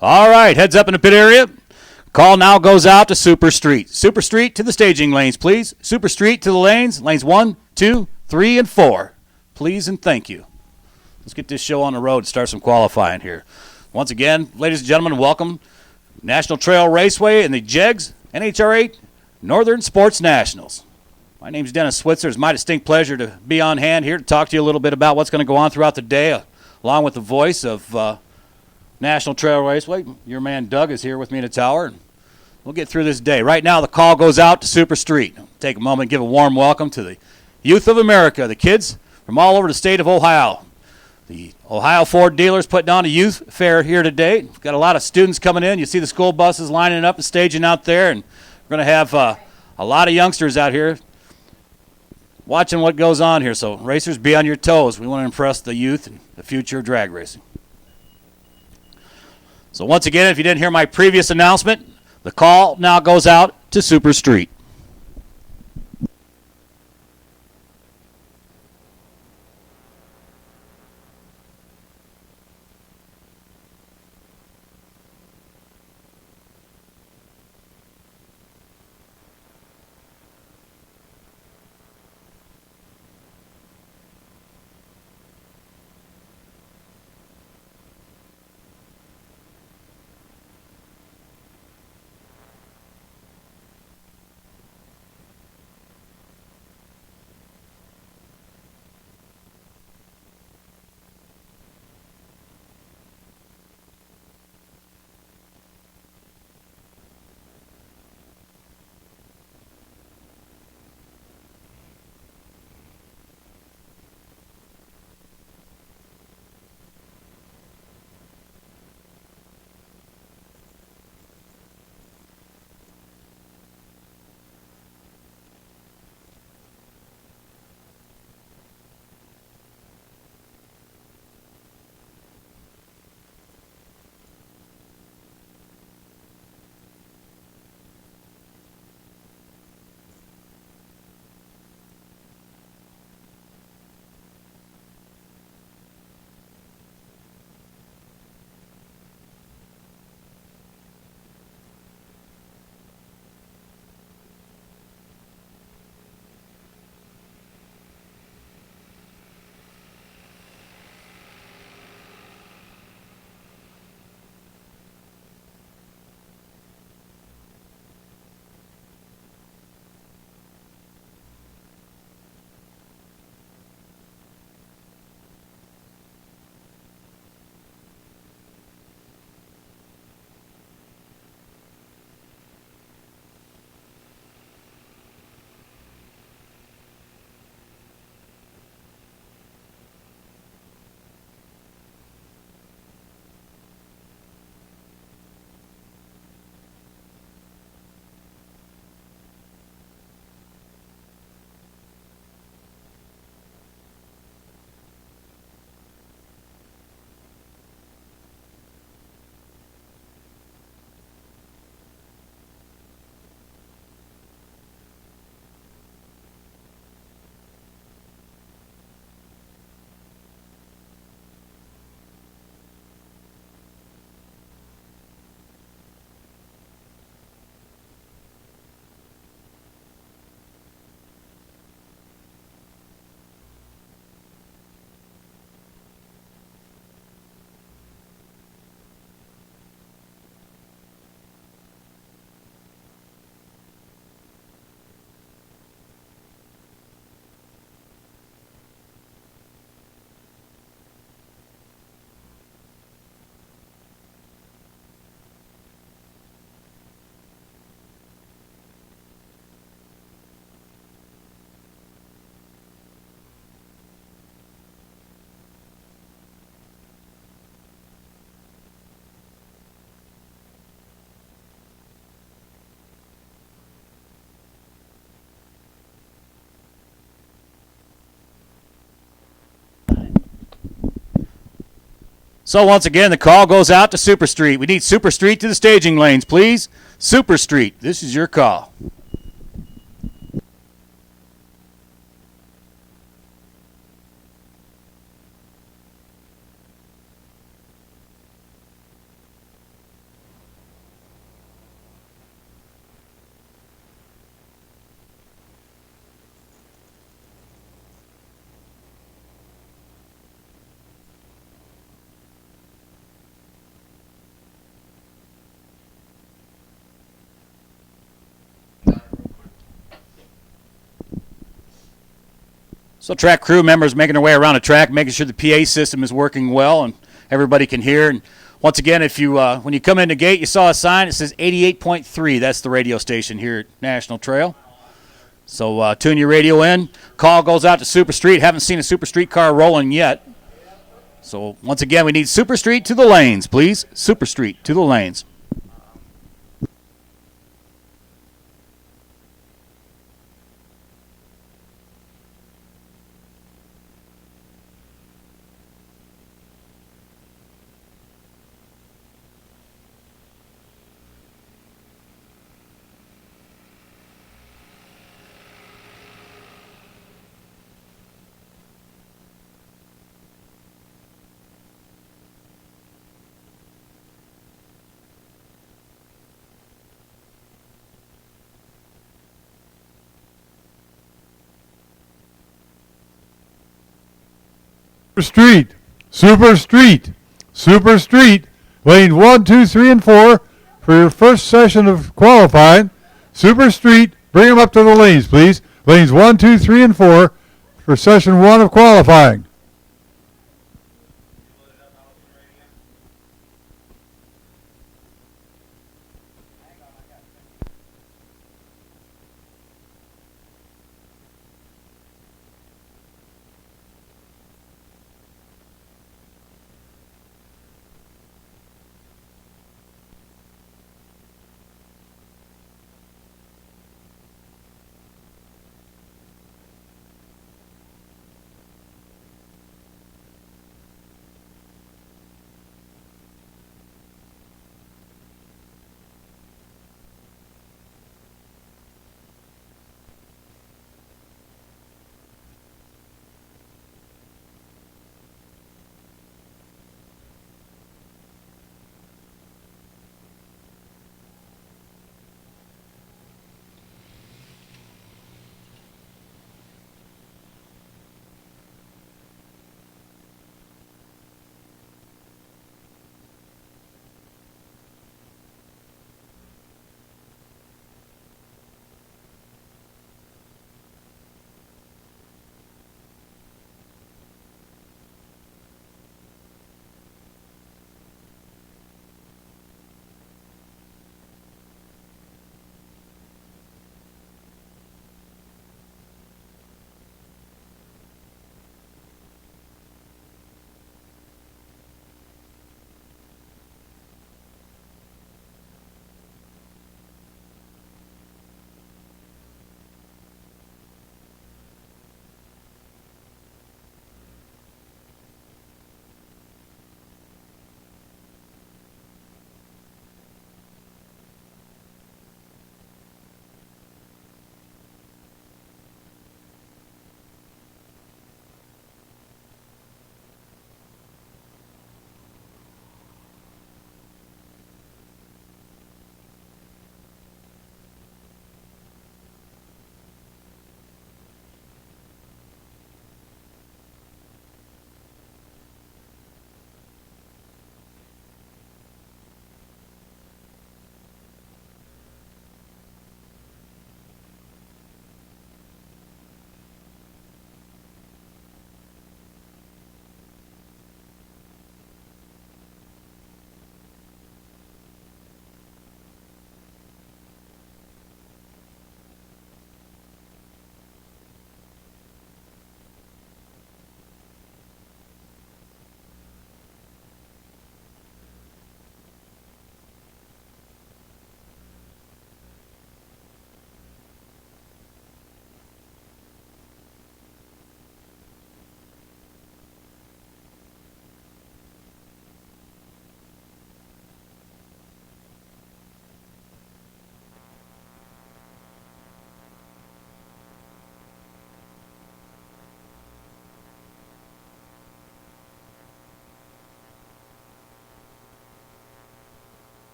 All right, heads up in the pit area. Call now goes out to Super Street. Super Street to the staging lanes, please. Super Street to the lanes 1, 2, 3, and 4. Please and thank you. Let's get this show on the road and start some qualifying here. Once again, ladies and gentlemen, welcome. National Trail Raceway and the JEGS NHRA Northern Sports Nationals. My name's Dennis Switzer. It's my distinct pleasure to be on hand here to talk to you a little bit about what's going to go on throughout the day, along with the voice of National Trail Raceway. Your man Doug is here with me in the tower, and we'll get through this day. Right now, the call goes out to Super Street. Take a moment and give a warm welcome to the youth of America, the kids from all over the state of Ohio. The Ohio Ford dealers putting on a youth fair here today. We've got a lot of students coming in. You see the school buses lining up and staging out there, and we're going to have a lot of youngsters out here watching what goes on here. So, racers, be on your toes. We want to impress the youth and the future of drag racing. So once again, if you didn't hear my previous announcement, the call now goes out to Super Street. So once again, the call goes out to Super Street. We need Super Street to the staging lanes, please. Super Street, this is your call. So track crew members making their way around the track, making sure the PA system is working well and everybody can hear. And once again, if you when you come in the gate, you saw a sign. It says 88.3. That's the radio station here at National Trail. So tune your radio in. Call goes out to Super Street. Haven't seen a Super Street car rolling yet. So once again, we need Super Street to the lanes, please. Super Street to the lanes. Street, Super Street, Super Street, lane 1, 2, 3, and 4 for your first session of qualifying. Super Street, bring them up to the lanes, please. Lanes 1, 2, 3, and 4 for session 1 of qualifying.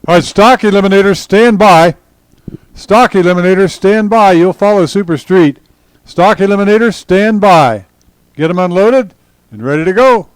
All right, stock eliminators, stand by. Stock eliminators, stand by. You'll follow Super Street. Stock eliminators, stand by. Get them unloaded and ready to go.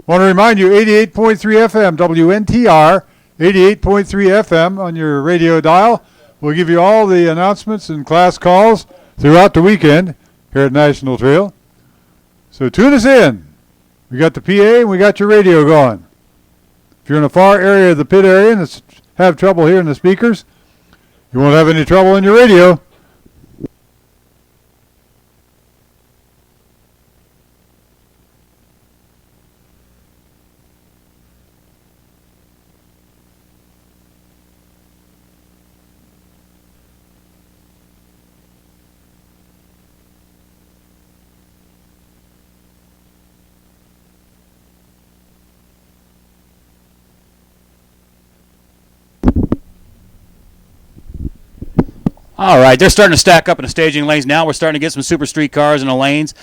Want to remind you, 88.3 FM, WNTR, 88.3 FM on your radio dial. We'll give you all the announcements and class calls throughout the weekend here at National Trail. So tune us in. We got the PA and we got your radio going. If you're in a far area of the pit area and have trouble hearing the speakers, you won't have any trouble in your radio. All right, they're starting to stack up in the staging lanes now. We're starting to get some Super Street cars in the lanes.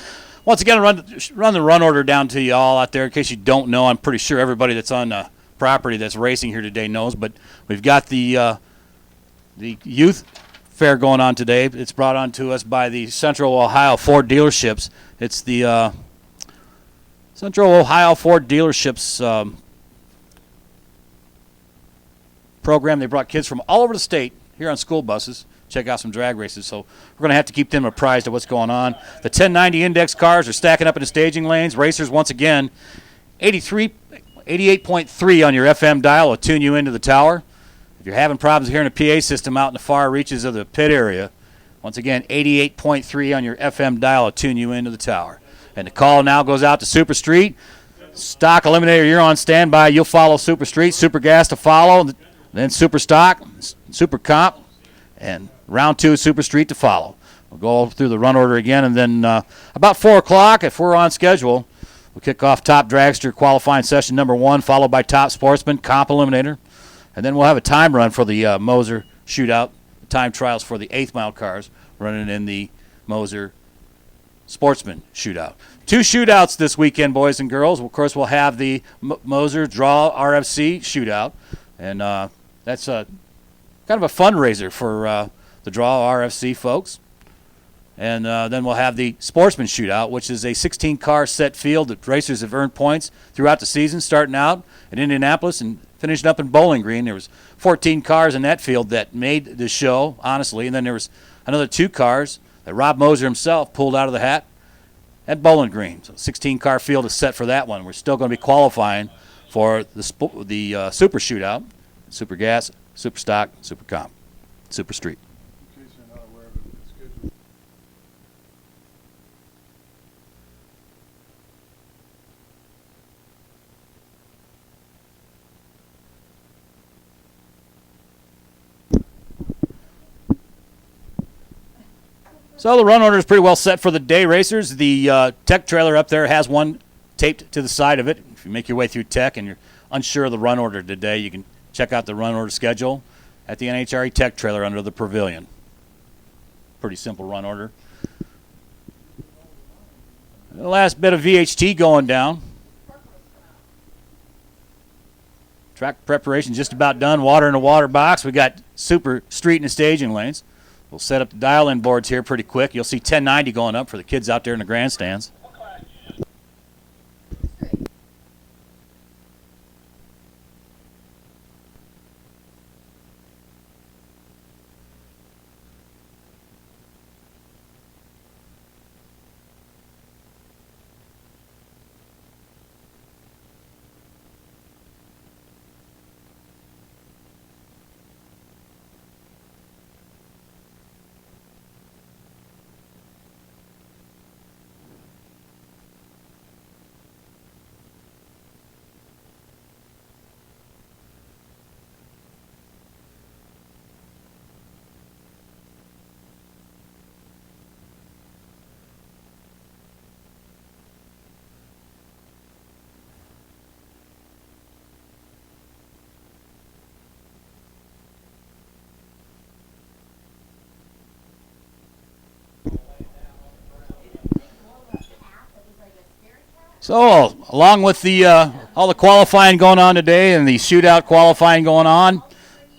Once again, run the run order down to you all out there. In case you don't know, I'm pretty sure everybody that's on the property that's racing here today knows. But we've got the youth fair going on today. It's brought on to us by the Central Ohio Ford dealerships. It's the Central Ohio Ford dealerships program. They brought kids from all over the state here on school buses. Check out some drag races. So we're going to have to keep them apprised of what's going on. The 1090 index cars are stacking up in the staging lanes. Racers, once again, 88.3 on your FM dial will tune you into the tower. If you're having problems hearing a PA system out in the far reaches of the pit area, once again, 88.3 on your FM dial will tune you into the tower. And the call now goes out to Super Street. Stock Eliminator, you're on standby. You'll follow Super Street. Super Gas to follow. Then Super Stock, Super Comp, and round two, Super Street to follow. We'll go through the run order again, and then about 4 o'clock, if we're on schedule, we'll kick off Top Dragster qualifying session number 1, followed by Top Sportsman, Comp Eliminator. And then we'll have a time run for the Moser shootout, the time trials for the 8th mile cars, running in the Moser Sportsman shootout. 2 shootouts this weekend, boys and girls. Of course, we'll have the Moser Draw RFC shootout, and that's kind of a fundraiser for the Draw RFC folks. And then we'll have the Sportsman Shootout, which is a 16-car set field that racers have earned points throughout the season, starting out in Indianapolis and finishing up in Bowling Green. There was 14 cars in that field that made the show, honestly, and then there was another 2 cars that Rob Moser himself pulled out of the hat at Bowling Green. So 16-car field is set for that one. We're still going to be qualifying for the Super Shootout, Super Gas, Super Stock, Super Comp, Super Street. In case you're not aware of it, it's scheduled. So the run order is pretty well set for the day, racers. The tech trailer up there has one taped to the side of it. If you make your way through tech and you're unsure of the run order today, you can check out the run order schedule at the NHRA tech trailer under the pavilion. Pretty simple run order. The last bit of VHT going down. Track preparation just about done. Water in the water box. We got Super Street in the staging lanes. We'll set up the dial-in boards here pretty quick. You'll see 1090 going up for the kids out there in the grandstands. So, along with the all the qualifying going on today and the shootout qualifying going on,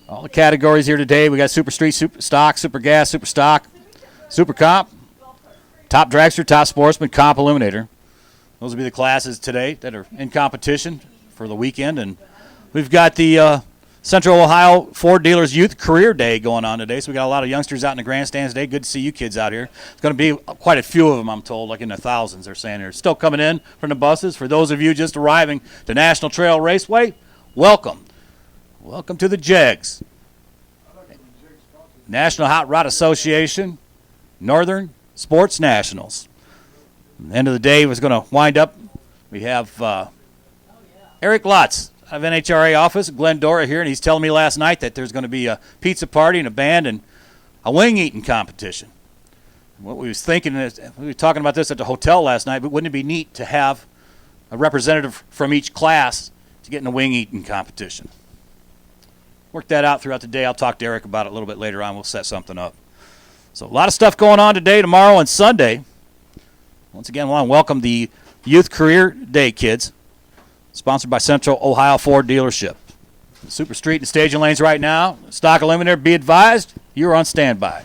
all the categories here today, we got Super Street, Super Stock, Super Gas, Super Stock, Super Comp, Top Dragster, Top Sportsman, Comp Eliminator. Those will be the classes today that are in competition for the weekend. And we've got the Central Ohio Ford Dealers Youth Career Day going on today. So we got a lot of youngsters out in the grandstands today. Good to see you kids out here. It's going to be quite a few of them, I'm told, like in the thousands they're saying. They're still coming in from the buses. For those of you just arriving to National Trail Raceway, welcome. Welcome to the JEGS. National Hot Rod Association, Northern Sports Nationals. At the end of the day, was going to wind up. We have Eric Lotz of NHRA office, Glendora here, and he's telling me last night that there's going to be a pizza party and a band and a wing eating competition. What we was thinking is, we were talking about this at the hotel last night, but wouldn't it be neat to have a representative from each class to get in a wing eating competition? Work that out throughout the day. I'll talk to Eric about it a little bit later on. We'll set something up. So a lot of stuff going on today, tomorrow, and Sunday. Once again, I want to welcome the Youth Career Day kids, sponsored by Central Ohio Ford Dealership. Super Street and staging lanes right now. Stock Eliminator, be advised, you're on standby.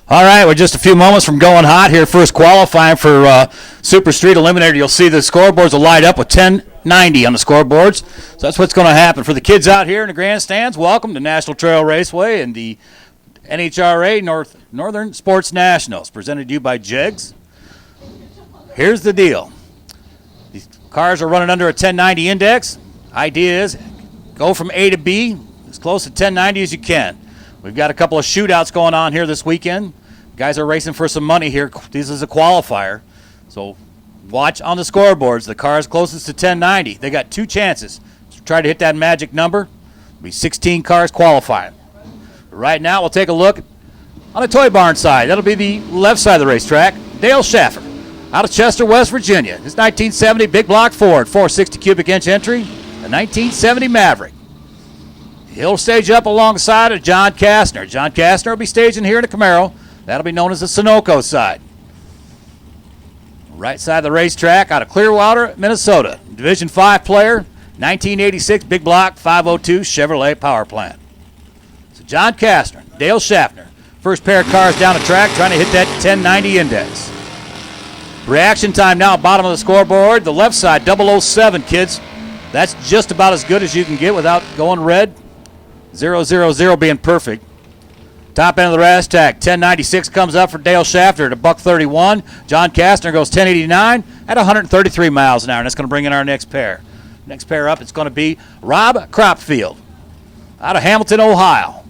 All right, we're just a few moments from going hot here. First qualifying for Super Street Eliminator. You'll see the scoreboards will light up with 1090 on the scoreboards. So that's what's going to happen. For the kids out here in the grandstands, welcome to National Trail Raceway and the NHRA Northern Sports Nationals, presented to you by Jegs. Here's the deal. These cars are running under a 1090 index. Idea is go from A to B as close to 1090 as you can. We've got a couple of shootouts going on here this weekend. Guys are racing for some money here. This is a qualifier. So watch on the scoreboards. The cars closest to 1090. They got two chances to try to hit that magic number. There'll be 16 cars qualifying. Right now, we'll take a look on the Toy Barn side. That'll be the left side of the racetrack. Dale Schaffer out of Chester, West Virginia. This 1970 big block Ford, 460 cubic inch entry, a 1970 Maverick. He'll stage up alongside of John Kastner. John Kastner will be staging here in a Camaro. That'll be known as the Sunoco side. Right side of the racetrack out of Clearwater, Minnesota. Division 5 player, 1986 big block 502 Chevrolet power plant. So John Kastner, Dale Schaffner. First pair of cars down the track trying to hit that 1090 index. Reaction time now, bottom of the scoreboard. The left side, 007, kids. That's just about as good as you can get without going red. 000 being perfect. Top end of the racetrack, 1096 comes up for Dale Schafter at $131. John Kastner goes 1089 at 133 miles an hour, and that's going to bring in our next pair. Next pair up, it's going to be Rob Cropfield out of Hamilton, Ohio.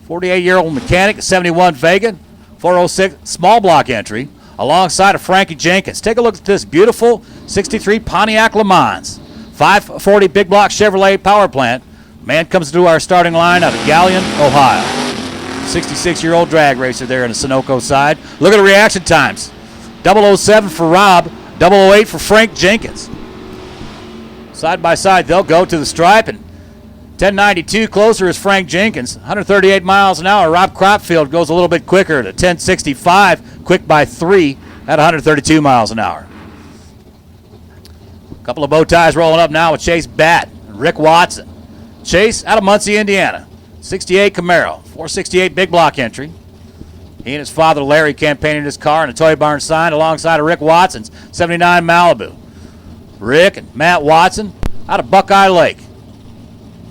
48-year-old mechanic, 71 Vega, 406 small block entry, alongside of Frankie Jenkins. Take a look at this beautiful 63 Pontiac Le Mans, 540 big block Chevrolet power plant. Man comes to our starting line out of Galion, Ohio. 66-year-old drag racer there in the Sunoco side. Look at the reaction times. 007 for Rob, 008 for Frank Jenkins. Side by side, they'll go to the stripe, and 1092 closer is Frank Jenkins, 138 miles an hour. Rob Cropfield goes a little bit quicker to 1065, quick by 3 at 132 miles an hour. A couple of bow ties rolling up now with Chase Batt and Rick Watson. Chase out of Muncie, Indiana, 68 Camaro, 468 big block entry. He and his father Larry campaigning his car in a Toy Barn sign alongside of Rick Watson's 79 Malibu. Rick and Matt Watson out of Buckeye Lake.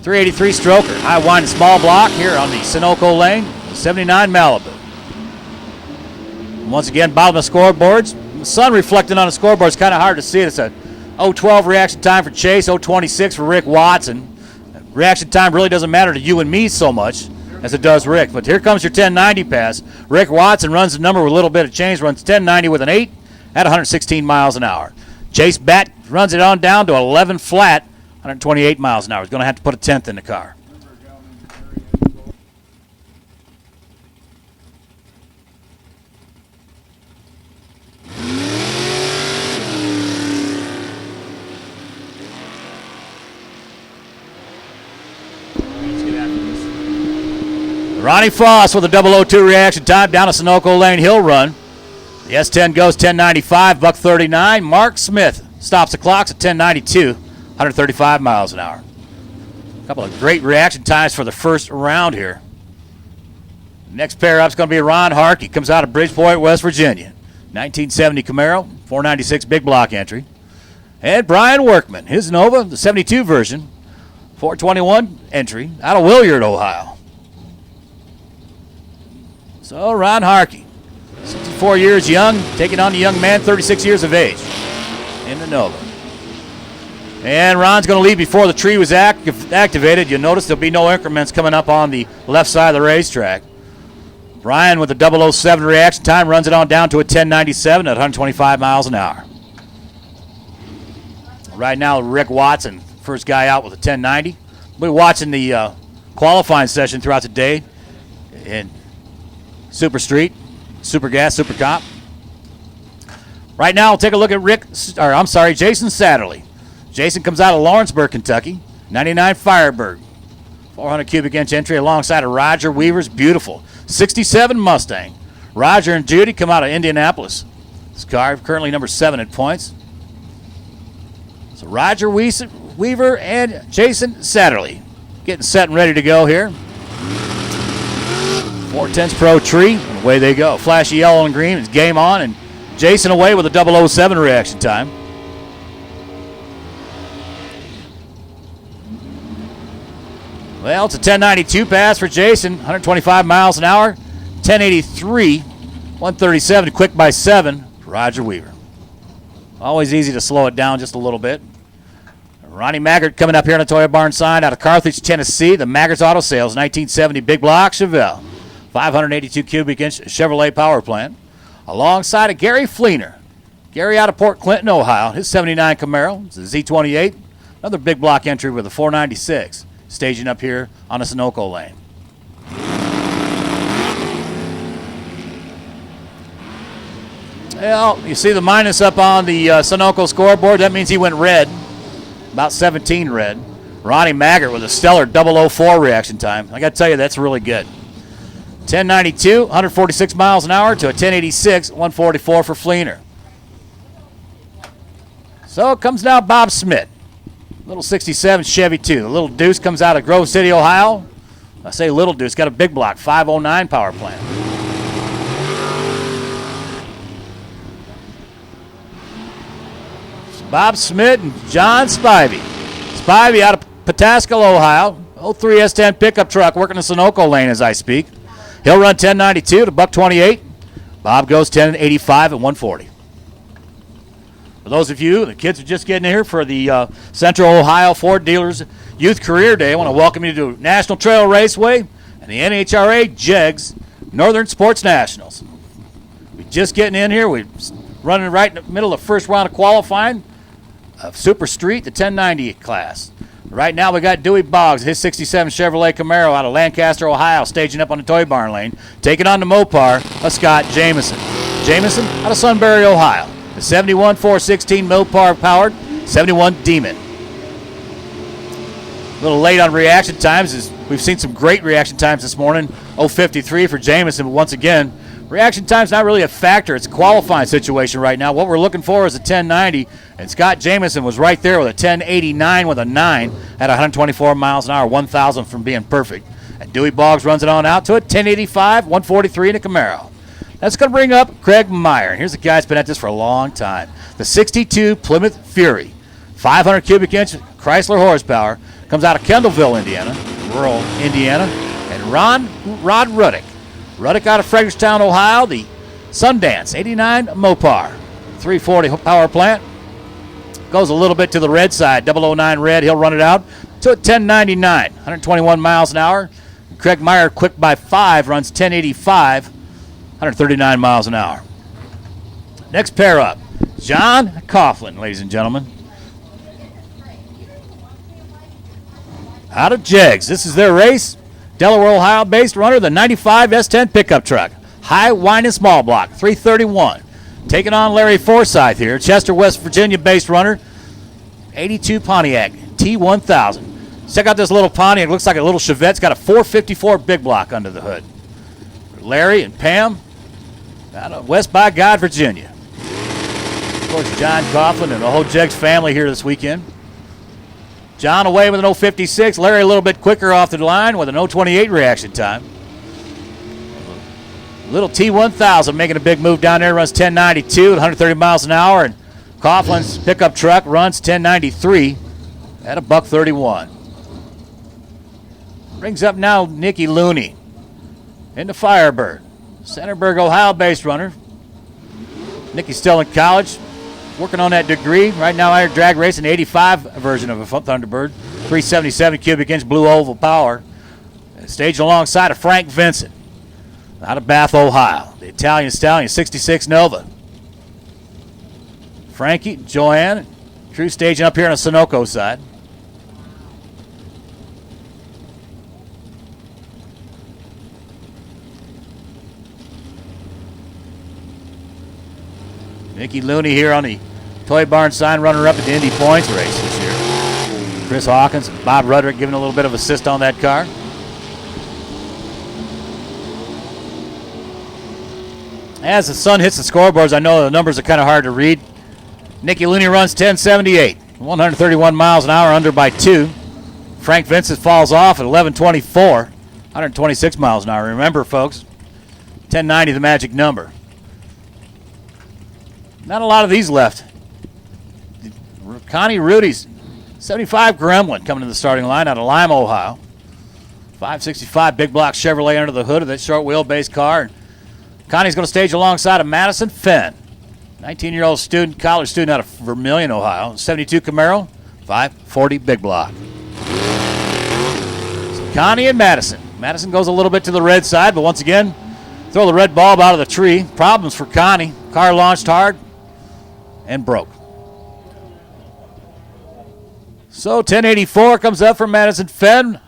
383 stroker, high wind and small block here on the Sunoco lane, 79 Malibu. Once again, bottom of the scoreboards. The sun reflecting on the scoreboard is kind of hard to see. It's a 012 reaction time for Chase, 026 for Rick Watson. Reaction time really doesn't matter to you and me so much as it does Rick. But here comes your 1090 pass. Rick Watson runs the number with a little bit of change, runs 1090 with an 8 at 116 miles an hour. Chase Batt runs it on down to 11 flat, 128 miles an hour. He's going to have to put a 10th in the car. Ronnie Foss with a 002 reaction time down a Sunoco lane. He'll run. The S10 goes 1095, $139. Mark Smith stops the clocks at 1092, 135 miles an hour. A couple of great reaction times for the first round here. Next pair up is going to be Ron Harkey. Comes out of Bridgeport, West Virginia. 1970 Camaro, 496 big block entry. And Brian Workman, his Nova, the 72 version, 421 entry out of Williard, Ohio. So Ron Harkey, 64 years young, taking on the young man, 36 years of age in the Nova. And Ron's going to lead before the tree was activated. You'll notice there'll be no increments coming up on the left side of the racetrack. Brian with the 007 reaction time runs it on down to a 1097 at 125 miles an hour. Right now, Rick Watson, first guy out with a 1090. We'll be watching the qualifying session throughout the day in Super Street, Super Gas, Super Cop. Right now, we'll take a look at Jason Satterley. Jason comes out of Lawrenceburg, Kentucky, 99 Firebird, 400 cubic inch entry alongside of Roger Weaver's beautiful 67 Mustang. Roger and Judy come out of Indianapolis. This car currently number 7 in points. So Roger Weaver and Jason Satterley getting set and ready to go here. 410's Pro Tree, and away they go. Flashy yellow and green. It's game on, and Jason away with a 007 reaction time. Well, it's a 1092 pass for Jason, 125 miles an hour, 1083, 137, quick by 7 for Roger Weaver. Always easy to slow it down just a little bit. Ronnie Maggart coming up here on the Toy Barn sign out of Carthage, Tennessee. The Maggart's Auto Sales, 1970 big block Chevelle, 582 cubic inch Chevrolet power plant. Alongside of Gary Fleener. Gary out of Port Clinton, Ohio. His 79 Camaro, it's a Z28. Another big block entry with a 496. Staging up here on the Sunoco lane. Well, you see the minus up on the Sunoco scoreboard. That means he went red, about 17 red. Ronnie Maggart with a stellar 004 reaction time. I got to tell you, that's really good. 1092, 146 miles an hour to a 1086, 144 for Fleener. So it comes now Bob Smith. Little 67 Chevy 2. The Little Deuce comes out of Grove City, Ohio. I say Little Deuce, got a big block, 509 power plant. Bob Smith and John Spivey. Spivey out of Pataskal, Ohio. 03 S10 pickup truck working the Sunoco lane as I speak. He'll run 1092 to $128. Bob goes 1085 at 140. For those of you, the kids are just getting here for the Central Ohio Ford Dealers Youth Career Day, I want to welcome you to National Trail Raceway and the NHRA JEGS Northern Sports Nationals. We're just getting in here. We're running right in the middle of the first round of qualifying of Super Street, the 1090 class. Right now we got Dewey Boggs, his 67 Chevrolet Camaro out of Lancaster, Ohio, staging up on the Toy Barn lane. Taking on the Mopar, Scott Jamison. Jamison out of Sunbury, Ohio. The 71 416 Mopar powered 71 Demon. A little late on reaction times, as we've seen some great reaction times this morning. 053 for Jamison, but once again, reaction time's not really a factor. It's a qualifying situation right now. What we're looking for is a 1090, and Scott Jamison was right there with a 1089 with a 9 at 124 miles an hour, 1,000 from being perfect. And Dewey Boggs runs it on out to it, 1085, 143 in a Camaro. That's going to bring up Craig Meyer. Here's a guy that's been at this for a long time. The 62 Plymouth Fury, 500 cubic inch Chrysler horsepower, comes out of Kendallville, Indiana, rural Indiana. And Rod Ruddick. Ruddick out of Fredericktown, Ohio, the Sundance 89 Mopar, 340 power plant. Goes a little bit to the red side, 009 red. He'll run it out to a 1099, 121 miles an hour. Craig Meyer, quick by 5, runs 1085, 139 miles an hour. Next pair up, John Coughlin, ladies and gentlemen. Out of JEGS. This is their race. Delaware, Ohio-based runner, the 95 S10 pickup truck. High, wide, and small block, 331. Taking on Larry Forsyth here. Chester, West Virginia-based runner, 82 Pontiac T1000. Check out this little Pontiac. Looks like a little Chevette. It's got a 454 big block under the hood. Larry and Pam out of West by God, Virginia. Of course, John Coughlin and the whole JEGS family here this weekend. John away with an 056. Larry a little bit quicker off the line with an 028 reaction time. Little T1000 making a big move down there. Runs 1092 at 130 miles an hour. And Coughlin's pickup truck runs 1093 at a $131. Brings up now Nicky Looney in the Firebird. Centerburg, Ohio-based runner. Nicky's still in college. Working on that degree. Right now, I drag racing the 85 version of a Thunderbird. 377 cubic inch blue oval power. Staged alongside of Frank Vincent out of Bath, Ohio. The Italian Stallion 66 Nova. Frankie, Joanne, crew staging up here on the Sunoco side. Nicky Looney here on the Toy Barn sign, runner-up at the Indy Points race this year. Chris Hawkins and Bob Rudrick giving a little bit of assist on that car. As the sun hits the scoreboards, I know the numbers are kind of hard to read. Nicky Looney runs 1078, 131 miles an hour, under by 2. Frank Vincent falls off at 1124, 126 miles an hour. Remember, folks, 1090 the magic number. Not a lot of these left. Connie Rudy's 75 Gremlin coming to the starting line out of Lima, Ohio. 565 big block Chevrolet under the hood of that short wheelbase car. And Connie's going to stage alongside of Madison Fenn, 19-year-old student, college student out of Vermilion, Ohio. 72 Camaro, 540 big block. So Connie and Madison. Madison goes a little bit to the red side, but once again, throw the red bulb out of the tree. Problems for Connie. Car launched hard and broke. So 1084 comes up from Madison Fenn.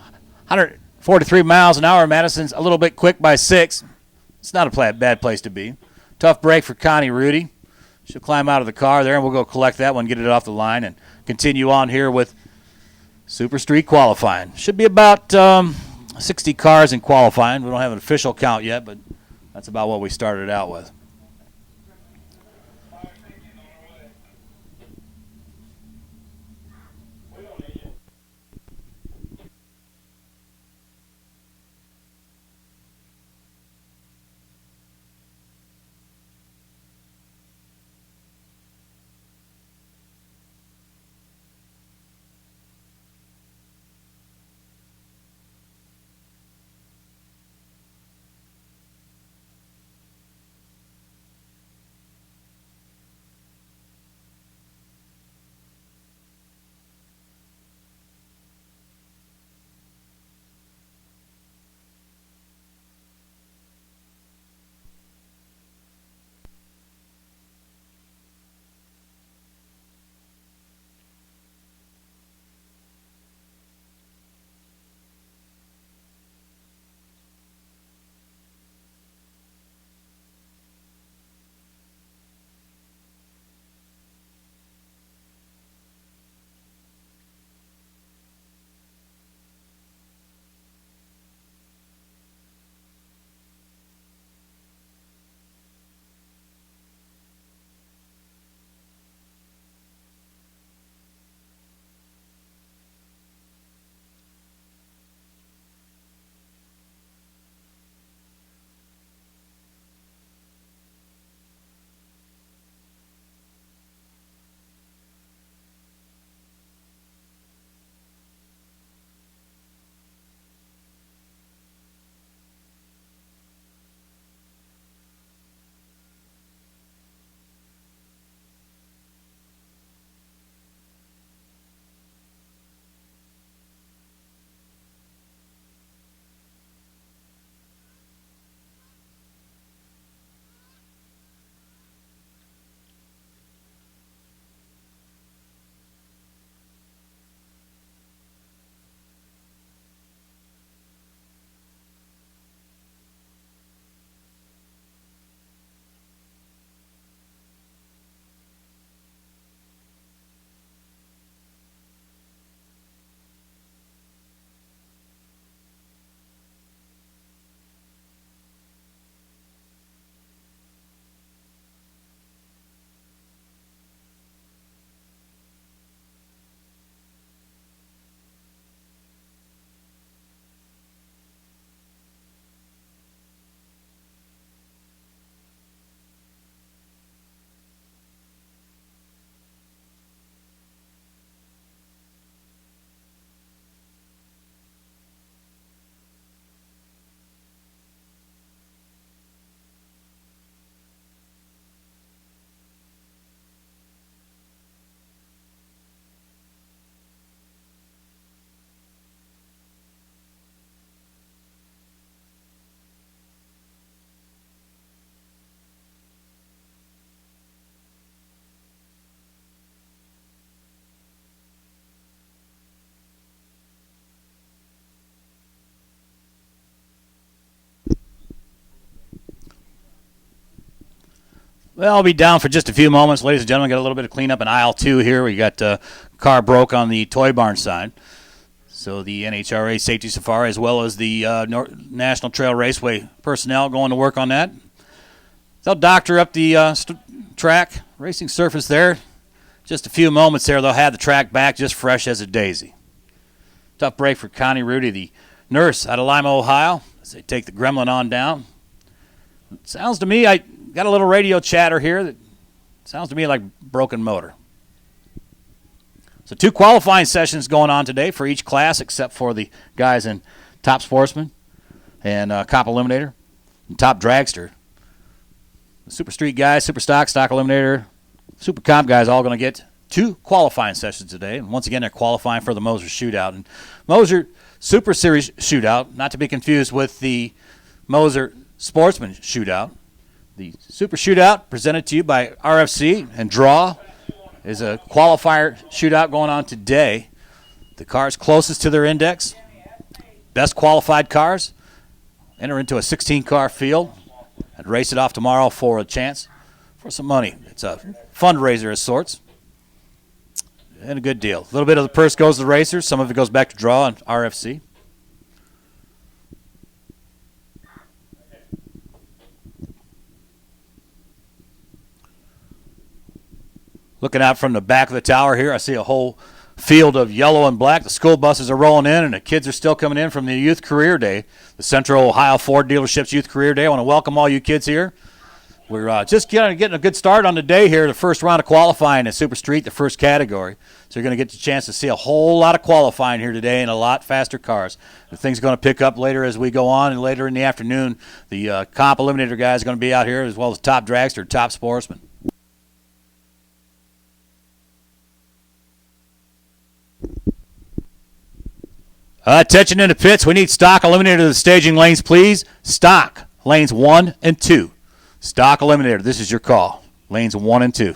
143 miles an hour. Madison's a little bit quick by 6. It's not a bad place to be. Tough break for Connie Rudy. She'll climb out of the car there, and we'll go collect that one, get it off the line, and continue on here with Super Street qualifying. Should be about 60 cars in qualifying. We don't have an official count yet, but that's about what we started out with. Well, I'll be down for just a few moments. Ladies and gentlemen, got a little bit of cleanup in aisle 2 here. We got car broke on the Toy Barn side. So the NHRA Safety Safari as well as the National Trail Raceway personnel going to work on that. They'll doctor up the track, racing surface there. Just a few moments there, they'll have the track back just fresh as a daisy. Tough break for Connie Rudy, the Nurse out of Lima, Ohio, as they take the Gremlin on down. It sounds to me, I got a little radio chatter here that sounds to me like broken motor. So 2 qualifying sessions going on today for each class except for the guys in Top Sportsman and Cop Eliminator and Top Dragster. The Super Street guys, Super Stock, Stock Eliminator, Super Comp guys all going to get 2 qualifying sessions today. And once again, they're qualifying for the Moser Shootout. And Moser Super Series Shootout, not to be confused with the Moser Sportsman Shootout. The Super Shootout presented to you by RFC and Draw is a qualifier shootout going on today. The cars closest to their index, best qualified cars, enter into a 16-car field and race it off tomorrow for a chance for some money. It's a fundraiser of sorts and a good deal. A little bit of the purse goes to the racers. Some of it goes back to Draw and RFC. Looking out from the back of the tower here, I see a whole field of yellow and black. The school buses are rolling in, and the kids are still coming in from the Youth Career Day, the Central Ohio Ford Dealerships Youth Career Day. I want to welcome all you kids here. We're just getting a good start on the day here, the first round of qualifying at Super Street, the first category. So you're going to get the chance to see a whole lot of qualifying here today and a lot faster cars. The thing's going to pick up later as we go on, and later in the afternoon, the Comp Eliminator guys are going to be out here as well as Top Dragster, Top Sportsman. Attention in the pits. We need Stock Eliminator to the staging lanes, please. Stock, lanes 1 and 2. Stock Eliminator, this is your call. Lanes 1 and 2.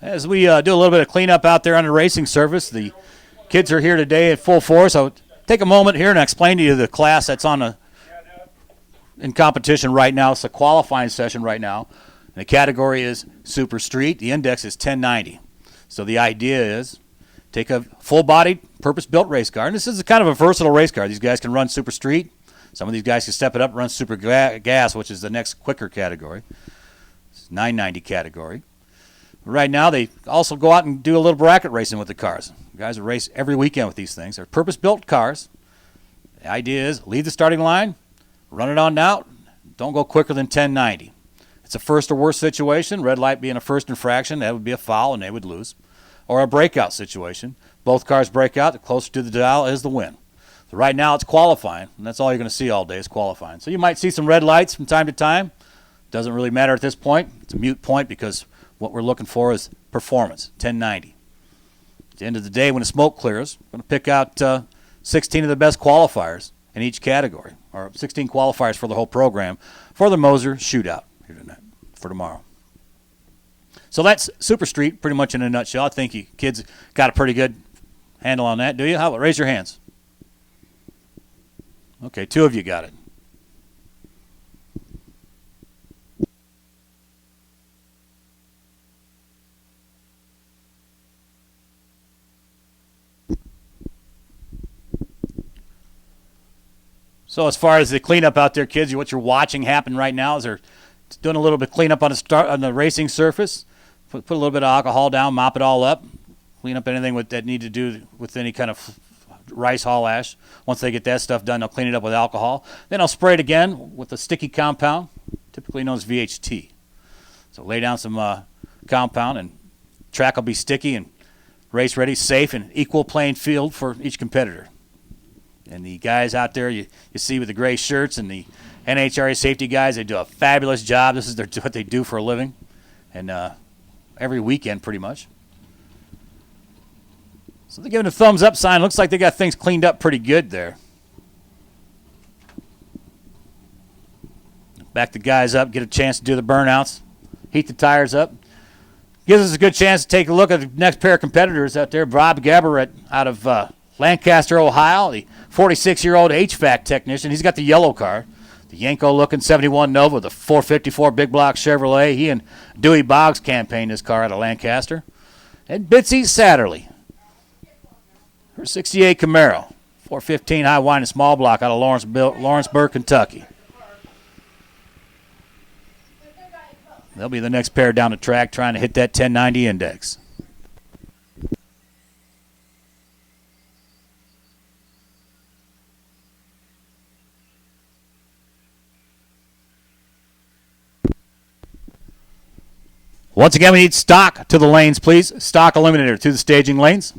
As we do a little bit of cleanup out there on the racing surface, the kids are here today at full force. I'll take a moment here and explain to you the class that's in competition right now. It's a qualifying session right now. And the category is Super Street. The index is 1090. So the idea is take a full-bodied, purpose-built race car. And this is kind of a versatile race car. These guys can run Super Street. Some of these guys can step it up and run Super Gas, which is the next quicker category. It's 990 category. Right now, they also go out and do a little bracket racing with the cars. Guys race every weekend with these things. They're purpose-built cars. The idea is leave the starting line, run it on out, don't go quicker than 1090. It's a first or worse situation, red light being a first infraction, that would be a foul and they would lose. Or a breakout situation. Both cars break out, the closer to the dial is the win. So right now it's qualifying, and that's all you're going to see all day is qualifying. So you might see some red lights from time to time. Doesn't really matter at this point. It's a moot point because what we're looking for is performance, 1090. At the end of the day, when the smoke clears, we're going to pick out 16 of the best qualifiers in each category, or 16 qualifiers for the whole program for the Moser Shootout here tonight, for tomorrow. So that's Super Street pretty much in a nutshell. I think you kids got a pretty good handle on that, do you? How about raise your hands? Okay, 2 of you got it. So as far as the cleanup out there, kids, what you're watching happen right now is they're doing a little bit of cleanup on the racing surface. Put a little bit of alcohol down, mop it all up, clean up anything that need to do with any kind of rice hull ash. Once they get that stuff done, they'll clean it up with alcohol. Then I'll spray it again with a sticky compound, typically known as VHT. So lay down some compound, and track will be sticky and race ready, safe, and equal playing field for each competitor. And the guys out there you see with the gray shirts and the NHRA safety guys, they do a fabulous job. This is what they do for a living. And every weekend pretty much. So they're giving a thumbs up sign. Looks like they got things cleaned up pretty good there. Back the guys up, get a chance to do the burnouts, heat the tires up. Gives us a good chance to take a look at the next pair of competitors out there. Bob Gabbert out of Lancaster, Ohio, the 46-year-old HVAC technician. He's got the yellow car. The Yanko-looking 71 Nova with a 454 big block Chevrolet. He and Dewey Boggs campaigned this car out of Lancaster. And Bitsy Satterley, her 68 Camaro, 415 high wide and small block out of Lawrenceburg, Kentucky. They'll be the next pair down the track trying to hit that 1090 index. Once again, we need stock to the lanes, please. Stock eliminator to the staging lanes.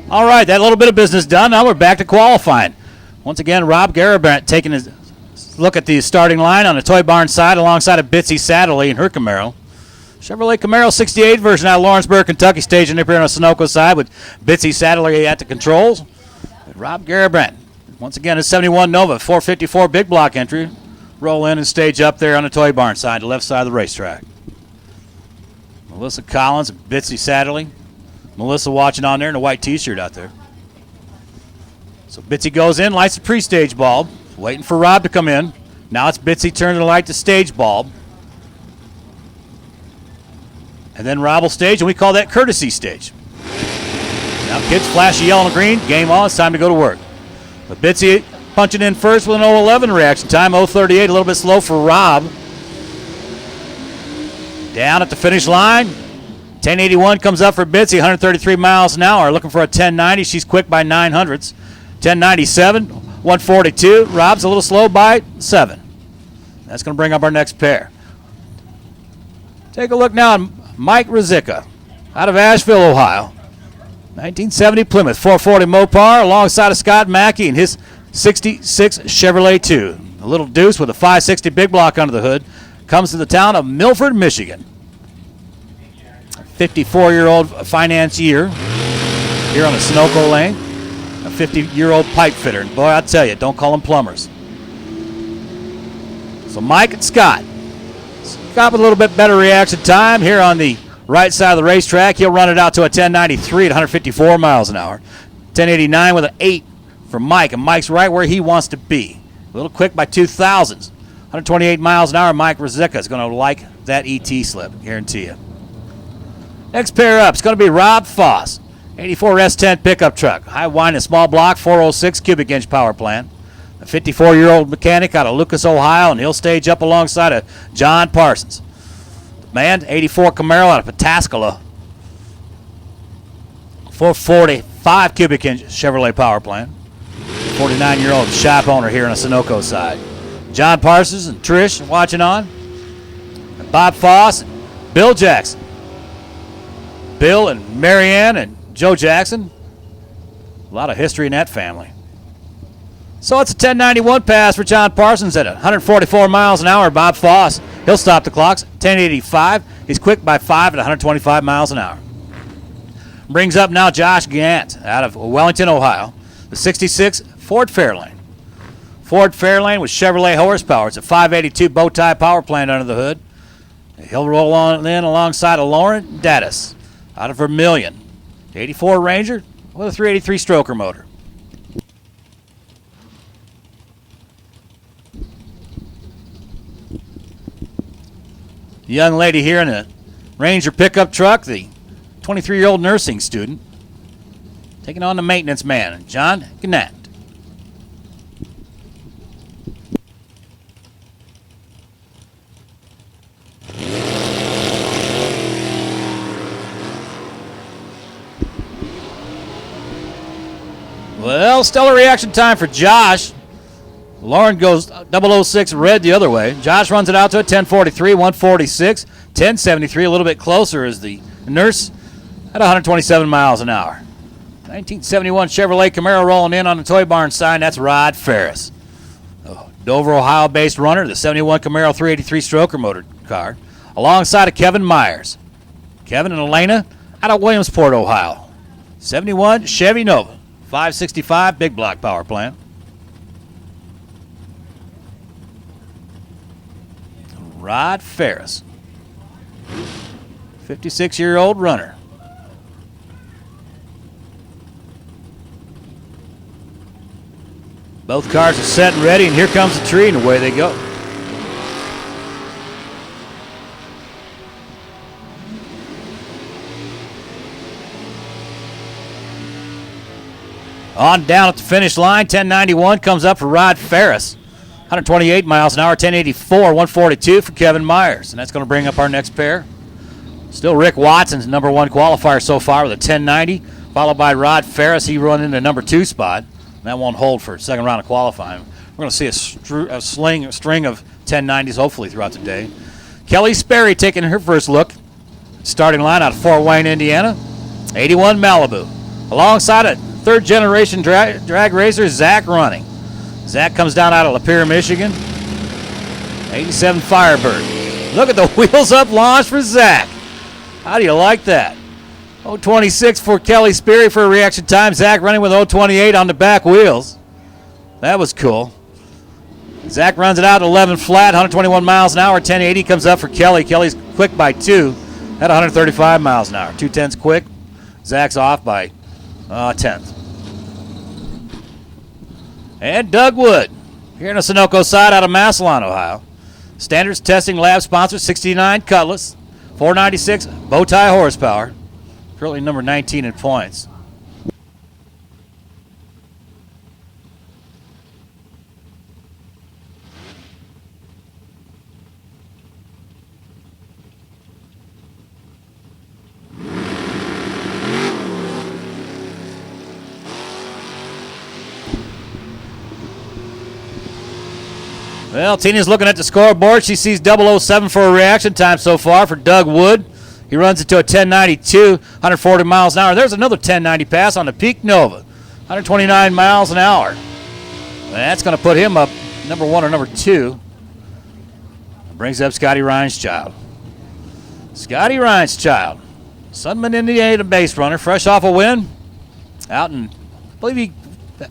All right, that little bit of business done. Now we're back to qualifying. Once again, Rob Garabrandt taking his look at the starting line on the Toy Barn side alongside of Bitsy Satterley and her Camaro. Chevrolet Camaro 68 version out of Lawrenceburg, Kentucky, staging up here on the Sunoco side with Bitsy Satterley at the controls. Rob Garabrandt, once again, a 71 Nova, 454 big block entry. Roll in and stage up there on the Toy Barn side, the left side of the racetrack. Melissa Collins and Bitsy Satterley. Melissa watching on there in a white T-shirt out there. So Bitsy goes in, lights the pre-stage bulb, waiting for Rob to come in. Now it's Bitsy turning to light the stage bulb. And then Rob will stage, and we call that courtesy stage. Now kids flash the yellow and green, game on, it's time to go to work. But Bitsy punching in first with an 0:11 reaction time, 0:38, a little bit slow for Rob. Down at the finish line, 1081 comes up for Bitsy, 133 miles an hour, looking for a 1090. She's quick by 900ths. 1097, 142. Rob's a little slow by 7. That's going to bring up our next pair. Take a look now at Mike Ruzicka out of Asheville, Ohio. 1970 Plymouth 440 Mopar alongside of Scott Mackey and his 66 Chevrolet 2. A little deuce with a 560 big block under the hood. Comes to the town of Milford, Michigan. 54-year-old financier here on the Sunoco lane. A 50-year-old pipe fitter. And boy, I tell you, don't call them plumbers. So Mike and Scott. Scott with a little bit better reaction time here on the right side of the racetrack. He'll run it out to a 1093 at 154 miles an hour. 1089 with an 8 for Mike. And Mike's right where he wants to be. A little quick by 2,000s. 128 miles an hour. Mike Ruzicka is going to like that ET slip, guarantee you. Next pair up is going to be Rob Foss. 84 S10 pickup truck. High wind and small block, 406 cubic inch power plant. A 54-year-old mechanic out of Lucas, Ohio, and he'll stage up alongside of John Parsons. The man, 84 Camaro out of Pataskala. 445 cubic inch Chevrolet power plant. 49-year-old shop owner here on the Sunoco side. John Parsons and Trish watching on. And Bob Foss and Bill Jackson. Bill and Marianne and Joe Jackson. A lot of history in that family. So it's a 1091 pass for John Parsons at 144 miles an hour. Bob Foss, he'll stop the clocks. 1085. He's quick by 5 at 125 miles an hour. Brings up now Josh Gant out of Wellington, Ohio. The 66 Ford Fairlane. Ford Fairlane with Chevrolet horsepower. It's a 582 bow tie power plant under the hood. He'll roll on in alongside of Lauren Dattis out of Vermilion. The 84 Ranger with a 383 stroker motor. The young lady here in a Ranger pickup truck, the 23-year-old nursing student, taking on the maintenance man, John Gannett. Well, stellar reaction time for Josh. Lauren goes 006 red the other way. Josh runs it out to a 1043, 146, 1073, a little bit closer as the nurse at 127 miles an hour. 1971 Chevrolet Camaro rolling in on the Toy Barn sign. That's Rod Ferris. Dover, Ohio-based runner, the 71 Camaro 383 stroker motor car, alongside of Kevin Myers. Kevin and Elena out of Williamsport, Ohio. 71 Chevy Nova, 565 big block power plant. Rod Ferris, 56-year-old runner. Both cars are set and ready, and here comes the tree, and away they go. On down at the finish line, 1091 comes up for Rod Ferris. 128 miles an hour, 1084, 142 for Kevin Myers. And that's going to bring up our next pair. Still Rick Watson's number one qualifier so far with a 1090, followed by Rod Ferris. He run in the number 2 spot. That won't hold for second round of qualifying. We're going to see a string of 1090s hopefully throughout the day. Kelly Sperry taking her first look. Starting line out of Fort Wayne, Indiana. 81 Malibu. Alongside a third-generation drag racer, Zach running. Zach comes down out of Lapeer, Michigan. 87 Firebird. Look at the wheels up launch for Zach. How do you like that? 0.26 for Kelly Sperry for a reaction time. Zach running with 0.28 on the back wheels. That was cool. Zach runs it out at 11 flat, 121 miles an hour. 1080 comes up for Kelly. Kelly's quick by 2 at 135 miles an hour. 2/10 quick. Zach's off by 10th. And Doug Wood here in the Sunoco side out of Massillon, Ohio. Standards Testing Lab sponsor, 69 Cutlass, 496 Bowtie horsepower. Currently number 19 in points. Well, Tina's looking at the scoreboard. She sees 007 for a reaction time so far for Doug Wood. He runs it to a 1092, 140 miles an hour. There's another 1090 pass on the Peak Nova, 129 miles an hour. And that's going to put him up number 1 or number 2. Brings up Scotty Reinschild. Scotty Reinschild, Sunman, Indiana base runner, fresh off a win. Out in, I believe he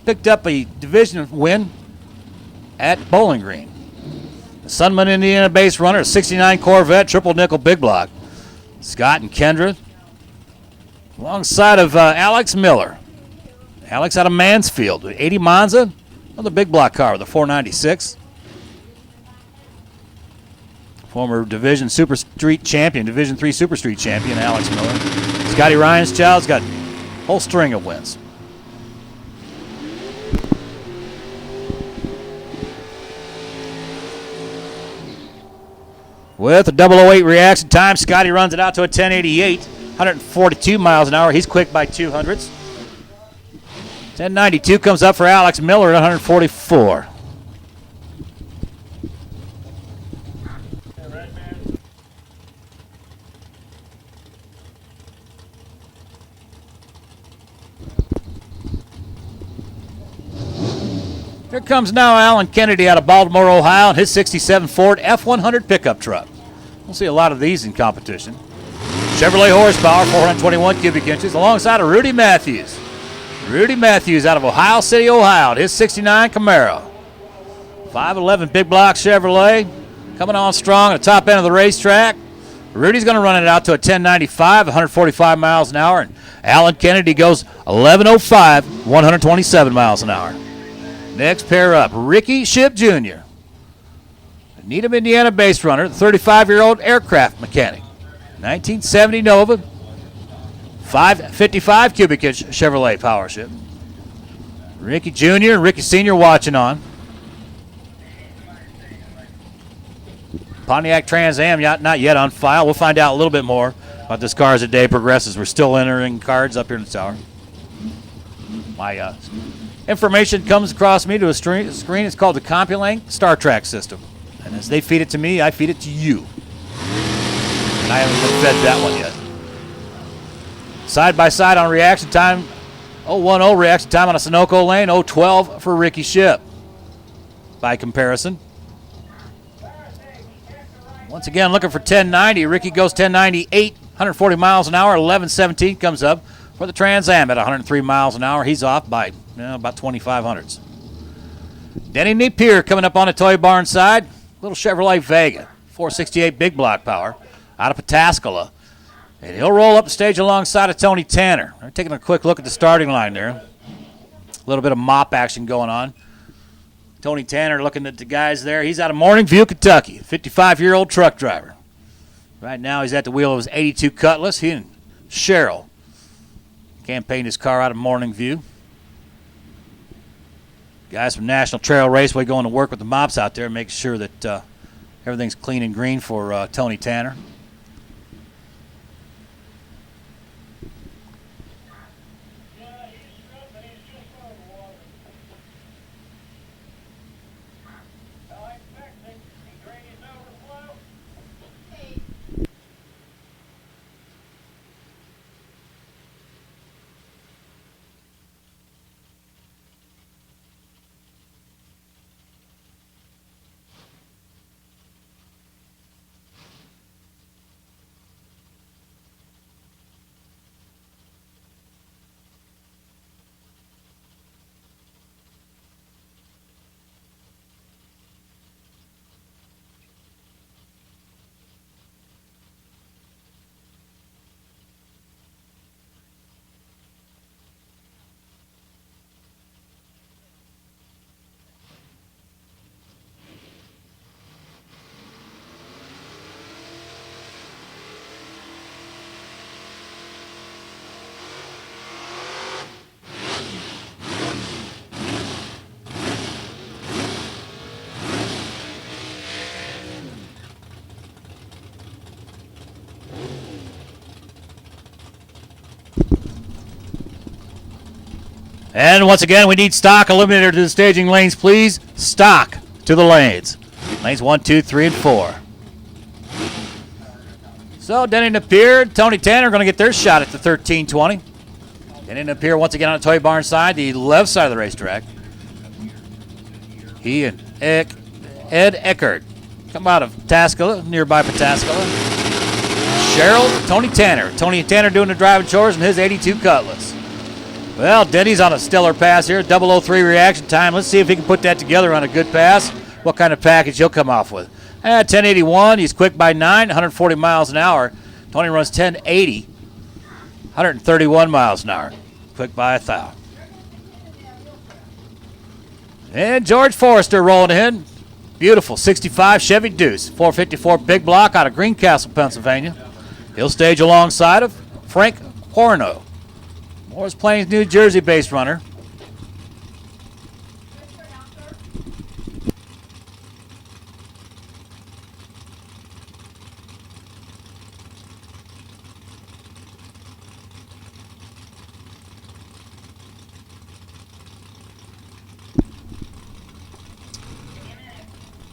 picked up a division win at Bowling Green. The Sunman, Indiana base runner, a 69 Corvette, triple nickel big block. Scott and Kendra, alongside of Alex Miller. Alex out of Mansfield, 80 Monza, another big block car with a 496. Former Division Super Street champion, Division 3 Super Street champion, Alex Miller. Scotty Reinschild's got a whole string of wins. With a 008 reaction time, Scotty runs it out to a 1088, 142 miles an hour. He's quick by 200s. 1092 comes up for Alex Miller at 144. Here comes now Alan Kennedy out of Baltimore, Ohio, and his 67 Ford F100 pickup truck. We'll see a lot of these in competition. Chevrolet horsepower, 421 cubic inches, alongside of Rudy Matthews. Rudy Matthews out of Ohio City, Ohio, and his 69 Camaro. 511 big block Chevrolet, coming on strong at the top end of the racetrack. Rudy's going to run it out to a 1095, 145 miles an hour, and Alan Kennedy goes 1105, 127 miles an hour. Next pair up, Ricky Ship Jr., Needham, Indiana base runner, the 35-year-old aircraft mechanic. 1970 Nova, 555 cubic inch Chevrolet power ship. Ricky Jr. and Ricky Sr. watching on. Pontiac Trans Am not yet on file. We'll find out a little bit more about this car as the day progresses. We're still entering cards up here in the tower. My information comes across me to a screen. It's called the CompuLink Star Trek system. And as they feed it to me, I feed it to you. And I haven't been fed that one yet. Side by side on reaction time, 010 reaction time on a Sunoco lane, 012 for Ricky Ship. By comparison. Once again, looking for 1090. Ricky goes 1098, 140 miles an hour, 1117 comes up for the Trans Am at 103 miles an hour. He's off by about 2,500s. Denny Napier coming up on the Toy Barn side. Little Chevrolet Vega, 468 big block power out of Pataskala. And he'll roll up the stage alongside of Tony Tanner. We're taking a quick look at the starting line there. A little bit of mop action going on. Tony Tanner looking at the guys there. He's out of Morning View, Kentucky, 55-year-old truck driver. Right now he's at the wheel of his 82 Cutlass. He and Cheryl campaigned his car out of Morning View. Guys from National Trail Raceway going to work with the mops out there and make sure that everything's clean and green for Tony Tanner. And once again, we need stock eliminator to the staging lanes, please. Stock to the lanes. Lanes 1, 2, 3, and 4. So Denny Napier, Tony Tanner are going to get their shot at the 1320. Denny Napier once again on the toy barn side, the left side of the racetrack. He and Ed Eckert come out of Tascala, nearby Pataskala. Cheryl, Tony Tanner. Tony Tanner doing the driving chores in his 82 Cutlass. Well, Denny's on a stellar pass here, 003 reaction time. Let's see if he can put that together on a good pass. What kind of package he'll come off with. 1081, he's quick by 9, 140 miles an hour. Tony runs 1080, 131 miles an hour. Quick by 1,000. And George Forrester rolling in. Beautiful 65 Chevy Deuce, 454 big block out of Greencastle, Pennsylvania. He'll stage alongside of Frank Horno, Morris Plains, New Jersey-based runner.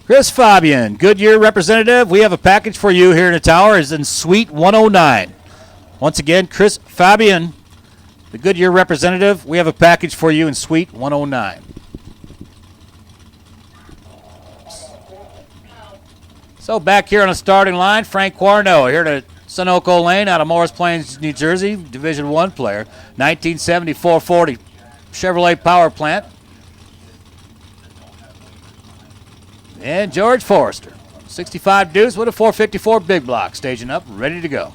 Chris Fabian, Goodyear representative. We have a package for you here in the tower. Is in Suite 109. Once again, Chris Fabian, the Goodyear representative. We have a package for you in Suite 109. So back here on the starting line, Frank Quarno here to Sunoco Lane out of Morris Plains, New Jersey, Division I player. 1970 440 Chevrolet power plant. And George Forrester, 65 Deuce with a 454 big block, staging up, ready to go.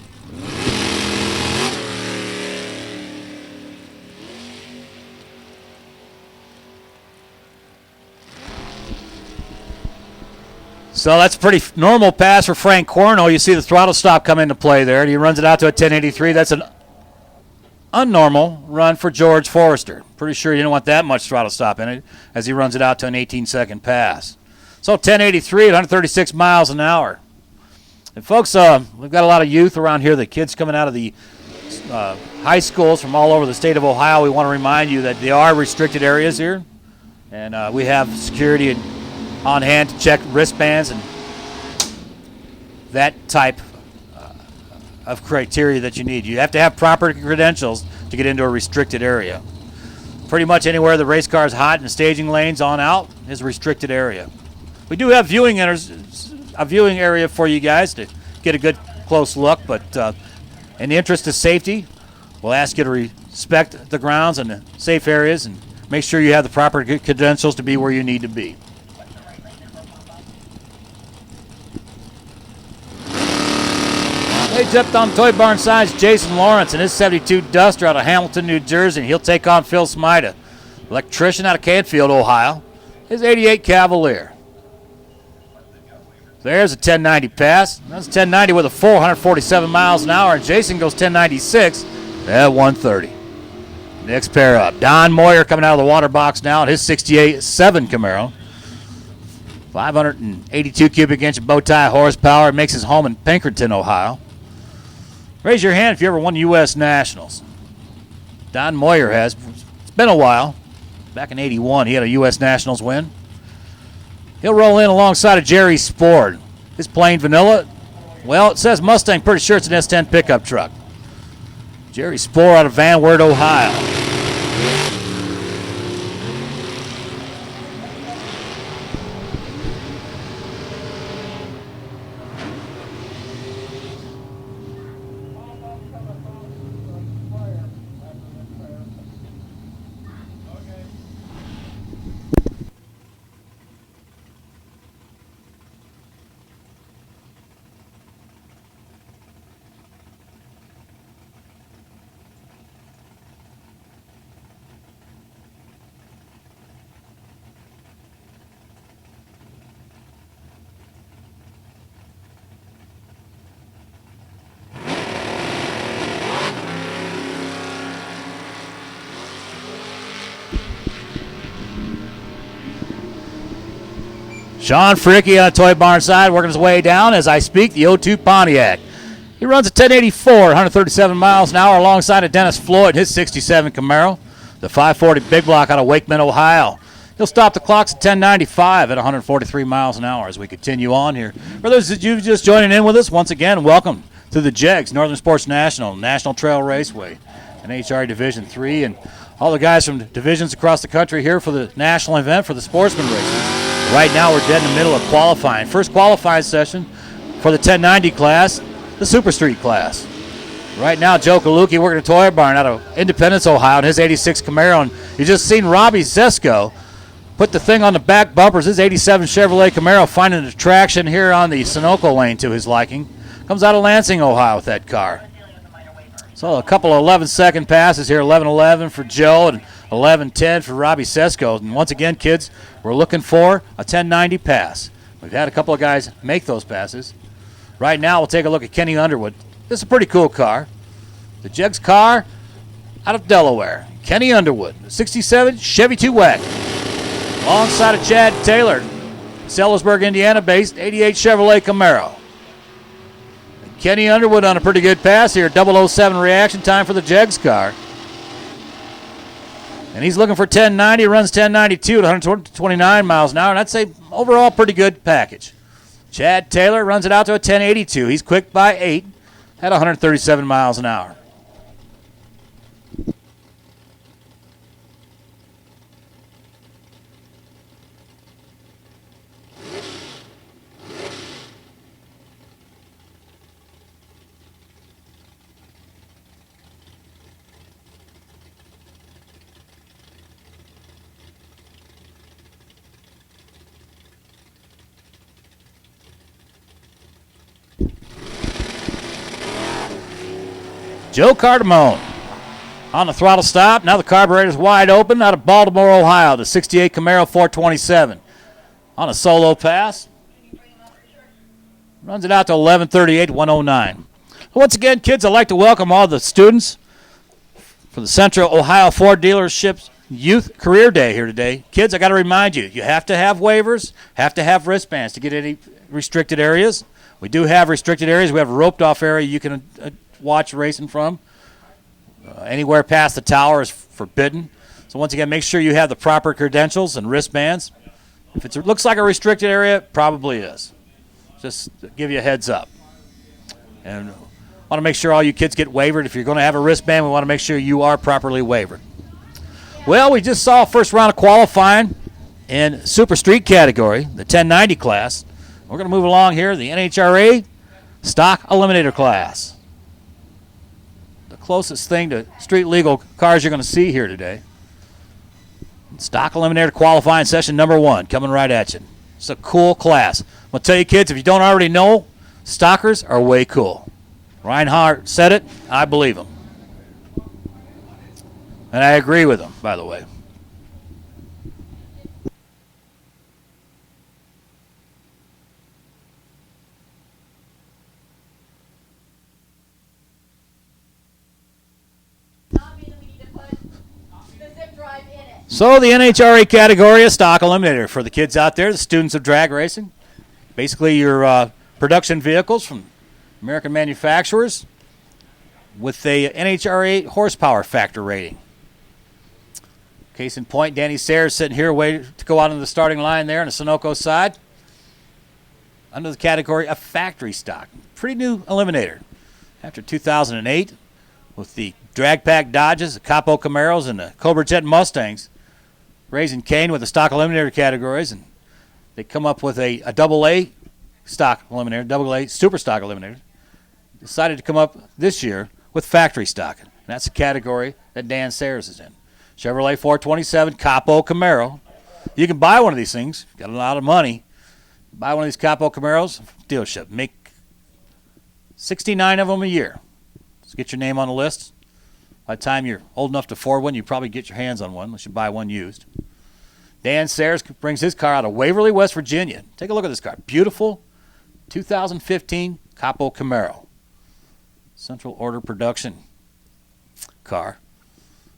So that's a pretty normal pass for Frank Corno. You see the throttle stop come into play there, and he runs it out to a 1083. That's an unnormal run for George Forrester. Pretty sure you don't want that much throttle stop in it as he runs it out to an 18-second pass. So 1083 at 136 miles an hour. And folks, we've got a lot of youth around here, the kids coming out of the high schools from all over the state of Ohio. We want to remind you that they are restricted areas here. And we have security on hand to check wristbands and that type of criteria that you need. You have to have proper credentials to get into a restricted area. Pretty much anywhere the race car is hot and staging lanes on out is a restricted area. We do have a viewing area for you guys to get a good close look, but in the interest of safety, we'll ask you to respect the grounds and the safe areas and make sure you have the proper credentials to be where you need to be. They jumped on Toy Barn sides Jason Lawrence and his 72 Duster out of Hamilton, New Jersey. He'll take on Phil Smida, electrician out of Canfield, Ohio. His 88 Cavalier. There's a 1090 pass. That's 1090 with a 447 miles an hour, and Jason goes 1096 at 130. Next pair up. Don Moyer coming out of the water box now in his 68-7 Camaro. 582 cubic inch bow tie horsepower. Makes his home in Pinkerton, Ohio. Raise your hand if you ever won U.S. Nationals. Don Moyer has. It's been a while. Back in 81, he had a U.S. Nationals win. He'll roll in alongside of Jerry Sport. His plain vanilla, well, it says Mustang. Pretty sure it's an S10 pickup truck. Jerry Sport out of Van Wert, Ohio. Sean Fricky on the Toy Barn side, working his way down as I speak, the 02 Pontiac. He runs a 1084, 137 miles an hour alongside of Dennis Floyd, his 67 Camaro. the 540 big block out of Wakeman, Ohio. He'll stop the clocks at 10:95 at 143 miles an hour as we continue on here. For those of you just joining in with us, once again, welcome to the JEGS, Northern Sports National Trail Raceway, NHRA Division 3, and all the guys from divisions across the country here for the national event for the sportsman races. Right now we're dead in the middle of qualifying. First qualifying session for the 1090 class, the Super Street class. Right now, Joe Kaluki working a toy barn out of Independence, Ohio, in his 86 Camaro, and you just seen Robbie Zesko put the thing on the back bumpers. His 87 Chevrolet Camaro finding the traction here on the Sunoco lane to his liking. Comes out of Lansing, Ohio with that car. So a couple of 11-second passes here, 11:11 for Joe and 11:10 for Robbie Zesko. And once again, kids, we're looking for a 1090 pass. We've had a couple of guys make those passes. Right now, we'll take a look at Kenny Underwood. This is a pretty cool car. The JEGS car out of Delaware. Kenny Underwood, 67 Chevy 2-Wagon. Alongside of Chad Taylor, Sellersburg, Indiana-based 88 Chevrolet Camaro. Kenny Underwood on a pretty good pass here, 007 reaction time for the JEGS car. And he's looking for 1090, runs 1092 at 129 miles an hour, and I'd say overall pretty good package. Chad Taylor runs it out to a 1082. He's quick by 8 at 137 miles an hour. Joe Cardamone on the throttle stop. Now the carburetor's wide open out of Baltimore, Ohio. The 68 Camaro 427 on a solo pass. Runs it out to 11:38, 109. Once again, kids, I'd like to welcome all the students for the Central Ohio Ford Dealerships Youth Career Day here today. Kids, I got to remind you, you have to have waivers, have to have wristbands to get any restricted areas. We do have restricted areas. We have a roped-off area you can watch racing from. Anywhere past the tower is forbidden. So once again, make sure you have the proper credentials and wristbands. If it looks like a restricted area, it probably is. Just to give you a heads up. And want to make sure all you kids get waivered. If you're going to have a wristband, we want to make sure you are properly waivered. Well, we just saw first round of qualifying in Super Street category, the 1090 class. We're going to move along here, the NHRA Stock Eliminator class. The closest thing to street legal cars you're going to see here today. Stock Eliminator qualifying session number 1 coming right at you. It's a cool class. I'm going to tell you, kids, if you don't already know, stockers are way cool. Reinhardt said it. I believe him. And I agree with him, by the way. So the NHRA category is stock eliminator for the kids out there, the students of drag racing. Basically your production vehicles from American manufacturers with a NHRA horsepower factor rating. Case in point, Danny Sayers sitting here waiting to go out on the starting line there on the Sunoco side. Under the category of factory stock. Pretty new eliminator. After 2008, with the drag pack Dodges, the Capo Camaros, and the Cobra Jet Mustangs, raising Kane with the stock eliminator categories, and they come up with a AA stock eliminator, AA super stock eliminator. Decided to come up this year with factory stock. And that's the category that Dan Sayers is in. Chevrolet 427 Capo Camaro. You can buy one of these things. Got a lot of money. Buy one of these Capo Camaros, dealership. Make 69 of them a year. Just get your name on the list. By the time you're old enough to afford one, you probably get your hands on one unless you buy one used. Dan Sayers brings his car out of Waverly, West Virginia. Take a look at this car. Beautiful 2015 Capo Camaro. Central Order production car.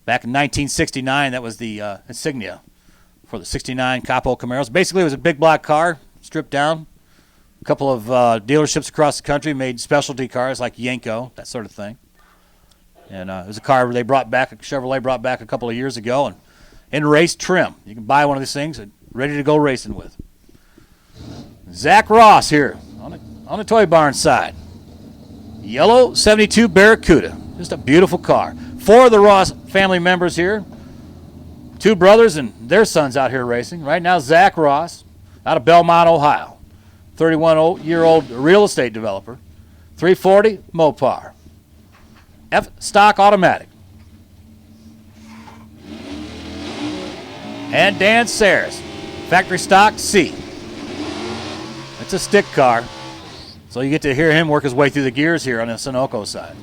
Back in 1969, that was the insignia for the 69 Capo Camaros. Basically, it was a big black car, stripped down. A couple of dealerships across the country made specialty cars like Yenko, that sort of thing. And it was a car they brought back, Chevrolet brought back a couple of years ago, and in race trim. You can buy one of these things and ready to go racing with. Zach Ross here on the Toy Barn side. Yellow 72 Barracuda. Just a beautiful car. 4 of the Ross family members here. 2 brothers and their sons out here racing. Right now, Zach Ross out of Belmont, Ohio. 31-year-old real estate developer. 340 Mopar. F-stock automatic. And Dan Sayers, factory stock C. It's a stick car, so you get to hear him work his way through the gears here on the Sunoco side.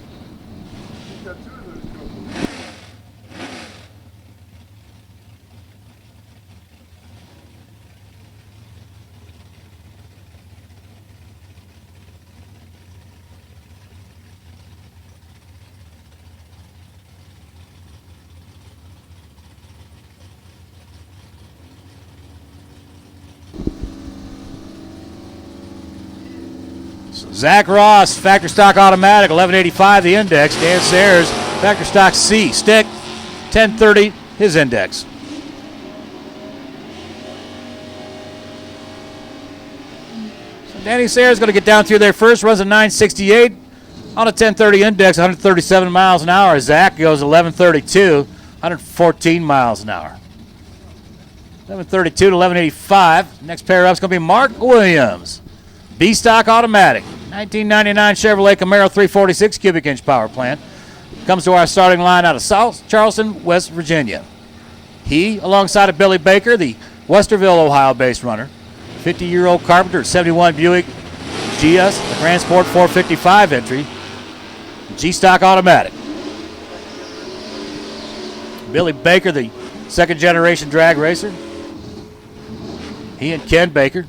Zach Ross, factory stock automatic, 1185 the index. Dan Sayers, factory stock C, stick, 1030 his index. So Danny Sayers is going to get down through there first, runs a 968 on a 1030 index, 137 miles an hour. Zach goes 1132, 114 miles an hour. 1132 to 1185. Next pair up is going to be Mark Williams. B-stock automatic, 1999 Chevrolet Camaro 346 cubic inch power plant. Comes to our starting line out of South Charleston, West Virginia. He, alongside of Billy Baker, the Westerville, Ohio-based runner. 50-year-old Carpenter, 71 Buick GS, the Transport 455 entry. G-stock automatic. Billy Baker, the second-generation drag racer. He and Ken Baker.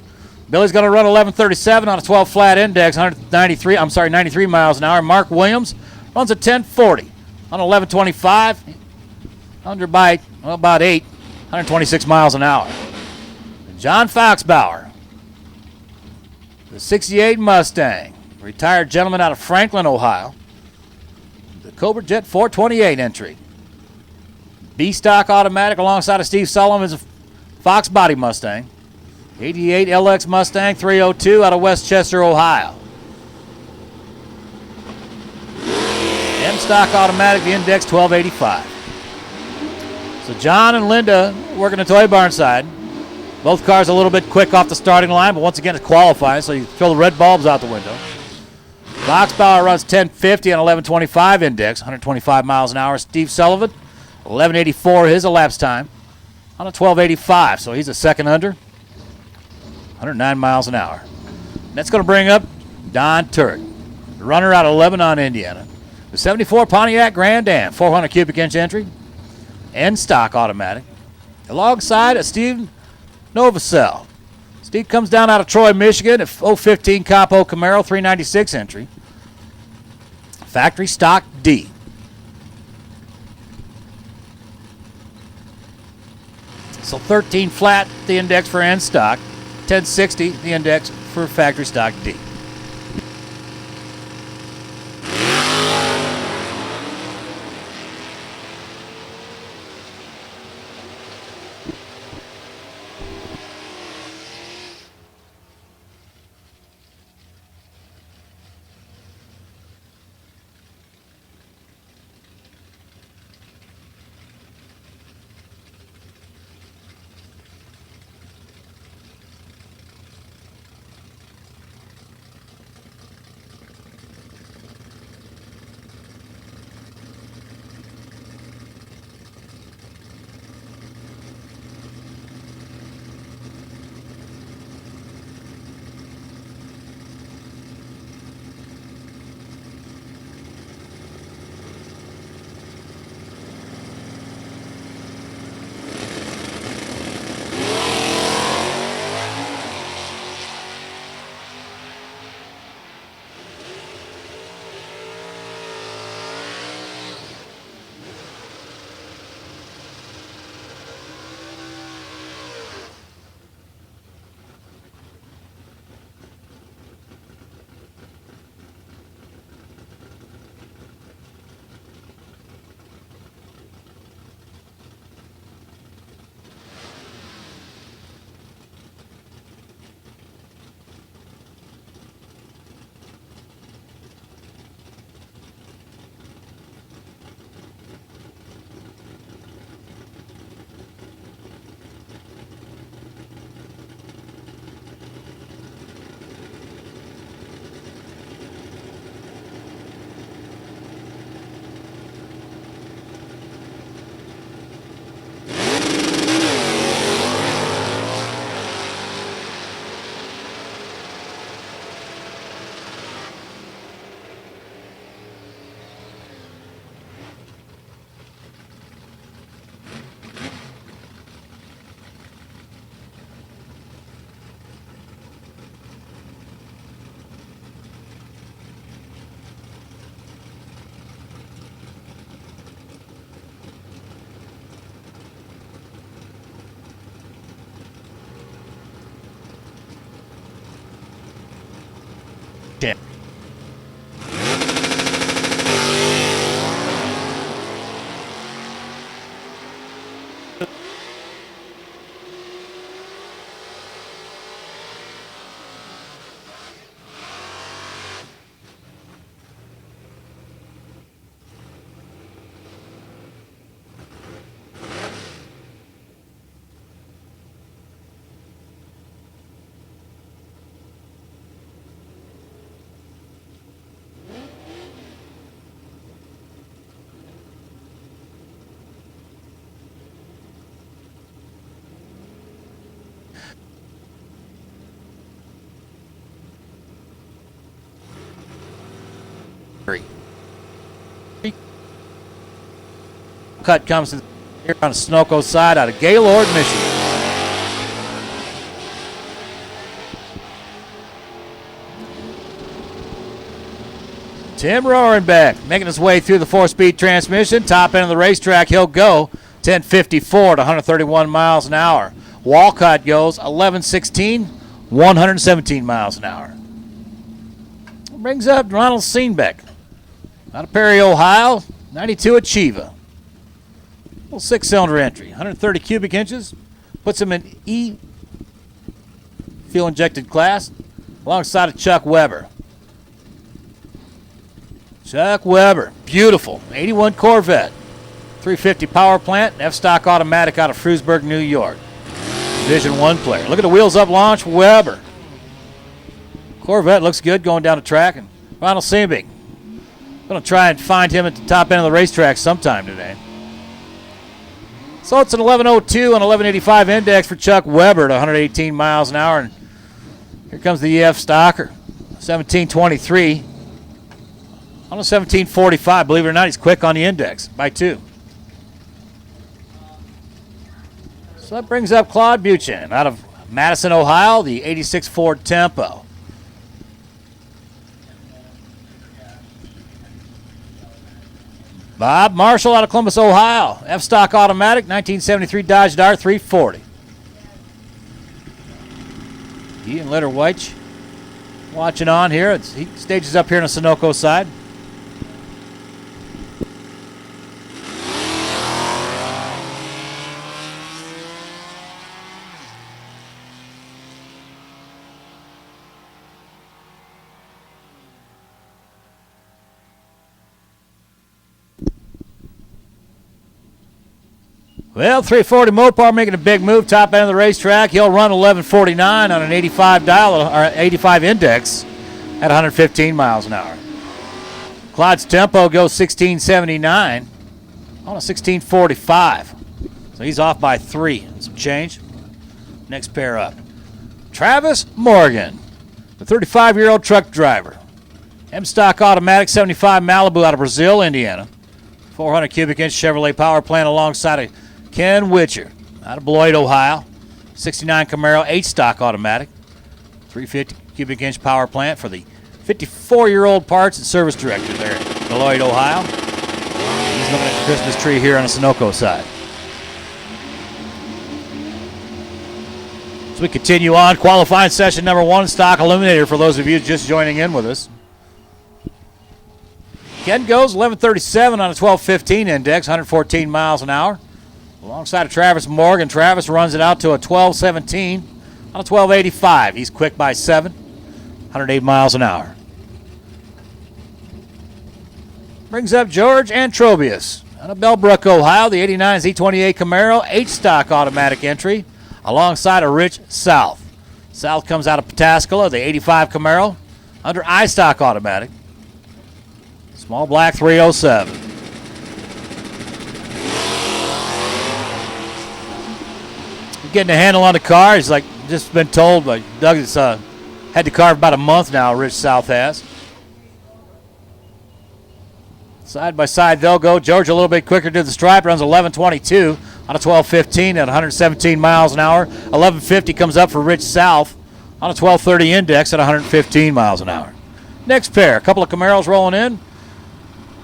Billy's going to run 1137 on a 12 flat index, 93 miles an hour. Mark Williams runs a 1040 on 1125, under by about 8, 126 miles an hour. John Foxbauer, the 68 Mustang, retired gentleman out of Franklin, Ohio. The Cobra Jet 428 entry. B-stock automatic alongside of Steve Sullivan's Fox body Mustang. 88 LX Mustang 302 out of Westchester, Ohio. M-stock automatic, the index 1285. So John and Linda working the Toy Barn side. Both cars a little bit quick off the starting line, but once again it's qualifying, so you throw the red bulbs out the window. Foxbauer runs 1050 on 1125 index, 125 miles an hour. Steve Sullivan, 1184 his elapsed time on a 1285, so he's a second under. 109 miles an hour. That's going to bring up Don Turk, the runner out of Lebanon, Indiana. The 74 Pontiac Grand Am, 400 cubic inch entry, and stock automatic. Alongside of Steve Novosel. Steve comes down out of Troy, Michigan, a 015 Capo Camaro 396 entry. Factory stock D. So 13 flat, the index for N stock. 1060, the index for factory stock D. Cut comes to here on the Sunoco side out of Gaylord, Michigan. Tim Rohrenbeck making his way through the 4-speed transmission. Top end of the racetrack, he'll go 10:54 to 131 miles an hour. Walcott goes 11:16, 117 miles an hour. Brings up Ronald Steenbeck out of Perry, Ohio, 92 Achieva. Little 6-cylinder entry, 130 cubic inches. Puts him in E fuel-injected class alongside of Chuck Weber. Chuck Weber, beautiful, 81 Corvette. 350 power plant, F-stock automatic out of Frewsburg, New York. Division 1 player. Look at the wheels up launch, Weber. Corvette looks good going down the track. And Ronald Steenbeck, going to try and find him at the top end of the racetrack sometime today. So it's an 11:02 and 11:85 index for Chuck Weber at 118 miles an hour. And here comes the EF Stocker, 17:23 on a 17:45. Believe it or not, he's quick on the index by 2. So that brings up Claude Buchan out of Madison, Ohio, the 86 Ford Tempo. Bob Marshall out of Columbus, Ohio. F-stock automatic, 1973 Dodge Dart 340. Ian Litterwhite watching on here. He stages up here on the Sunoco side. Well, 340 Mopar making a big move, top end of the racetrack. He'll run 11:49 on an 85 dial or 85 index at 115 miles an hour. Clyde's Tempo goes 16:79 on a 16:45. So he's off by 3. Some change. Next pair up. Travis Morgan, the 35-year-old truck driver. M-stock automatic 75 Malibu out of Brazil, Indiana. 400 cubic inch Chevrolet power plant alongside of Ken Witcher out of Beloit, Ohio. 69 Camaro, 8-stock automatic. 350 cubic inch power plant for the 54-year-old parts and service director there in Beloit, Ohio. He's looking at the Christmas tree here on the Sunoco side. So we continue on. Qualifying session number 1, stock eliminator for those of you just joining in with us. Ken goes 11:37 on a 12:15 index, 114 miles an hour. Alongside of Travis Morgan, Travis runs it out to a 12:17 on a 12:85. He's quick by 7, 108 miles an hour. Brings up George Antrobius out of Bellbrook, Ohio, the 89 Z28 Camaro, 8-stock automatic entry, alongside of Rich South. South comes out of Pataskala, the 85 Camaro, under I-stock automatic. Small black 307. Getting a handle on the car. He's like just been told by Doug that's had the car for about a month now, Rich South has. Side by side they'll go. George a little bit quicker to the stripe, runs 11:22 on a 12:15 at 117 miles an hour. 11:50 comes up for Rich South on a 12:30 index at 115 miles an hour. Next pair, a couple of Camaros rolling in.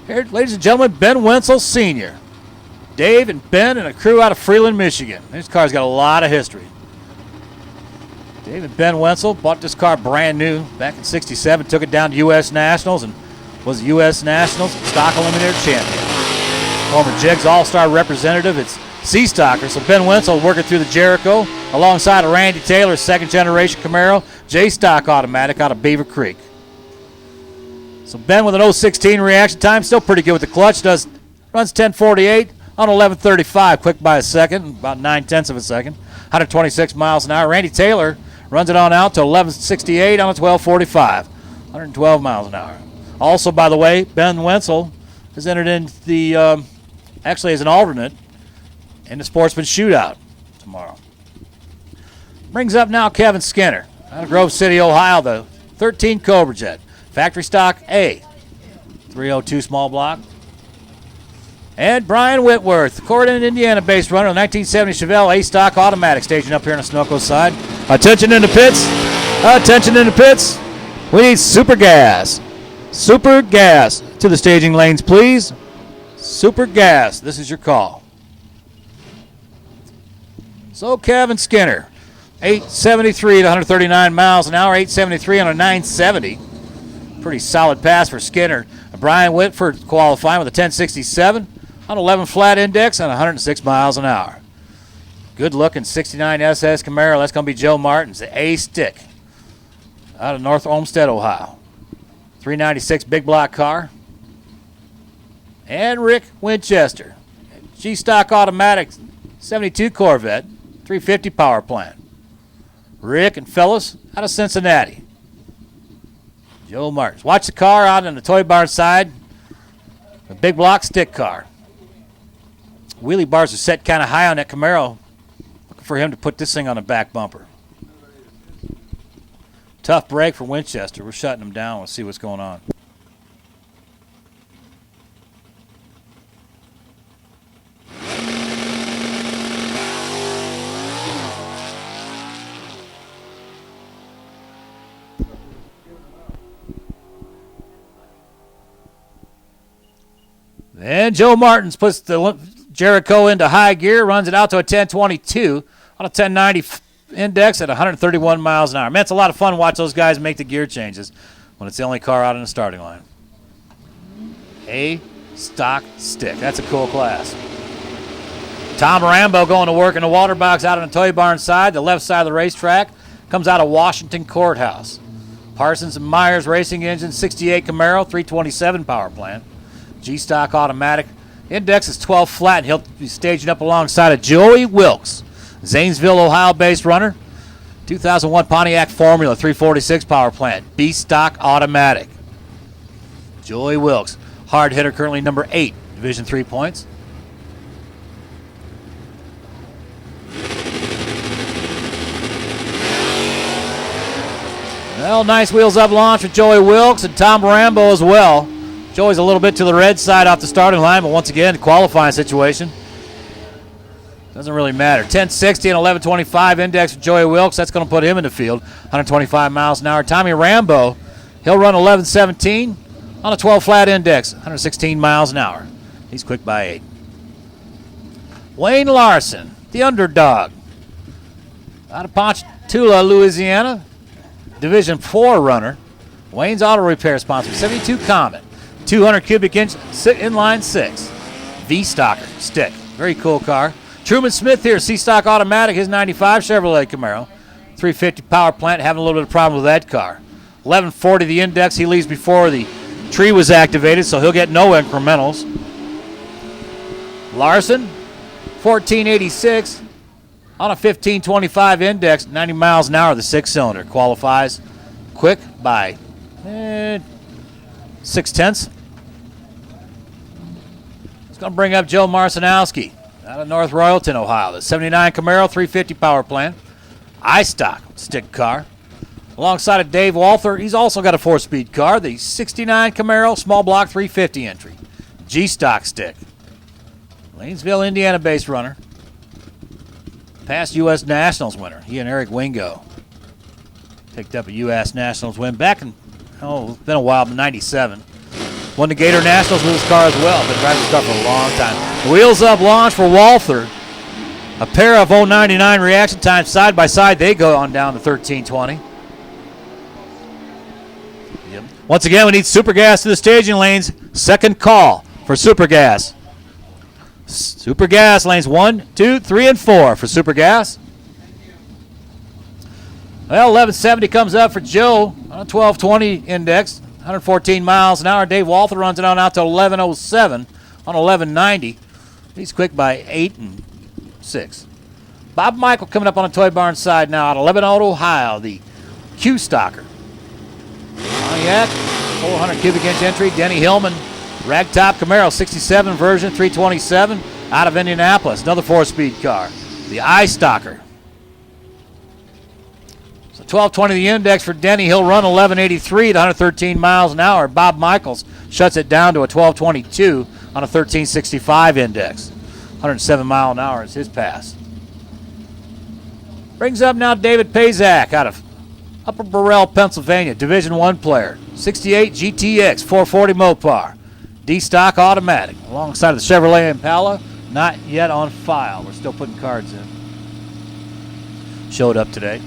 Here, ladies and gentlemen, Ben Wenzel Sr. Dave and Ben and a crew out of Freeland, Michigan. This car's got a lot of history. David Ben Wenzel bought this car brand new back in '67, took it down to U.S. Nationals and was the U.S. Nationals Stock Eliminator champion. Former Jigs All-Star representative. It's C-Stocker, so Ben Wenzel working through the Jericho alongside of Randy Taylor, second-generation Camaro, J-Stock automatic out of Beaver Creek. So Ben with an 0.16 reaction time, still pretty good with the clutch. Runs 10.48 on 11.35, quick by a second, about 9/10 of a second. 126 miles an hour. Randy Taylor runs it on out to 11.68 on a 12.45, 112 miles an hour. Also, by the way, Ben Wenzel has entered in the, actually as an alternate, in the Sportsman Shootout tomorrow. Brings up now Kevin Skinner out of Grove City, Ohio, the 13 Cobra Jet. Factory stock A, 302 small block. And Brian Whitworth, Corydon, Indiana-based runner, the 1970 Chevelle A-Stock automatic, staging up here on the Sunoco side. Attention in the pits. Attention in the pits. We need super gas. Super gas to the staging lanes, please. Super gas. This is your call. So Kevin Skinner, 873 to 139 miles an hour, 873 on a 970. Pretty solid pass for Skinner. Brian Whitford qualifying with a 1067 on 11 flat index and 106 miles an hour. Good looking 69 SS Camaro. That's going to be Joe Martin's, the A-Stick out of North Olmsted, Ohio. 396 big block car. And Rick Winchester, G-Stock automatic 72 Corvette, 350 power plant. Rick and Phyllis out of Cincinnati. Joe Martins. Watch the car out on the toy barn side. A big block stick car. Wheelie bars are set kind of high on that Camaro. Looking for him to put this thing on the back bumper. Tough break for Winchester. We're shutting him down. We'll see what's going on. And Joe Martins puts the Jericho into high gear, runs it out to a 1022 on a 1090 index at 131 miles an hour. Man, it's a lot of fun to watch those guys make the gear changes when it's the only car out in the starting line. A stock stick. That's a cool class. Tom Rambo going to work in the water box out on the toy barn side, the left side of the racetrack. Comes out of Washington Courthouse. Parsons and Myers Racing Engine, 68 Camaro, 327 power plant. G-Stock automatic. Index is 12 flat, and he'll be staging up alongside of Joey Wilkes, Zanesville, Ohio-based runner. 2001 Pontiac Formula, 346 power plant. B-Stock automatic. Joey Wilkes, hard hitter, currently number 8, Division III points. Well, nice wheels up launch with Joey Wilkes and Tom Rambo as well. Joey's a little bit to the red side off the starting line, but once again, the qualifying situation doesn't really matter. 1060 and 1125 index for Joey Wilkes. That's going to put him in the field. 125 miles an hour. Tommy Rambo, he'll run 1117 on a 12 flat index, 116 miles an hour. He's quick by 8. Wayne Larson, the underdog, out of Ponchatoula, Louisiana, Division IV runner. Wayne's Auto Repair sponsor, 72 Comet. 200 cubic inch inline 6 V-Stocker stick. Very cool car. Truman Smith here, C-Stock automatic, his 95 Chevrolet Camaro. 350 power plant, having a little bit of problem with that car. 1140 the index. He leaves before the tree was activated, so he'll get no incrementals. Larson, 1486 on a 1525 index, 90 miles an hour, the 6-cylinder. Qualifies quick by 6/10. It's going to bring up Joe Marcinowski out of North Royalton, Ohio. The 79 Camaro, 350 power plant. I-Stock stick car. Alongside of Dave Walther, he's also got a 4-speed car. The 69 Camaro, small block, 350 entry. G-Stock stick. Lanesville, Indiana-based runner. Past U.S. Nationals winner. He and Eric Wingo picked up a U.S. Nationals win back in, it's been a while, but 97. Won the Gator Nationals with his car as well. Been driving this car for a long time. Wheels up launch for Walther. A pair of 099 reaction times side by side. They go on down to 13:20. Yep. Once again, we need Super Gas to the staging lanes. Second call for Super Gas. Super Gas lanes 1, 2, 3, and 4 for Super Gas. Well, 1170 comes up for Joe on a 1220 index, 114 miles an hour. Dave Walther runs it on out to 1107 on 1190. He's quick by 8 and 6. Bob Michael coming up on the Toy Barn side now out of Lebanon, Ohio, the Q Stalker. Pontiac, 400 cubic inch entry. Denny Hillman, Ragtop Camaro, 67 version, 327 out of Indianapolis. Another 4-speed car, the I Stalker. So 1220 the index for Denny. He'll run 1183 at 113 miles an hour. Bob Michaels shuts it down to a 1222 on a 1365 index. 107 mile an hour is his pass. Brings up now David Pazak out of Upper Burrell, Pennsylvania, Division I player. 68 GTX 440 Mopar. D-stock automatic alongside of the Chevrolet Impala. Not yet on file. We're still putting cards in. Showed up today.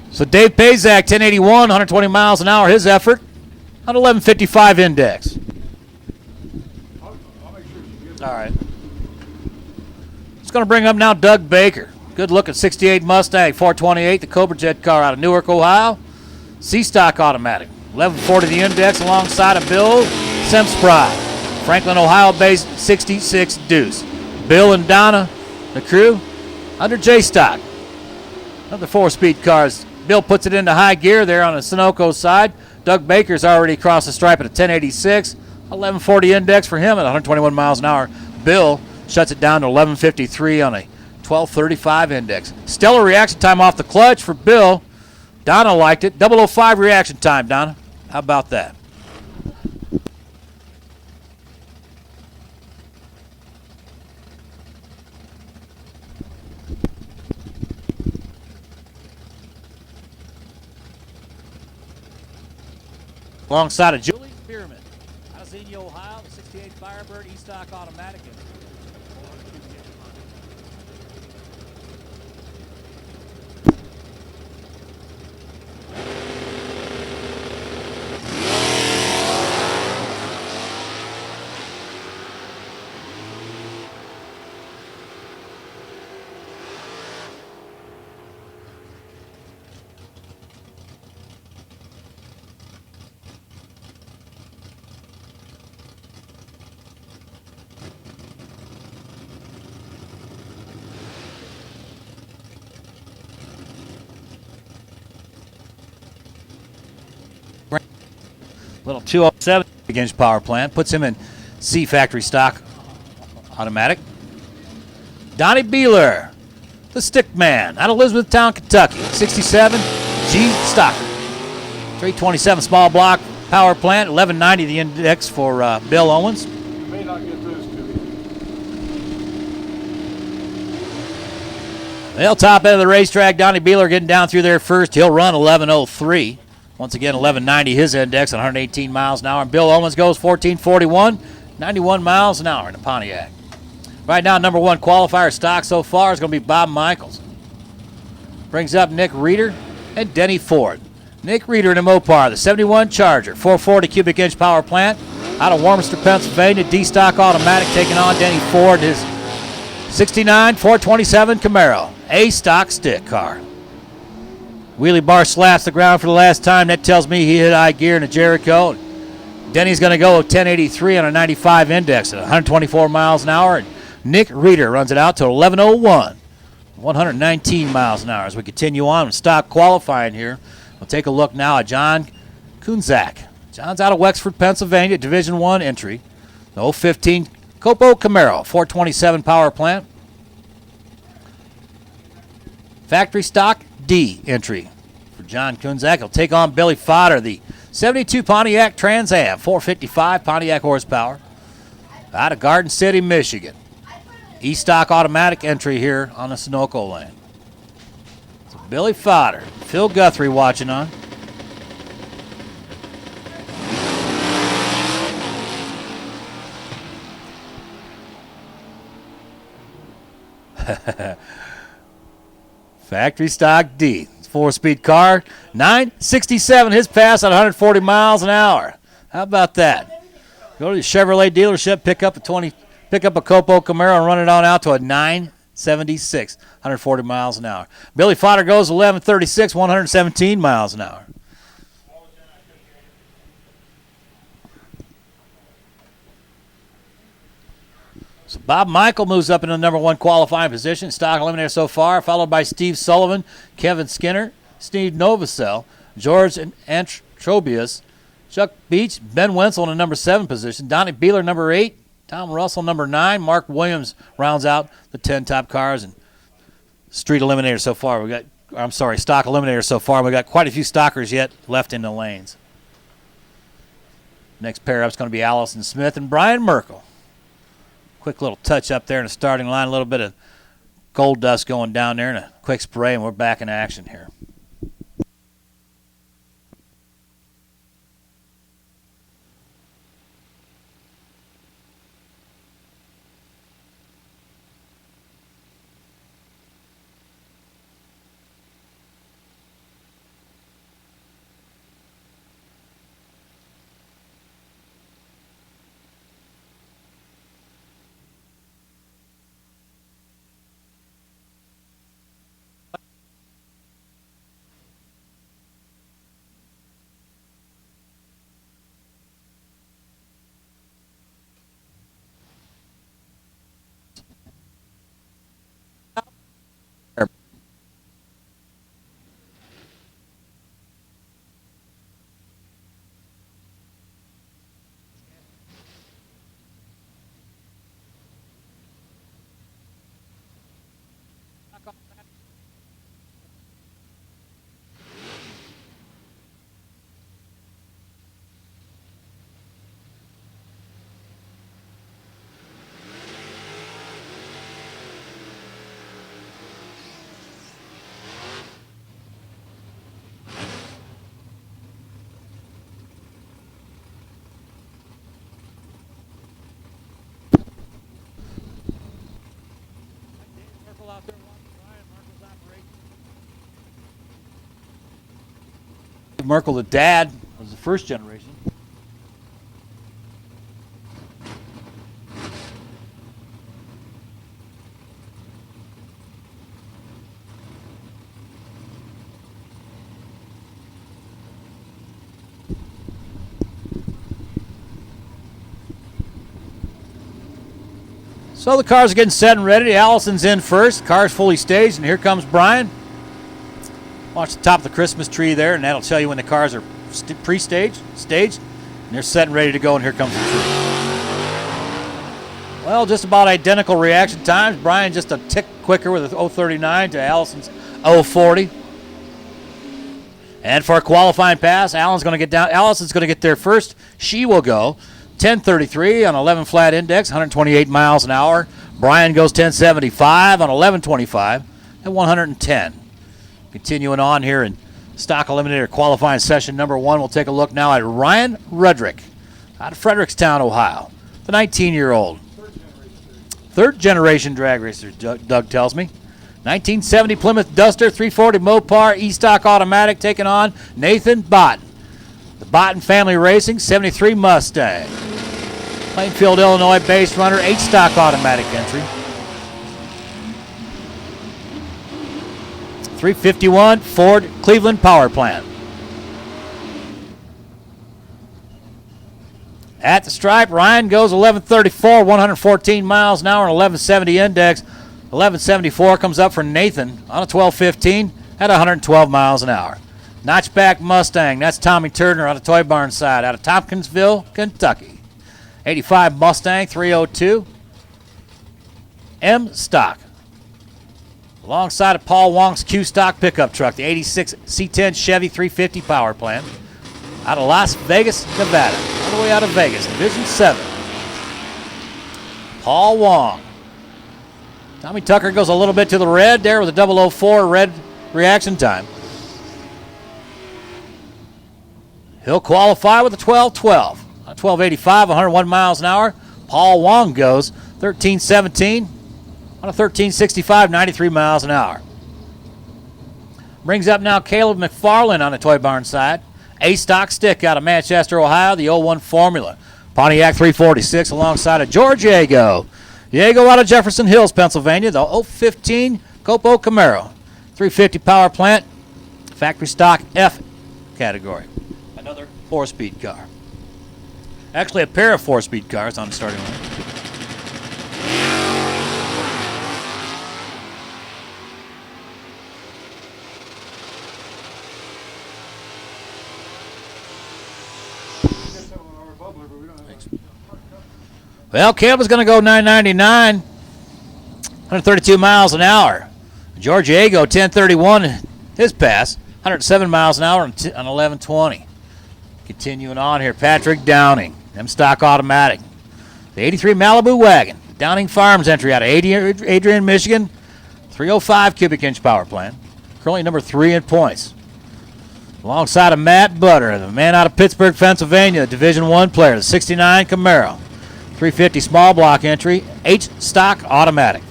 So Dave Pazak, 1081, 120 miles an hour, his effort on 1155 index. All right. It's going to bring up now Doug Baker. Good looking 68 Mustang, 428, the Cobra Jet car out of Newark, Ohio. C-stock automatic. 1140 the index alongside of Bill Semspride. Franklin, Ohio-based 66 Deuce. Bill and Donna, the crew, under J-stock. Another 4-speed cars. Bill puts it into high gear there on the Sunoco side. Doug Baker's already crossed the stripe at a 1086. 1140 index for him at 121 miles an hour. Bill shuts it down to 1153 on a 1235 index. Stellar reaction time off the clutch for Bill. Donna liked it. 005 reaction time, Donna. How about that? Alongside of Julie Spearman out of Xenia, Ohio, the 68 Firebird E-stock automatic. Little 207 against power plant. Puts him in C factory stock automatic. Donnie Beeler, the stick man, out of Elizabethtown, Kentucky. 67 G stock. 327 small block power plant. 1190 the index for Bill Owens. You may not get those two. Well, top end of the racetrack, Donnie Beeler getting down through there first. He'll run 1103. Once again, 1190 his index at 118 miles an hour. And Bill Owens goes 1441, 91 miles an hour in the Pontiac. Right now, number one qualifier stock so far is going to be Bob Michaels. Brings up Nick Reeder and Denny Ford. Nick Reeder in a Mopar, the 71 Charger, 440 cubic inch power plant out of Warminster, Pennsylvania. D-stock automatic taking on Denny Ford, his 69 427 Camaro, A-stock stick car. Wheelie bar slaps the ground for the last time. That tells me he hit high gear in a Jericho. Denny's going to go 1083 on a 95 index at 124 miles an hour. And Nick Reeder runs it out to 1101, 119 miles an hour. As we continue on with stock qualifying here, we'll take a look now at John Kunzak. John's out of Wexford, Pennsylvania, Division I entry. The 015 Copo Camaro, 427 power plant. Factory stock D entry for John Kunzak will take on Billy Fodder, the 72 Pontiac Trans Am, 455 Pontiac horsepower, out of Garden City, Michigan. E-stock automatic entry here on the Sunoco lane. So Billy Fodder, Phil Guthrie watching on. Factory stock D. 4-speed car. 967 his pass at 140 miles an hour. How about that? Go to the Chevrolet dealership, pick up a Copo Camaro and run it on out to a 976, 140 miles an hour. Billy Fodder goes 1136, 117 miles an hour. So Bob Michael moves up into the number 1 qualifying position. Stock eliminator so far, followed by Steve Sullivan, Kevin Skinner, Steve Novosel, George Antrobius, Chuck Beach, Ben Wenzel in the number 7 position, Donnie Beeler number 8, Tom Russell number 9, Mark Williams rounds out the 10 top cars. And street eliminator so far, stock eliminator so far. We got quite a few stockers yet left in the lanes. Next pair up is going to be Allison Smith and Brian Merkel. Quick little touch up there in the starting line, a little bit of gold dust going down there and a quick spray, and we're back in action here. Merkel, the dad, was the first generation. So the cars are getting set and ready. Allison's in first. The car's fully staged, and here comes Brian. Watch the top of the Christmas tree there, and that'll tell you when the cars are pre-staged, staged, and they're set and ready to go, and here comes the tree. Well, just about identical reaction times. Brian just a tick quicker with a 039 to Allison's 040. And for a qualifying pass, Allison's going to get there first. She will go 1033 on 11 flat index, 128 miles an hour. Brian goes 1075 on 1125 at 110. Continuing on here in stock eliminator qualifying session number 1, we'll take a look now at Ryan Rudrick out of Frederickstown, Ohio. The 19-year-old. Third generation drag racer, Doug tells me. 1970 Plymouth Duster, 340 Mopar, E-stock automatic, taking on Nathan Botten. The Botten family racing, 73 Mustang. Plainfield, Illinois based runner, 8-stock automatic entry. 351 Ford Cleveland power plant. At the stripe, Ryan goes 1134, 114 miles an hour, and 1170 index. 1174 comes up for Nathan on a 1215 at 112 miles an hour. Notchback Mustang, that's Tommy Turner on the Toy Barn side out of Tompkinsville, Kentucky. 85 Mustang 302. M stock. alongside of Paul Wong's Q-Stock pickup truck, the 86 C10 Chevy 350 power plant, out of Las Vegas, Nevada, all the way out of Vegas, Division 7. Paul Wong. Tommy Tucker goes a little bit to the red there with a 004 red reaction time. He'll qualify with a 12-12. 1285, 101 miles an hour. Paul Wong goes 13-17 on a 1365, 93 miles an hour. Brings up now Caleb McFarland on the Toy Barn side. A-Stock stick out of Manchester, Ohio, the 01 Formula. Pontiac 346 alongside of George Yago. Yago out of Jefferson Hills, Pennsylvania, the 015 Copo Camaro. 350 power plant, factory stock F category. Another 4-speed car. Actually, a pair of 4-speed cars on the starting line. Well, Caleb is going to go 999, 132 miles an hour. George Yago, 1031, his pass, 107 miles an hour on 1120. Continuing on here, Patrick Downing, M-Stock Automatic. The 83 Malibu Wagon, Downing Farms entry out of Adrian, Michigan, 305 cubic inch power plant. Currently number 3 in points. Alongside of Matt Butter, the man out of Pittsburgh, Pennsylvania, Division 1 player, the 69 Camaro. 350 small block entry, H-Stock Automatic.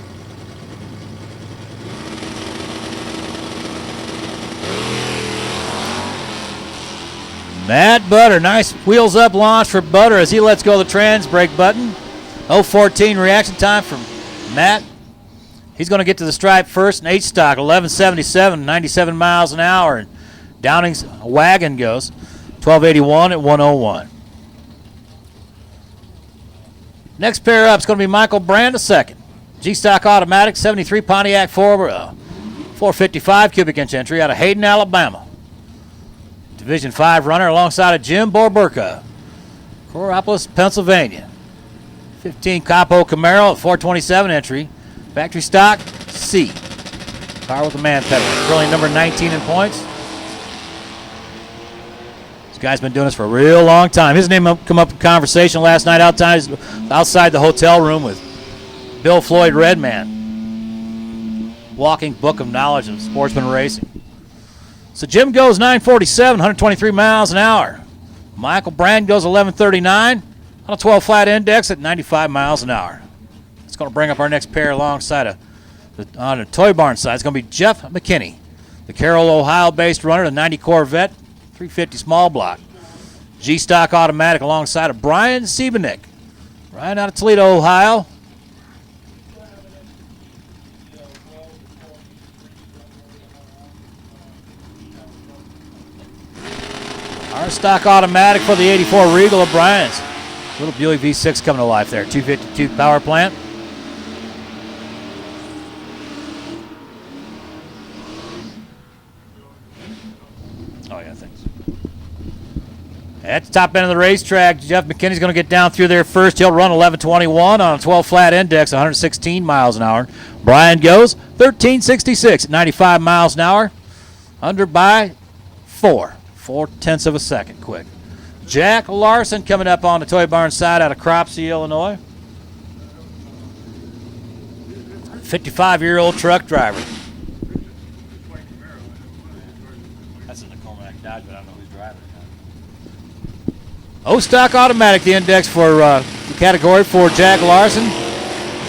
Matt Butter, nice wheels up launch for Butter as he lets go of the trans brake button. 014 reaction time from Matt. He's going to get to the stripe first in H-Stock, 1177, 97 miles an hour. And Downing's wagon goes 1281 at 101. Next pair up is going to be Michael Brand, a second. G-Stock Automatic, 73 Pontiac 455 cubic inch entry out of Hayden, Alabama. Division 5 runner alongside of Jim Borburka, Coraopolis, Pennsylvania. 15 Capo Camaro, 427 entry. Factory stock, C. Car with the man pedal. Currently number 19 in points. This guy's been doing this for a real long time. His name come up in conversation last night outside the hotel room with Bill Floyd Redman. Walking book of knowledge of sportsman racing. So Jim goes 947, 123 miles an hour. Michael Brand goes 1139 on a 12 flat index at 95 miles an hour. It's going to bring up our next pair alongside on the Toy Barn side. It's going to be Jeff McKinney, the Carroll, Ohio-based runner, the 90 Corvette, 350 small block. G-Stock Automatic alongside of Brian Siebenik. Brian out of Toledo, Ohio. Our stock automatic for the 84 Regal of Brian's. Little Buick V6 coming to life there. 252 power plant. Oh, yeah, thanks. At the top end of the racetrack, Jeff McKinney's going to get down through there first. He'll run 11:21 on a 12 flat index, 116 miles an hour. Brian goes 13:66 at 95 miles an hour. Under by 4/10 of a second quick. Jack Larson coming up on the Toy Barn side out of Cropsey, Illinois. 55-year-old truck driver. That's in the Cormac Dodge, but I don't know who's driving it. O-Stock Automatic, the index for the category for Jack Larson.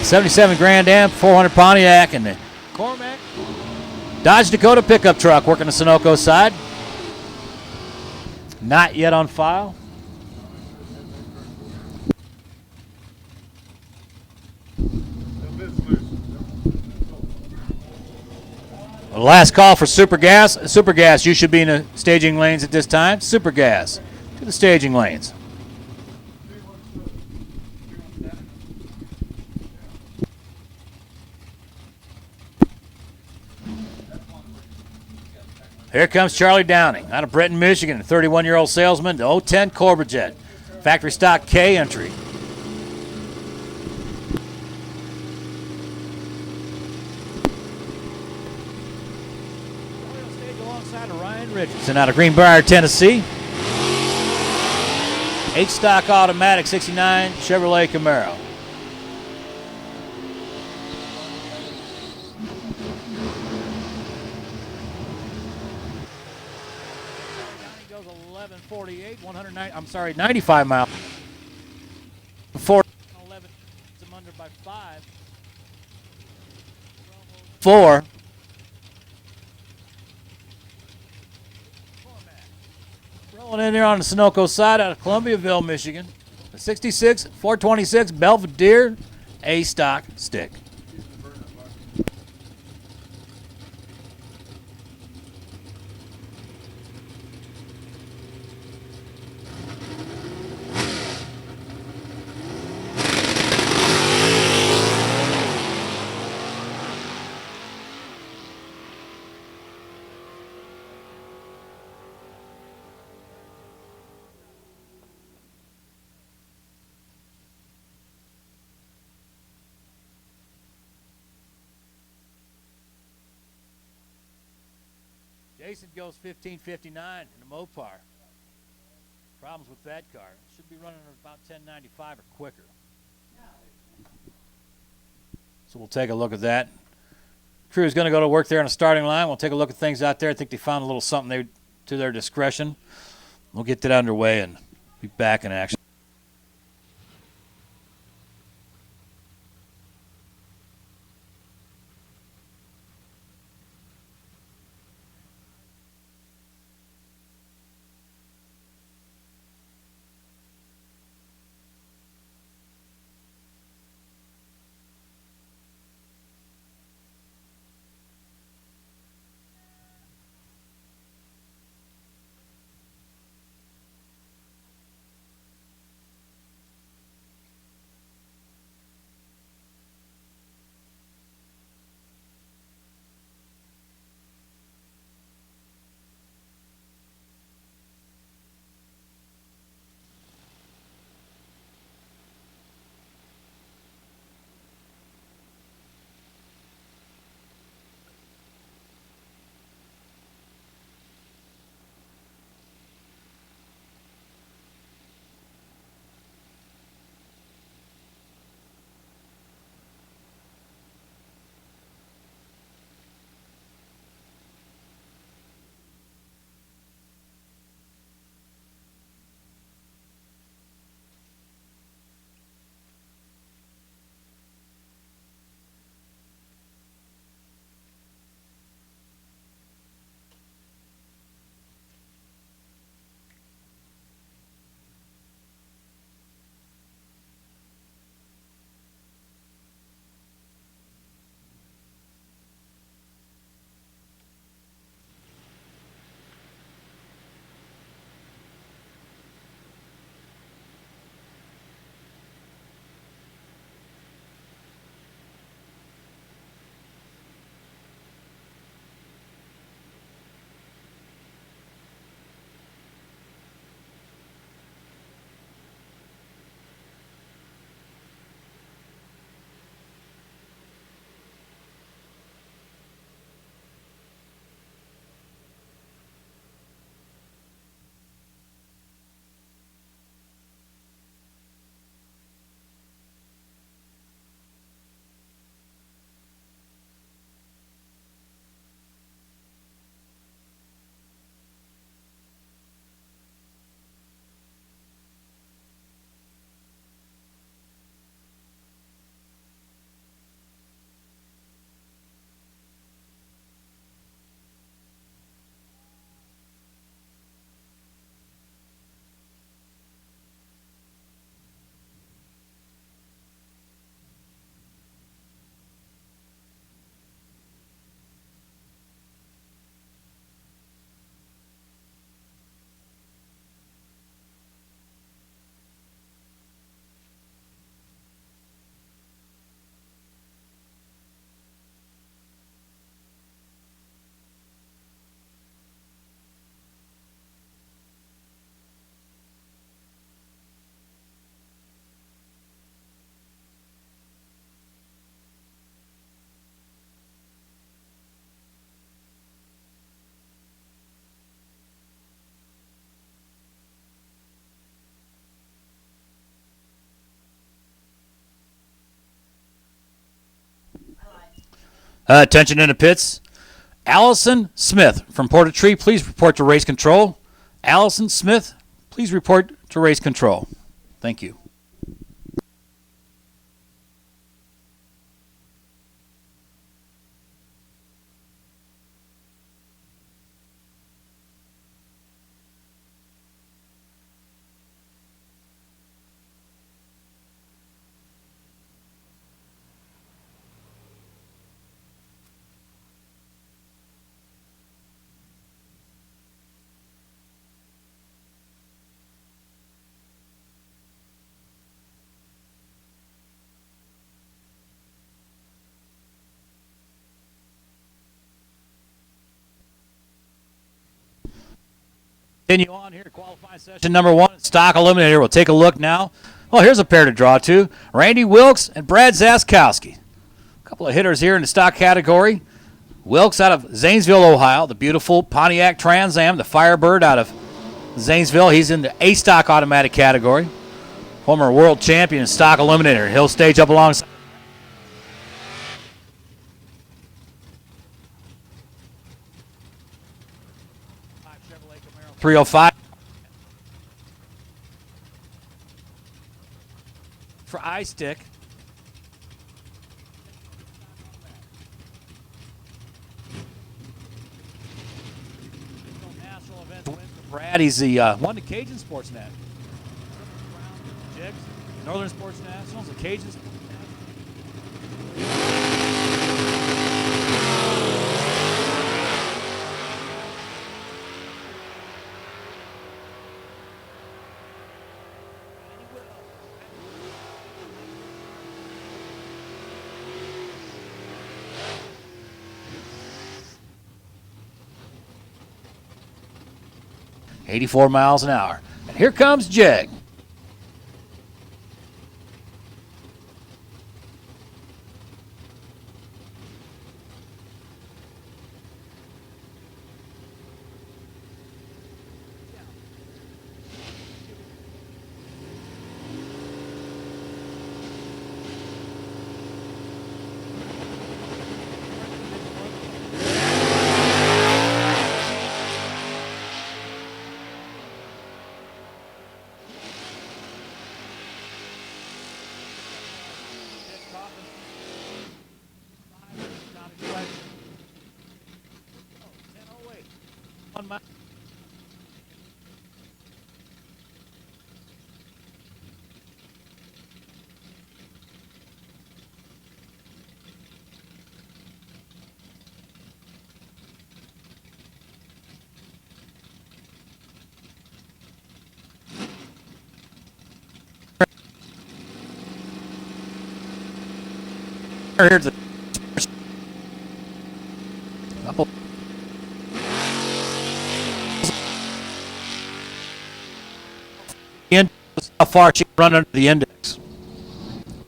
77 Grand Am, 400 Pontiac, and the Cormac Dodge Dakota pickup truck working the Sunoco side. Not yet on file. The last call for Super Gas. Super Gas, you should be in the staging lanes at this time. Super Gas to the staging lanes. Here comes Charlie Downing out of Brenton, Michigan, a 31-year-old salesman, the 010 Corvajet, factory stock K entry. Richardson out of Greenbrier, Tennessee. H-stock automatic 69 Chevrolet Camaro. Goes 1148, 109. I'm sorry, 95 miles. 11. Some under by 5. 4. Rolling in there on the Sunoco side out of Columbiaville, Michigan. The 66 426 Belvedere A-stock stick. Jason goes 1559 in a Mopar. Problems with that car. Should be running about 1095 or quicker. So we'll take a look at that. Crew is going to go to work there on the starting line. We'll take a look at things out there. I think they found a little something to their discretion. We'll get that underway and be back in action. Attention in the pits. Allison Smith from Portatree, please report to race control. Allison Smith, please report to race control. Thank you. Continue on here, qualifying session number 1, stock eliminator. We'll take a look now. Well, here's a pair to draw to. Randy Wilkes and Brad Zaskowski. A couple of hitters here in the stock category. Wilkes out of Zanesville, Ohio. The beautiful Pontiac Trans Am, the Firebird out of Zanesville. He's in the A-stock automatic category. Former world champion in stock eliminator. He'll stage up alongside 305 for iStick. National event win for Brad. He's the won the Cajun Sports Net. Northern Sports Nationals, the Cajun Sports Nationals. .84 miles an hour. And here comes Jeg. Here's the couple. How far she can run under the index.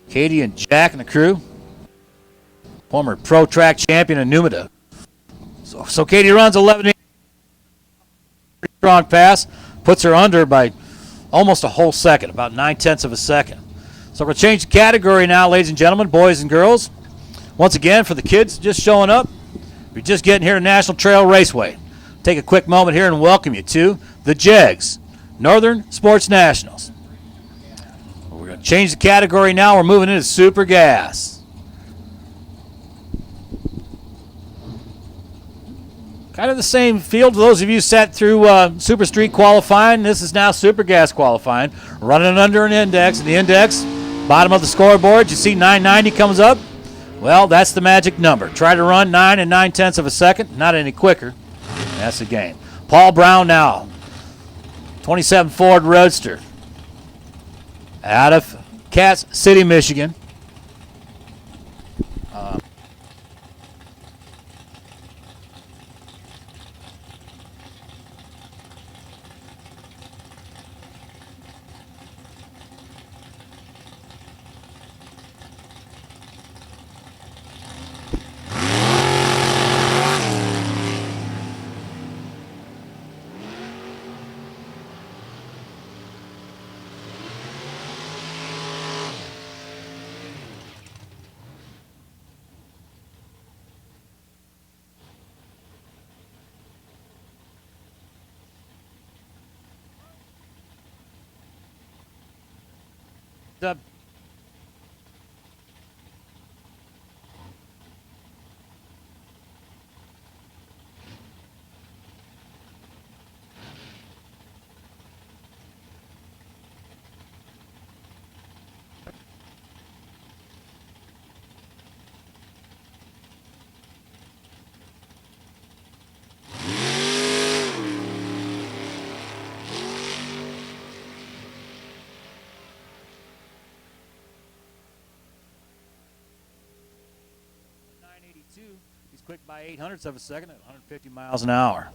Katie and Jack and the crew. Former pro track champion in Numida. So Katie runs 11. Strong pass. Puts her under by almost a whole second, about 9/10 of a second. So we're going to change the category now, ladies and gentlemen, boys and girls. Once again, for the kids just showing up, if you're just getting here to National Trail Raceway, take a quick moment here and welcome you to the JEGS, Northern Sports Nationals. We're going to change the category now. We're moving into Super Gas. Kind of the same field. For those of you who sat through Super Street qualifying, this is now Super Gas qualifying. Running under an index. And the index, bottom of the scoreboard, you see 990 comes up. Well, that's the magic number. Try to run 9 9/10 of a second. Not any quicker. That's the game. Paul Brown now. 27 Ford Roadster. Out of Cass City, Michigan. The He's quick by 800ths of a second at 150 miles an hour.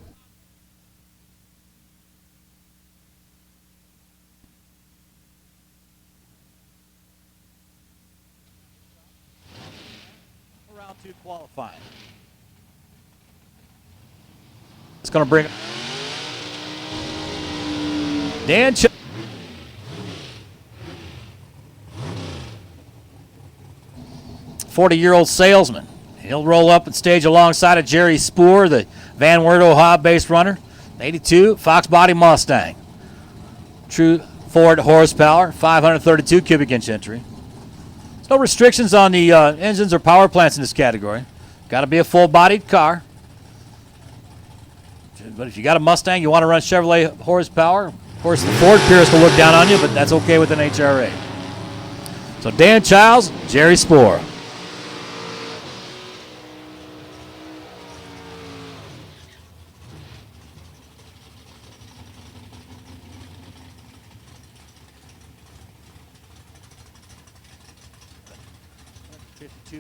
Round 2 qualifying. It's going to bring Dan 40-year-old salesman. He'll roll up and stage alongside of Jerry Spoor, the Van Wert, Ohio-based runner. 82 Fox Body Mustang. True Ford horsepower, 532 cubic inch entry. There's no restrictions on the engines or power plants in this category. Got to be a full-bodied car. But if you got a Mustang, you want to run Chevrolet horsepower, of course the Ford purist will look down on you, but that's okay with an NHRA. So Dan Childs, Jerry Spoor.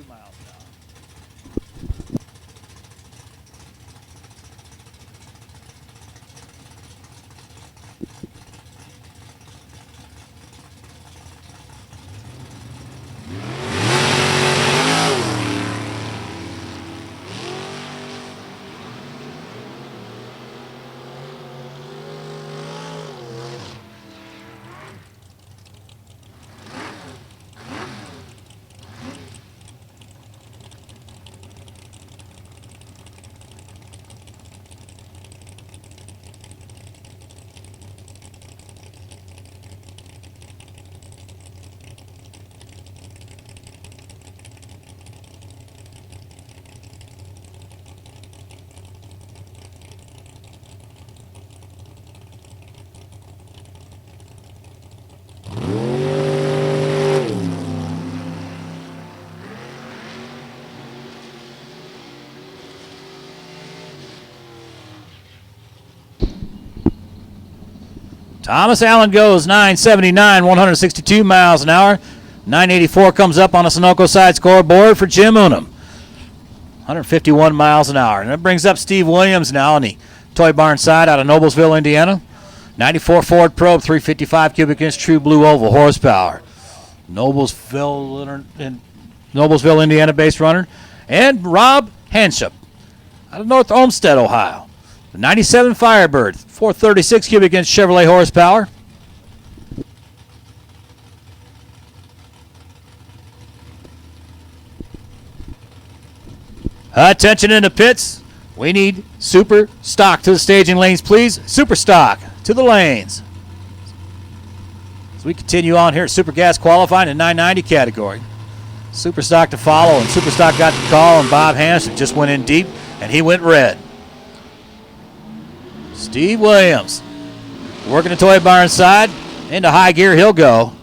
Miles an hour. Thomas Allen goes 979, 162 miles an hour. 984 comes up on the Sunoco side scoreboard for Jim Unum. 151 miles an hour. And that brings up Steve Williams now on the Toy Barn side out of Noblesville, Indiana. 94 Ford Probe, 355 cubic inch true blue oval horsepower. Noblesville, Indiana-based runner. And Rob Hanship out of North Olmsted, Ohio. The 97 Firebird, 436 cubic inch Chevrolet horsepower. Attention in the pits. We need super stock to the staging lanes, please. Super stock to the lanes. As we continue on here at Super Gas qualifying in 990 category. Super stock to follow, and Super stock got the call, and Bob Hanson just went in deep, and he went red. Steve Williams working the Toy Barn side. Into high gear he'll go.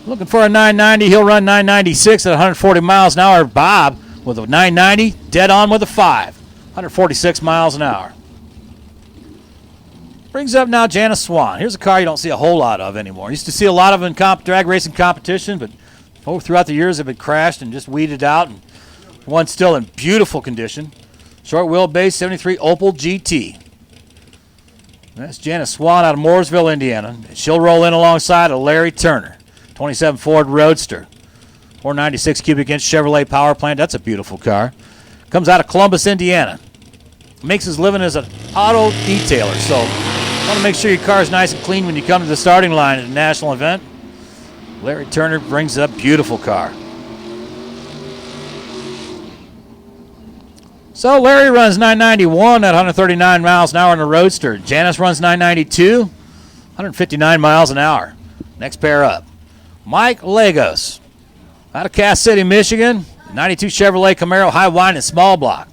Looking for a 990. He'll run 996 at 140 miles an hour. Bob with a 990, dead on with a 5. 146 miles an hour. Brings up now Janice Swan. Here's a car you don't see a whole lot of anymore. Used to see a lot of in drag racing competition, but throughout the years have been crashed and just weeded out. And one still in beautiful condition. Short wheelbase 73 Opel GT. That's Janice Swan out of Mooresville, Indiana. She'll roll in alongside of Larry Turner. 27 Ford Roadster. 496 cubic inch Chevrolet power plant. That's a beautiful car. Comes out of Columbus, Indiana. Makes his living as an auto detailer. So you want to make sure your car is nice and clean when you come to the starting line at a national event. Larry Turner brings up beautiful car. So Larry runs 991 at 139 miles an hour in the Roadster. Janice runs 992, 159 miles an hour. Next pair up. Mike Lagos. Out of Cass City, Michigan. 92 Chevrolet Camaro, high wide and small block.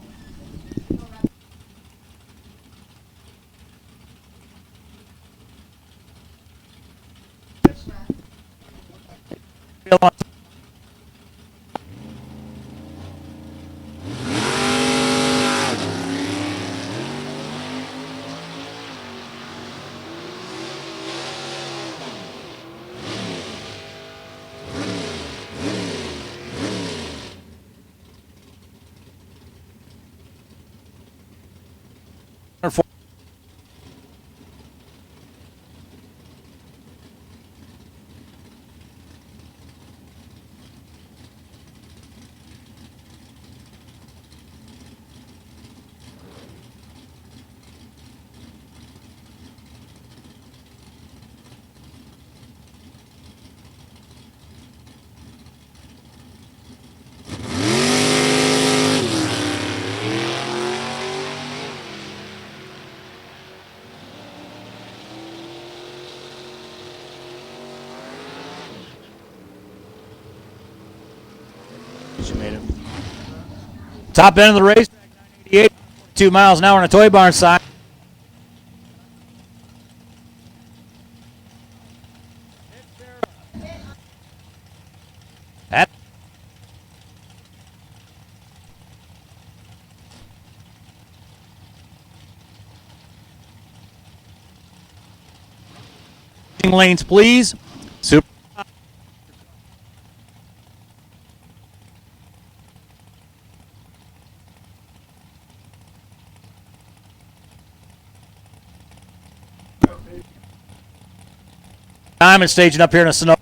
Top end of the race, 88, 2 miles an hour on a toy barn side. At lanes, please. Super. Time and staging up here in a snow.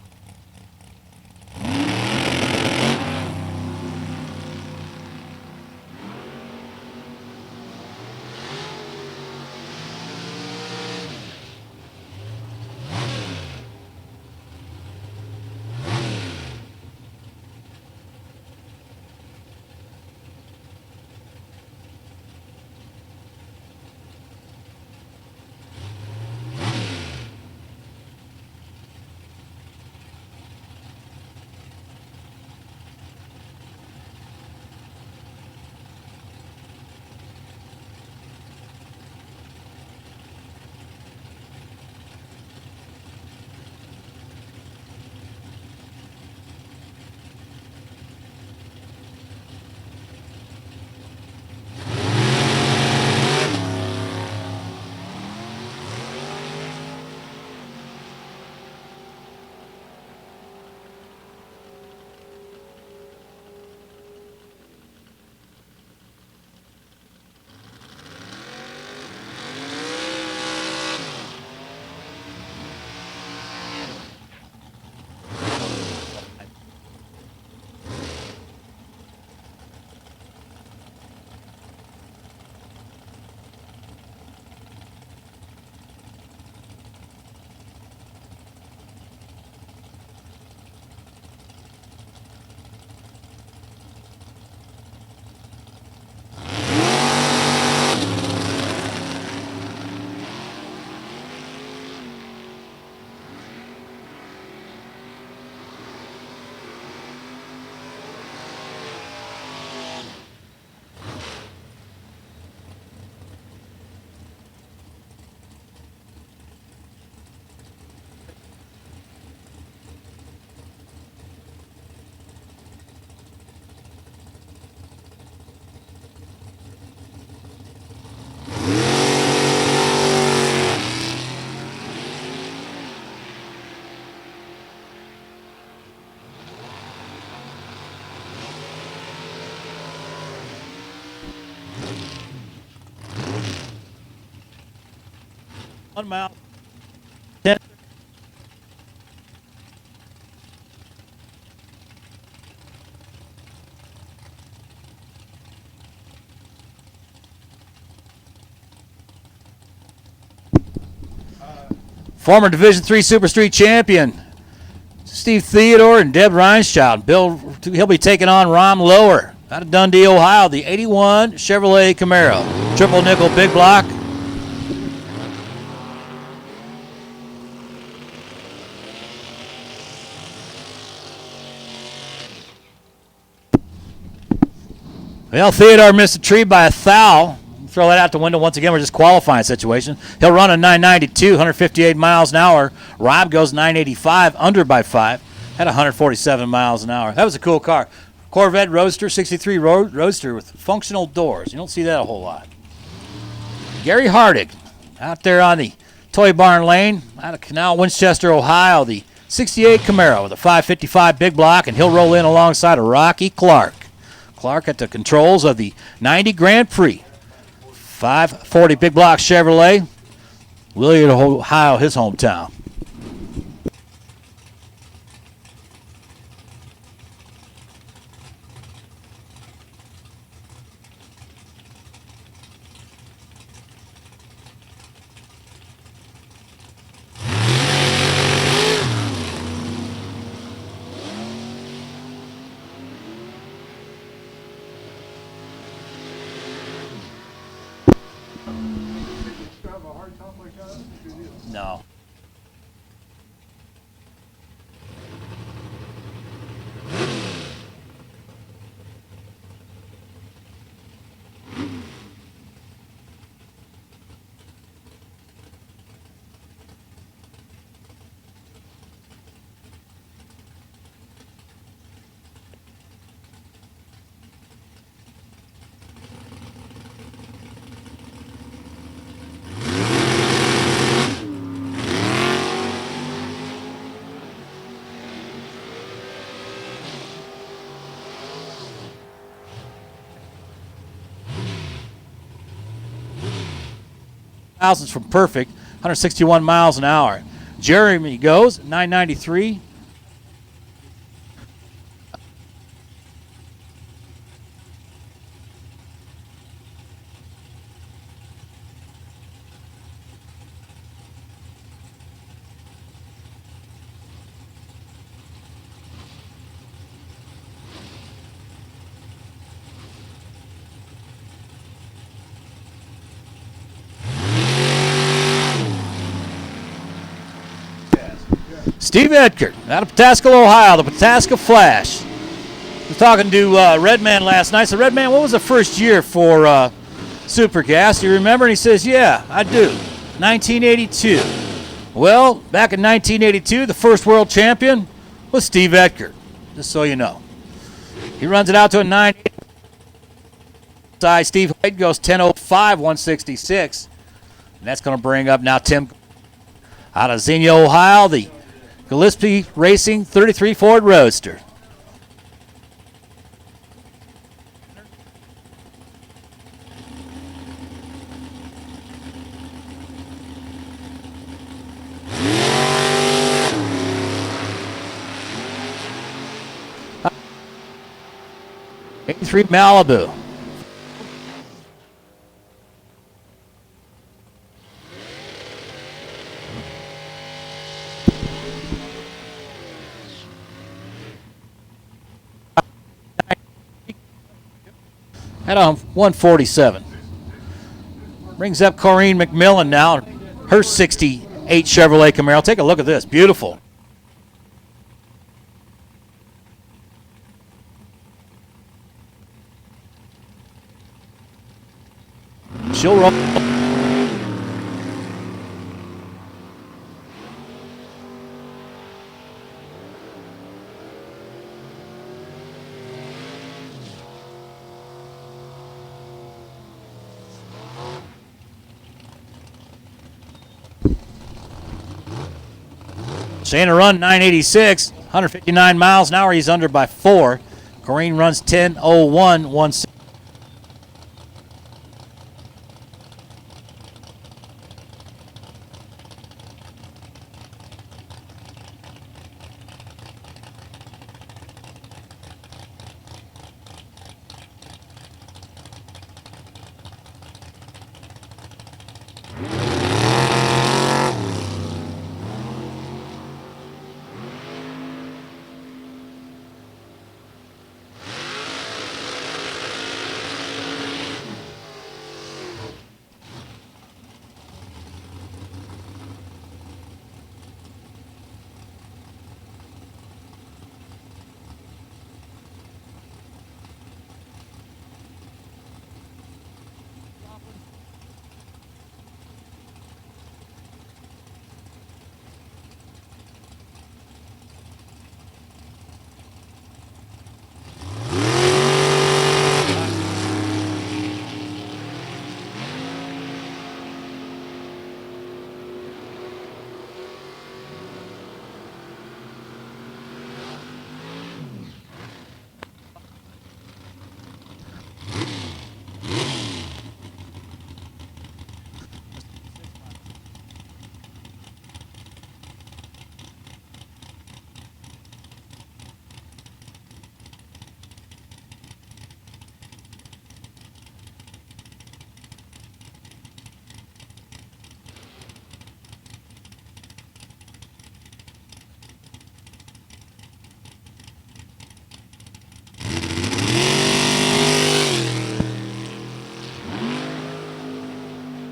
One mile. 10. Former Division III Super Street champion Steve Theodore and Deb Reinschild. He'll be taking on Rom Lower out of Dundee, Ohio, the 81 Chevrolet Camaro. Triple nickel big block. Well, Theodore missed a tree by a thou. Throw that out the window once again. We're just qualifying situation. He'll run a 992, 158 miles an hour. Rob goes 985, under by 5, at 147 miles an hour. That was a cool car. Corvette Roadster, 63 Roadster with functional doors. You don't see that a whole lot. Gary Hardig out there on the Toy Barn Lane out of Canal, Winchester, Ohio. The 68 Camaro with a 555 big block, and he'll roll in alongside of Rocky Clark. Clark at the controls of the 90 Grand Prix. 540 big block Chevrolet. William, Ohio, his hometown. No. Thousands from perfect, 161 miles an hour. Jeremy goes 993. Steve Edgar out of Pataskala, Ohio, the Pataska Flash. I was talking to Redman last night. So, Redman, what was the first year for Super Gas? Do you remember? And he says, yeah, I do. 1982. Well, back in 1982, the first world champion was Steve Edgar, just so you know. He runs it out to a 9. Steve White goes 10:05, 166. And that's going to bring up now Tim out of Xenia, Ohio, the Gillespie Racing 33 Ford Roadster. '83 Malibu. At 147. Brings up Corrine McMillan now. Her 68 Chevrolet Camaro. Take a look at this. Beautiful. She'll roll. Shana run 986, 159 miles an hour. He's under by 4. Corrine runs 10:01, 160.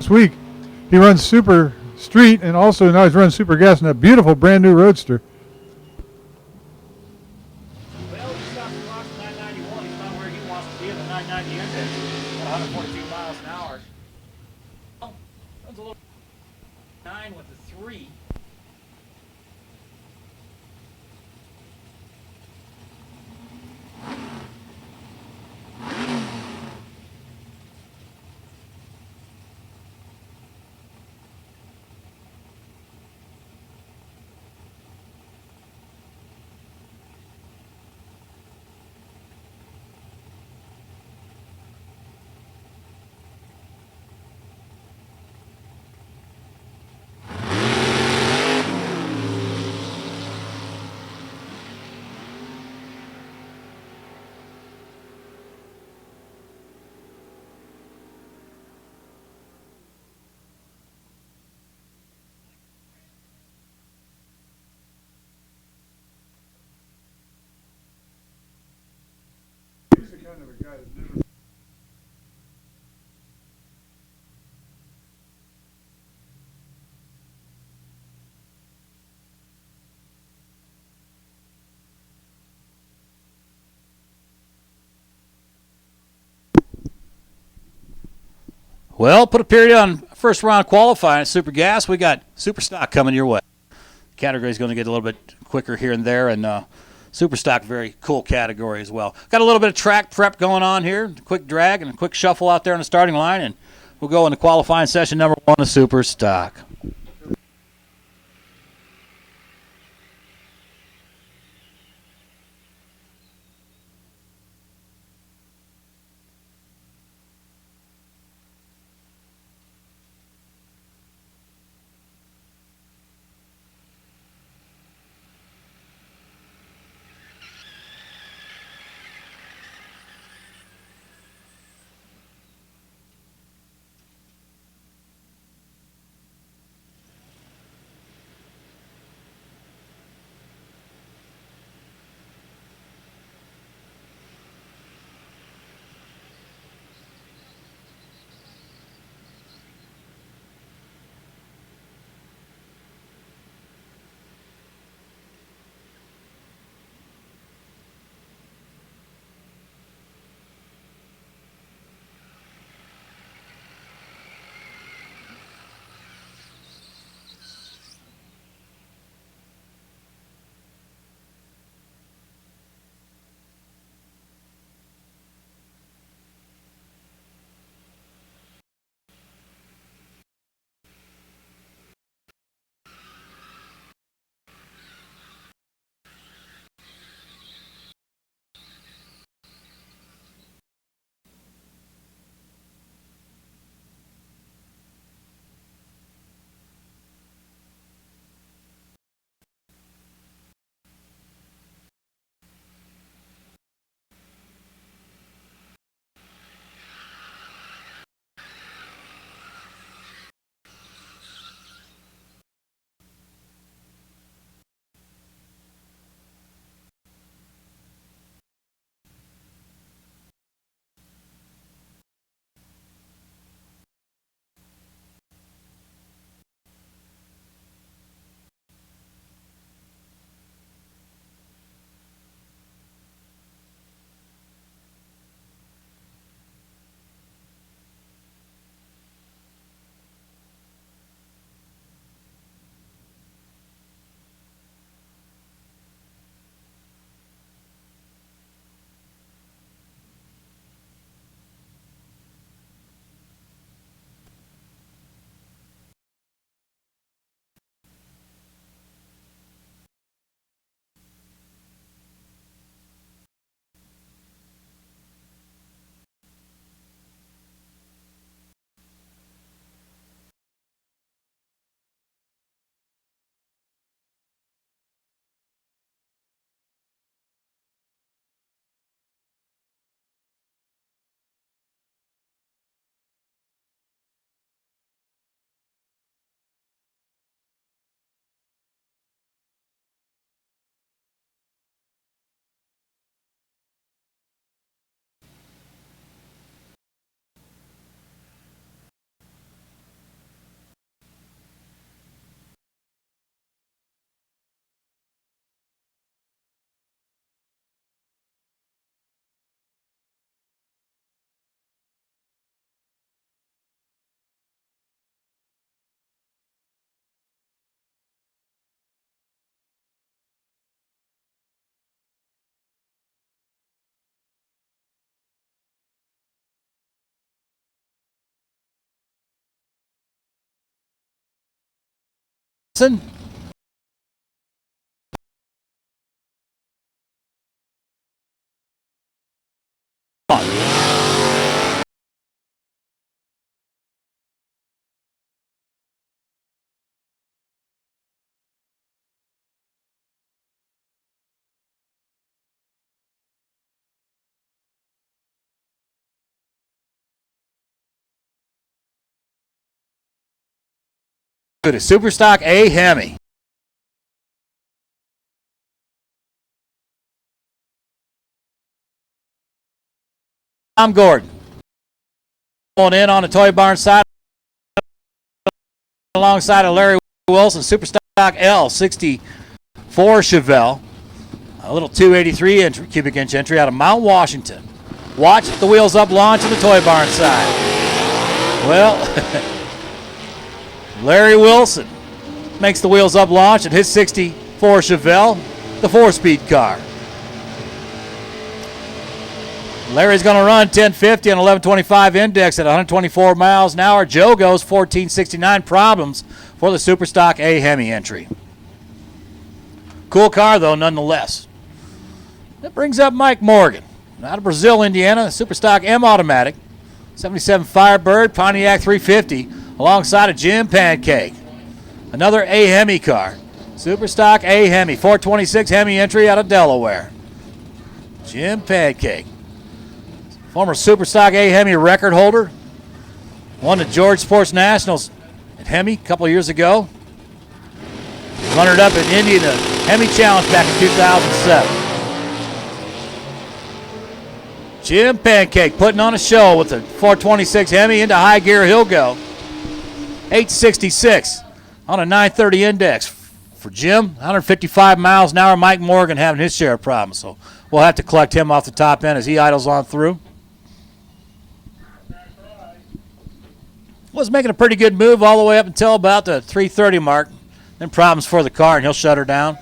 this week. He runs Super Street, and also now he's running Super Gas in that beautiful brand new Roadster. Well, he stopped across 991. He's not where he wants to be in the 990 index. 142 miles an hour. Well, runs a little 9 with the 3. He's the kind of a guy that never. Well, put a period on first round qualifying at Super Gas. We got Super Stock coming your way. Category is going to get a little bit quicker here and there, and Super Stock, very cool category as well. Got a little bit of track prep going on here, quick drag and a quick shuffle out there on the starting line, and we'll go into qualifying session number 1 of Super Stock. Wilson. To Superstock A Hemi. Tom Gordon. Pulling in on the Toy Barn side alongside of Larry Wilson. Superstock L64 Chevelle. A little 283 cubic inch entry out of Mount Washington. Watch the wheels up launch on the Toy Barn side. Well, Larry Wilson makes the wheels up launch at his 64 Chevelle, the 4-speed car. Larry's going to run 1050 and 1125 index at 124 miles an hour. Joe goes 1469. Problems for the Superstock A Hemi entry. Cool car, though, nonetheless. That brings up Mike Morgan. Out of Brazil, Indiana, Superstock M Automatic. 77 Firebird, Pontiac 350, alongside of Jim Pancake. Another A Hemi car. Superstock A Hemi, 426 Hemi entry out of Delaware. Jim Pancake. Former Superstock A Hemi record holder. Won the George Sports Nationals at Hemi a couple years ago. Runner-up in Indy in the Hemi Challenge back in 2007. Jim Pancake putting on a show with the 426 Hemi into high gear. He'll go 866 on a 930 index for Jim. 155 miles an hour. Mike Morgan having his share of problems, so we'll have to collect him off the top end as he idles on through. Was making a pretty good move all the way up until about the 330 mark. Then problems for the car, and he'll shut her down.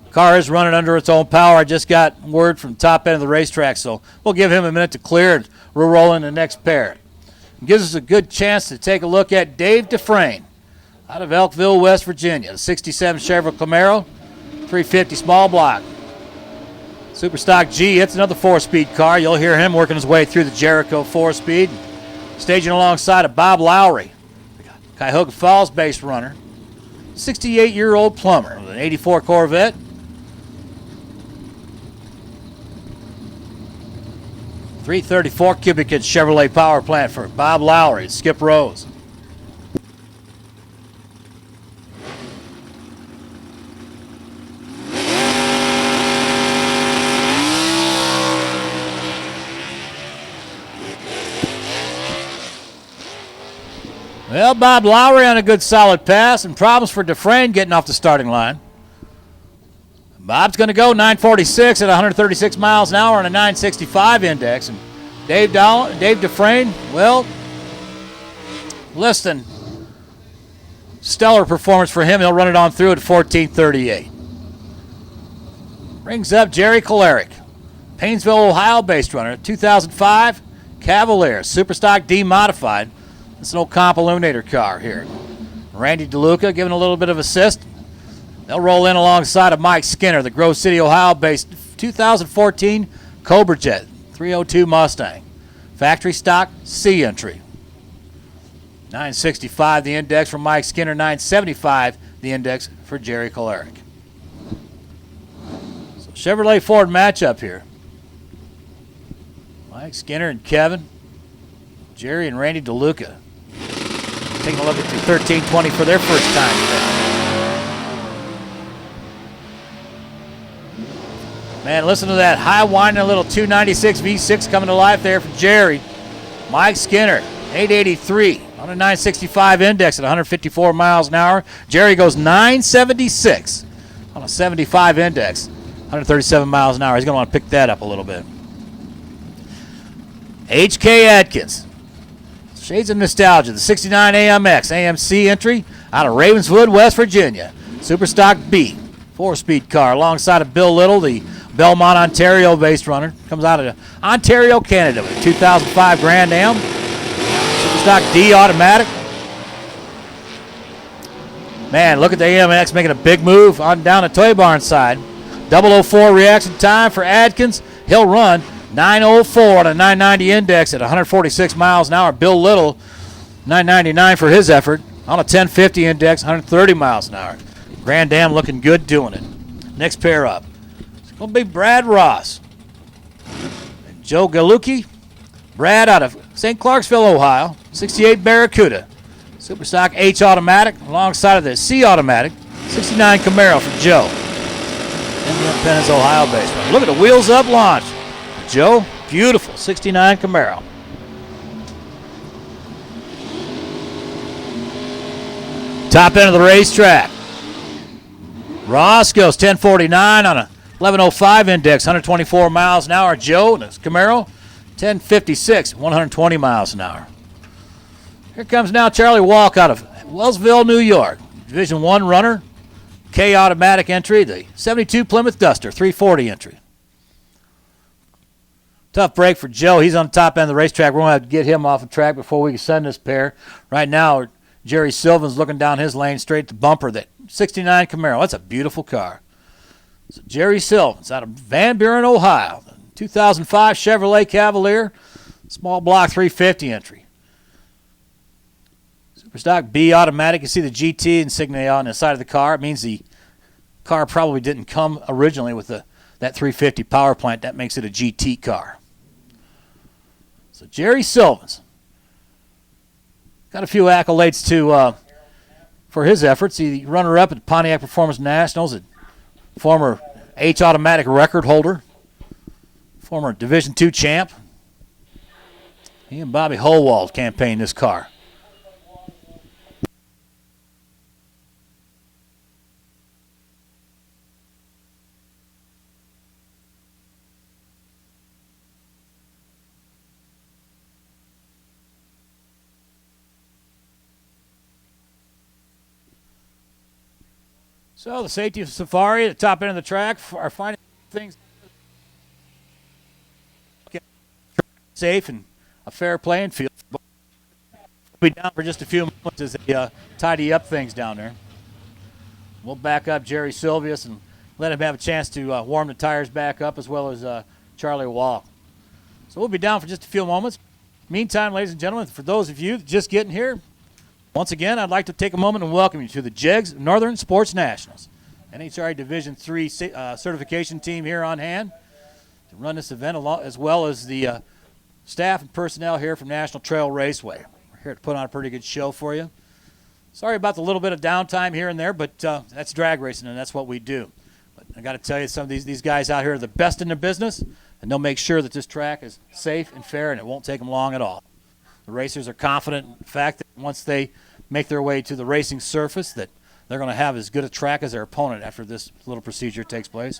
Car is running under its own power. I just got word from the top end of the racetrack, so we'll give him a minute to clear, and we'll roll in the next pair. It gives us a good chance to take a look at Dave Dufresne out of Elkville, West Virginia. The 67 Chevrolet Camaro, 350 small block. Superstock G, it's another 4-speed car. You'll hear him working his way through the Jericho 4-speed. Staging alongside of Bob Lowry, Cuyahoga Falls based runner. 68-year-old plumber with an 84 Corvette. .334 cubic inch Chevrolet power plant for Bob Lowry at Skip Rose. Well, Bob Lowry on a good solid pass, and problems for Dufresne getting off the starting line. Bob's going to go 946 at 136 miles an hour on a 965 index. And Dave Dufresne, well, less than stellar performance for him. He'll run it on through at 1438. Brings up Jerry Kolaric, Painesville, Ohio-based runner, 2005 Cavalier, Superstock D modified. It's an old comp illuminator car here. Randy DeLuca giving a little bit of assist. They'll roll in alongside of Mike Skinner, the Grove City, Ohio-based 2014 Cobra Jet 302 Mustang. Factory stock C entry. 965 the index for Mike Skinner, 975 the index for Jerry Kolaric. So Chevrolet Ford matchup here. Mike Skinner and Kevin. Jerry and Randy DeLuca. Taking a look at the 1320 for their first time today. Man, listen to that high winding little 296 V6 coming to life there for Jerry. Mike Skinner, 883 on a 965 index at 154 miles an hour. Jerry goes 976 on a 75 index, 137 miles an hour. He's going to want to pick that up a little bit. H.K. Adkins. Shades of nostalgia. The 69 AMX AMC entry out of Ravenswood, West Virginia. Superstock B, 4-speed car alongside of Bill Little, the Belmont, Ontario-based runner. Comes out of Ontario, Canada with a 2005 Grand Am. Superstock D automatic. Man, look at the AMX making a big move on down the toy barn side. 004 reaction time for Adkins. He'll run 9:04 on a 990 index at 146 miles an hour. Bill Little, 999 for his effort on a 1050 index, 130 miles an hour. Grand Dam looking good doing it. Next pair up. It's going to be Brad Ross and Joe Galucki. Brad out of St. Clarksville, Ohio, 68 Barracuda. Superstock H automatic alongside of the C automatic. 69 Camaro for Joe. Independence, Ohio based. Look at the wheels up launch. Joe, beautiful 69 Camaro. Top end of the racetrack. Ross goes 1049 on a 1105 index, 124 miles an hour. Joe, that's Camaro, 1056, 120 miles an hour. Here comes now Charlie Walk out of Wellsville, New York. Division 1 runner, K automatic entry, the 72 Plymouth Duster, 340 entry. Tough break for Joe. He's on the top end of the racetrack. We're going to have to get him off the track before we can send this pair. Right now, Jerry Sylvan's looking down his lane straight at the bumper. That 69 Camaro. That's a beautiful car. So Jerry Sylvan's out of Van Buren, Ohio. 2005 Chevrolet Cavalier, small block 350 entry. Superstock B automatic. You see the GT insignia on the side of the car. It means the car probably didn't come originally with that 350 power plant. That makes it a GT car. So Jerry Sylvan's got a few accolades for his efforts. He runner-up at Pontiac Performance Nationals, a former H automatic record holder, former Division II champ. He and Bobby Holwald campaigned this car. So the safety of Safari at the top end of the track are finding things safe and a fair playing field. We'll be down for just a few moments as they tidy up things down there. We'll back up Jerry Sylvius and let him have a chance to warm the tires back up, as well as Charlie Walk. So we'll be down for just a few moments. Meantime, ladies and gentlemen, for those of you just getting here, once again, I'd like to take a moment and welcome you to the JEGS Northern Sports Nationals. NHRA Division III certification team here on hand to run this event, as well as the staff and personnel here from National Trail Raceway. We're here to put on a pretty good show for you. Sorry about the little bit of downtime here and there, but that's drag racing, and that's what we do. But I got to tell you, some of these guys out here are the best in their business, and they'll make sure that this track is safe and fair, and it won't take them long at all. The racers are confident in the fact that once they make their way to the racing surface, that they're going to have as good a track as their opponent after this little procedure takes place.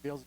Feels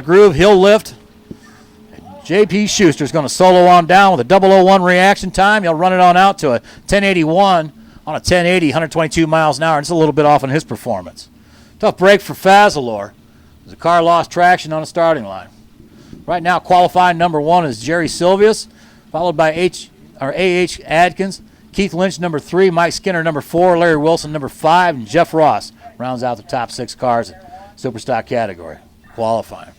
the groove, he'll lift. JP Schuster's going to solo on down with a 001 reaction time. He'll run it on out to a 1081 on a 1080, 122 miles an hour. It's a little bit off in his performance. Tough break for Fazalore. The car lost traction on the starting line. Right now, qualifying number 1 is Jerry Silvius, followed by A.H. Adkins, Keith Lynch, number 3, Mike Skinner, number 4, Larry Wilson, number 5, and Jeff Ross rounds out the top 6 cars in Superstock category qualifying.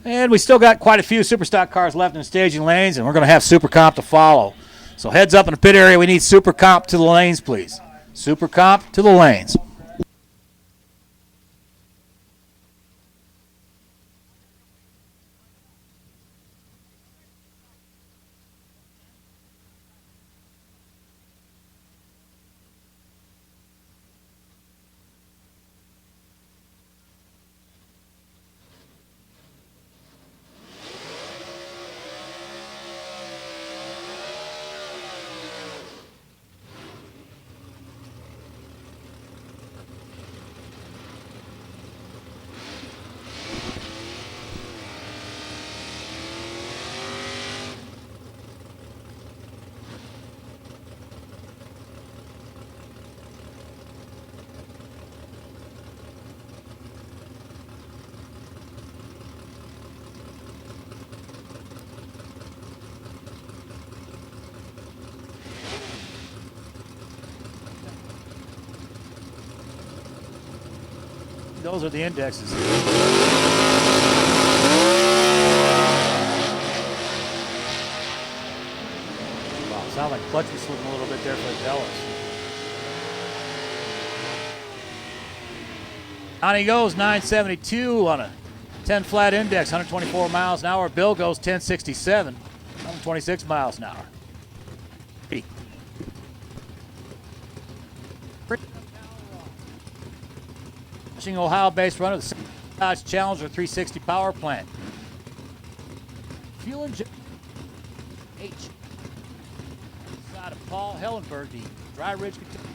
And we still got quite a few Superstock cars left in the staging lanes, and we're going to have Super Comp to follow. So heads up in the pit area, we need Super Comp to the lanes, please. Super Comp to the lanes. Those are the indexes. Wow, sound like clutch was slipping a little bit there for the Dallas. On he goes, 972 on a 10 flat index, 124 miles an hour. Bill goes 1067, 126 miles an hour. Ohio-based runner, the Dodge Challenger 360 power plant. Fuel injection H. Side of Paul Hellenberg, the Dry Ridge Kentucky.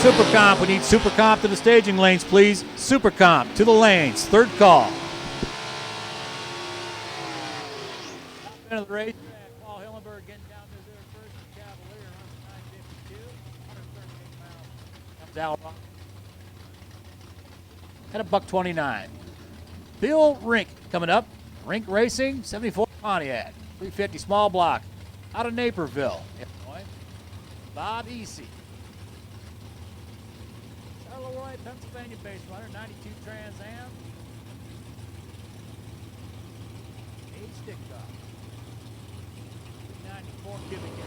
Super Comp. We need Super Comp to the staging lanes, please. Super Comp to the lanes. Third call. Top end of the race. Paul Hillenberg getting down to there first. Cavalier on 952. At a $129. Bill Rink coming up. Rink Racing, 74 Pontiac. 350 small block. Out of Naperville, Illinois. Bob Easy. Charleroi, Pennsylvania base runner, 92 Trans Am. 8 stick top. 94 cubic inch.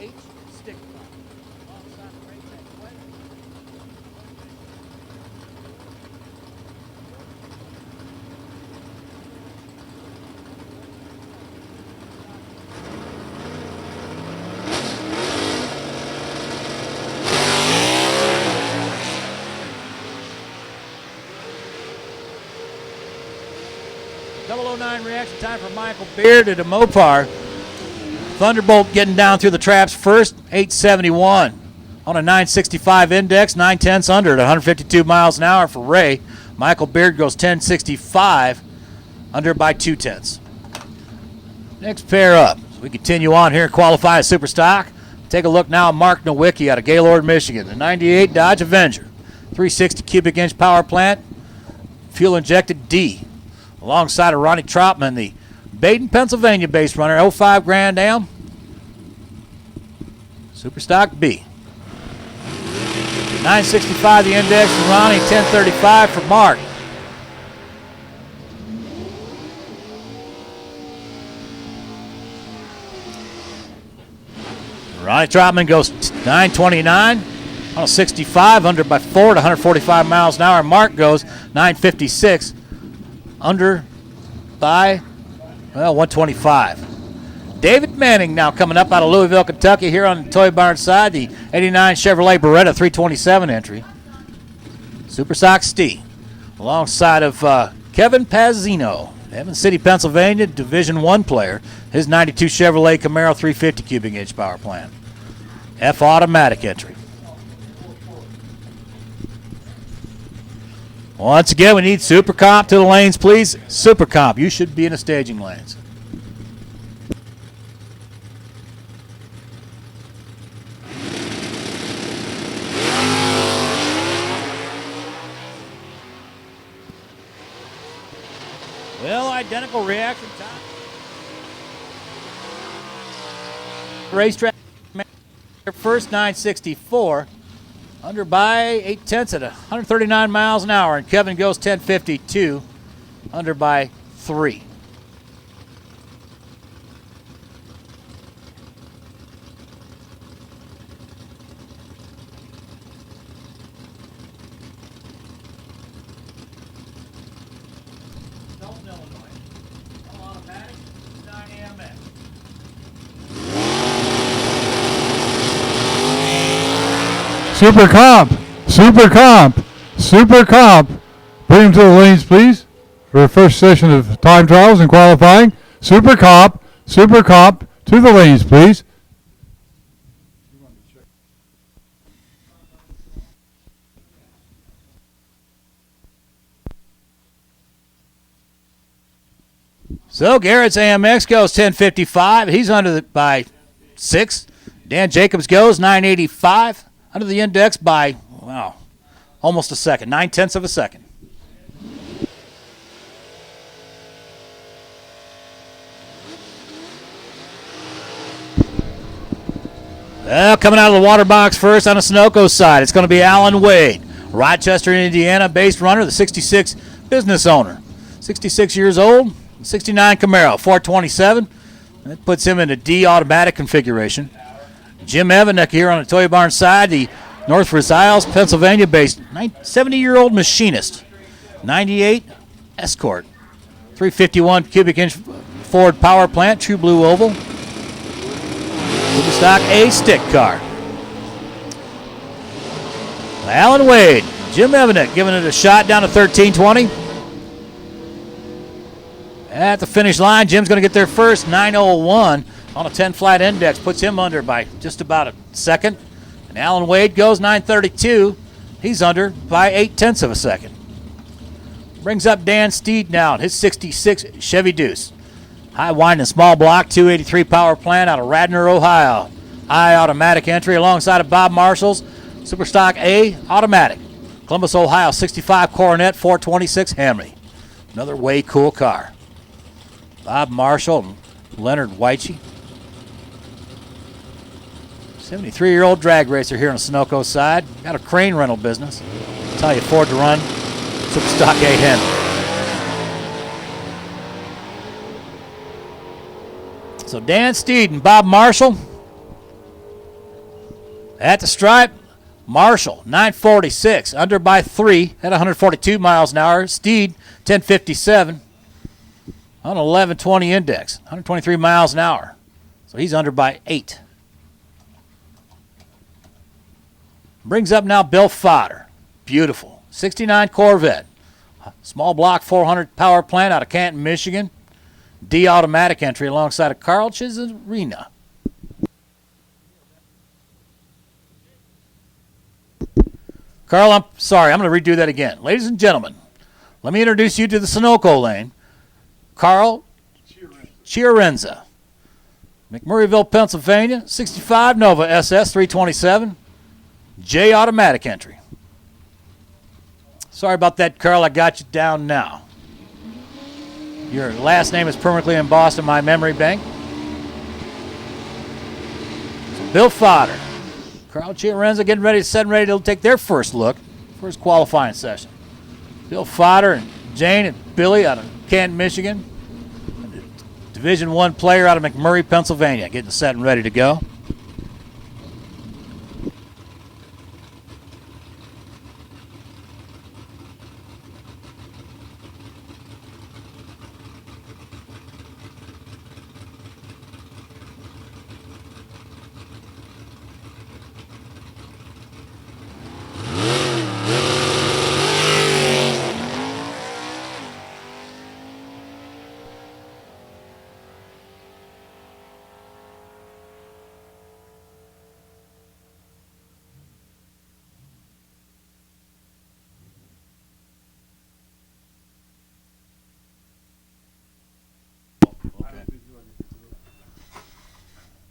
H stick pump. Alongside the race at 20. .009 reaction time for Michael Beard at a Mopar. Thunderbolt getting down through the traps first, 871 on a 965 index, 9/10 under at 152 miles an hour for Ray. Michael Beard goes 1065 under by 2/10. Next pair up. So we continue on here, qualify as super stock. Take a look now at Mark Nowicki out of Gaylord, Michigan. The 98 Dodge Avenger, 360 cubic inch power plant, fuel injected D. Alongside of Ronnie Trotman, the Baden, Pennsylvania base runner, 05 Grand Am, super stock B. 965 the index for Ronnie, 1035 for Mark. Ronnie Trotman goes 929 on a 65 under by 4 to 145 miles an hour. Mark goes 956 under by 125. David Manning now coming up out of Louisville, Kentucky, here on the Toy Barn side. The 89 Chevrolet Beretta 327 entry. Super Sox Steve. Alongside of Kevin Pazzino, Evans City, Pennsylvania, Division I player. His 92 Chevrolet Camaro 350 cubic inch power plant. F automatic entry. Once again, we need Super Comp to the lanes, please. Super Comp, you should be in the staging lanes. Well, identical reaction time. Racetrack first 964. Under by 8/10 at 139 miles an hour, and Kevin goes 1052, under by 3. Dalton, Illinois. All automatic, 9 AMX. Super Comp, Super Comp, Super Comp. Bring him to the lanes, please, for the first session of time trials and qualifying. Super Comp to the lanes, please. So Garrett's AMX goes 1055. He's under by 6. Dan Jacobs goes 985. Under the index by, wow, almost a second, 9/10 of a second. Well, coming out of the water box first on the Sunoco side, it's going to be Alan Wade, Rochester, Indiana based runner, the 66 business owner. 66 years old, 69 Camaro, 427. That puts him in a D automatic configuration. Jim Evanek here on the Toy Barn side, the North Versailles, Pennsylvania-based 70-year-old machinist. 98 Escort. 351 cubic inch Ford power plant, true blue oval. Superstock A stick car. Alan Wade, Jim Evanek giving it a shot down to 13:20. At the finish line, Jim's going to get there first, 9:01 on a 10-flat index, puts him under by just about a second. And Alan Wade goes 9:32. He's under by 0.8 of a second. Brings up Dan Steed now in his 66 Chevy Deuce. High winding small block, 283 power plant out of Radnor, Ohio. High automatic entry alongside of Bob Marshall's Superstock A automatic. Columbus, Ohio, 65 Coronet, 426 Henry. Another way cool car. Bob Marshall and Leonard Weiche. 73-year-old drag racer here on the Sunoco side. Got a crane rental business. That's how you afford to run Superstock A Henry. So Dan Steed and Bob Marshall at the stripe. Marshall, 9:46, under by 3 at 142 miles an hour. Steed, 10:57 on an 11:20 index, 123 miles an hour. So he's under by 8. Brings up now Bill Fodder. Beautiful. 69 Corvette. Small block 400 power plant out of Canton, Michigan. D automatic entry alongside of Carl Chisarina. Carl, I'm sorry, I'm going to redo that again. Ladies and gentlemen, let me introduce you to the Sunoco lane. Carl Chiarenza. McMurrayville, Pennsylvania, 65 Nova SS 327. J automatic entry. Sorry about that, Carl. I got you down now. Your last name is permanently embossed in my memory bank. So Bill Fodder. Carl Chiarenza getting ready, setting ready to take their first look, first qualifying session. Bill Fodder and Jane and Billy out of Canton, Michigan. Division I player out of McMurray, Pennsylvania, getting set and ready to go.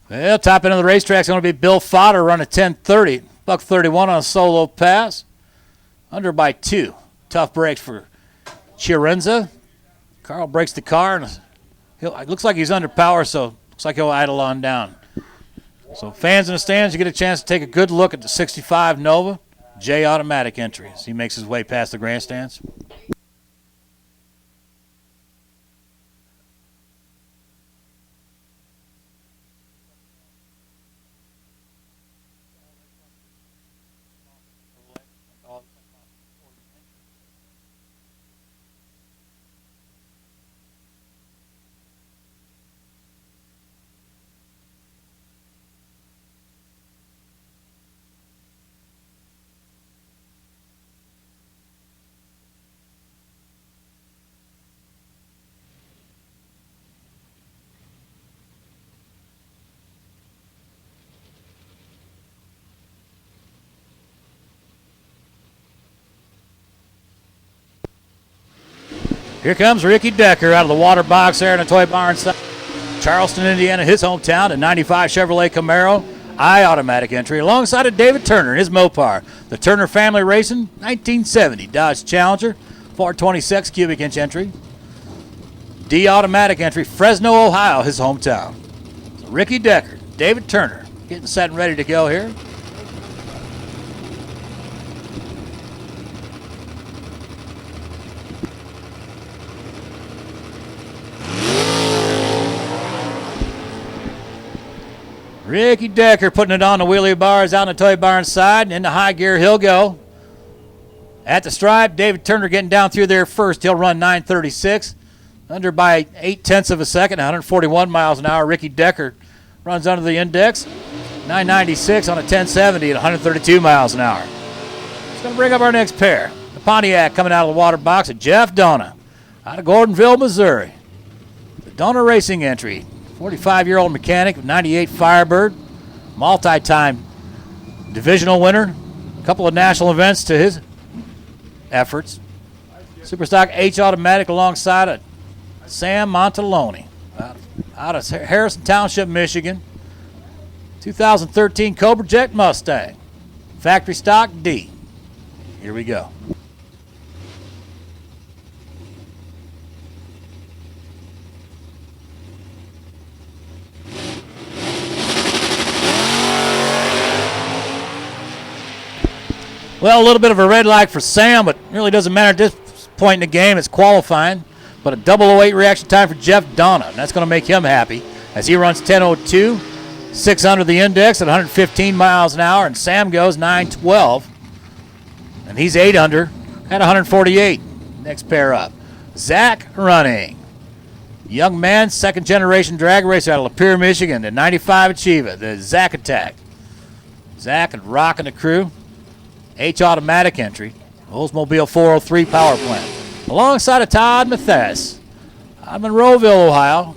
Well, top end of the racetrack is going to be Bill Fodder running 10:30, $1:31 on a solo pass. Under by 2. Tough brakes for Chiarenza. Carl breaks the car, and it looks like he's under power, so looks like he'll idle on down. So fans in the stands, you get a chance to take a good look at the 65 Nova J automatic entry as he makes his way past the grandstands. Here comes Ricky Decker out of the water box there in the toy barn side. Charleston, Indiana, his hometown, a 95 Chevrolet Camaro, I automatic entry, alongside of David Turner in his Mopar. The Turner family racing, 1970 Dodge Challenger, 426 cubic inch entry. D automatic entry, Fresno, Ohio, his hometown. So Ricky Decker, David Turner, getting set and ready to go here. Ricky Decker putting it on the wheelie bars out in the toy barn side, and into high gear he'll go. At the stripe, David Turner getting down through there first. He'll run 9:36, under by 0.8 of a second, 141 miles an hour. Ricky Decker runs under the index. 996 on a 1070 at 132 miles an hour. It's going to bring up our next pair. The Pontiac coming out of the water box at Jeff Donna out of Gordonville, Missouri. The Donna Racing entry. 45-year-old mechanic, 98 Firebird, multi-time divisional winner. A couple of national events to his efforts. Superstock H automatic alongside of Sam Montaloni out of Harrison Township, Michigan. 2013 Cobra Jet Mustang. Factory stock D. Here we go. Well, a little bit of a red light for Sam, but it really doesn't matter at this point in the game. It's qualifying. But a 008 reaction time for Jeff Donna, and that's going to make him happy as he runs 10:02, 6 under the index at 115 miles an hour, and Sam goes 9:12, and he's 8 under at 148. Next pair up, Zach running. Young man, second-generation drag racer out of Lapeer, Michigan, the 95 Achieva, the Zach Attack. Zach and rocking the crew. H automatic entry, Oldsmobile 403 power plant. Alongside of Todd Mathis out of Monroeville, Ohio.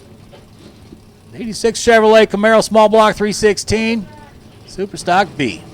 86 Chevrolet Camaro small block 316, Superstock B.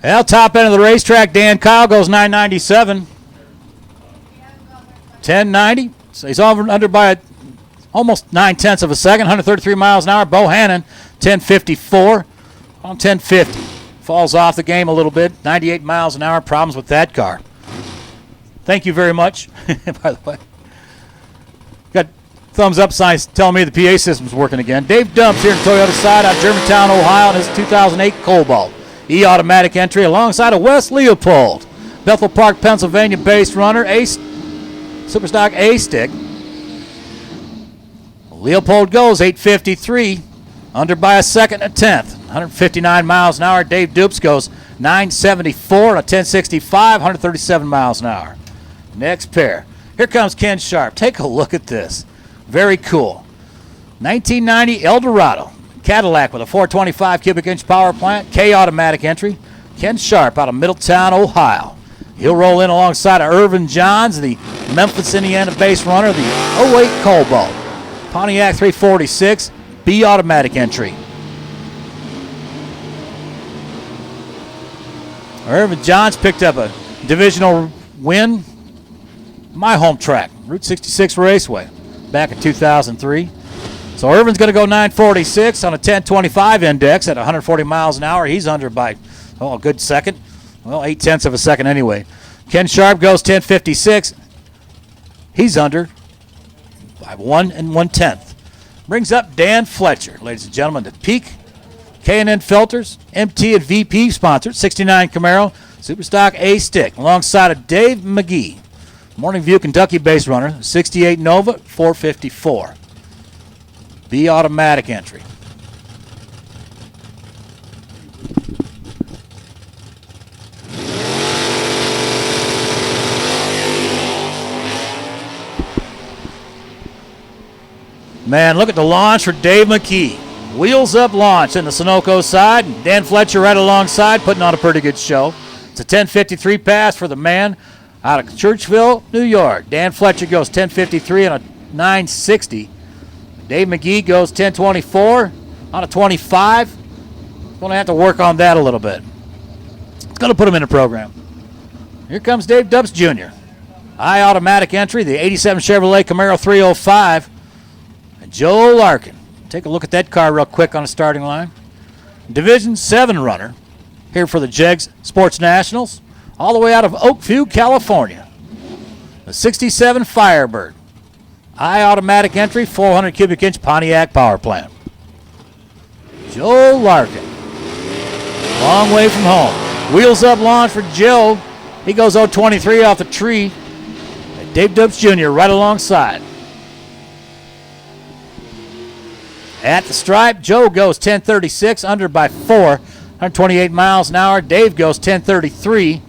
Well, top end of the racetrack, Dan Kyle goes 997. 1090. So he's under by almost 9/10 of a second, 133 miles an hour. Bohannon, 1054 on 1050. Falls off the game a little bit, 98 miles an hour. Problems with that car. Thank you very much, by the way. Got thumbs up signs telling me the PA system's working again. Dave Dumps here in Toyota side out of Germantown, Ohio, in his 2008 Cobalt. E-automatic entry alongside of Wes Leopold. Bethel Park, Pennsylvania-based runner, Superstock A-stick. Leopold goes 853, under by a second and a tenth. 159 miles an hour. Dave Dupes goes 974 on a 1065, 137 miles an hour. Next pair. Here comes Ken Sharp. Take a look at this. Very cool. 1990 Eldorado. Cadillac with a 425 cubic inch power plant. K-automatic entry. Ken Sharp out of Middletown, Ohio. He'll roll in alongside of Irvin Johns, the Memphis, Indiana-based runner, the 08 Cobalt. Pontiac 346, B-automatic entry. Irvin Johns picked up a divisional win. My home track, Route 66 Raceway, back in 2003. So Irvin's going to go 946 on a 1025 index at 140 miles an hour. He's under by, a good second. Well, 8/10 of a second anyway. Ken Sharp goes 1056. He's under by 1 1/10. Brings up Dan Fletcher, ladies and gentlemen, the Peak K&N Filters, MT and VP sponsored, 69 Camaro, Superstock A-stick, alongside of Dave McGee, Morning View, Kentucky-based runner, 68 Nova, 454. B-automatic entry. Man, look at the launch for Dave McKee. Wheels up launch in the Sunoco side. Dan Fletcher right alongside, putting on a pretty good show. It's a 1053 pass for the man out of Churchville, New York. Dan Fletcher goes 1053 on a 960. Dave McGee goes 1024 on a 25. Going to have to work on that a little bit. It's going to put him in a program. Here comes Dave Dubs Jr. High automatic entry, the 87 Chevrolet Camaro 305. And Joe Larkin. Take a look at that car real quick on the starting line. Division 7 runner here for the Jegs Sports Nationals, all the way out of Oakview, California. The 67 Firebird. High automatic entry, 400 cubic inch Pontiac power plant. Joe Larkin. Long way from home. Wheels up launch for Joe. He goes 023 off the tree. And Dave Dubs Jr. right alongside. At the stripe, Joe goes 1036, under by 4, 128 miles an hour. Dave goes 1033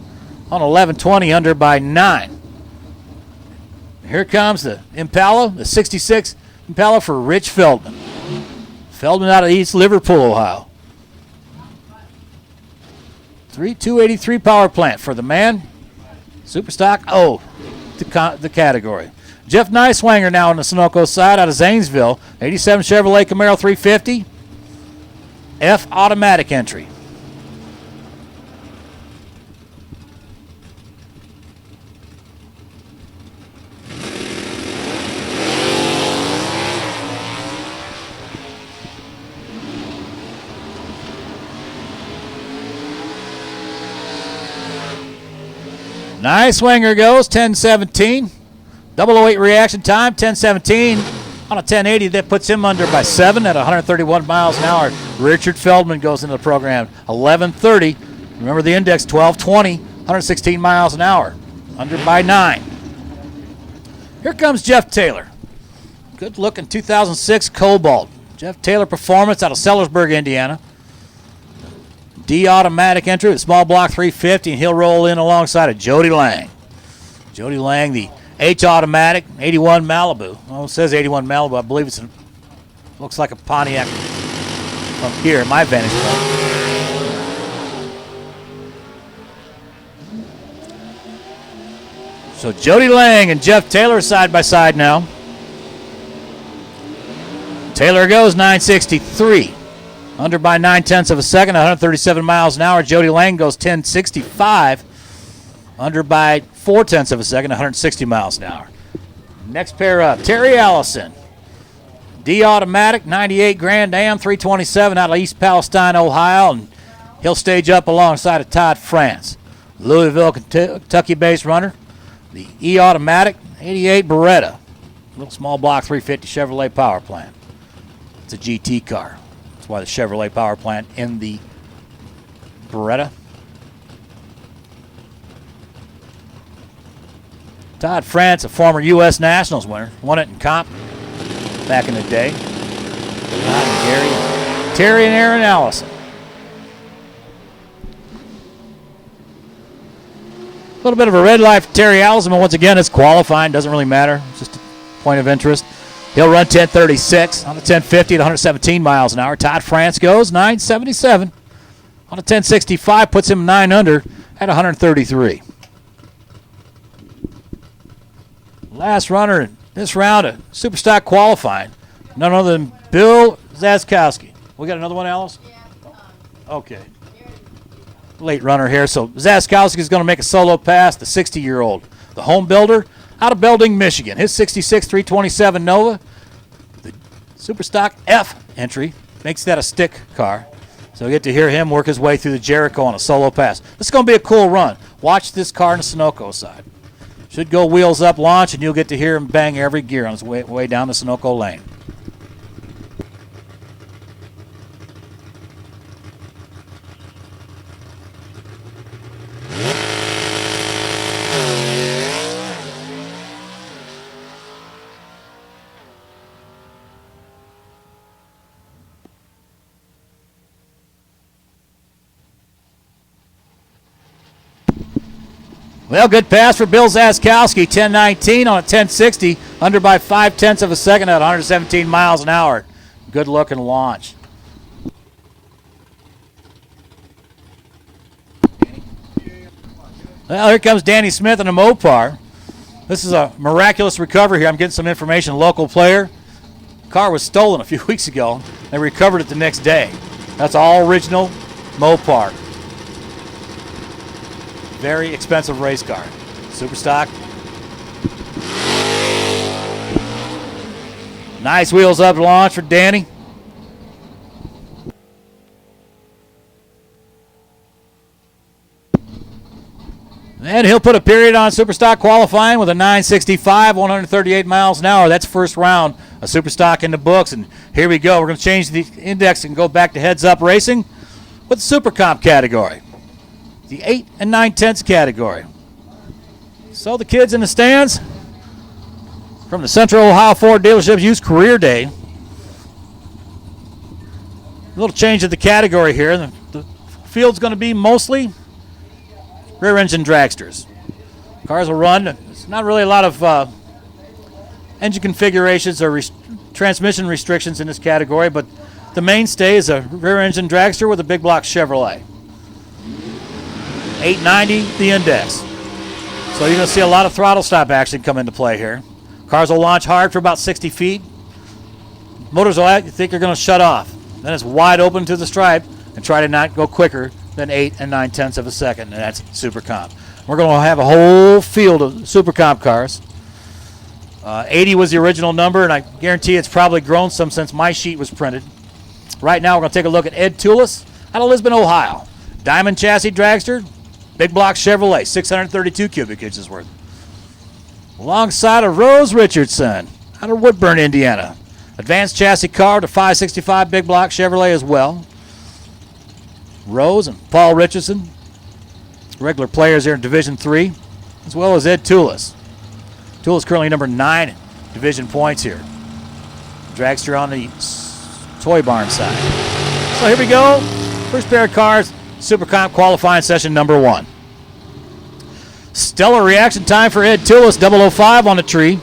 on 1120, under by 9. Here comes the Impala, the 66 Impala for Rich Feldman. Feldman out of East Liverpool, Ohio. 283 power plant for the man. Superstock O, the category. Jeff Neiswanger now on the Sunoco side out of Zanesville. 87 Chevrolet Camaro 350. F automatic entry. Neiswanger goes 1017. 008 reaction time, 1017 on a 1080. That puts him under by 7 at 131 miles an hour. Richard Feldman goes into the program 1130. Remember the index, 1220, 116 miles an hour, under by 9. Here comes Jeff Taylor. Good looking 2006 Cobalt. Jeff Taylor Performance out of Sellersburg, Indiana. D automatic entry with small block 350, and he'll roll in alongside of Jody Lang. Jody Lang, the H automatic, 81 Malibu. Well, it says 81 Malibu. I believe it looks like a Pontiac from here at my vantage point. So Jody Lang and Jeff Taylor side by side now. Taylor goes 963. Under by 9/10 of a second, 137 miles an hour. Jody Lang goes 10.65. Under by 4/10 of a second, 160 miles an hour. Next pair up, Terry Allison. D automatic, 98 Grand Am, 327 out of East Palestine, Ohio. And he'll stage up alongside of Todd France. Louisville, Kentucky-based runner. The E automatic, 88 Beretta. Little small block 350 Chevrolet power plant. It's a GT car. That's why the Chevrolet power plant in the Beretta. Todd France, a former U.S. Nationals winner, won it in comp back in the day. Todd and Gary, Terry and Aaron Allison. A little bit of a red light for Terry Allison, but once again, it's qualifying. Doesn't really matter. It's just a point of interest. He'll run 10.36 on the 1050 at 117 miles an hour. Todd France goes 9.77 on a 1065, puts him 9 under at 133. Last runner in this round of Superstock qualifying, none other than Bill Zaskowski. We got another one, Alice? Okay. Late runner here, so Zaskowski is going to make a solo pass, the 60-year-old, the home builder out of Belding, Michigan. His 66 327 Nova, the Superstock F entry, makes that a stick car. So we get to hear him work his way through the Jericho on a solo pass. This is going to be a cool run. Watch this car on the Sunoco side. Should go wheels up launch, and you'll get to hear him bang every gear on his way down the Sunoco lane. Well, good pass for Bill Zaskowski, 10.19 on a 1060, under by 5/10 of a second at 117 miles an hour. Good looking launch. Well, here comes Danny Smith in a Mopar. This is a miraculous recovery here. I'm getting some information. Local player. Car was stolen a few weeks ago. They recovered it the next day. That's all original Mopar. Very expensive race car. Superstock. Nice wheels up launch for Danny. And he'll put a period on Superstock qualifying with a 965, 138 miles an hour. That's first round of Superstock in the books. And here we go. We're going to change the index and go back to heads-up racing with the Super Comp category. The 8 and 9/10 category. So the kids in the stands from the Central Ohio Ford Dealership Youth Career Day. A little change of the category here. The field's going to be mostly rear engine dragsters. Cars will run. There's not really a lot of engine configurations or transmission restrictions in this category, but the mainstay is a rear engine dragster with a big block Chevrolet. 890 the index. So you're going to see a lot of throttle stop action come into play here. Cars will launch hard for about 60 feet. Motors will act, you think you're going to shut off. Then it's wide open to the stripe and try to not go quicker than 8 and 9/10 of a second, and that's Super Comp. We're going to have a whole field of Super Comp cars. 80 was the original number, and I guarantee it's probably grown some since my sheet was printed. Right now we're going to take a look at Ed Toulis out of Lisbon, Ohio. Diamond chassis dragster. Big block Chevrolet, 632 cubic inches worth. Alongside of Rose Richardson out of Woodburn, Indiana. Advanced chassis car to 565 big block Chevrolet as well. Rose and Paul Richardson, regular players here in Division 3, as well as Ed Toulis. Toulis currently number 9 in division points here. Dragster on the toy barn side. So here we go. First pair of cars. Super Comp qualifying session number 1. Stellar reaction time for Ed Toulis, 005 on the tree.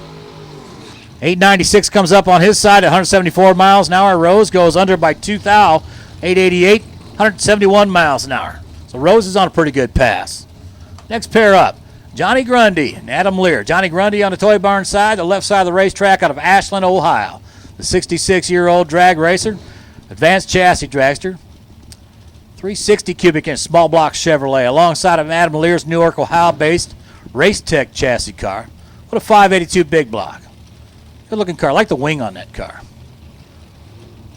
896 comes up on his side at 174 miles an hour. Rose goes under by 2 thou, 888, 171 miles an hour. So Rose is on a pretty good pass. Next pair up, Johnny Grundy and Adam Lear. Johnny Grundy on the toy barn side, the left side of the racetrack out of Ashland, Ohio. The 66-year-old drag racer Advanced Chassis Dragster. 360 cubic inch small block Chevrolet alongside of Adam Lear's Newark, Ohio-based Race Tech chassis car with a 582 big block. Good looking car. I like the wing on that car.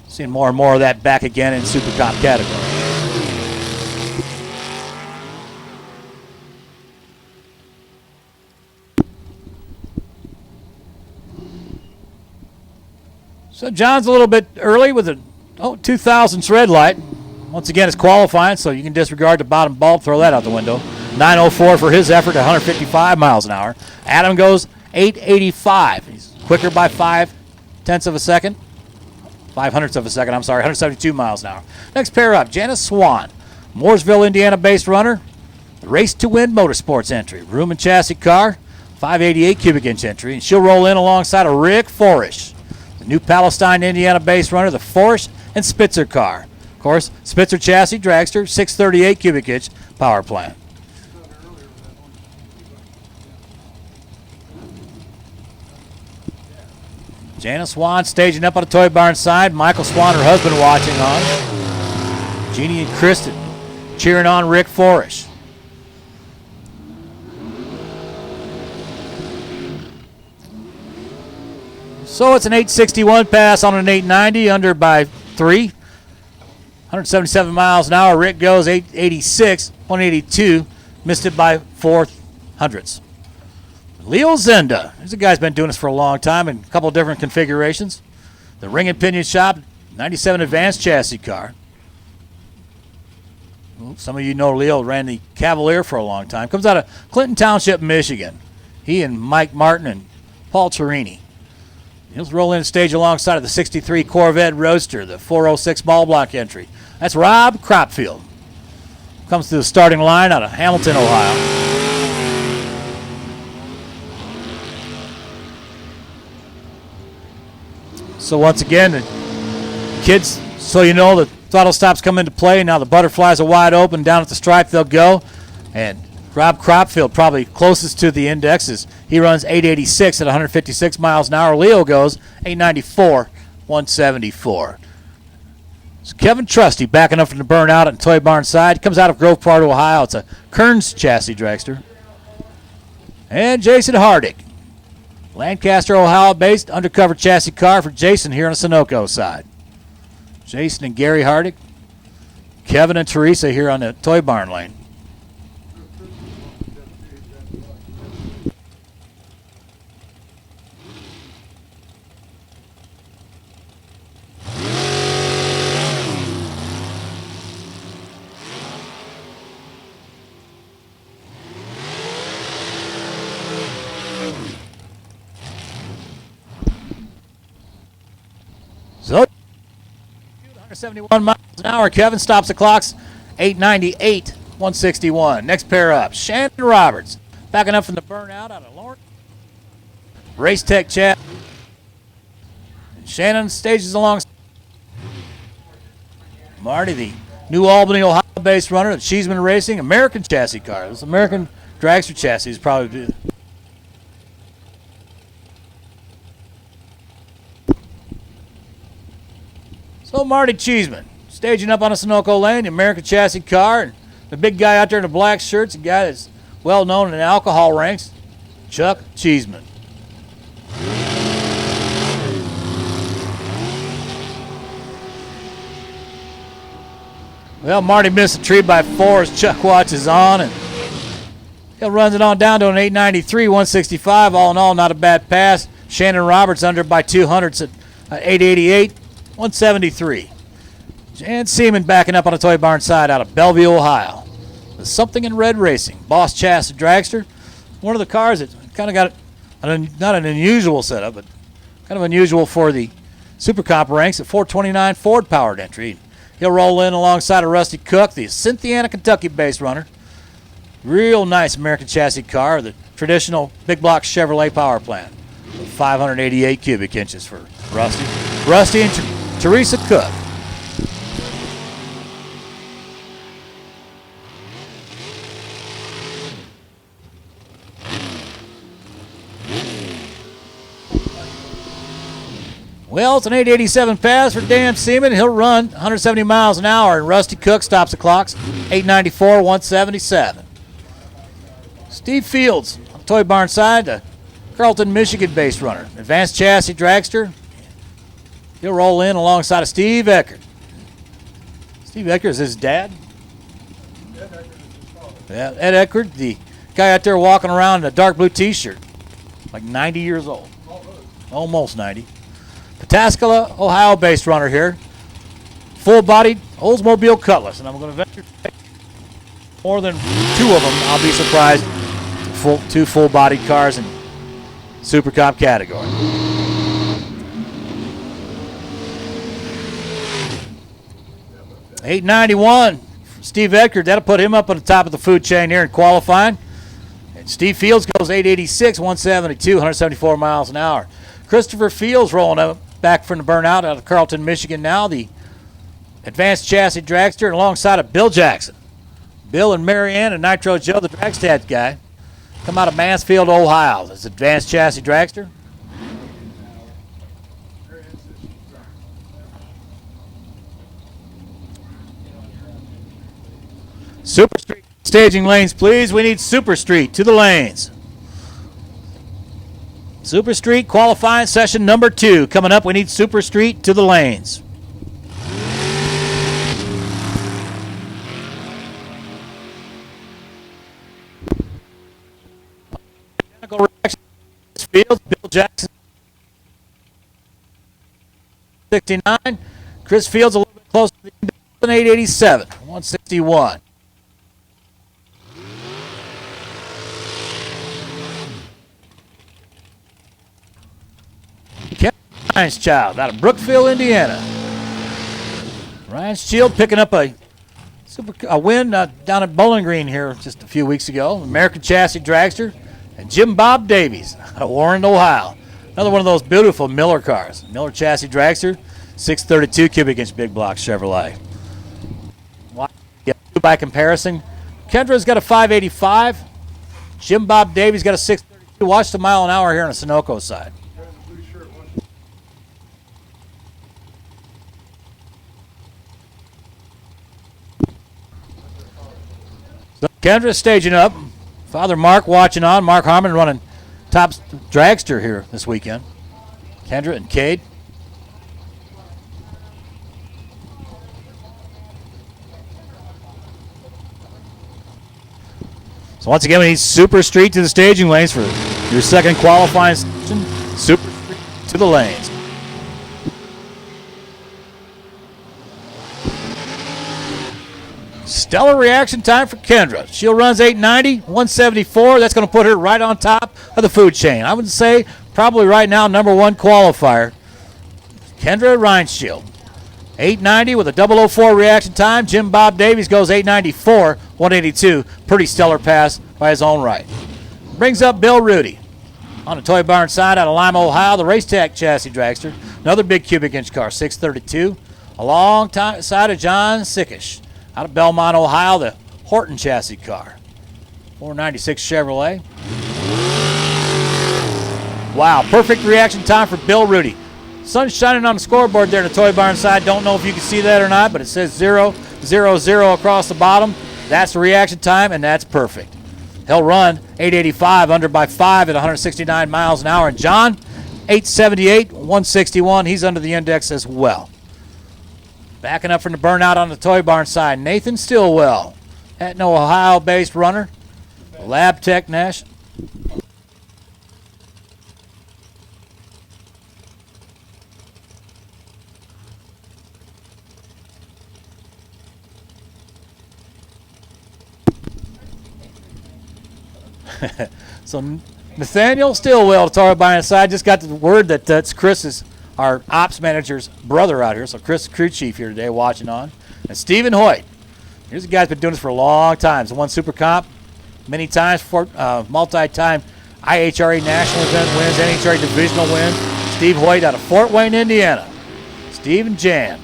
Seeing more and more of that back again in Super Comp category. So John's a little bit early with a 2000s red light. Once again, it's qualifying, so you can disregard the bottom bulb, throw that out the window. 904 for his effort, 155 miles an hour. Adam goes 885. He's quicker by 0.5 of a second. 0.05 of a second, I'm sorry, 172 miles an hour. Next pair up, Janice Swan, Mooresville, Indiana-based runner. Race to Win Motorsports entry. Room and chassis car, 588 cubic inch entry. And she'll roll in alongside of Rick Forish, the new Palestine, Indiana-based runner, the Forish and Spitzer car. Of course, Spitzer chassis dragster, 638 cubic inch power plant. Janice Swan staging up on the toy barn side. Michael Swan, her husband, watching on. Jeannie and Kristen cheering on Rick Forish. So it's an 861 pass on an 890, under by 3. 177 miles an hour. Rick goes 886, 182. Missed it by 4 hundredths. Leo Zenda. He's a guy's been doing this for a long time in a couple of different configurations. The Ring and Pinion Shop, 97 Advanced chassis car. Well, some of you know Leo ran the Cavalier for a long time. Comes out of Clinton Township, Michigan. He and Mike Martin and Paul Torini. He'll roll in stage alongside of the 63 Corvette Roadster, the 406 ball block entry. That's Rob Cropfield. Comes to the starting line out of Hamilton, Ohio. So once again, the kids, so you know, the throttle stops come into play. Now the butterflies are wide open. Down at the stripe they'll go. And Rob Cropfield, probably closest to the indexes. He runs 886 at 156 miles an hour. Leo goes 894, 174. So Kevin Trusty backing up from the burnout at Toy Barn side. Comes out of Grove Park, Ohio. It's a Kearns chassis dragster. And Jason Hardick, Lancaster, Ohio-based undercover chassis car for Jason here on the Sunoco side. Jason and Gary Hardick. Kevin and Teresa here on the Toy Barn lane. So, 171 miles an hour. Kevin stops the clocks, 898, 161. Next pair up, Shannon Roberts, backing up from the burnout out of Lawrence. Race Tech chat. Shannon stages along. Marty, the New Albany, Ohio-based runner of Cheeseman Racing, American chassis car. This American dragster chassis is probably. So Marty Cheeseman, staging up on a Sunoco lane, the American chassis car, and the big guy out there in the black shirt's a guy that's well known in the alcohol ranks, Chuck Cheeseman. Well, Marty missed the tree by 4 as Chuck watches on, and he runs it on down to an 893, 165. All in all, not a bad pass. Shannon Roberts under by 200s at 888. 173. Jan Seaman backing up on a Toy Barn side out of Bellevue, Ohio. The Something in Red Racing, Boss Chassis Dragster. One of the cars that kind of got not an unusual setup, but kind of unusual for the Super Comp ranks at 429 Ford powered entry. He'll roll in alongside of Rusty Cook, the Cynthiana, Kentucky-based runner. Real nice American chassis car, the traditional big block Chevrolet power plant. 588 cubic inches for Rusty. Rusty and Teresa Cook. Well, it's an 887 pass for Dan Seaman. He'll run 170 miles an hour, and Rusty Cook stops the clocks, 894, 177. Steve Fields, on the Toy Barn side, the Carlton, Michigan-based runner. Advanced chassis dragster. He'll roll in alongside of Steve Eckert. Steve Eckert is his dad. Yeah, Ed Eckert, the guy out there walking around in a dark blue T-shirt, like 90 years old. Almost 90. Pataskala, Ohio-based runner here. Full-bodied Oldsmobile Cutlass, and I'm going to venture to take more than two of them. I'll be surprised. Two full-bodied cars in Super Cup category. $891. Steve Eckert, that'll put him up on the top of the food chain here in qualifying. And Steve Fields goes 886, 172, 174 miles an hour. Christopher Fields rolling up back from the burnout out of Carlton, Michigan now, the advanced chassis dragster, and alongside of Bill Jackson. Bill and Marianne and Nitro Joe, the dragster guy, come out of Mansfield, Ohio. That's advanced chassis dragster. Super Street staging lanes, please. We need Super Street to the lanes. Super Street qualifying session number 2. Coming up, we need Super Street to the lanes. Identical reaction. Fields, Bill Jackson, 69. Chris Fields a little bit closer to the 887, 161. Ryan's Child out of Brookville, Indiana. Ryan Shield picking up a win down at Bowling Green here just a few weeks ago. American Chassis Dragster. And Jim Bob Davies out of Warren, Ohio. Another one of those beautiful Miller cars. Miller Chassis Dragster, 632 cubic inch big block Chevrolet. By comparison, Kendra's got a 585. Jim Bob Davies got a 632. Watch the mile an hour here on the Sunoco side. So Kendra's staging up. Father Mark watching on. Mark Harmon running top dragster here this weekend. Kendra and Cade. So once again, we need Super Street to the staging lanes for your second qualifying session. Super Street to the lanes. Stellar reaction time for Kendra. She runs 890, 174. That's going to put her right on top of the food chain. I would say probably right now number 1 qualifier. Kendra Reinshield. 890 with a 004 reaction time. Jim Bob Davies goes 894, 182. Pretty stellar pass by his own right. Brings up Bill Rudy on the Toy Barn side out of Lima, Ohio, the Racetac chassis dragster. Another big cubic inch car, 632. Alongside of John Sickish out of Belmont, Ohio, the Horton chassis car. 496 Chevrolet. Wow, perfect reaction time for Bill Rudy. Sun's shining on the scoreboard there in the Toy Barn side. Don't know if you can see that or not, but it says 0, 0, 0 across the bottom. That's the reaction time, and that's perfect. He'll run 885 under by 5 at 169 miles an hour. And John, 878, 161. He's under the index as well. Backing up from the burnout on the Toy Barn side, Nathan Stillwell, an Ohio-based runner, Lab Tech Nash. So Nathaniel Stillwell, the Toy Barn side, just got the word that that's Chris's, our ops manager's brother out here. So Chris, crew chief here today, watching on. And Stephen Hoyt. Here's a guy that's been doing this for a long time. He's won Super Comp many times, for multi-time IHRA national event wins, NHRA divisional wins. Steve Hoyt out of Fort Wayne, Indiana. Steve and Jan.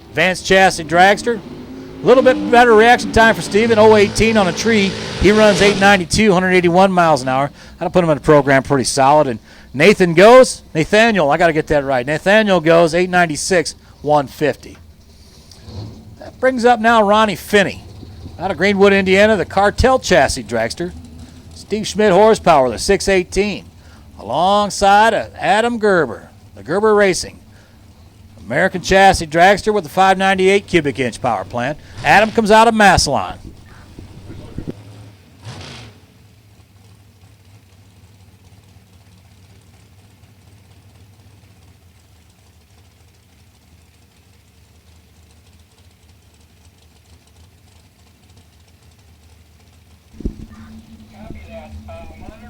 Advanced chassis dragster. A little bit better reaction time for Steven, 018 on a tree. He runs 892, 181 miles an hour. That'll put him in the program pretty solid. And Nathaniel, I got to get that right. Nathaniel goes 896, 150. That brings up now Ronnie Finney. Out of Greenwood, Indiana, the Cartel Chassis Dragster. Steve Schmidt horsepower, the 618. Alongside of Adam Gerber, the Gerber Racing. American Chassis Dragster with the 598 cubic inch power plant. Adam comes out of Massillon.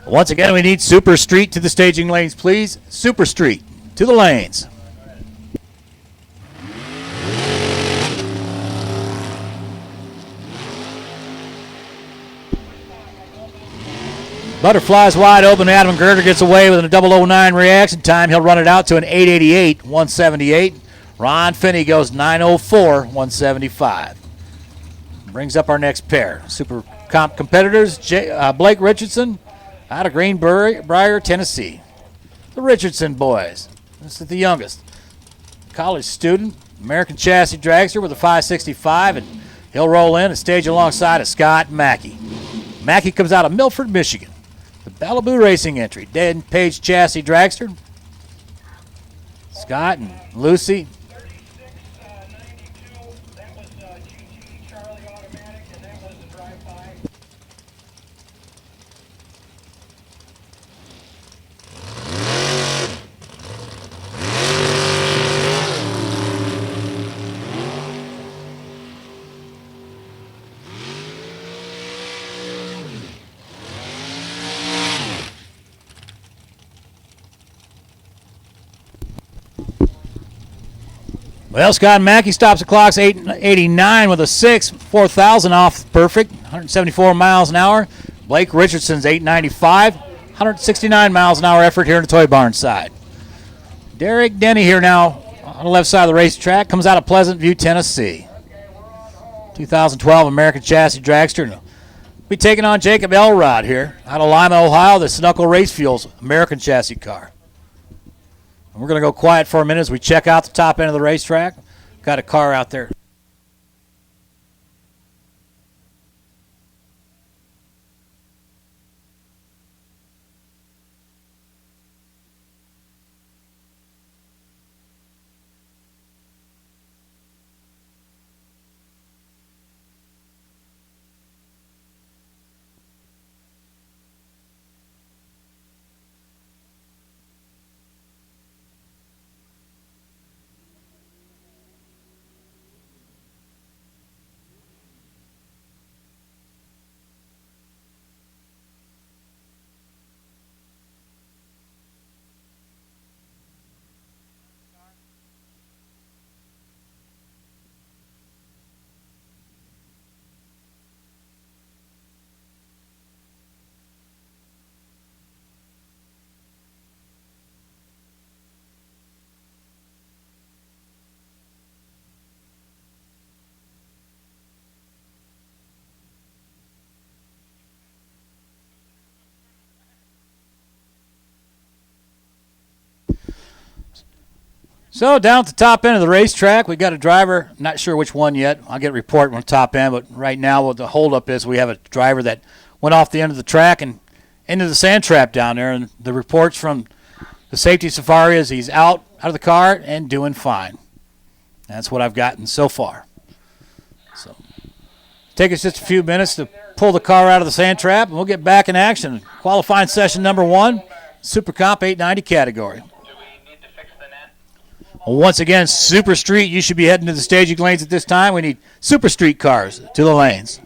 Once again, we need Super Street to the staging lanes, please. Super Street to the lanes. Butterflies wide open. Adam Gerber gets away with a 009 reaction time. He'll run it out to an 888, 178. Ron Finney goes 904, 175. Brings up our next pair. Super Comp competitors, Blake Richardson out of Greenbrier, Tennessee. The Richardson boys. This is the youngest. College student, American Chassis Dragster with a 565, and he'll roll in and stage alongside of Scott Mackey. Mackey comes out of Milford, Michigan. The Malibu Racing entry. Dan Page Chassis Dragster. Scott and Lucy. Well, Scott Mackey stops the clocks 889 with a 6, 4,000 off perfect, 174 miles an hour. Blake Richardson's 895, 169 miles an hour effort here on the Toy Barn side. Derek Denny here now on the left side of the racetrack, comes out of Pleasant View, Tennessee. 2012 American Chassis Dragster. Be taking on Jacob Elrod here out of Lima, Ohio, the Snuckle Race Fuels American Chassis car. We're going to go quiet for a minute as we check out the top end of the racetrack. Got a car out there. So down at the top end of the racetrack, we got a driver, not sure which one yet. I'll get a report on the top end, but right now what the holdup is, we have a driver that went off the end of the track and into the sand trap down there, and the reports from the safety safari is he's out of the car and doing fine. That's what I've gotten so far. So take us just a few minutes to pull the car out of the sand trap, and we'll get back in action. Qualifying session number 1, Super Comp 890 category. Once again, Super Street, you should be heading to the staging lanes at this time. We need Super Street cars to the lanes.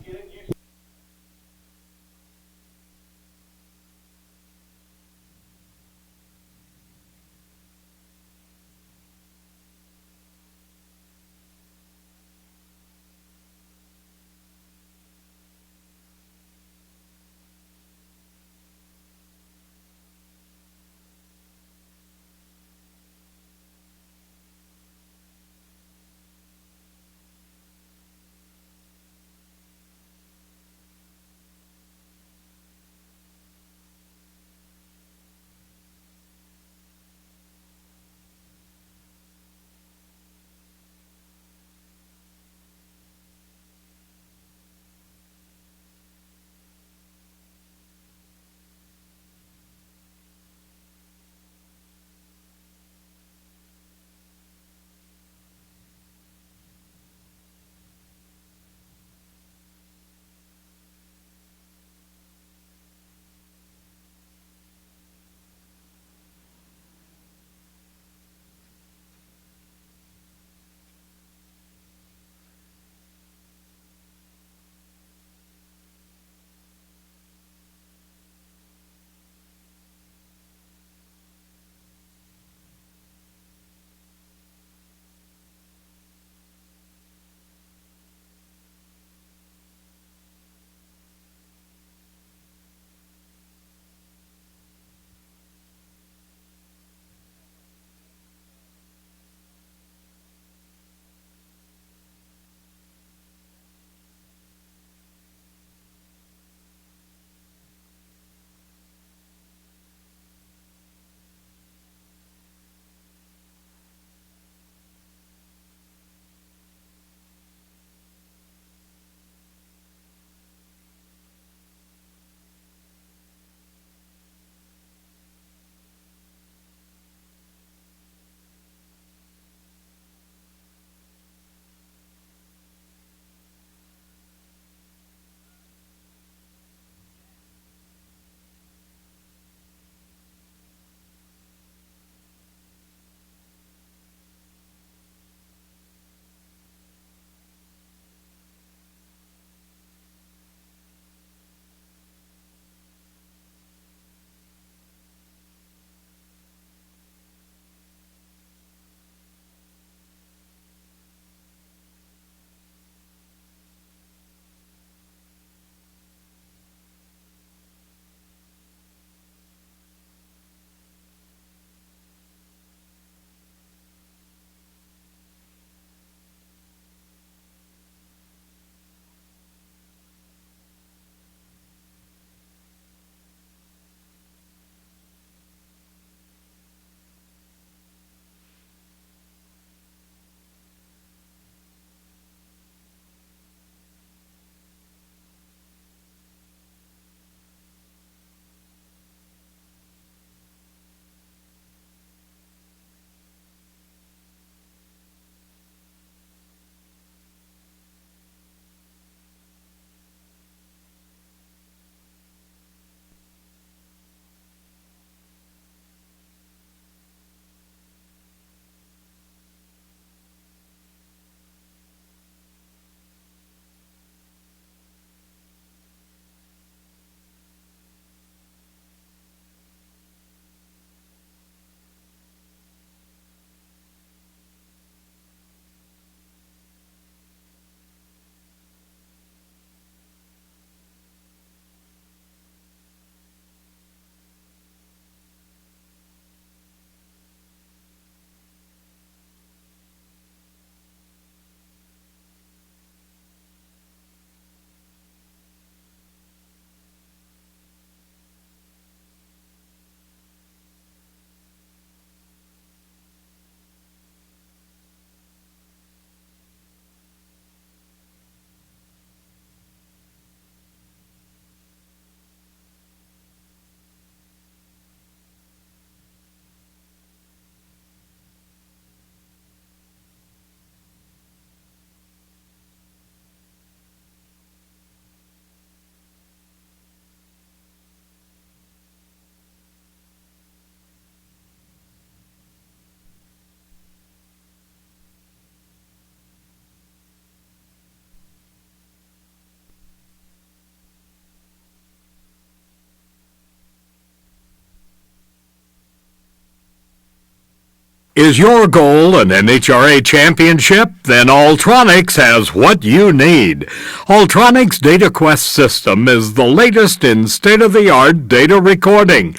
Is your goal an NHRA championship? Then Ultronics has what you need. Ultronics DataQuest system is the latest in state-of-the-art data recording.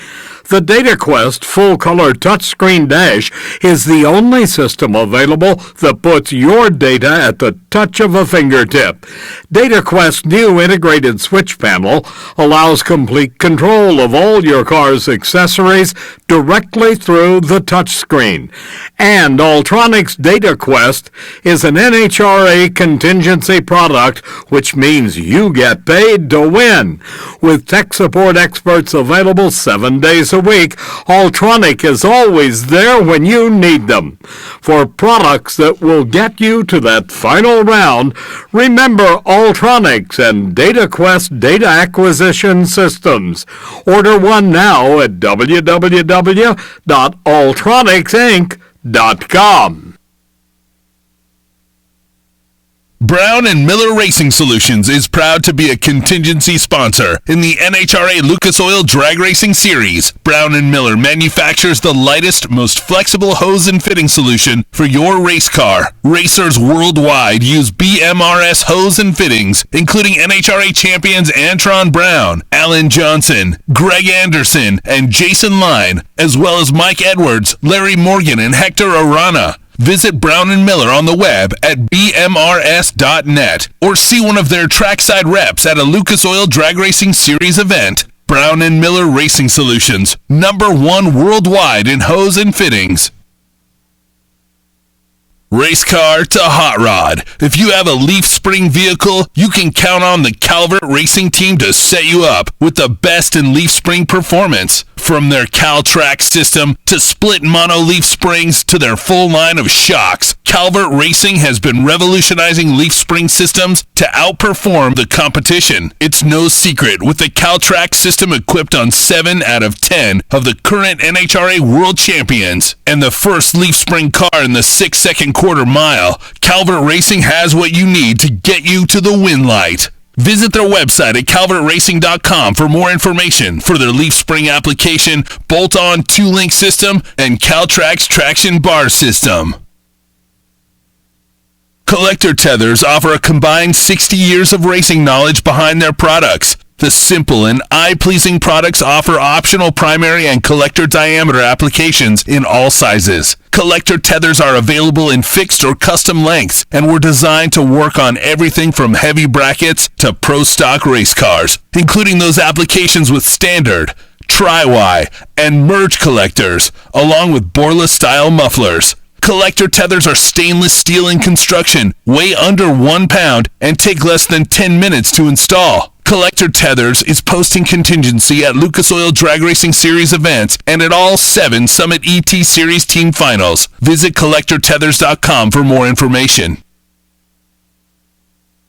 The DataQuest full-color touchscreen dash is the only system available that puts your data at the touch of a fingertip. DataQuest's new integrated switch panel allows complete control of all your car's accessories directly through the touchscreen. And Ultronics DataQuest is an NHRA contingency product, which means you get paid to win. With tech support experts available 7 days a week, Ultronic is always there when you need them. For products that will get you to that final round, remember Ultronics and DataQuest data acquisition systems. Order one now at www.ultronicsinc.com. Brown and Miller Racing Solutions is proud to be a contingency sponsor in the NHRA Lucas Oil Drag Racing Series. Brown and Miller manufactures the lightest, most flexible hose and fitting solution for your race car. Racers worldwide use BMRS hose and fittings, including NHRA champions Antron Brown, Alan Johnson, Greg Anderson, and Jason Line, as well as Mike Edwards, Larry Morgan, and Hector Arana. Visit Brown & Miller on the web at bmrs.net or see one of their trackside reps at a Lucas Oil Drag Racing Series event. Brown & Miller Racing Solutions, #1 worldwide in hose and fittings. Race car to hot rod. If you have a leaf spring vehicle, you can count on the Calvert Racing Team to set you up with the best in leaf spring performance. From their CalTrack system to split mono leaf springs to their full line of shocks, Calvert Racing has been revolutionizing leaf spring systems to outperform the competition. It's no secret, with the CalTrack system equipped on 7 out of 10 of the current NHRA World Champions. And the first leaf spring car in the 6-second quarter mile, Calvert Racing has what you need to get you to the win light. Visit their website at calvertracing.com for more information for their leaf spring application, bolt-on 2-link system, and CalTrack's traction bar system. Collector Tethers offer a combined 60 years of racing knowledge behind their products. The simple and eye-pleasing products offer optional primary and collector diameter applications in all sizes. Collector tethers are available in fixed or custom lengths and were designed to work on everything from heavy brackets to pro stock race cars, including those applications with standard, tri-Y, and merge collectors, along with boreless-style mufflers. Collector tethers are stainless steel in construction, weigh under 1 pound, and take less than 10 minutes to install. Collector Tethers is posting contingency at Lucas Oil Drag Racing Series events and at all 7 Summit ET Series team finals. Visit CollectorTethers.com for more information.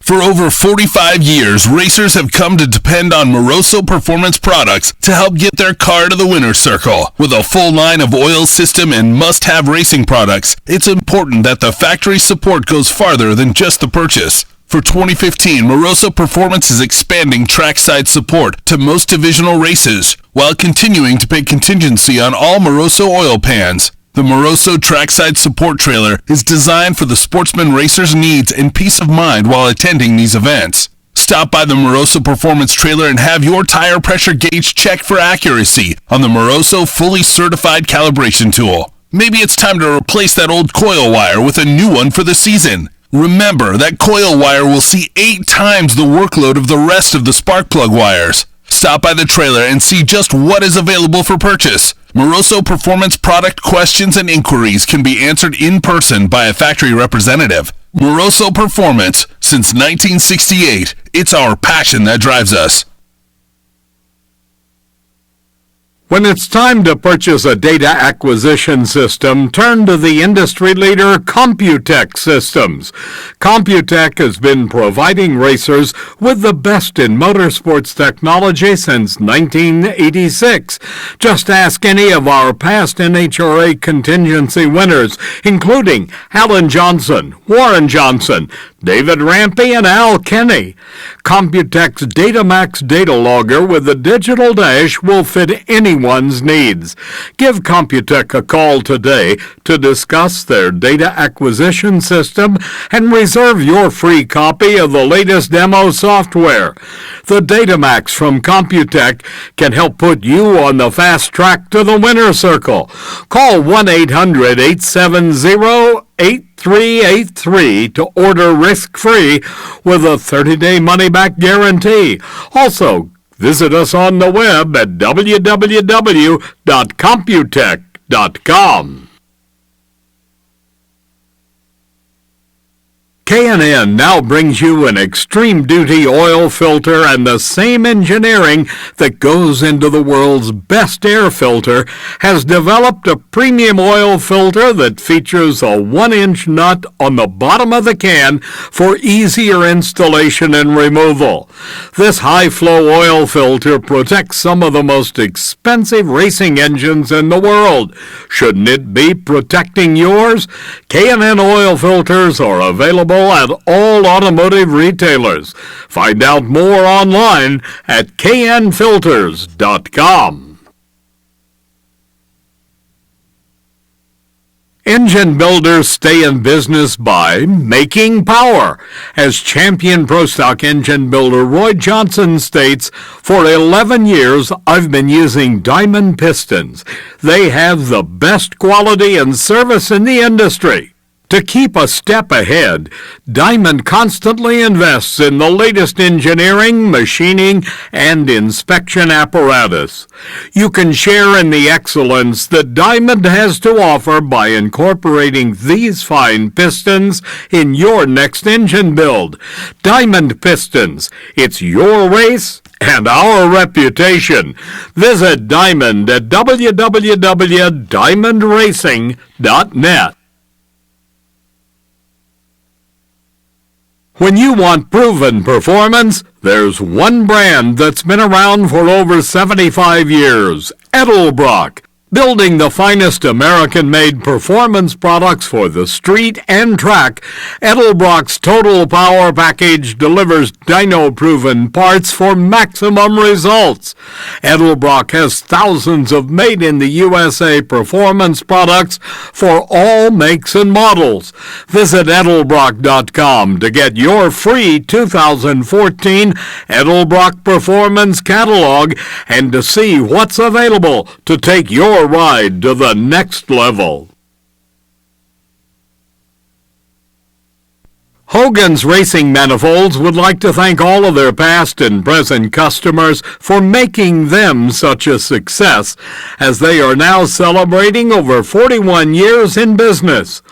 For over 45 years, racers have come to depend on Moroso Performance products to help get their car to the winner's circle. With a full line of oil system and must-have racing products, it's important that the factory support goes farther than just the purchase. For 2015, Moroso Performance is expanding trackside support to most divisional races, while continuing to pay contingency on all Moroso oil pans. The Moroso Trackside Support Trailer is designed for the sportsman racer's needs and peace of mind while attending these events. Stop by the Moroso Performance Trailer and have your tire pressure gauge checked for accuracy on the Moroso fully certified calibration tool. Maybe it's time to replace that old coil wire with a new one for the season. Remember, that coil wire will see 8 times the workload of the rest of the spark plug wires. Stop by the trailer and see just what is available for purchase. Moroso Performance product questions and inquiries can be answered in person by a factory representative. Moroso Performance, since 1968, it's our passion that drives us. When it's time to purchase a data acquisition system, turn to the industry leader Computech Systems. Computech has been providing racers with the best in motorsports technology since 1986. Just ask any of our past NHRA contingency winners, including Alan Johnson, Warren Johnson, David Rampey, and Al Kenny. Computech's DataMax data logger with a digital dash will fit any anyone's needs. Give Computech a call today to discuss their data acquisition system and reserve your free copy of the latest demo software. The Datamax from Computech can help put you on the fast track to the winner's circle. Call 1-800-870-8383 to order risk-free with a 30-day money-back guarantee. Also, visit us on the web at www.computech.com. K&N now brings you an extreme duty oil filter, and the same engineering that goes into the world's best air filter has developed a premium oil filter that features a 1-inch nut on the bottom of the can for easier installation and removal. This high-flow oil filter protects some of the most expensive racing engines in the world. Shouldn't it be protecting yours? K&N oil filters are available at all automotive retailers. Find out more online at knfilters.com. Engine builders stay in business by making power. As champion Pro Stock engine builder Roy Johnson states, for 11 years I've been using Diamond pistons. They have the best quality and service in the industry. To keep a step ahead, Diamond constantly invests in the latest engineering, machining, and inspection apparatus. You can share in the excellence that Diamond has to offer by incorporating these fine pistons in your next engine build. Diamond Pistons, it's your race and our reputation. Visit Diamond at www.diamondracing.net. When you want proven performance, there's one brand that's been around for over 75 years, Edelbrock. Building the finest American-made performance products for the street and track, Edelbrock's Total Power Package delivers dyno-proven parts for maximum results. Edelbrock has thousands of made-in-the-USA performance products for all makes and models. Visit Edelbrock.com to get your free 2014 Edelbrock Performance Catalog and to see what's available to take your ride to the next level. Hogan's Racing Manifolds would like to thank all of their past and present customers for making them such a success, as they are now celebrating over 41 years in business.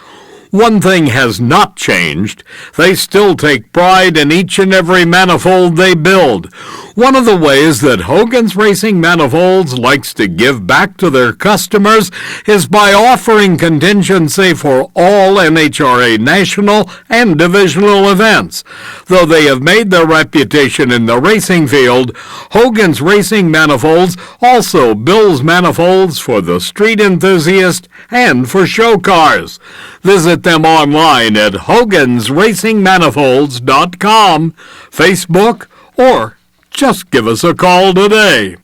One thing has not changed. They still take pride in each and every manifold they build. One of the ways that Hogan's Racing Manifolds likes to give back to their customers is by offering contingency for all NHRA national and divisional events. Though they have made their reputation in the racing field, Hogan's Racing Manifolds also builds manifolds for the street enthusiast and for show cars. Visit them online at hogansracingmanifolds.com, Facebook, or just give us a call today.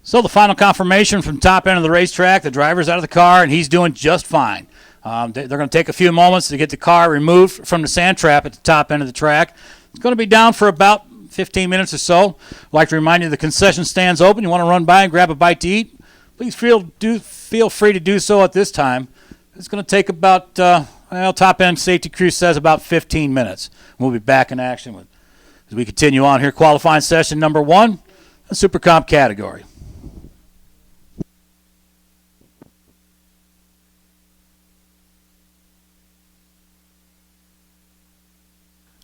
So the final confirmation from top end of the racetrack, the driver's out of the car, and he's doing just fine. They're going to take a few moments to get the car removed from the sand trap at the top end of the track. It's going to be down for about 15 minutes or so. I'd like to remind you the concession stand's open. You want to run by and grab a bite to eat? Please feel free to do so at this time. It's going to take about, top end safety crew says about 15 minutes. We'll be back in action as we continue on here. Qualifying session number 1, the Super Comp category.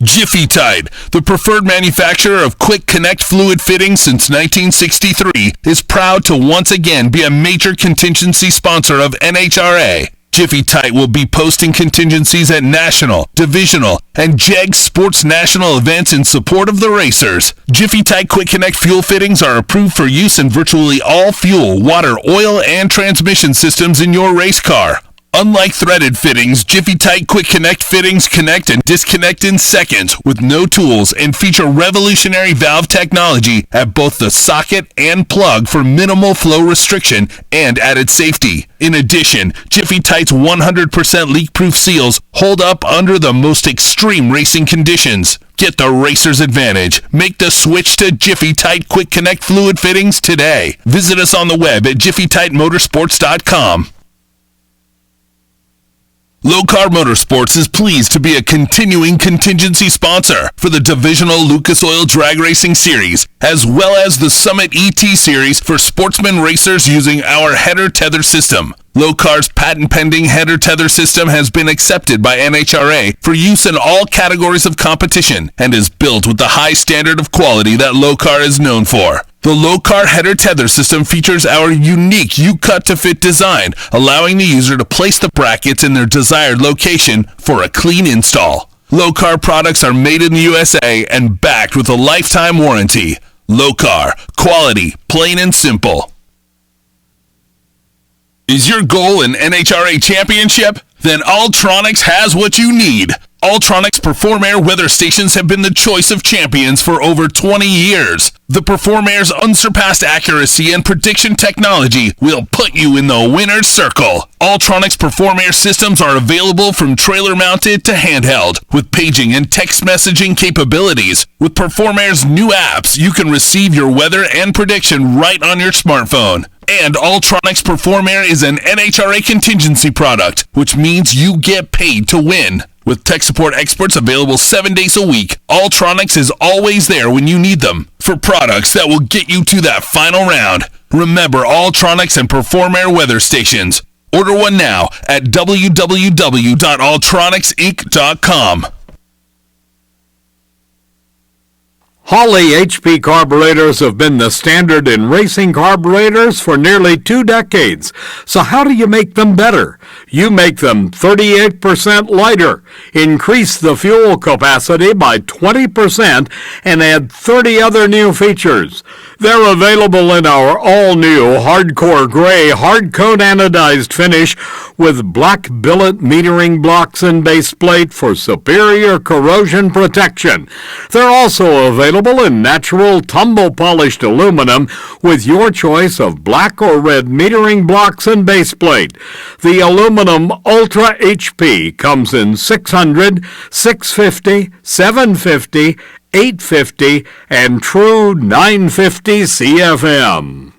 Jiffy Tide, the preferred manufacturer of quick connect fluid fittings since 1963, is proud to once again be a major contingency sponsor of NHRA. Jiffy Tight will be posting contingencies at national, divisional, and JEG Sports National events in support of the racers. Jiffy Tight Quick Connect fuel fittings are approved for use in virtually all fuel, water, oil, and transmission systems in your race car. Unlike threaded fittings, Jiffy Tight Quick Connect fittings connect and disconnect in seconds with no tools and feature revolutionary valve technology at both the socket and plug for minimal flow restriction and added safety. In addition, Jiffy Tight's 100% leak-proof seals hold up under the most extreme racing conditions. Get the racer's advantage. Make the switch to Jiffy Tight Quick Connect fluid fittings today. Visit us on the web at jiffytightmotorsports.com. Low Car Motorsports is pleased to be a continuing contingency sponsor for the divisional Lucas Oil Drag Racing Series, as well as the Summit ET Series for sportsman racers using our header tether system. Low Car's patent-pending header tether system has been accepted by NHRA for use in all categories of competition and is built with the high standard of quality that Low Car is known for. The Low Car header tether system features our unique U-cut-to-fit design, allowing the user to place the brackets in their desired location for a clean install. Low Car products are made in the USA and backed with a lifetime warranty. Low Car, quality, plain and simple. Is your goal an NHRA championship? Then Alltronics has what you need. Alltronics Perform-Air weather stations have been the choice of champions for over 20 years. The Perform-Air's unsurpassed accuracy and prediction technology will put you in the winner's circle. Alltronics Perform-Air systems are available from trailer-mounted to handheld, with paging and text messaging capabilities. With Perform-Air's new apps, you can receive your weather and prediction right on your smartphone. And Alltronics Perform-Air is an NHRA contingency product, which means you get paid to win. With tech support experts available 7 days a week, Alltronics is always there when you need them for products that will get you to that final round. Remember Alltronics and Perform-Air weather stations. Order one now at www.alltronicsinc.com. Holley HP carburetors have been the standard in racing carburetors for nearly 2 decades. So how do you make them better? You make them 38% lighter, increase the fuel capacity by 20%, and add 30 other new features. They're available in our all-new Hardcore Gray hard coat anodized finish with black billet metering blocks and base plate for superior corrosion protection. They're also available in natural tumble-polished aluminum with your choice of black or red metering blocks and base plate. The aluminum Ultra HP comes in 600, 650, 750, 850, and true 950 CFM.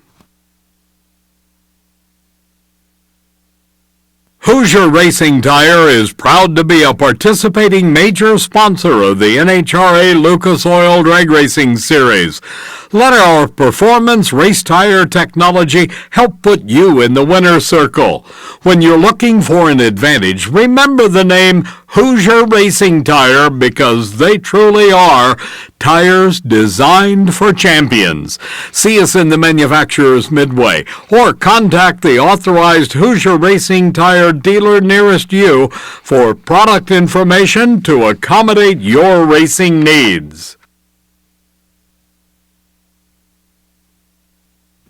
Hoosier Racing Tire is proud to be a participating major sponsor of the NHRA Lucas Oil Drag Racing Series. Let our performance race tire technology help put you in the winner's circle. When you're looking for an advantage, remember the name Hoosier Racing Tire because they truly are tires designed for champions. See us in the manufacturer's midway or contact the authorized Hoosier Racing Tire dealer nearest you for product information to accommodate your racing needs.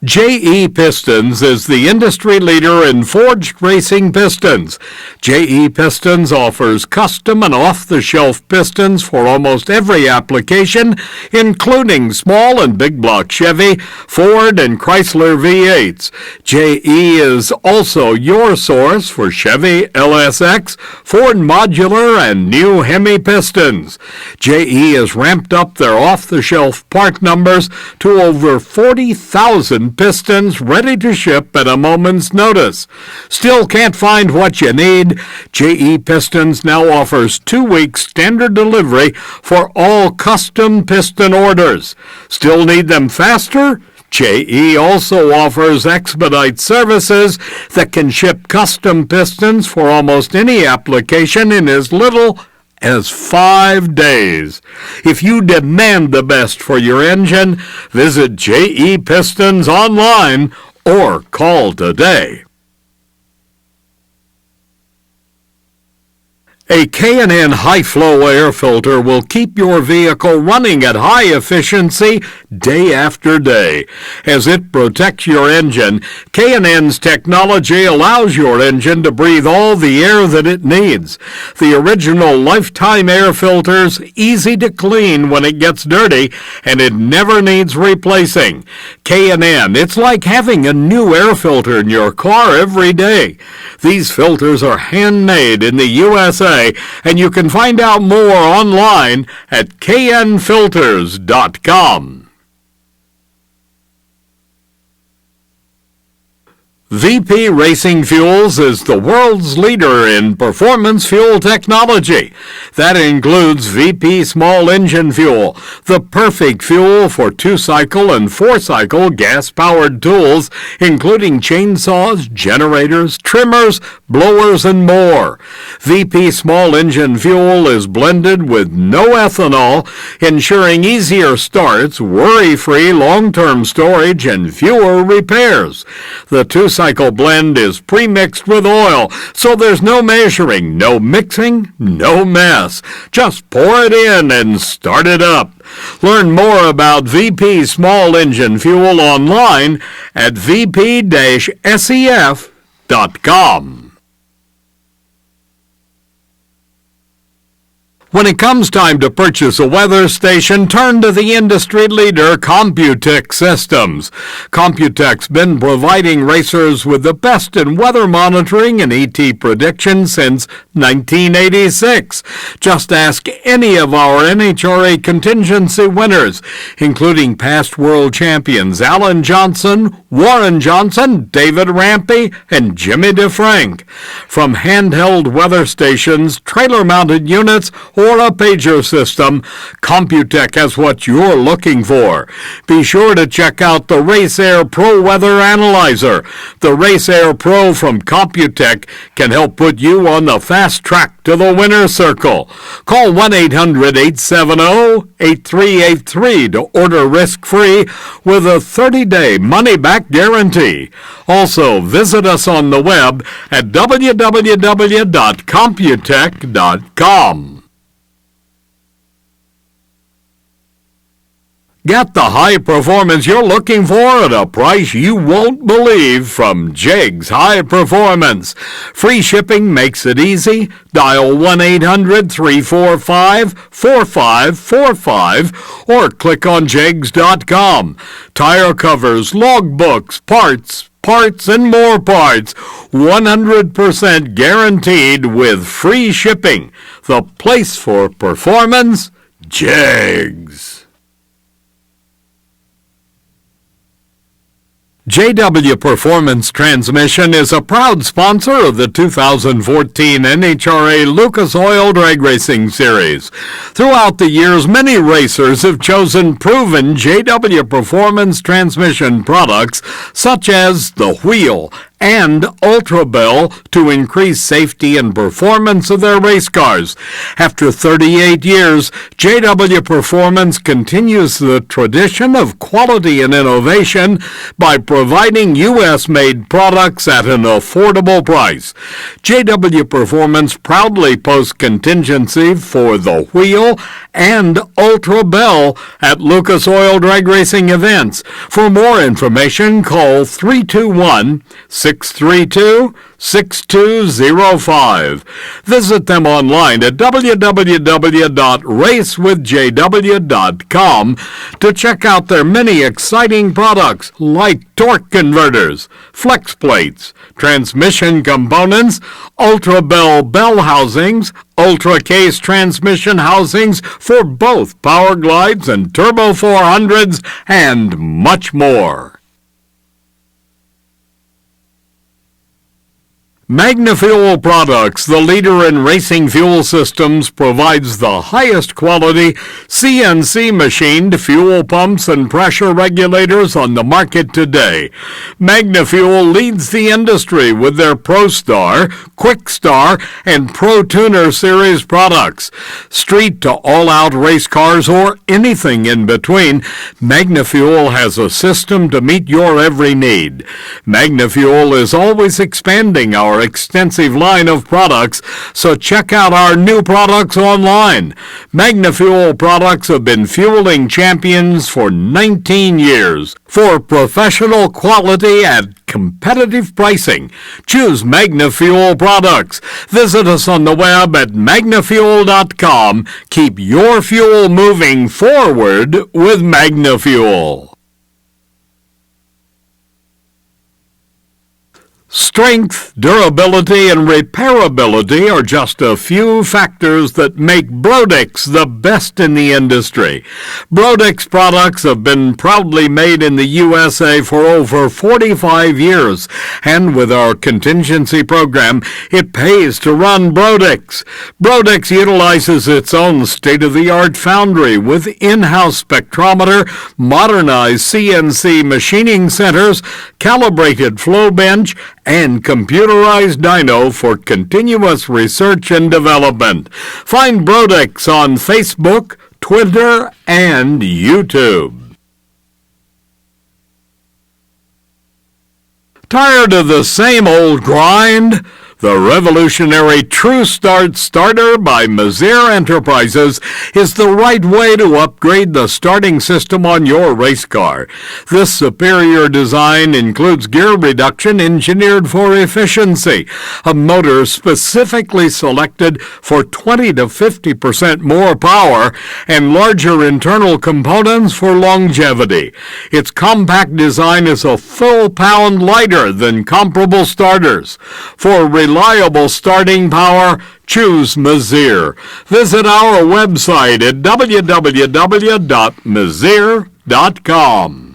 JE Pistons is the industry leader in forged racing pistons. JE Pistons offers custom and off-the-shelf pistons for almost every application, including small and big block Chevy, Ford, and Chrysler V8s. JE is also your source for Chevy LSX, Ford Modular, and new Hemi pistons. JE has ramped up their off-the-shelf part numbers to over 40,000 pistons ready to ship at a moment's notice. Still can't find what you need? JE Pistons now offers 2 weeks standard delivery for all custom piston orders. Still need them faster? JE also offers expedite services that can ship custom pistons for almost any application in as little as 5 days. If you demand the best for your engine, visit JE Pistons online or call today. A K&N high-flow air filter will keep your vehicle running at high efficiency day after day. As it protects your engine, K&N's technology allows your engine to breathe all the air that it needs. The original lifetime air filter's easy to clean when it gets dirty, and it never needs replacing. K&N, it's like having a new air filter in your car every day. These filters are handmade in the USA, and you can find out more online at knfilters.com. VP Racing Fuels is the world's leader in performance fuel technology. That includes VP Small Engine Fuel, the perfect fuel for 2-cycle and 4-cycle gas-powered tools, including chainsaws, generators, trimmers, blowers, and more. VP Small Engine Fuel is blended with no ethanol, ensuring easier starts, worry-free long-term storage, and fewer repairs. The 2-cycle blend is pre-mixed with oil, so there's no measuring, no mixing, no mess. Just pour it in and start it up. Learn more about VP Small Engine Fuel online at vp-sef.com. When it comes time to purchase a weather station, turn to the industry leader, Computech Systems. Computech's been providing racers with the best in weather monitoring and ET prediction since 1986. Just ask any of our NHRA contingency winners, including past world champions Alan Johnson, Warren Johnson, David Rampey, and Jimmy DeFrank. From handheld weather stations, trailer-mounted units, or a pager system, Computech has what you're looking for. Be sure to check out the Race Air Pro Weather Analyzer. The Race Air Pro from Computech can help put you on the fast track to the winner's circle. Call 1-800-870-8383 to order risk-free with a 30-day money-back guarantee. Also, visit us on the web at www.computech.com. Get the high performance you're looking for at a price you won't believe from Jegs High Performance. Free shipping makes it easy. Dial 1-800-345-4545 or click on jegs.com. Tire covers, logbooks, parts, and more parts. 100% guaranteed with free shipping. The place for performance, Jegs. JW Performance Transmission is a proud sponsor of the 2014 NHRA Lucas Oil Drag Racing Series. Throughout the years, many racers have chosen proven JW Performance transmission products such as the Wheel and Ultra Bell to increase safety and performance of their race cars. After 38 years, JW Performance continues the tradition of quality and innovation by providing U.S.-made products at an affordable price. JW Performance proudly posts contingency for the Wheel and Ultra Bell at Lucas Oil Drag Racing events. For more information, call 321-632-6205. Visit them online at www.racewithjw.com to check out their many exciting products like torque converters, flex plates, transmission components, Ultra Bell bell housings, Ultra Case transmission housings for both Power Glides and Turbo 400s, and much more. MagnaFuel Products, the leader in racing fuel systems, provides the highest quality CNC machined fuel pumps and pressure regulators on the market today. MagnaFuel leads the industry with their ProStar, QuickStar, and ProTuner series products. Street to all-out race cars or anything in between, MagnaFuel has a system to meet your every need. MagnaFuel is always expanding our our extensive line of products, so check out our new products online. MagnaFuel products have been fueling champions for 19 years. For professional quality at competitive pricing, choose MagnaFuel products. Visit us on the web at magnafuel.com. Keep your fuel moving forward with MagnaFuel. Strength, durability, and repairability are just a few factors that make Brodix the best in the industry. Brodix products have been proudly made in the USA for over 45 years, and with our contingency program, it pays to run Brodix. Brodix utilizes its own state-of-the-art foundry with in-house spectrometer, modernized CNC machining centers, calibrated flow bench, and computerized dyno for continuous research and development. Find Brodix on Facebook, Twitter, and YouTube. Tired of the same old grind? The revolutionary True Start Starter by Mazir Enterprises is the right way to upgrade the starting system on your race car. This superior design includes gear reduction engineered for efficiency, a motor specifically selected for 20 to 50% more power, and larger internal components for longevity. Its compact design is a full pound lighter than comparable starters. For reliable starting power, choose Mazir. Visit our website at www.mazir.com.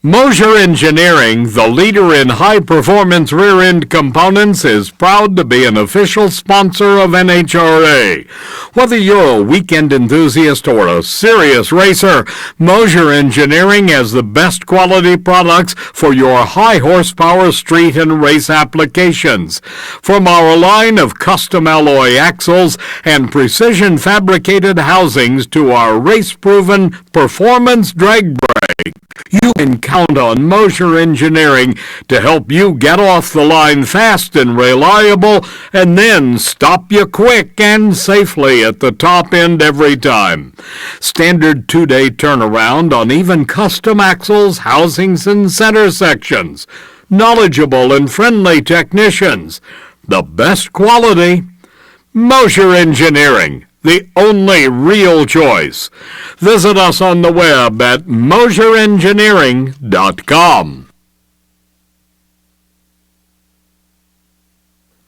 Mosier Engineering, the leader in high-performance rear-end components, is proud to be an official sponsor of NHRA. Whether you're a weekend enthusiast or a serious racer, Mosier Engineering has the best quality products for your high-horsepower street and race applications. From our line of custom alloy axles and precision-fabricated housings to our race-proven performance drag brake, you can count on Mosier Engineering to help you get off the line fast and reliable, and then stop you quick and safely at the top end every time. Standard 2-day turnaround on even custom axles, housings, and center sections. Knowledgeable and friendly technicians. The best quality. Mosier Engineering, the only real choice. Visit us on the web at mosierengineering.com.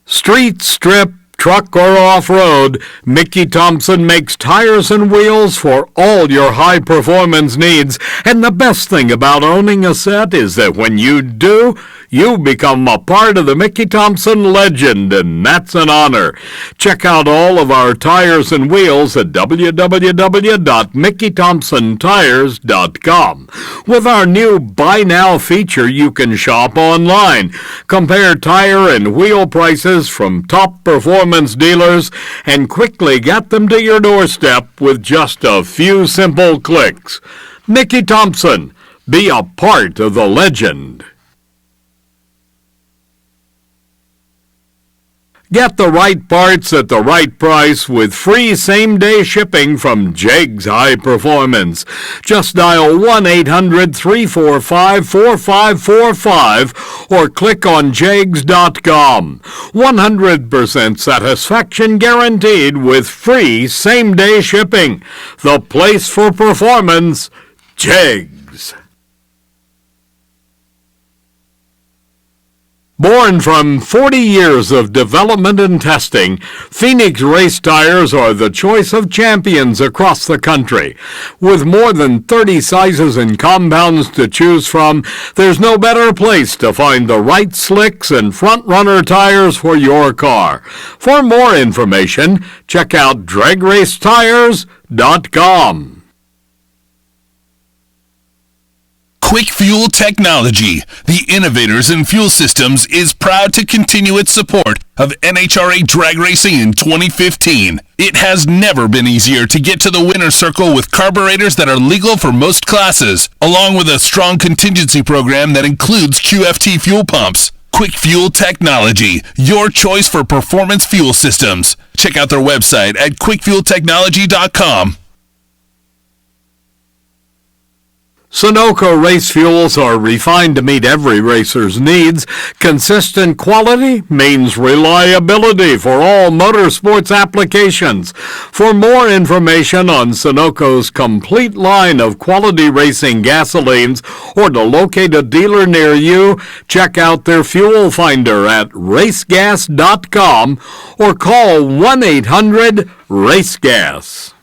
Street, strip, truck, or off-road, Mickey Thompson makes tires and wheels for all your high-performance needs. And the best thing about owning a set is that when you do, you become a part of the Mickey Thompson legend, and that's an honor. Check out all of our tires and wheels at www.mickeythompsontires.com. With our new Buy Now feature, you can shop online, compare tire and wheel prices from top performance dealers, and quickly get them to your doorstep with just a few simple clicks. Mickey Thompson, be a part of the legend. Get the right parts at the right price with free same-day shipping from Jegs High Performance. Just dial 1-800-345-4545 or click on jegs.com. 100% satisfaction guaranteed with free same-day shipping. The place for performance, Jegs. Born from 40 years of development and testing, Phoenix race tires are the choice of champions across the country. With more than 30 sizes and compounds to choose from, there's no better place to find the right slicks and front-runner tires for your car. For more information, check out dragracetires.com. Quick Fuel Technology, the innovators in fuel systems, is proud to continue its support of NHRA drag racing in 2015. It has never been easier to get to the winner's circle with carburetors that are legal for most classes, along with a strong contingency program that includes QFT fuel pumps. Quick Fuel Technology, your choice for performance fuel systems. Check out their website at quickfueltechnology.com. Sunoco race fuels are refined to meet every racer's needs. Consistent quality means reliability for all motorsports applications. For more information on Sunoco's complete line of quality racing gasolines or to locate a dealer near you, check out their fuel finder at racegas.com or call 1-800-RACEGAS.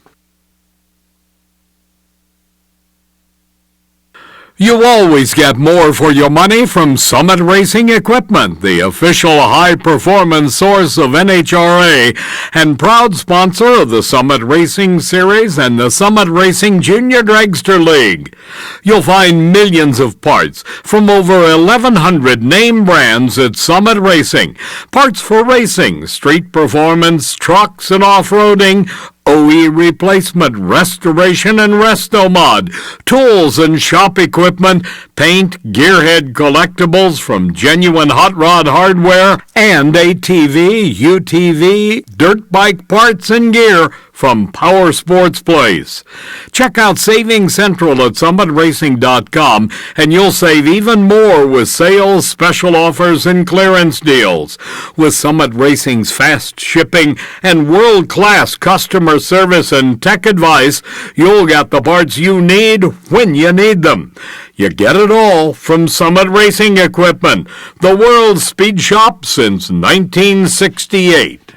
You always get more for your money from Summit Racing Equipment, the official high-performance source of NHRA and proud sponsor of the Summit Racing Series and the Summit Racing Junior Dragster League. You'll find millions of parts from over 1,100 name brands at Summit Racing. Parts for racing, street performance, trucks and off-roading, OE replacement, restoration and resto-mod, tools and shop equipment, paint, gearhead collectibles from genuine hot rod hardware, and ATV, UTV, dirt bike parts and gear from Power Sports Place. Check out Saving Central at summitracing.com and you'll save even more with sales, special offers, and clearance deals. With Summit Racing's fast shipping and world-class customer service and tech advice, you'll get the parts you need when you need them. You get it all from Summit Racing Equipment, the world's speed shop since 1968.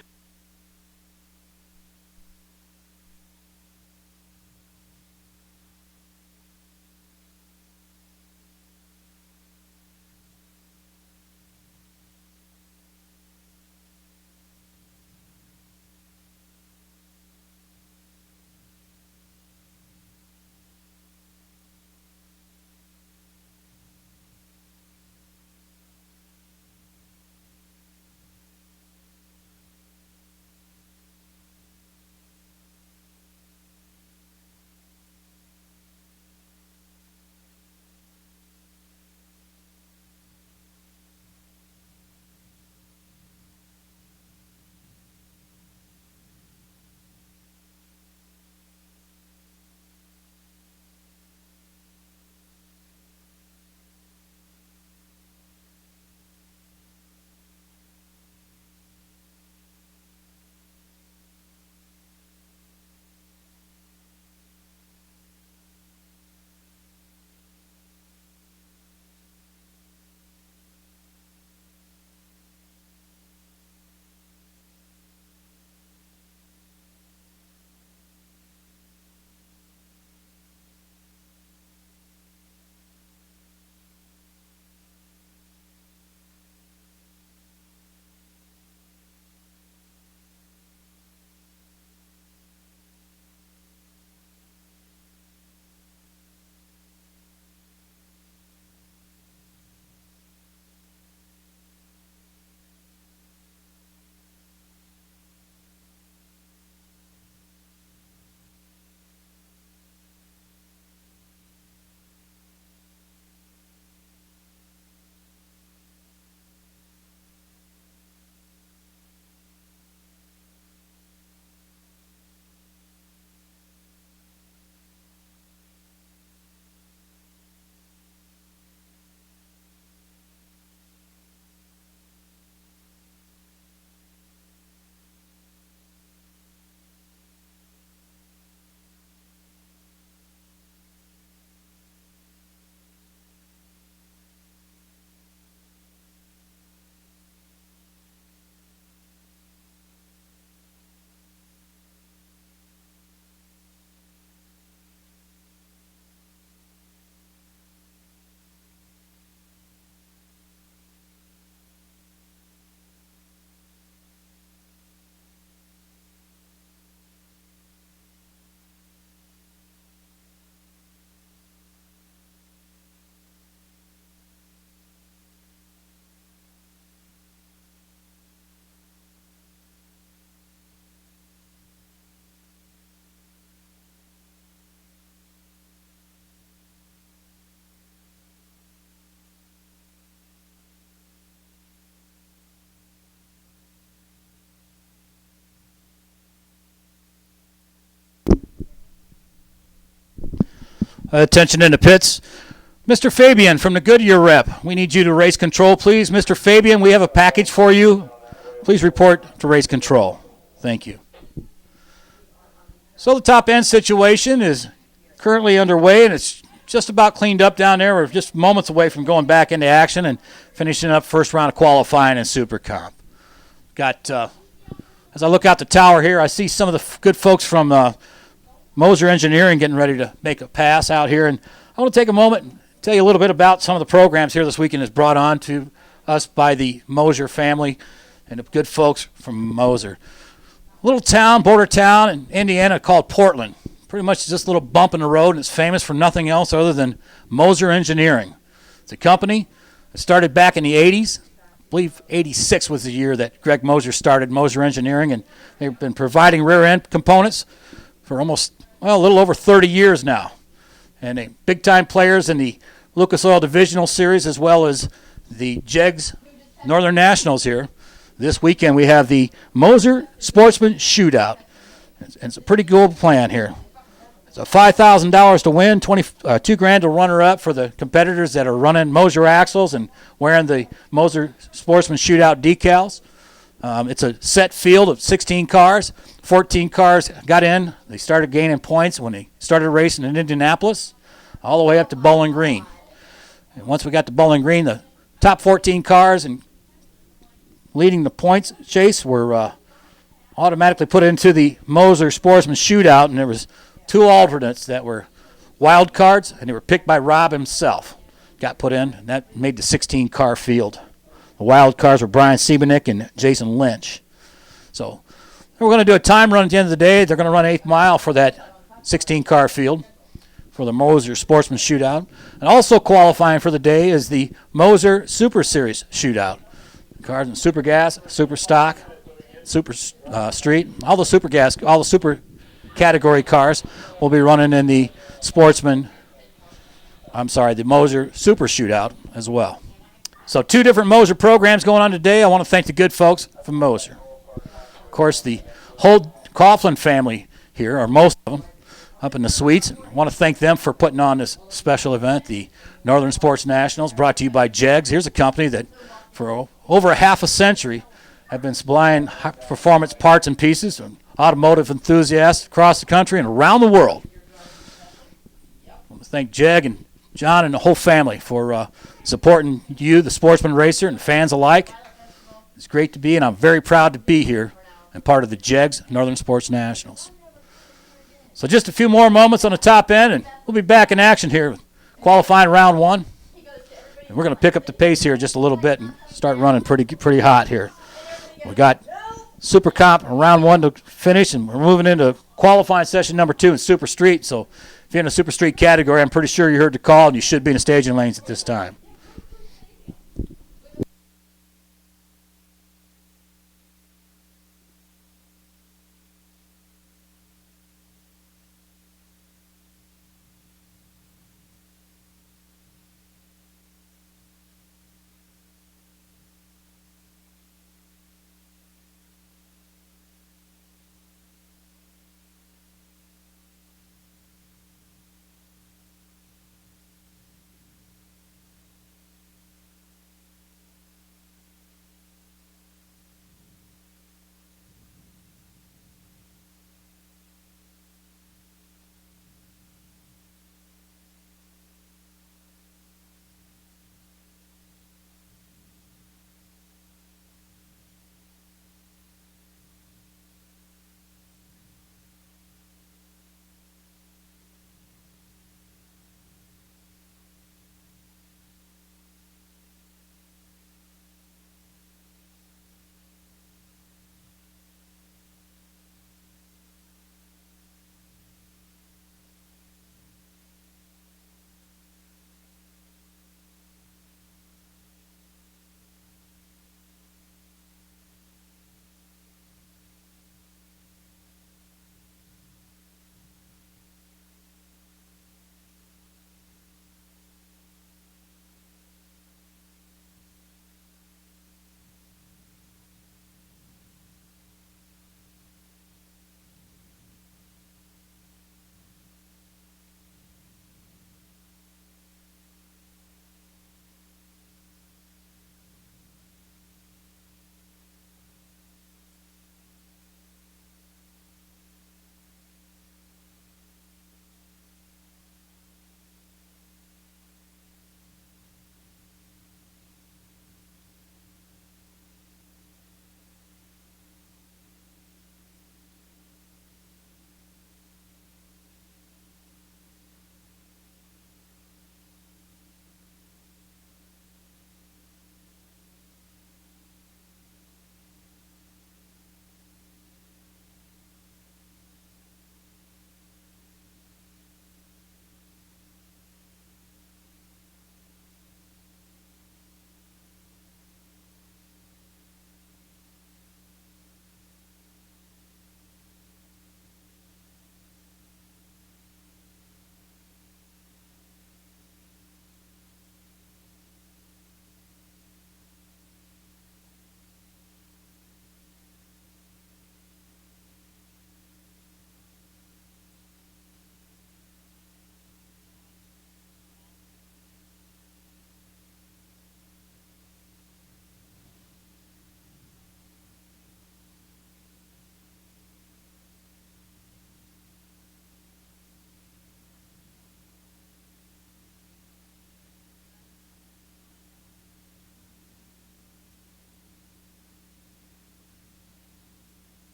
Attention in the pits. Mr. Fabian from the Goodyear rep. We need you to race control, please. Mr. Fabian, we have a package for you. Please report to race control. Thank you. So the top end situation is currently underway, and it's just about cleaned up down there. We're just moments away from going back into action and finishing up first round of qualifying in Super Comp. Got, as I look out the tower here, I see some of the good folks from Moser Engineering getting ready to make a pass out here. And I want to take a moment and tell you a little bit about some of the programs here this weekend that's brought on to us by the Moser family and the good folks from Moser. Little town, border town in Indiana called Portland. Pretty much just a little bump in the road, and it's famous for nothing else other than Moser Engineering. It's a company that started back in the 80s. I believe 86 was the year that Greg Moser started Moser Engineering, and they've been providing rear-end components for almost, well, a little over 30 years now. And they big-time players in the Lucas Oil Divisional Series as well as the JEGS Northern Nationals here. This weekend we have the Moser Sportsman Shootout. It's a pretty cool plan here. It's $5,000 to win, $2,000 to runner-up for the competitors that are running Moser axles and wearing the Moser Sportsman Shootout decals. It's a set field of 16 cars. 14 cars got in. They started gaining points when they started racing in Indianapolis, all the way up to Bowling Green. And once we got to Bowling Green, the top 14 cars and leading the points chase were automatically put into the Moser Sportsman Shootout, and there was 2 alternates that were wild cards, and they were picked by Rob himself. Got put in, and that made the 16-car field. The wild cards were Brian Siebenik and Jason Lynch. So we're going to do a time run at the end of the day. They're going to run 8th mile for that 16-car field for the Moser Sportsman Shootout. And also qualifying for the day is the Moser Super Series Shootout. Cars in Super Gas, Super Stock, Super Street, all the Super Gas, all the Super category cars will be running in the the Moser Super Shootout as well. So 2 different Moser programs going on today. I want to thank the good folks from Moser. Of course, the whole Coughlin family here, or most of them, up in the suites. I want to thank them for putting on this special event, the Northern Sports Nationals, brought to you by JEGS. Here's a company that for over a half a century have been supplying high-performance parts and pieces to automotive enthusiasts across the country and around the world. I want to thank Jeg and John and the whole family for supporting you, the sportsman racer, and fans alike. It's great to be, and I'm very proud to be here and part of the JEGS Northern Sports Nationals. So just a few more moments on the top end, and we'll be back in action here with qualifying round 1. And we're going to pick up the pace here just a little bit and start running pretty hot here. We got Super Comp round 1 to finish, and we're moving into qualifying session number 2 in Super Street. So if you're in the Super Street category, I'm pretty sure you heard the call, and you should be in the staging lanes at this time.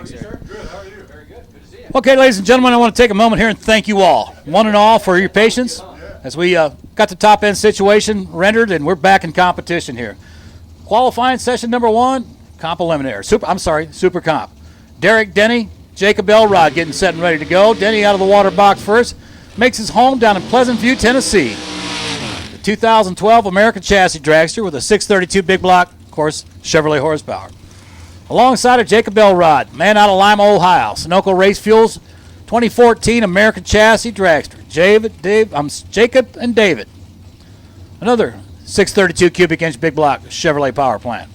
Thanks, sir. Good. How are you? Very good. Good to see you. Okay, ladies and gentlemen, I want to take a moment here and thank you all, one and all, for your patience as we got the top end situation rendered, and we're back in competition here. Qualifying session number 1, comp preliminary. Super comp. Derek Denny, Jacob Elrod getting set and ready to go. Denny out of the water box first. Makes his home down in Pleasant View, Tennessee. The 2012 American Chassis Dragster with a 632 big block, of course, Chevrolet horsepower. Alongside of Jacob Elrod, man out of Lima, Ohio. Sunoco Race Fuels 2014 American Chassis Dragster. Jacob and David. Another 632 cubic inch big block Chevrolet power plant.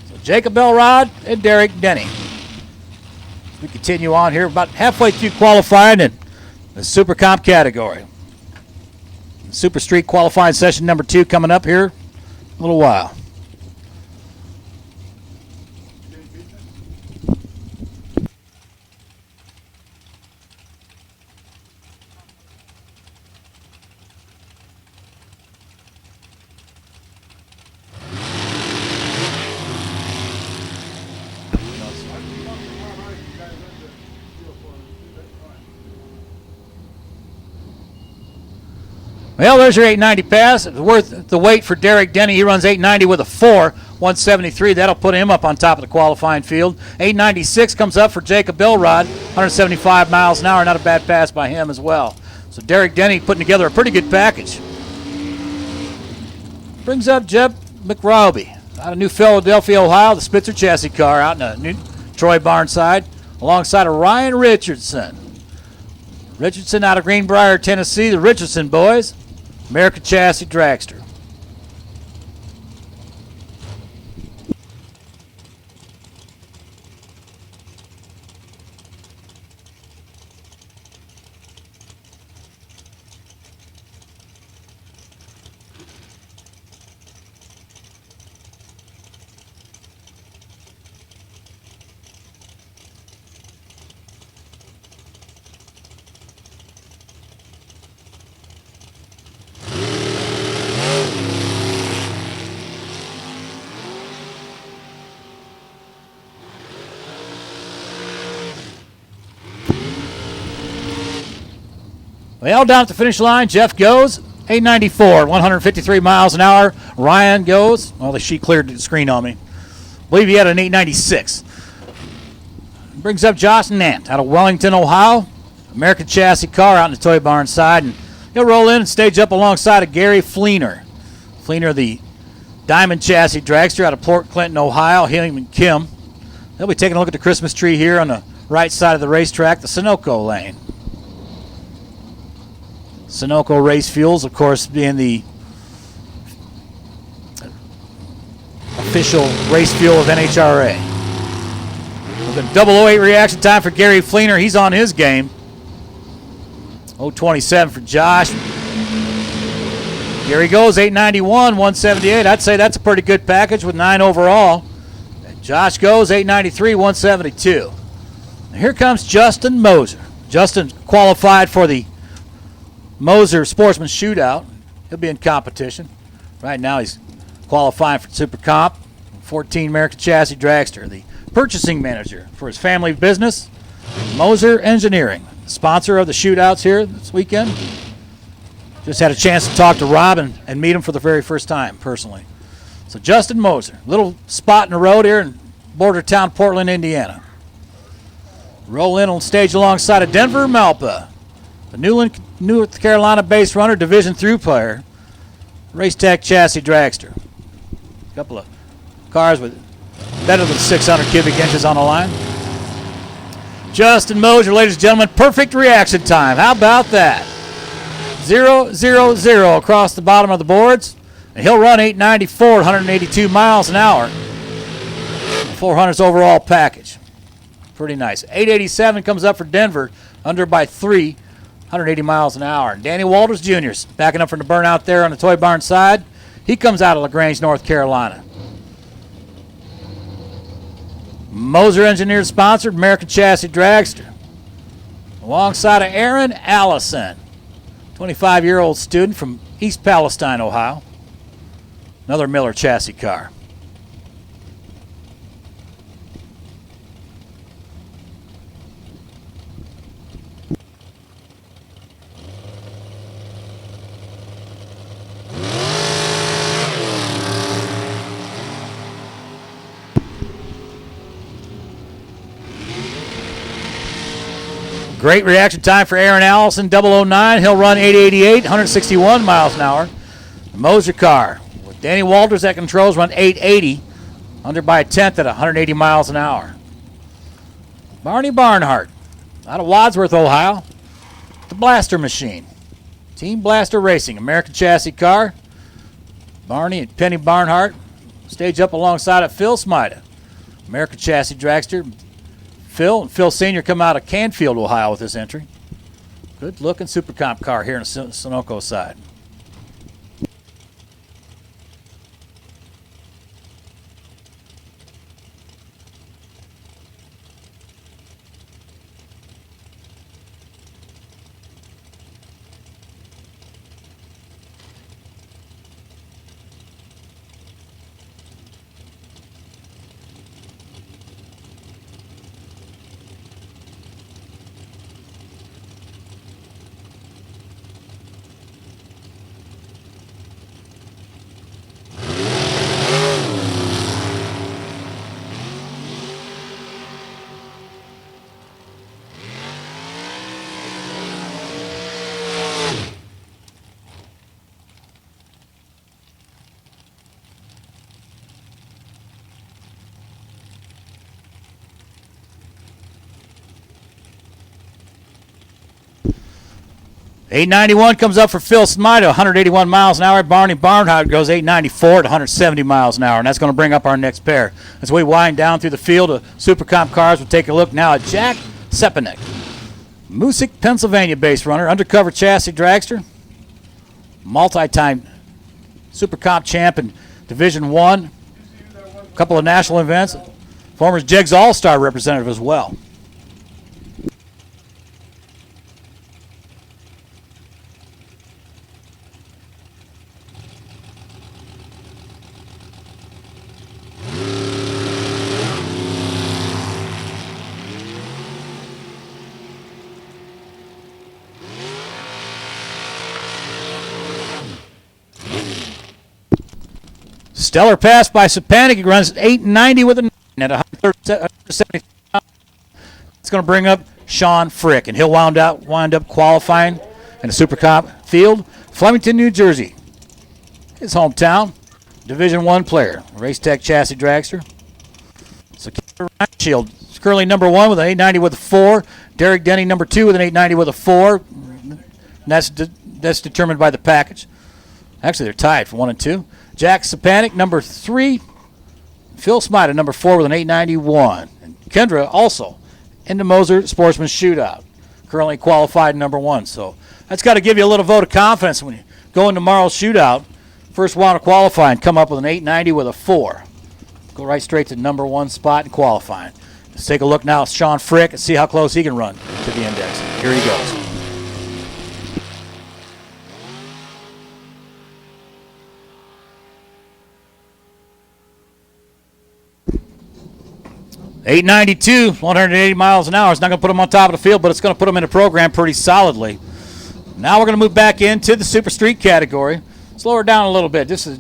So Jacob Elrod and Derek Denny. We continue on here, about halfway through qualifying in the Super Comp category. Super Street qualifying session number 2 coming up here in a little while. Well, there's your 890 pass. It's worth the wait for Derek Denny. He runs 890 with a 4, 173. That'll put him up on top of the qualifying field. 896 comes up for Jacob Elrod, 175 miles an hour. Not a bad pass by him as well. So Derek Denny putting together a pretty good package. Brings up Jeb McRoby out of New Philadelphia, Ohio, the Spitzer chassis car out in the New Troy Barnside, alongside of Ryan Richardson. Richardson out of Greenbrier, Tennessee, the Richardson boys. American Chassis Dragster. Well, down at the finish line, Jeff goes 894, 153 miles an hour. Ryan goes, well, she cleared the screen on me. I believe he had an 896. Brings up Josh Nant out of Wellington, Ohio. American Chassis car out in the toy barn side. And he'll roll in and stage up alongside of Gary Fleener. Fleener, the Diamond Chassis Dragster out of Port Clinton, Ohio. Him and Kim. They'll be taking a look at the Christmas tree here on the right side of the racetrack, the Sunoco lane. Sunoco Race Fuels, of course, being the official race fuel of NHRA. With a 008 reaction time for Gary Fleener. He's on his game. 027 for Josh. Here he goes, 891, 178. I'd say that's a pretty good package with 9 overall. And Josh goes 893, 172. And here comes Justin Moser. Justin qualified for the Moser Sportsman Shootout. He'll be in competition. Right now he's qualifying for Super Comp. 14 American Chassis Dragster. The purchasing manager for his family business, Moser Engineering. Sponsor of the shootouts here this weekend. Just had a chance to talk to Rob and meet him for the very first time personally. So Justin Moser. Little spot in the road here in border town Portland, Indiana. Roll in on stage alongside of Denver Malpa. The North Carolina-based runner, Division III player, Race Tech Chassis Dragster. A couple of cars with better than 600 cubic inches on the line. Justin Moser, ladies and gentlemen, perfect reaction time. How about that? 0-0-0 across the bottom of the boards. And he'll run 894, 182 miles an hour. 400's overall package. Pretty nice. 887 comes up for Denver, under by 3. 180 miles an hour. And Danny Walters Jr. backing up from the burnout there on the toy barn side. He comes out of LaGrange, North Carolina. Moser Engineers sponsored American Chassis Dragster. Alongside of Aaron Allison, 25-year-old student from East Palestine, Ohio. Another Miller chassis car. Great reaction time for Aaron Allison, 009. He'll run 888, 161 miles an hour. The Moser car with Danny Walters at controls run 880, under by a tenth at 180 miles an hour. Barney Barnhart out of Wadsworth, Ohio. The Blaster Machine. Team Blaster Racing, American chassis car. Barney and Penny Barnhart stage up alongside of Phil Smida, American chassis dragster. Phil Sr. come out of Canfield, Ohio with this entry. Good looking Super Comp car here on the Sunoco side. $891 comes up for Phil Smida, 181 miles an hour. Barney Barnhart goes $894 at 170 miles an hour, and that's going to bring up our next pair. As we wind down through the field of Super Comp cars, we'll take a look now at Jack Sepanek, Moosic, Pennsylvania-based runner, undercover chassis dragster, multi-time Super Comp champ in Division I, a couple of national events, former Jegs All-Star representative as well. Stellar pass by Sepanek. He runs 890 with a 9 at 170. It's going to bring up Sean Frick, and he'll wind up qualifying in the Super Comp field. Flemington, New Jersey, his hometown. Division I player, Race Tech chassis dragster. So Shield is currently number 1 with an 890 with a 4. Derek Denny number 2 with an 890 with a 4. And that's determined by the package. Actually, they're tied for 1 and 2. Jack Sepanek, number 3. Phil Smida, number 4, with an 891. And Kendra also in the Moser Sportsman Shootout, currently qualified number 1. So that's got to give you a little vote of confidence when you go in tomorrow's shootout. First one to qualify and come up with an 890 with a 4. Go right straight to number 1 spot in qualifying. Let's take a look now at Sean Frick and see how close he can run to the index. Here he goes. $892, 180 miles an hour. It's not going to put him on top of the field, but it's going to put him in the program pretty solidly. Now we're going to move back into the Super Street category. Slow her down a little bit. This is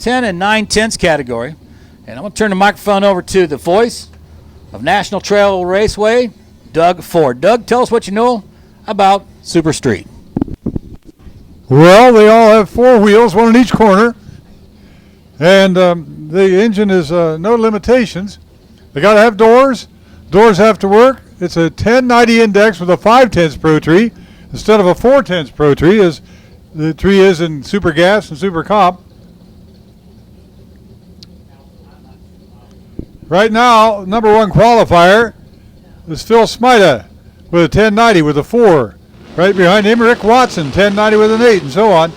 10 and 9/10 category. And I'm going to turn the microphone over to the voice of National Trail Raceway, Doug Ford. Doug, tell us what you know about Super Street. Well, they all have 4 wheels, 1 in each corner. And the engine is no limitations. They got to have doors. Doors have to work. It's a 1090 index with a 5/10 Pro Tree instead of a 4/10 Pro Tree, as the tree is in Super Gas and Super Comp. Right now, number 1 qualifier is Phil Smida with a 1090 with a 4. Right behind him, Rick Watson, 1090 with an 8, and so on.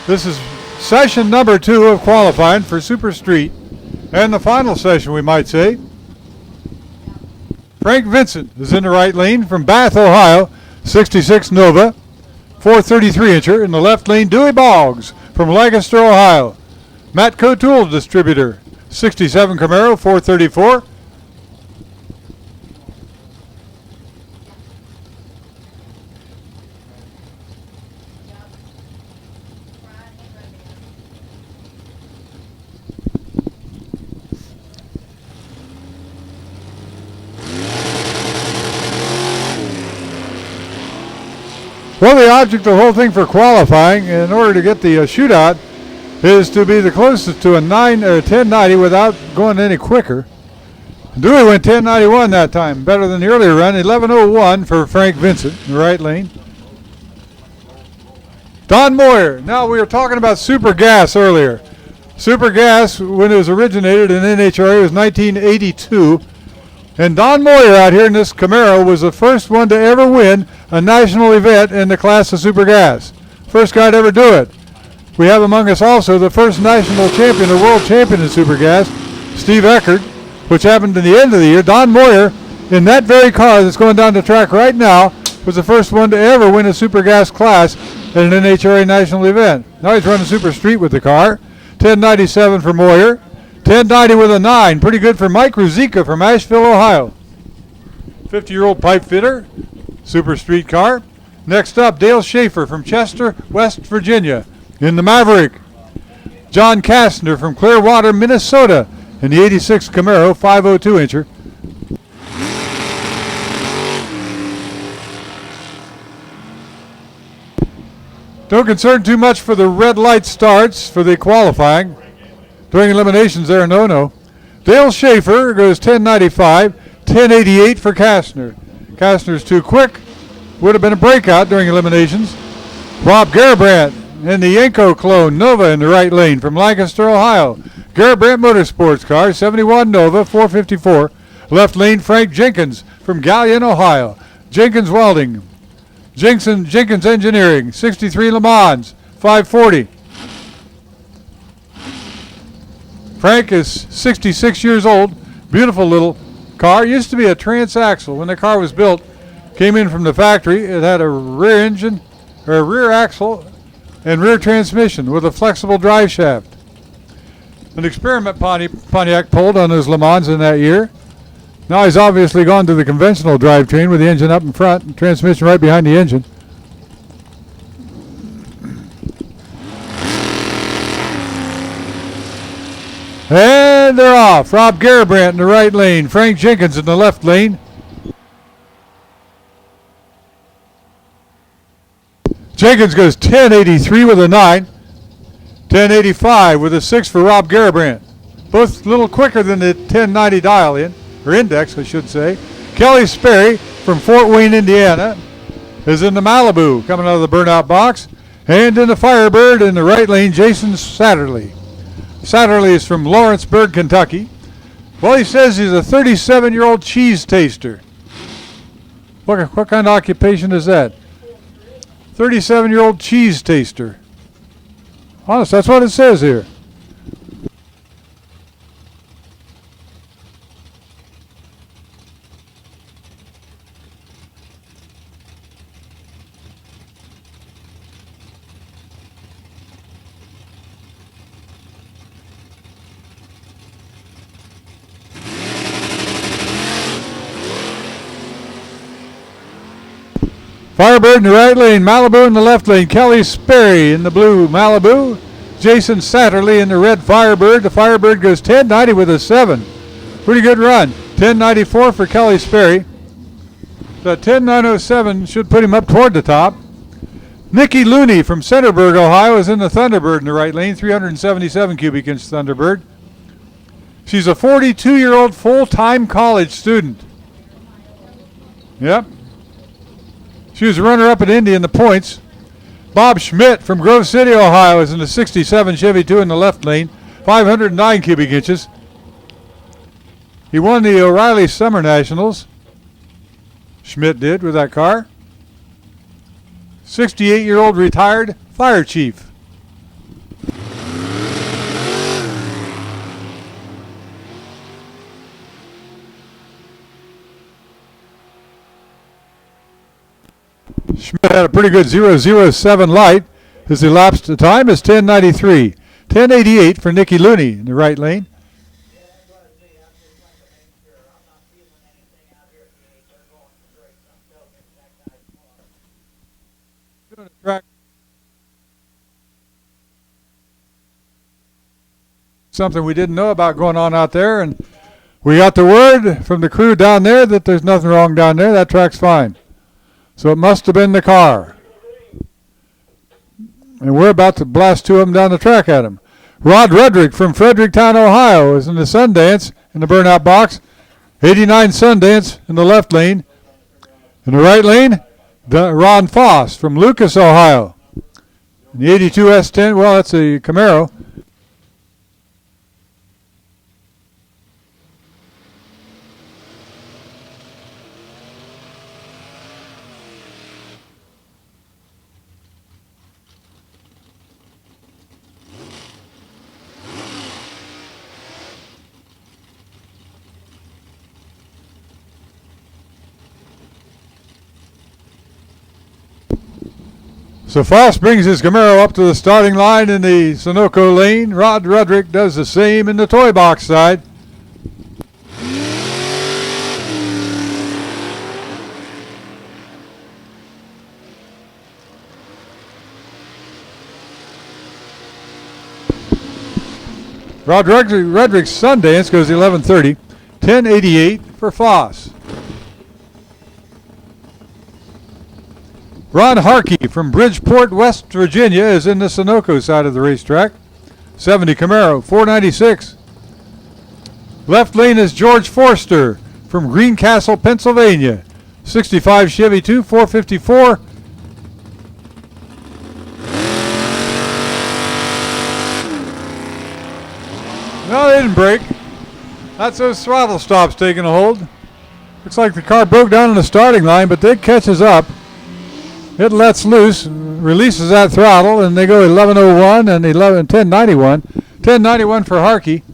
This is session number 2 of qualifying for Super Street. And the final session, we might say. Frank Vincent is in the right lane from Bath, Ohio, 66 Nova, 433-incher. In the left lane, Dewey Boggs from Lancaster, Ohio. Matt Cotoul, distributor, 67 Camaro, 434. Well, the object of the whole thing for qualifying, in order to get the shootout, is to be the closest to a 1090 without going any quicker. Dewey went 1091 that time, better than the earlier run. 1101 for Frank Vincent in the right lane. Don Moyer. Now, we were talking about super gas earlier. Super gas, when it was originated in NHRA, was 1982. And Don Moyer out here in this Camaro was the first one to ever win a national event in the class of super gas. First guy to ever do it. We have among us also the first national champion, or world champion in super gas, Steve Eckert, which happened in the end of the year. Don Moyer, in that very car that's going down the track right now, was the first one to ever win a super gas class at an NHRA national event. Now he's running super street with the car. 1097 for Moyer. 1090 with a 9. Pretty good for Mike Ruzicka from Asheville, Ohio. 50-year-old pipe fitter, super street car. Next up, Dale Schaefer from Chester, West Virginia in the Maverick. John Kastner from Clearwater, Minnesota in the 86 Camaro 502-incher. Don't concern too much for the red light starts for the qualifying. During eliminations there, no. Dale Schaefer goes 1095, 1088 for Kastner. Kastner's too quick. Would have been a breakout during eliminations. Rob Garabrandt in the Yenko clone Nova in the right lane from Lancaster, Ohio. Garabrandt Motorsports car, 71 Nova, 454. Left lane, Frank Jenkins from Galion, Ohio. Jenkins Welding. Jenkins Engineering, 63 Le Mans, 540. Frank is 66 years old. Beautiful little car. Used to be a transaxle when the car was built. Came in from the factory. It had a rear engine, or a rear axle, and rear transmission with a flexible drive shaft. An experiment Pontiac pulled on those Le Mans in that year. Now he's obviously gone to the conventional drivetrain with the engine up in front and transmission right behind the engine. And they're off. Rob Garabrandt in the right lane. Frank Jenkins in the left lane. Jenkins goes 1083 with a 9. 1085 with a 6 for Rob Garabrandt. Both a little quicker than the 1090 dial-in, or index, I should say. Kelly Sperry from Fort Wayne, Indiana, is in the Malibu, coming out of the burnout box. And in the Firebird in the right lane, Jason Satterley. Satterley is from Lawrenceburg, Kentucky. Well, he says he's a 37-year-old cheese taster. What kind of occupation is that? 37-year-old cheese taster. Honest, that's what it says here. Firebird in the right lane, Malibu in the left lane, Kelly Sperry in the blue Malibu, Jason Satterley in the red Firebird. The Firebird goes 1090 with a 7. Pretty good run. 1094 for Kelly Sperry. The 10907 should put him up toward the top. Nikki Looney from Centerburg, Ohio is in the Thunderbird in the right lane, 377 cubic inch Thunderbird. She's a 42-year-old full-time college student. Yep. She was a runner-up at Indy in the points. Bob Schmidt from Grove City, Ohio is in the 67 Chevy 2 in the left lane, 509 cubic inches. He won the O'Reilly Summer Nationals. Schmidt did with that car. 68-year-old retired fire chief. Schmidt had a pretty good 007 light. His elapsed time is 1093. 1088 for Nikki Looney in the right lane. Something we didn't know about going on out there, and we got the word from the crew down there that there's nothing wrong down there. That track's fine. So it must have been the car. And we're about to blast two of them down the track at him. Rod Rudrick from Fredericktown, Ohio is in the Sundance in the burnout box. 89 Sundance in the left lane. In the right lane, Ron Foss from Lucas, Ohio. In the 82 S10, well, that's a Camaro. So Foss brings his Camaro up to the starting line in the Sunoco lane. Rod Rudrick does the same in the toy box side. Rod Rudrick's Sundance goes 11:30, 10:88 for Foss. Ron Harkey from Bridgeport, West Virginia is in the Sunoco side of the racetrack. 70 Camaro, 496. Left lane is George Forster from Greencastle, Pennsylvania. 65 Chevy 2, 454. No, they didn't break. That's those throttle stops taking a hold. Looks like the car broke down on the starting line, but it catches up. It lets loose, releases that throttle, and they go 1101 and 1091. 1091 for Harkey.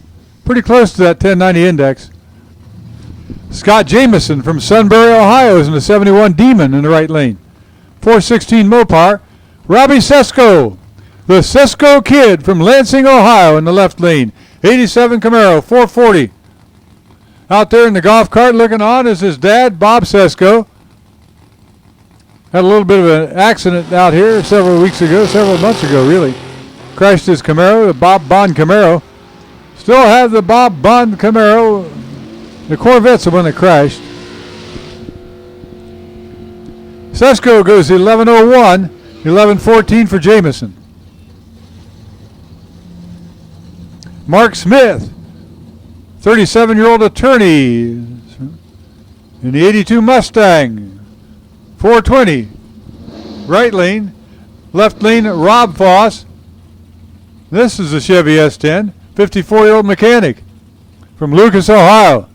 Pretty close to that 1090 index. Scott Jameson from Sunbury, Ohio is in the 71 Demon in the right lane. 416 Mopar. Robbie Sesko, the Sesko Kid from Lansing, Ohio in the left lane. 87 Camaro, 440. Out there in the golf cart looking on is his dad, Bob Sesko. Had a little bit of an accident out here several months ago, really. Crashed his Camaro, the Bob Bond Camaro. Still have the Bob Bond Camaro. The Corvette's the one that crashed. Sesko goes 1101, 1114 for Jameson. Mark Smith, 37-year-old attorney in the 82 Mustang. 420. Right lane. Left lane, Rob Foss. This is a Chevy S10. 54-year-old mechanic from Lucas, Ohio.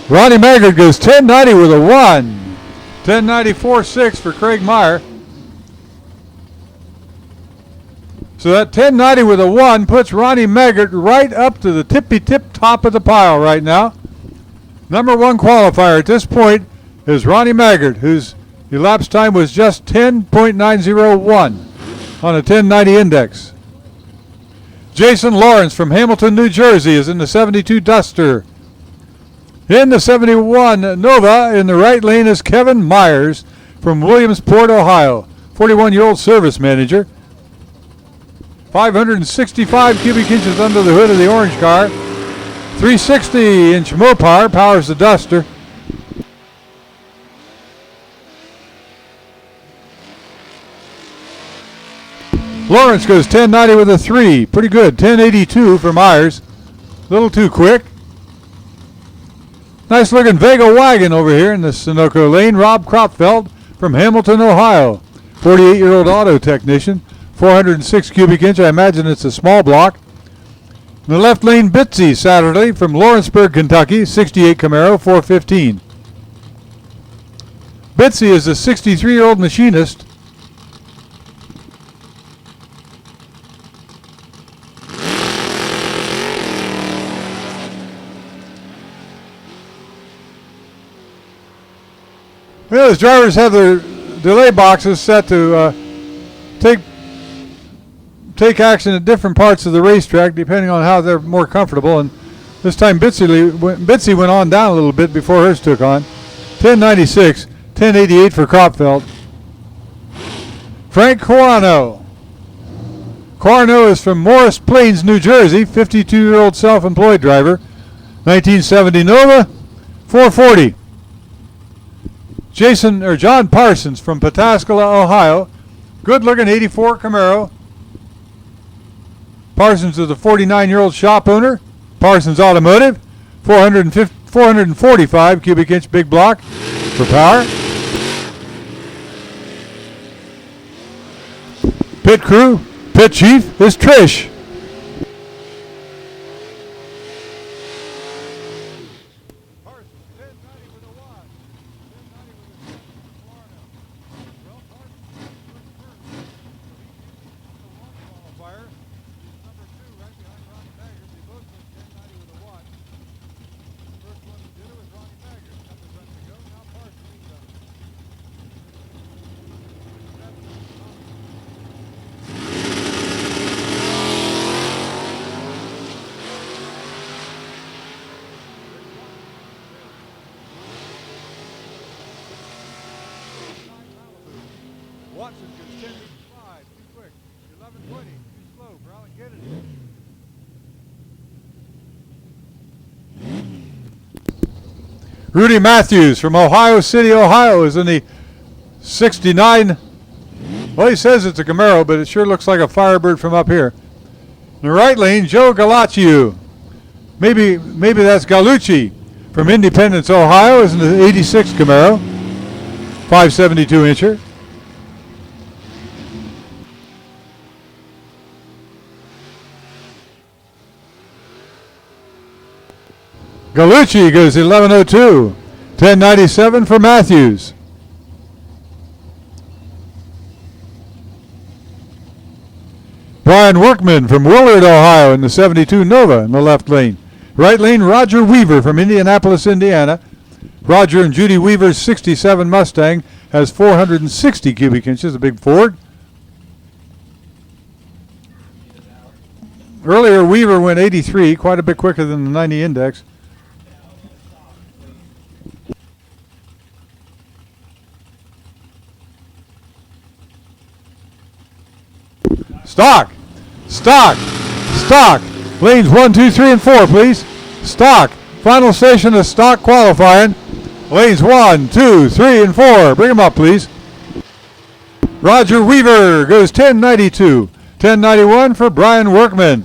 Ronnie Maggard goes 1090 with a 1. 1094.6 for Craig Meyer. So that 1090 with a 1 puts Ronnie Maggard right up to the tippy-tip top of the pile right now. Number 1 qualifier at this point is Ronnie Maggard, whose elapsed time was just 10.901 on a 1090 index. Jason Lawrence from Hamilton, New Jersey is in the 72 Duster. In the 71 Nova, in the right lane is Kevin Myers from Williamsport, Ohio. 41-year-old service manager. 565 cubic inches under the hood of the orange car. 360-inch Mopar powers the Duster. Lawrence goes 1090 with a 3. Pretty good. 1082 for Myers. A little too quick. Nice looking Vega wagon over here in the Sunoco lane. Rob Kropfeld from Hamilton, Ohio. 48-year-old auto technician. 406 cubic inch. I imagine it's a small block. In the left lane, Bitsy Saturday from Lawrenceburg, Kentucky. 68 Camaro, 415. Bitsy is a 63-year-old machinist. Well, his drivers have their delay boxes set to take action at different parts of the racetrack depending on how they're more comfortable. And this time Bitsy went on down a little bit before hers took on. 1096, 1088 for Kropfeld. Frank Corano. Corano is from Morris Plains, New Jersey. 52-year-old self-employed driver. 1970 Nova, 440. John Parsons from Pataskala, Ohio. Good-looking 84 Camaro. Parsons is a 49-year-old shop owner. Parsons Automotive. 445 cubic inch big block for power. Pit crew, pit chief is Trish. Watson goes 10.85, too quick. 11.20, too slow for Alan Kennedy. Rudy Matthews from Ohio City, Ohio is in the 69. Well, he says it's a Camaro, but it sure looks like a Firebird from up here. In the right lane, Joe Galacciu. Maybe that's Galucci from Independence, Ohio, is in the 86 Camaro. 572 incher. Galucci goes 1102. 1097 for Matthews. Brian Workman from Willard, Ohio in the 72 Nova in the left lane. Right lane, Roger Weaver from Indianapolis, Indiana. Roger and Judy Weaver's 67 Mustang has 460 cubic inches, a big Ford. Earlier, Weaver went 83, quite a bit quicker than the 90 index. Stock, stock, stock. Lanes 1, 2, 3, and 4, please. Stock. Final station of stock qualifying. Lanes 1, 2, 3, and 4. Bring them up, please. Roger Weaver goes 1092. 1091 for Brian Workman.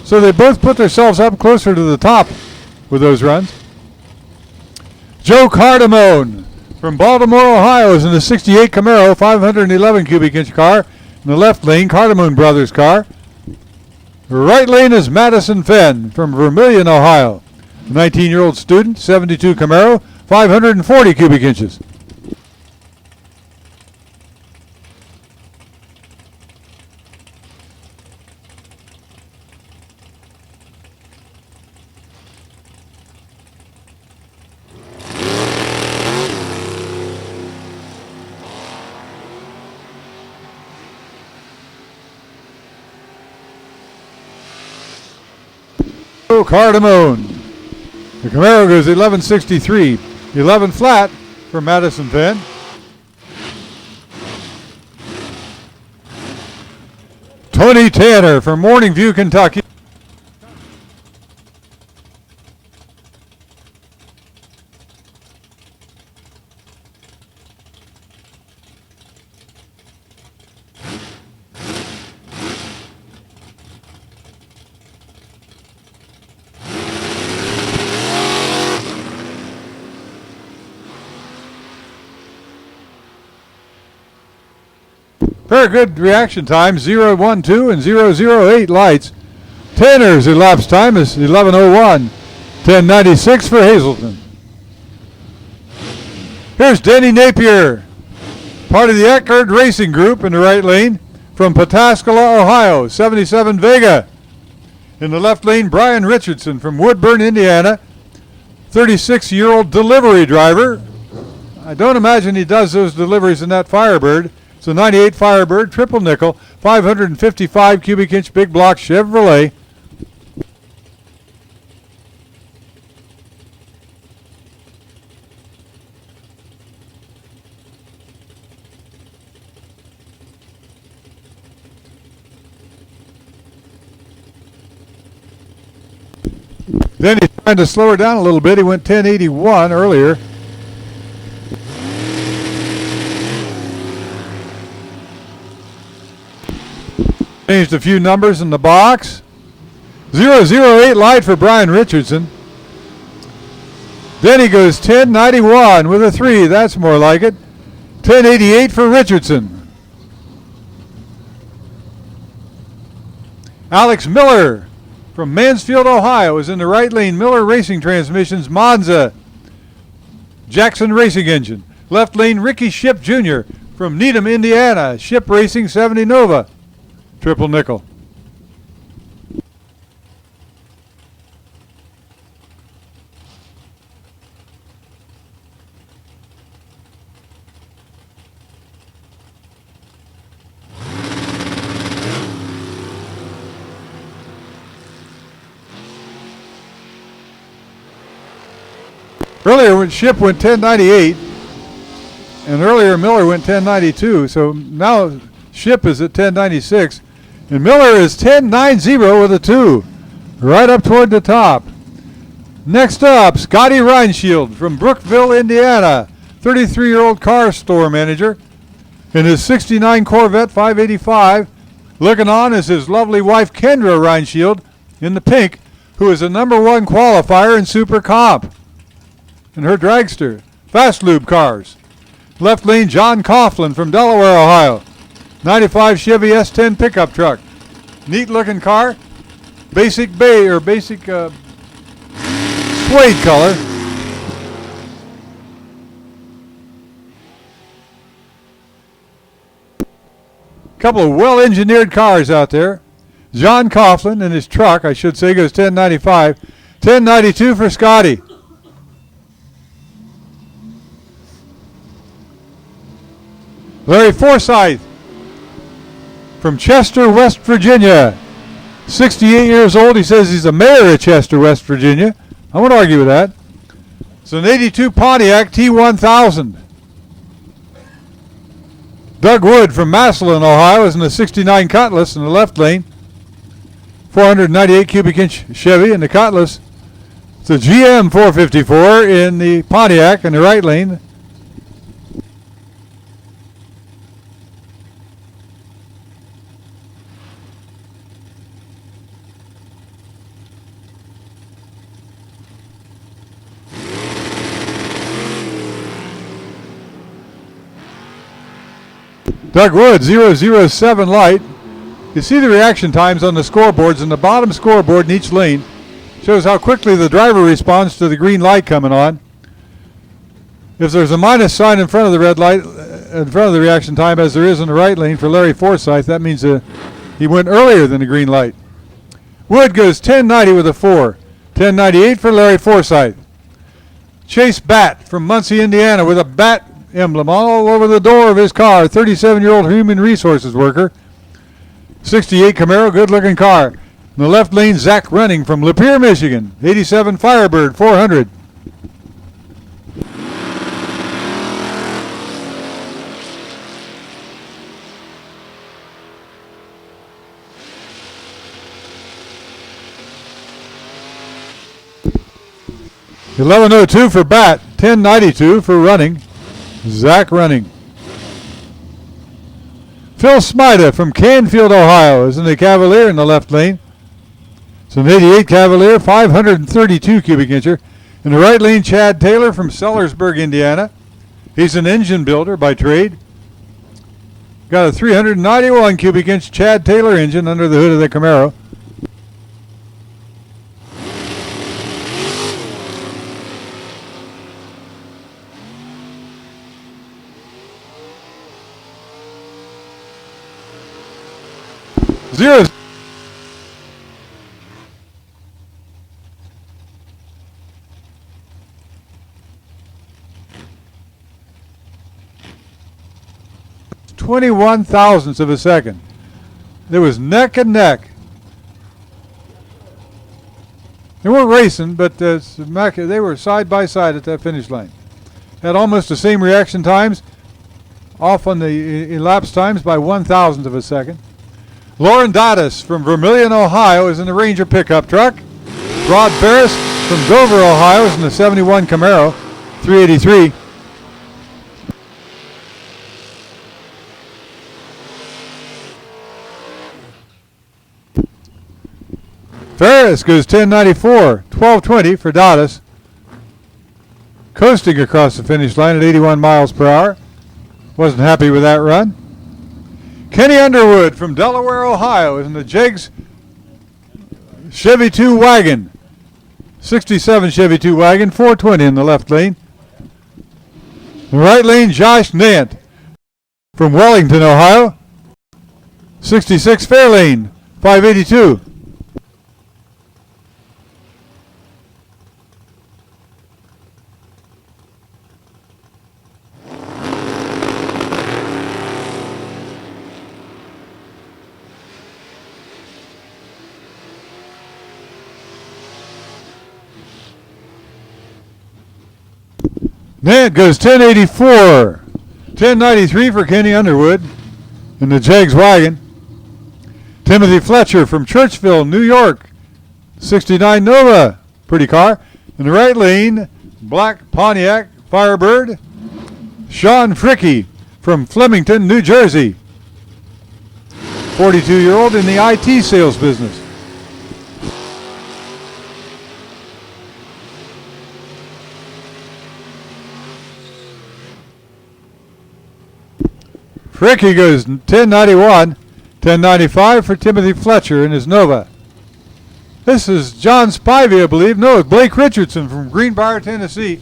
So they both put themselves up closer to the top with those runs. Joe Cardamone from Baltimore, Ohio is in the 68 Camaro, 511 cubic inch car. In the left lane, Cardamone Brothers car. The right lane is Madison Fenn from Vermilion, Ohio. 19-year-old student, 72 Camaro, 540 cubic inches. Cardamone. The Camaro goes 1163. 11 flat for Madison Fenn. Tony Tanner from Morning View, Kentucky. Very good reaction time, 0.12 and 0.08 lights. Tanner's elapsed time is 11.01. 10.96 for Hazelton. Here's Denny Napier, part of the Eckerd Racing Group in the right lane from Pataskala, Ohio, 77 Vega. In the left lane, Brian Richardson from Woodburn, Indiana, 36-year-old delivery driver. I don't imagine he does those deliveries in that Firebird. It's a 98 Firebird, triple nickel, 555 cubic inch big block Chevrolet. Then he's trying to slow her down a little bit. He went 1081 earlier. Changed a few numbers in the box. 008 light for Brian Richardson. Then he goes 1091 with a 3. That's more like it. 1088 for Richardson. Alex Miller from Mansfield, Ohio is in the right lane. Miller Racing Transmissions, Monza. Jackson Racing Engine. Left lane, Ricky Ship Jr. from Needham, Indiana. Ship Racing 70 Nova. Triple nickel. Earlier when Ship went 1098 and earlier Miller went 1092, so now Ship is at 1096 and Miller is 1090 with a 2 right up toward the top. Next up, Scotty Reinshield from Brookville, Indiana, 33-year-old car store manager in his 69 Corvette 585. Looking on is his lovely wife Kendra Reinshield in the pink, who is a #1 qualifier in Super Comp in her dragster. Fast Lube cars. Left lane, John Coughlin from Delaware, Ohio. 95 Chevy S10 pickup truck. Neat looking car. Basic suede color. Couple of well engineered cars out there. John Coughlin in his truck, I should say, goes 1095. 1092 for Scotty. Larry Forsyth from Chester, West Virginia. 68 years old. He says he's the mayor of Chester, West Virginia. I won't argue with that. It's an 82 Pontiac T1000. Doug Wood from Massillon, Ohio is in the 69 Cutlass in the left lane. 498 cubic inch Chevy in the Cutlass. It's a GM 454 in the Pontiac in the right lane. Doug Wood, 007 light. You see the reaction times on the scoreboards, and the bottom scoreboard in each lane shows how quickly the driver responds to the green light coming on. If there's a minus sign in front of the red light, in front of the reaction time, as there is in the right lane for Larry Forsyth, that means he went earlier than the green light. Wood goes 1090 with a 4. 1098 for Larry Forsyth. Chase Batt from Muncie, Indiana, with a bat emblem all over the door of his car. 37-year-old human resources worker. 68 Camaro, good-looking car. In the left lane, Zach Running from Lapeer, Michigan. 87 Firebird, 400. $11.02 for Bat, $10.92 for Running. Zach Running. Phil Smida from Canfield, Ohio is in the Cavalier in the left lane. It's an 88 Cavalier, 532 cubic incher. In the right lane, Chad Taylor from Sellersburg, Indiana. He's an engine builder by trade. Got a 391 cubic inch Chad Taylor engine under the hood of the Camaro. Zero. .21 thousandths of a second. There was neck and neck. They weren't racing, but they were side by side at that finish line. Had almost the same reaction times, off on the elapsed times by 1,000th of a second. Lauren Dottis from Vermilion, Ohio is in the Ranger pickup truck. Rod Ferris from Dover, Ohio is in the 71 Camaro 383. Ferris goes 1094, 1220 for Dottis. Coasting across the finish line at 81 miles per hour. Wasn't happy with that run. Kenny Underwood from Delaware, Ohio is in the Jegs Chevy 2 wagon. 67 Chevy 2 wagon, 420 in the left lane. The right lane, Josh Nant from Wellington, Ohio. 66 Fairlane, 582. Nant goes 1084, 1093 for Kenny Underwood in the Jegs wagon. Timothy Fletcher from Churchville, New York, 69 Nova, pretty car. In the right lane, black Pontiac Firebird. Sean Fricky from Flemington, New Jersey, 42-year-old in the IT sales business. Fricky goes 1091, 1095 for Timothy Fletcher in his Nova. This is John Spivey, I believe. No, it's Blake Richardson from Greenbrier, Tennessee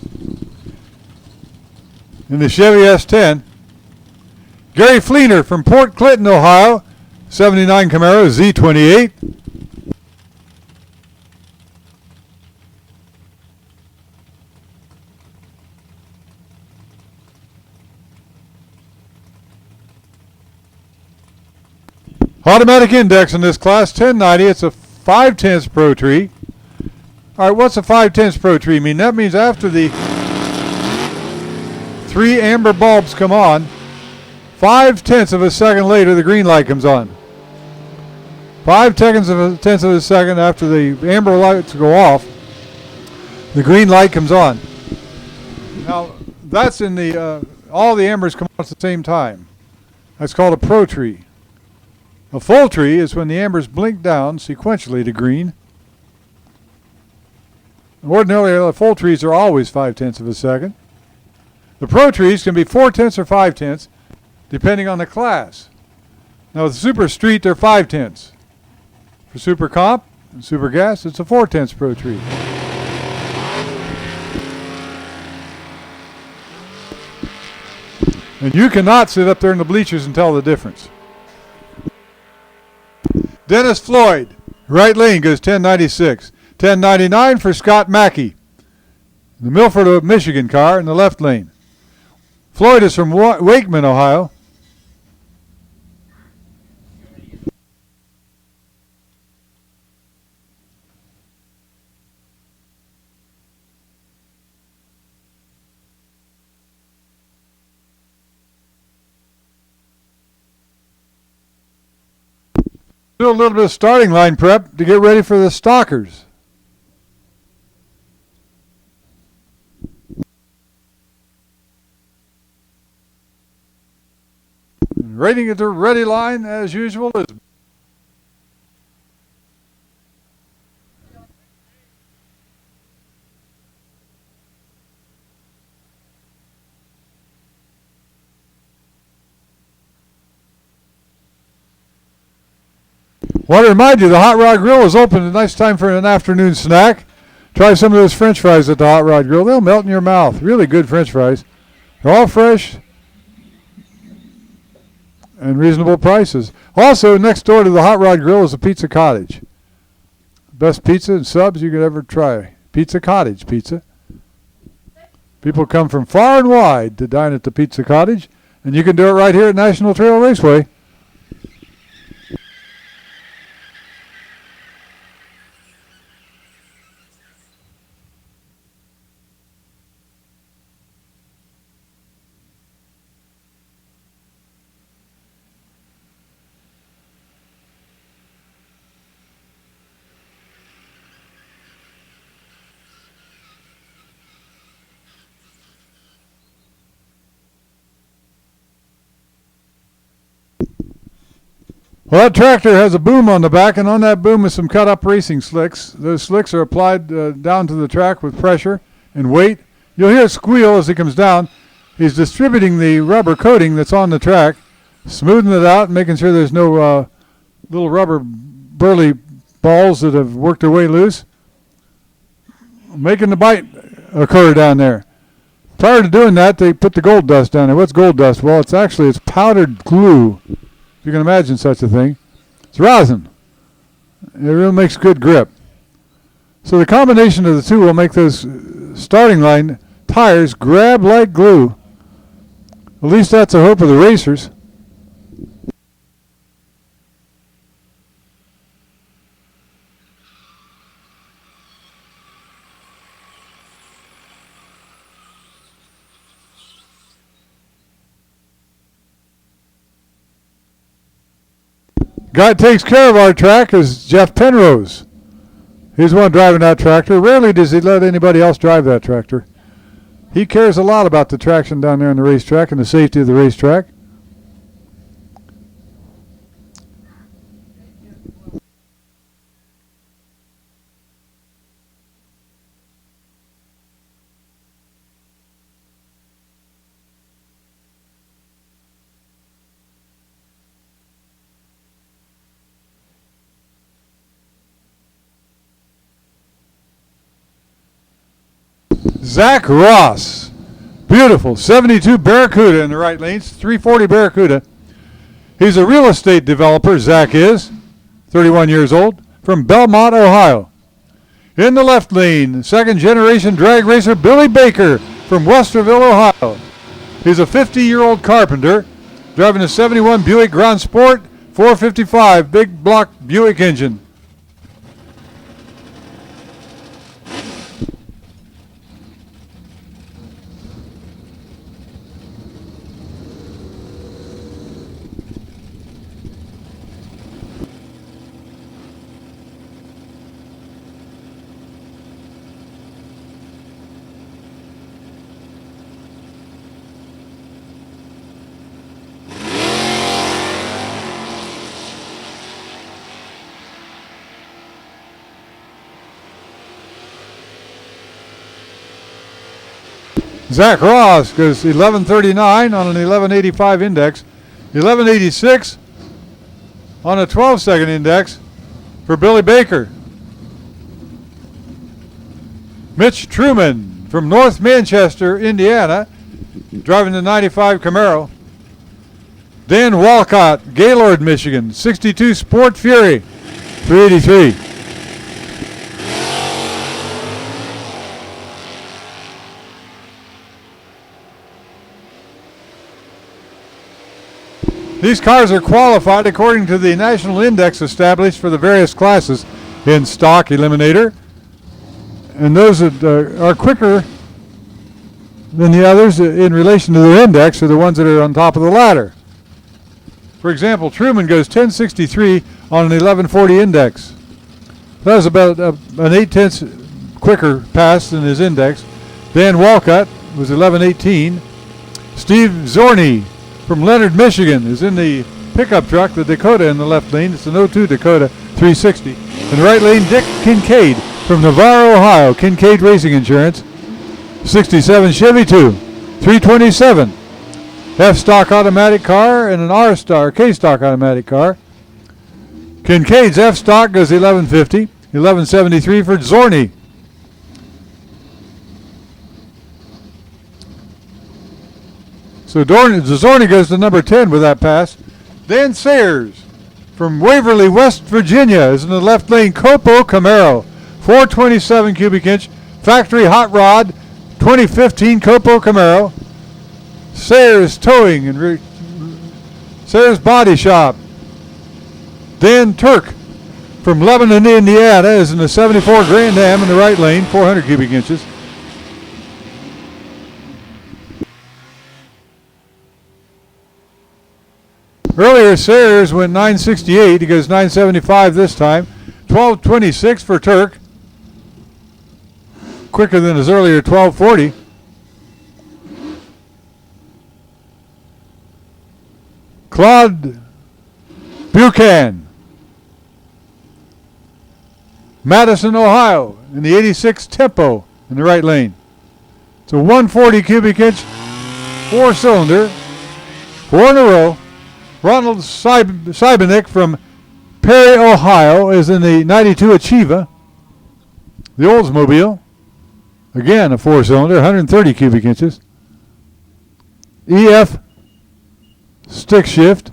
in the Chevy S10. Gary Fleener from Port Clinton, Ohio, 79 Camaro Z28. Automatic index in this class, 1090. It's a 5/10 Pro Tree. All right, what's a 5/10 Pro Tree mean? That means after the 3 amber bulbs come on, 5/10 of a second later, the green light comes on. 5/10 of a second after the amber lights go off, the green light comes on. Now, that's in the, all the ambers come on at the same time. That's called a Pro Tree. A full tree is when the ambers blink down sequentially to green. Ordinarily, the full trees are always 5/10 of a second. The Pro Trees can be 4/10 or 5/10, depending on the class. Now, with Super Street, they're 5/10. For Super Comp and Super Gas, it's a 4/10 Pro Tree. And you cannot sit up there in the bleachers and tell the difference. Dennis Floyd, right lane, goes 1096. 1099 for Scott Mackey, the Milford, Michigan car in the left lane. Floyd is from Wakeman, Ohio. Do a little bit of starting line prep to get ready for the stalkers. Rating at the ready line, as usual, is Want to remind you, the Hot Rod Grill is open. A nice time for an afternoon snack. Try some of those French fries at the Hot Rod Grill. They'll melt in your mouth. Really good French fries. They're all fresh and reasonable prices. Also, next door to the Hot Rod Grill is a Pizza Cottage. Best pizza and subs you could ever try. Pizza Cottage pizza. People come from far and wide to dine at the Pizza Cottage, and you can do it right here at National Trail Raceway. Well, that tractor has a boom on the back, and on that boom is some cut-up racing slicks. Those slicks are applied down to the track with pressure and weight. You'll hear it squeal as he comes down. He's distributing the rubber coating that's on the track, smoothing it out, making sure there's no little rubber burly balls that have worked their way loose, making the bite occur down there. Prior to doing that, they put the gold dust down there. What's gold dust? Well, it's powdered glue. You can imagine such a thing. It's rosin. It really makes good grip. So the combination of the two will make those starting line tires grab like glue. At least that's the hope of the racers. Guy that takes care of our track is Jeff Penrose. He's the one driving that tractor. Rarely does he let anybody else drive that tractor. He cares a lot about the traction down there on the racetrack and the safety of the racetrack. Zach Ross, beautiful, 72 Barracuda in the right lanes, 340 Barracuda. He's a real estate developer, Zach is, 31 years old, from Belmont, Ohio. In the left lane, second generation drag racer Billy Baker from Westerville, Ohio. He's a 50-year-old carpenter, driving a 71 Buick Grand Sport 455 big block Buick engine. Zach Ross goes 1139 on an 1185 index, 1186 on a 12-second index for Billy Baker. Mitch Truman from North Manchester, Indiana, driving the 95 Camaro. Dan Walcott, Gaylord, Michigan, 62 Sport Fury, 383. These cars are qualified according to the national index established for the various classes in stock eliminator. And those that are quicker than the others in relation to their index are the ones that are on top of the ladder. For example, Truman goes 1063 on an 1140 index. That was about an 8/10 quicker pass than his index. Dan Walcott was 1118. Steve Zorney from Leonard, Michigan is in the pickup truck, the Dakota in the left lane. It's an 02 Dakota 360. In the right lane, Dick Kincaid from Navarro, Ohio. Kincaid Racing Insurance. 67 Chevy 2, 327. F-stock automatic car and an R-stock, K-stock automatic car. Kincaid's F-Stock goes 1150. 1173 for Zorny. So Zorny goes to number 10 with that pass. Dan Sayers from Waverly, West Virginia is in the left lane. Copo Camaro, 427 cubic inch, factory hot rod, 2015 Copo Camaro. Sayers Towing and Sayers Body Shop. Dan Turk from Lebanon, Indiana is in the 74 Grand Am in the right lane, 400 cubic inches. Earlier, Sayers went 968. He goes 975 this time. 1226 for Turk. Quicker than his earlier 1240. Claude Buchan. Madison, Ohio, in the 86 Tempo in the right lane. It's a 140 cubic inch, 4-cylinder, 4 in a row. Ronald Siebenek from Perry, Ohio is in the 92 Achieva. The Oldsmobile, again a 4-cylinder, 130 cubic inches. EF stick shift.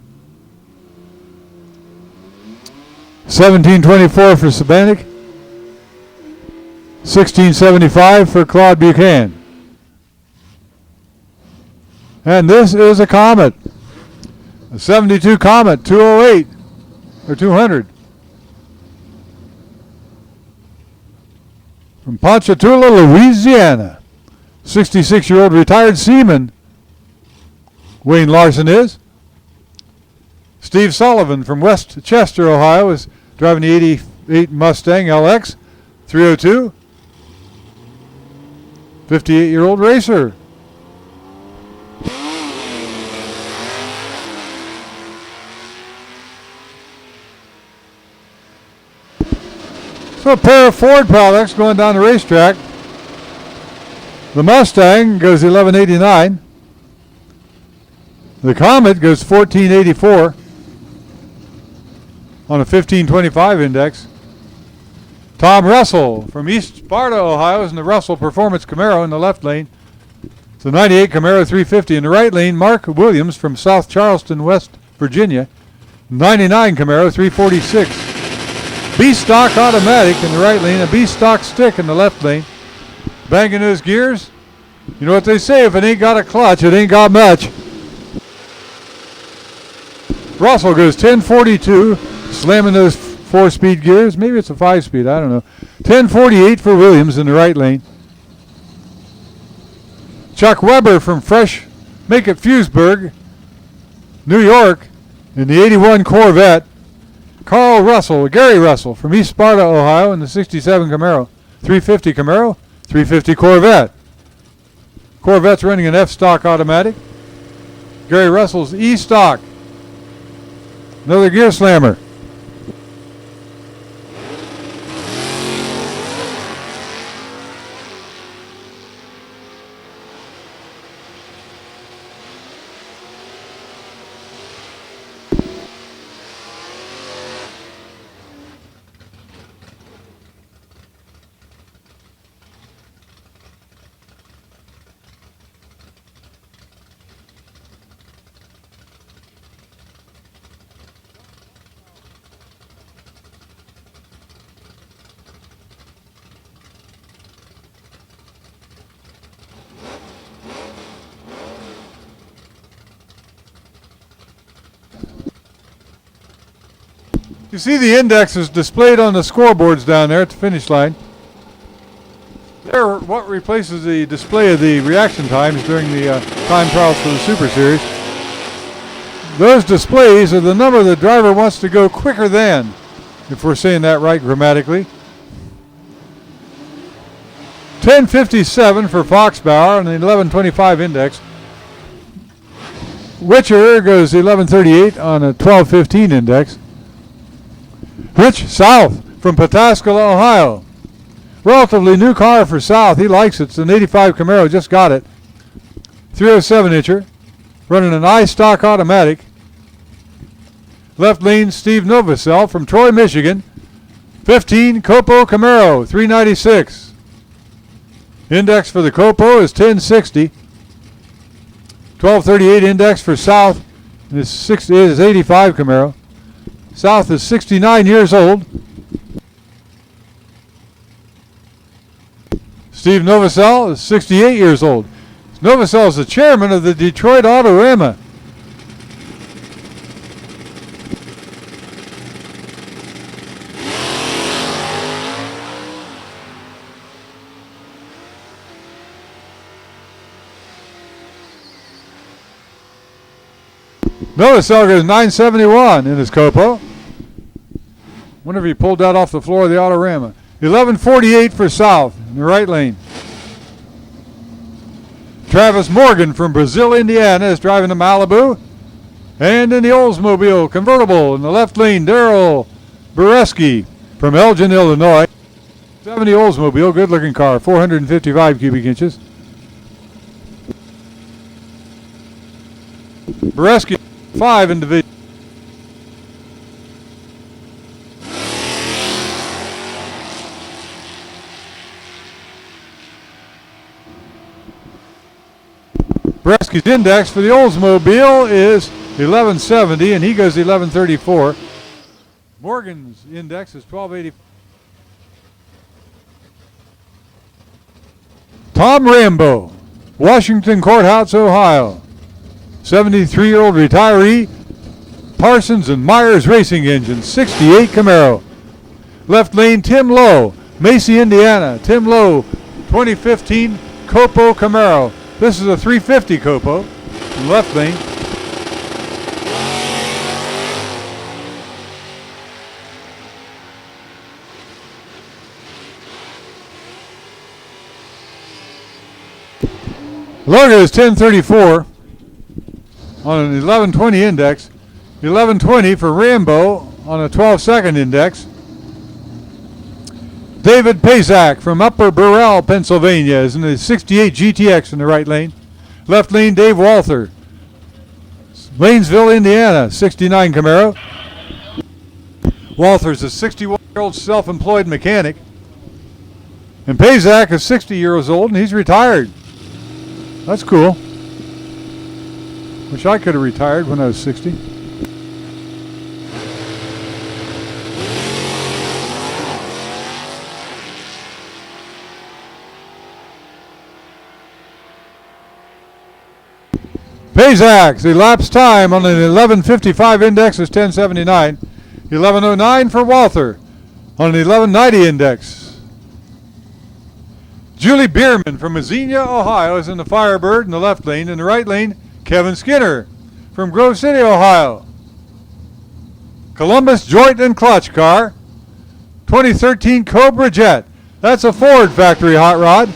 1724 for Siebenek. 1675 for Claude Buchan. And this is a Comet. A 72 Comet, 208 or 200. From Ponchatoula, Louisiana. 66-year-old retired seaman Wayne Larson is. Steve Sullivan from West Chester, Ohio is driving the 88 Mustang LX 302. 58-year-old racer. So a pair of Ford products going down the racetrack. The Mustang goes 1189. The Comet goes 1484 on a 1525 index. Tom Russell from East Sparta, Ohio is in the Russell Performance Camaro in the left lane. It's a 98 Camaro 350 in the right lane. Mark Williams from South Charleston, West Virginia. 99 Camaro 346. B-Stock automatic in the right lane, a B-Stock stick in the left lane. Banging those gears. You know what they say, if it ain't got a clutch, it ain't got much. Russell goes 1042, slamming those 4-speed gears. Maybe it's a 5-speed, I don't know. 1048 for Williams in the right lane. Chuck Weber from Fresh Make It Fewsburg, New York, in the 81 Corvette. Gary Russell from East Sparta, Ohio in the 67 Camaro. 350 Camaro, 350 Corvette. Corvette's running an F-Stock automatic. Gary Russell's E-Stock. Another gear slammer. You see the indexes displayed on the scoreboards down there at the finish line. They're what replaces the display of the reaction times during the time trials for the Super Series. Those displays are the number the driver wants to go quicker than, if we're saying that right grammatically. 1057 for Foxbauer on the 1125 index. Witcher goes 1138 on a 1215 index. Rich South from Pataskala, Ohio. Relatively new car for South. He likes it. It's an 85 Camaro. Just got it. 307 incher. Running an I-Stock automatic. Left lane, Steve Novosel from Troy, Michigan. 15, Copo Camaro, 396. Index for the Copo is 1060. 1238 index for South is 85 Camaro. South is 69 years old. Steve Novosel is 68 years old. Novosel is the chairman of the Detroit Autorama. Novosel goes 971 in his Copo. Wonder if he pulled that off the floor of the Autorama. 1148 for South in the right lane. Travis Morgan from Brazil, Indiana is driving the Malibu. And in the Oldsmobile convertible in the left lane, Daryl Bereski from Elgin, Illinois. 70 Oldsmobile, good looking car, 455 cubic inches. Bereski 5 in division. Bereski's index for the Oldsmobile is 1170, and he goes 1134. Morgan's index is 1280. Tom Rambo, Washington Courthouse, Ohio. 73-year-old retiree, Parsons and Myers Racing Engine, 68 Camaro. Left lane, Tim Lowe, Macy, Indiana. Tim Lowe, 2015 Copo Camaro. This is a 350 Copo in left lane. Logo is 1034 on an 1120 index. 1120 for Rambo on a 12-second index. David Pazak from Upper Burrell, Pennsylvania is in the 68 GTX in the right lane. Left lane, Dave Walther. Lanesville, Indiana, 69 Camaro. Walther's a 61-year-old self-employed mechanic. And Pazak is 60 years old and he's retired. That's cool. Wish I could have retired when I was 60. Pazak's elapsed time on an 1155 index is 1079. 1109 for Walther on an 1190 index. Julie Bierman from Mazzina, Ohio is in the Firebird in the left lane. In the right lane, Kevin Skinner from Grove City, Ohio. Columbus Joint and Clutch car. 2013 Cobra Jet. That's a Ford factory hot rod.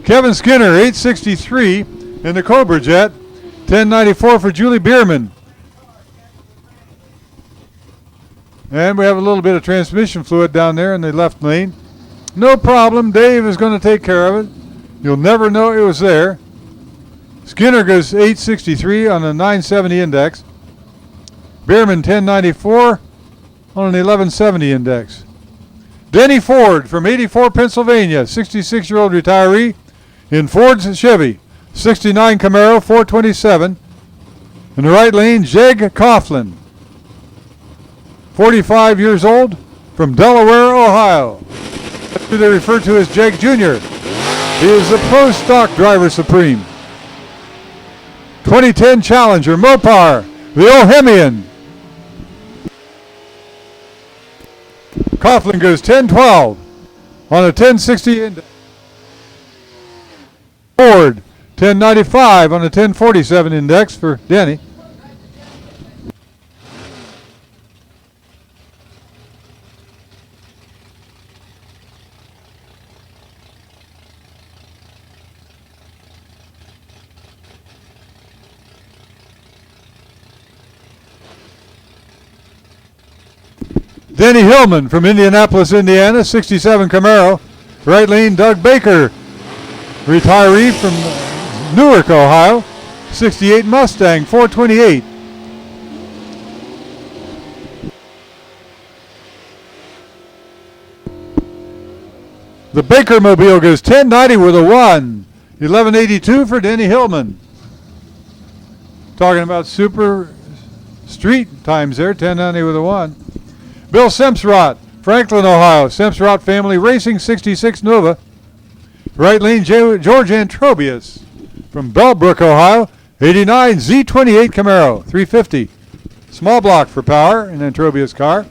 Kevin Skinner, 863 in the Cobra Jet. 1094 for Julie Bierman. And we have a little bit of transmission fluid down there in the left lane. No problem. Dave is going to take care of it. You'll never know it was there. Skinner goes 863 on a 970 index. Bierman 1094 on an 1170 index. Denny Ford from 84 Pennsylvania, 66-year-old retiree in Ford's Chevy. 69 Camaro, 427. In the right lane, Jeg Coughlin. 45 years old, from Delaware, Ohio. Who they refer to as Jake Jr. He is the Pro Stock Driver Supreme. 2010 Challenger Mopar, the Ohemian. Coughlin goes 10-12 on a 1060 index. Ford 1095 on a 1047 index for Denny. Denny Hillman from Indianapolis, Indiana, 67 Camaro. Right lane, Doug Baker, retiree from Newark, Ohio, 68 Mustang, 428. The Baker Mobile goes 1090 with a 1. 1182 for Denny Hillman. Talking about super street times there, 1090 with a 1. Bill Semsrott, Franklin, Ohio, Semsrott Family Racing, 66 Nova. Right lane, George Antrobius from Bellbrook, Ohio, 89 Z28 Camaro, 350. Small block for power in Antrobius' car.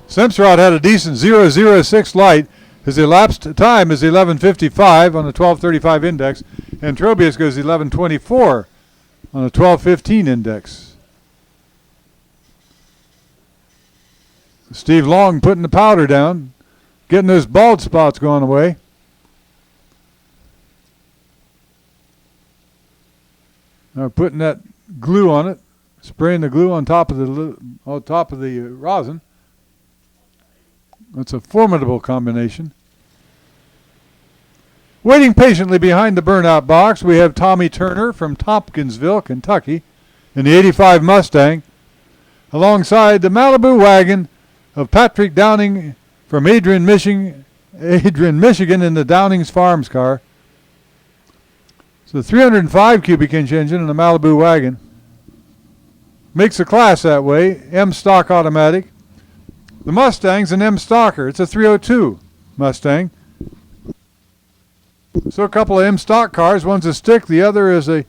Semsrott had a decent 006 light. His elapsed time is 11:55 on a 12:35 index. And Trobius goes 11:24 on a 12:15 index. Steve Long putting the powder down, getting those bald spots going away. Now putting that glue on it, spraying the glue on top of the rosin. That's a formidable combination. Waiting patiently behind the burnout box, we have Tommy Turner from Tompkinsville, Kentucky, in the 85 Mustang, alongside the Malibu wagon of Patrick Downing from Adrian, Michigan, in the Downing's Farms car. It's a 305 cubic inch engine in a Malibu wagon. Makes the class that way, M stock automatic. The Mustang's an M stocker. It's a 302 Mustang. So a couple of M stock cars. One's a stick, the other is a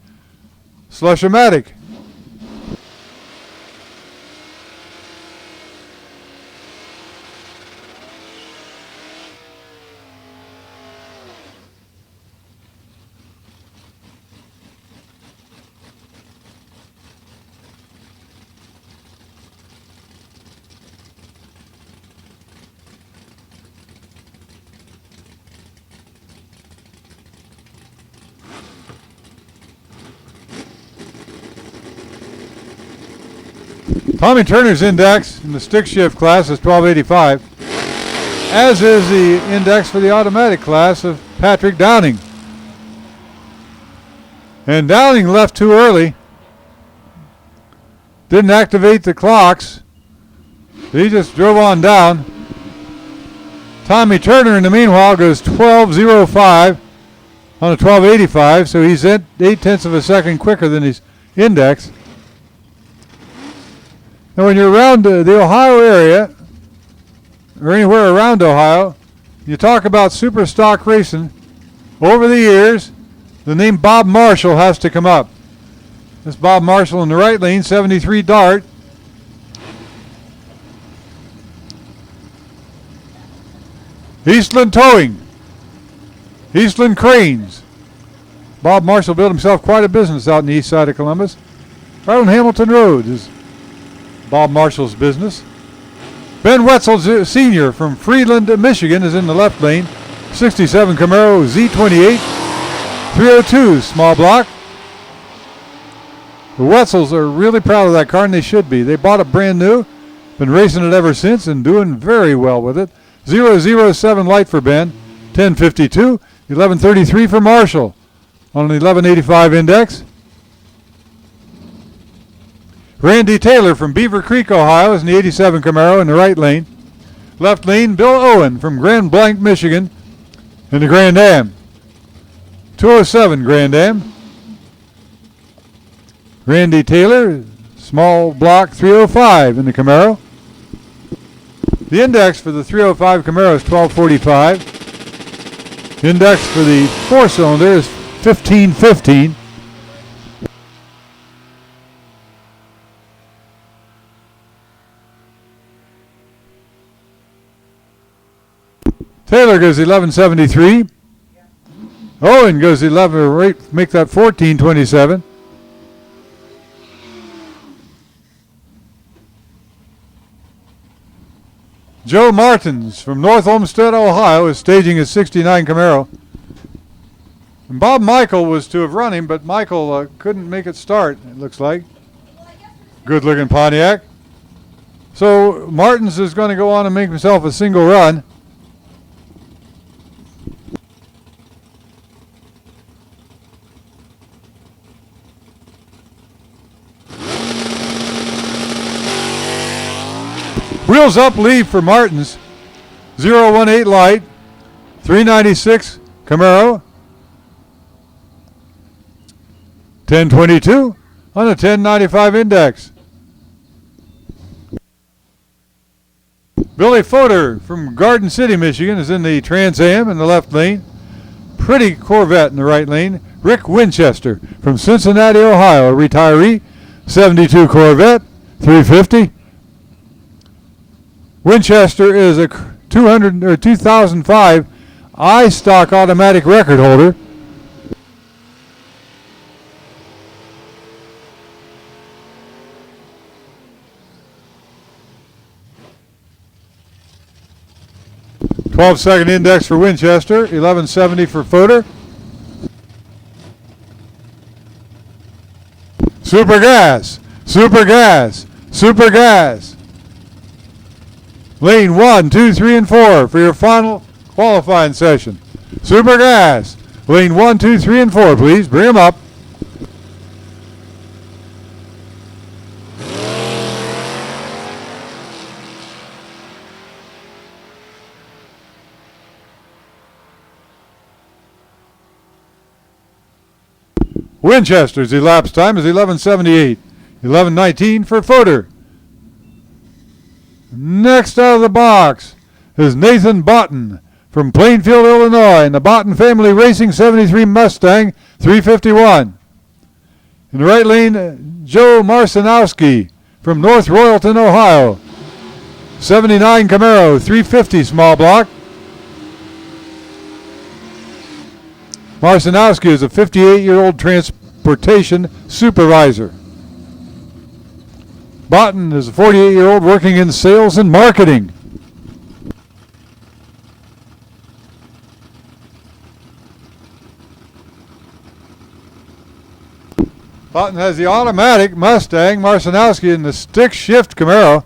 slush-o-matic. Tommy Turner's index in the stick shift class is 1285, as is the index for the automatic class of Patrick Downing. And Downing left too early. Didn't activate the clocks. He just drove on down. Tommy Turner, in the meanwhile, goes 1205 on a 1285, so he's 8/10 of a second quicker than his index. Now, when you're around the Ohio area, or anywhere around Ohio, you talk about super stock racing. Over the years, the name Bob Marshall has to come up. This Bob Marshall in the right lane, 73 Dart. Eastland Towing, Eastland Cranes. Bob Marshall built himself quite a business out in the east side of Columbus. Right on Hamilton Road is Bob Marshall's business. Ben Wetzel Sr. from Freeland, Michigan is in the left lane. 67 Camaro Z28, 302 small block. The Wetzels are really proud of that car, and they should be. They bought it brand new, been racing it ever since, and doing very well with it. 007 light for Ben, 1052, 1133 for Marshall on an 1185 index. Randy Taylor from Beaver Creek, Ohio is in the 87 Camaro in the right lane. Left lane, Bill Owen from Grand Blanc, Michigan, in the Grand Am. 207 Grand Am. Randy Taylor, small block 305 in the Camaro. The index for the 305 Camaro is 1245. Index for the four-cylinder is 1515. Taylor goes 1173. Owen goes 11, right, make that 1427. Joe Martins from North Olmsted, Ohio, is staging his 69 Camaro. And Bob Michael was to have run him, but Michael couldn't make it start, it looks like. Good-looking Pontiac. So Martins is going to go on and make himself a single run. Wheels up lead for Martins. 018 light. 396 Camaro. 1022 on a 1095 index. Billy Fodor from Garden City, Michigan is in the Trans Am in the left lane. Pretty Corvette in the right lane. Rick Winchester from Cincinnati, Ohio, a retiree. 72 Corvette, 350. Winchester is a 2005 iStock automatic record holder. .12-second index for Winchester, 1170 for Fodor. Super gas, super gas, super gas. Lane 1, 2, 3, and 4 for your final qualifying session. Super gas. Lane 1, 2, 3, and 4, please. Bring them up. Winchester's elapsed time is 11:78. 11:19 for Fodor. Next out of the box is Nathan Botten from Plainfield, Illinois, in the Botten Family Racing 73 Mustang 351. In the right lane, Joe Marcinowski from North Royalton, Ohio. 79 Camaro 350 small block. Marcinowski is a 58-year-old transportation supervisor. Botten is a 48-year-old working in sales and marketing. Botten has the automatic Mustang, Marcinowski in the stick shift Camaro.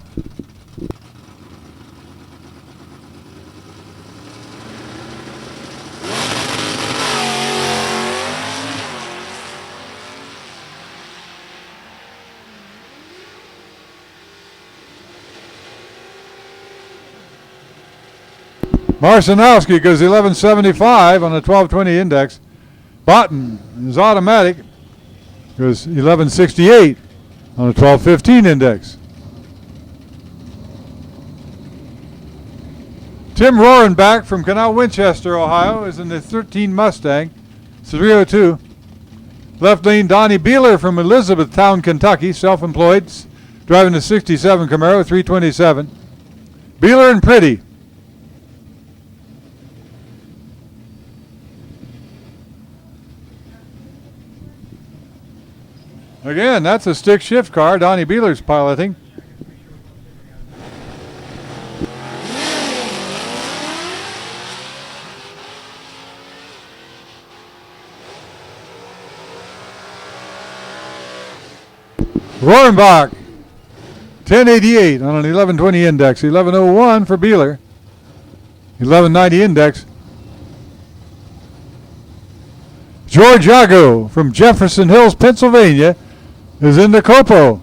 Marcinowski goes 1175 on a 1220 index. Botten is automatic, goes 1168 on a 1215 index. Tim Rohrenbach from Canal Winchester, Ohio, is in the 13 Mustang, 302. Left lane, Donnie Beeler from Elizabethtown, Kentucky, self-employed, driving the 67 Camaro, 327. Beeler and Pretty. Again, that's a stick shift car Donnie Beeler's piloting. Rohrenbach, 1088 on an 1120 index, 1101 for Beeler, 1190 index. George Yago from Jefferson Hills, Pennsylvania, is in the Copo.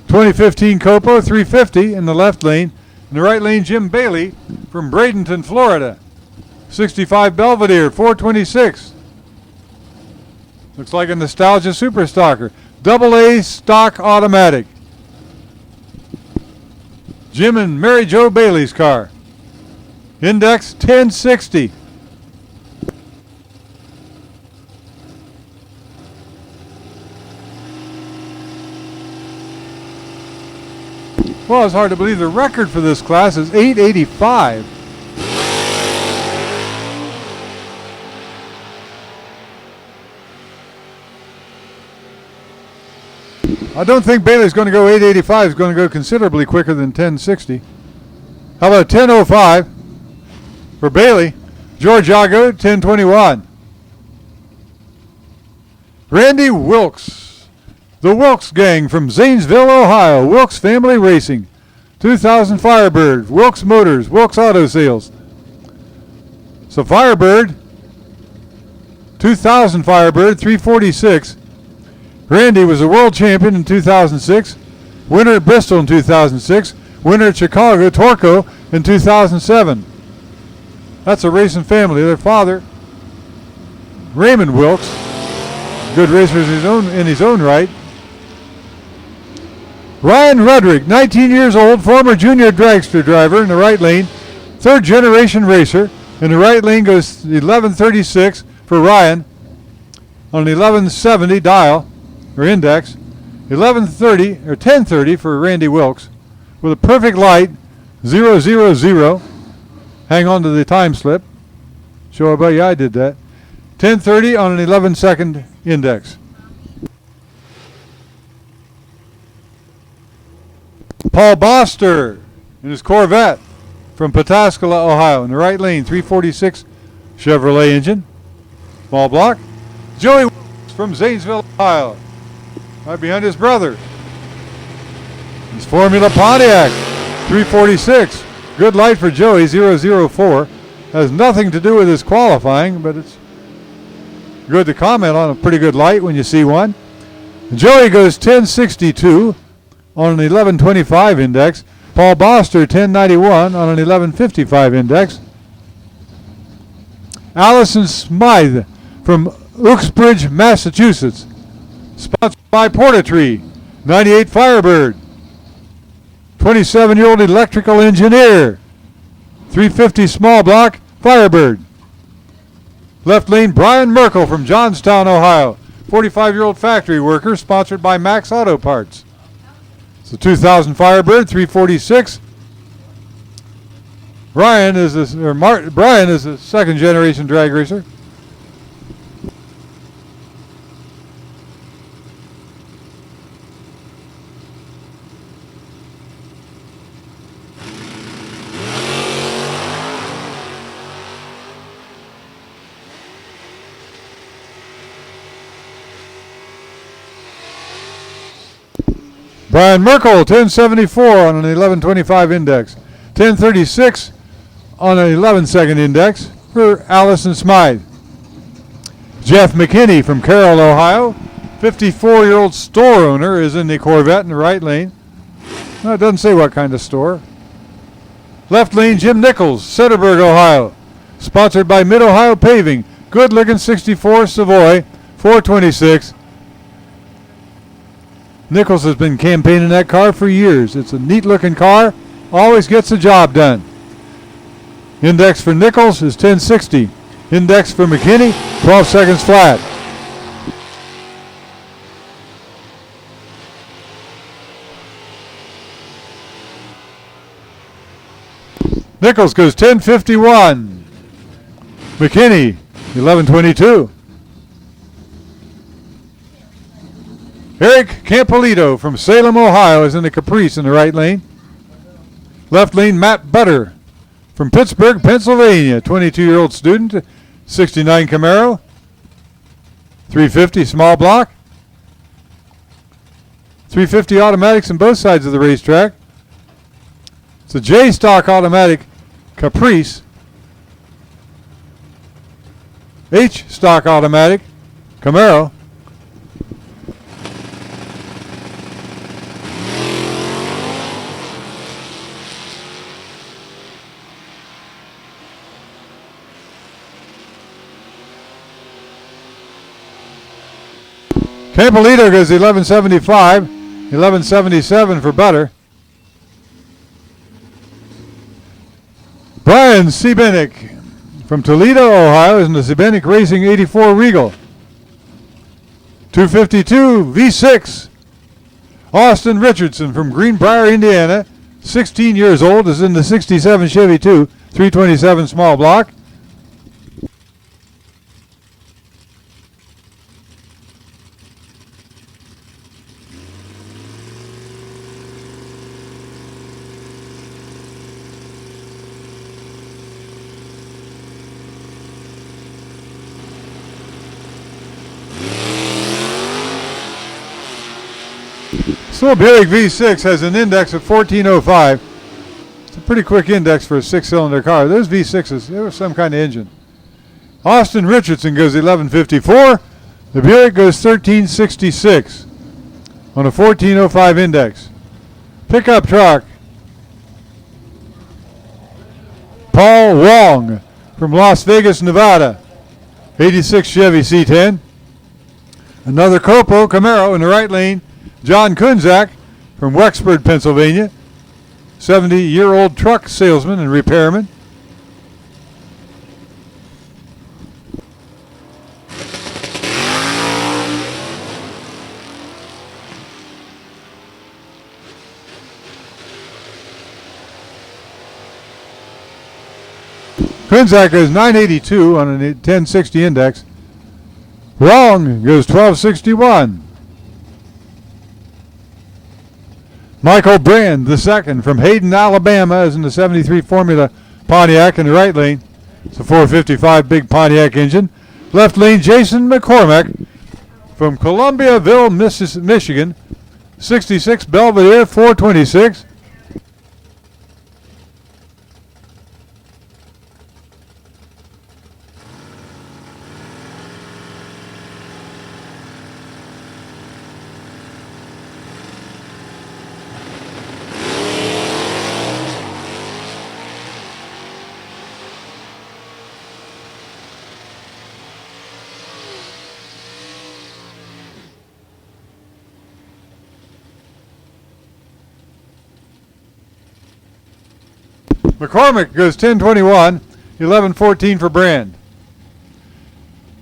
2015 Copo 350 in the left lane, and In the right lane, Jim Bailey from Bradenton, Florida. 65 Belvedere, 426. Looks like a nostalgia super stocker. Double A stock automatic. Jim and Mary Jo Bailey's car. Index 1060. Well, it's hard to believe the record for this class is 885. I don't think Bailey's going to go 885. He's going to go considerably quicker than 1060. How about 1005 for Bailey? George Yago, 1021. Randy Wilkes. The Wilkes gang from Zanesville, Ohio. Wilkes Family Racing. 2000 Firebird. Wilkes Motors. Wilkes Auto Sales. So Firebird. 2000 Firebird, 346. Randy was a world champion in 2006, winner at Bristol in 2006, winner at Chicago, Torco in 2007. That's a racing family. Their father, Raymond Wilkes, good racer in his own right. Ryan Rudrick, 19 years old, former junior dragster driver in the right lane, third generation racer. In the right lane goes 1136 for Ryan on the 1170 dial. Or index, 1130 or 1030 for Randy Wilkes, with a perfect light, 000. Hang on to the time slip. Show everybody I did that. 1030 on an 11-second index. Paul Boster in his Corvette from Pataskala, Ohio, in the right lane, 346 Chevrolet engine, small block. Joey Wilkes from Zanesville, Ohio. Right behind his brother. His Formula Pontiac, 346. Good light for Joey, 004. Has nothing to do with his qualifying, but it's good to comment on a pretty good light when you see one. Joey goes 1062 on an 1125 index. Paul Boster, 1091 on an 1155 index. Allison Smythe from Uxbridge, Massachusetts. Sponsored by Portatree, 98 Firebird, 27-year-old electrical engineer, 350 small block Firebird. Left lane, Brian Merkel from Johnstown, Ohio, 45-year-old factory worker, sponsored by Max Auto Parts. It's a 2000 Firebird, 346. Brian is a second-generation drag racer. Brian Merkel, 1074 on an 1125 index. 1036 on an 11-second index for Allison Smythe. Jeff McKinney from Carroll, Ohio. 54-year-old store owner is in the Corvette in the right lane. No, it doesn't say what kind of store. Left lane, Jim Nichols, Cedarburg, Ohio. Sponsored by Mid-Ohio Paving. Good-looking 64 Savoy, 426. Nichols has been campaigning that car for years. It's a neat-looking car. Always gets the job done. Index for Nichols is 1060. Index for McKinney, 12 seconds flat. Nichols goes 1051. McKinney, 1122. Eric Campolito from Salem, Ohio is in the Caprice in the right lane. Left lane, Matt Butter from Pittsburgh, Pennsylvania. 22-year-old student, 69 Camaro. 350 small block. 350 automatics on both sides of the racetrack. It's a J-Stock automatic Caprice. H-Stock automatic Camaro. Campolito goes 1175, 1177 for Butter. Brian Sebenik from Toledo, Ohio is in the Sebenik Racing 84 Regal. 252 V6. Austin Richardson from Greenbrier, Indiana, 16 years old, is in the 67 Chevy 2, 327 small block. So Buick V6 has an index of 1405. It's a pretty quick index for a six-cylinder car. Those V6s, they were some kind of engine. Austin Richardson goes 1154. The Buick goes 1366 on a 1405 index. Pickup truck. Paul Wong from Las Vegas, Nevada. 86 Chevy C10. Another Copo Camaro in the right lane. John Kunzak from Wexford, Pennsylvania, 70-year-old truck salesman and repairman. Kunzak goes 982 on a 1060 index. Wrong goes 1261. Michael Brand, the second, from Hayden, Alabama, is in the 73 Formula Pontiac in the right lane. It's a 455 big Pontiac engine. Left lane, Jason McCormack from Columbiaville, Michigan, 66 Belvedere 426. McCormick goes 1021, 1114 for Brand.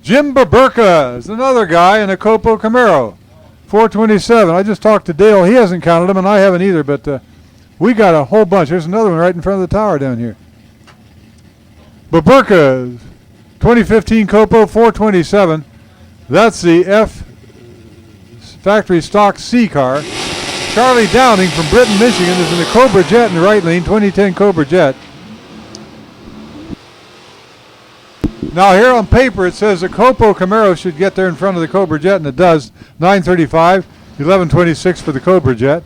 Jim Baburka is another guy in a Copo Camaro, 427. I just talked to Dale. He hasn't counted them, and I haven't either, but we got a whole bunch. There's another one right in front of the tower down here. Baburka, 2015 Copo, 427. That's the F factory stock C car. Charlie Downing from Britain, Michigan is in the Cobra Jet in the right lane, 2010 Cobra Jet. Now here on paper it says the Copo Camaro should get there in front of the Cobra Jet, and it does. 935, 1126 for the Cobra Jet.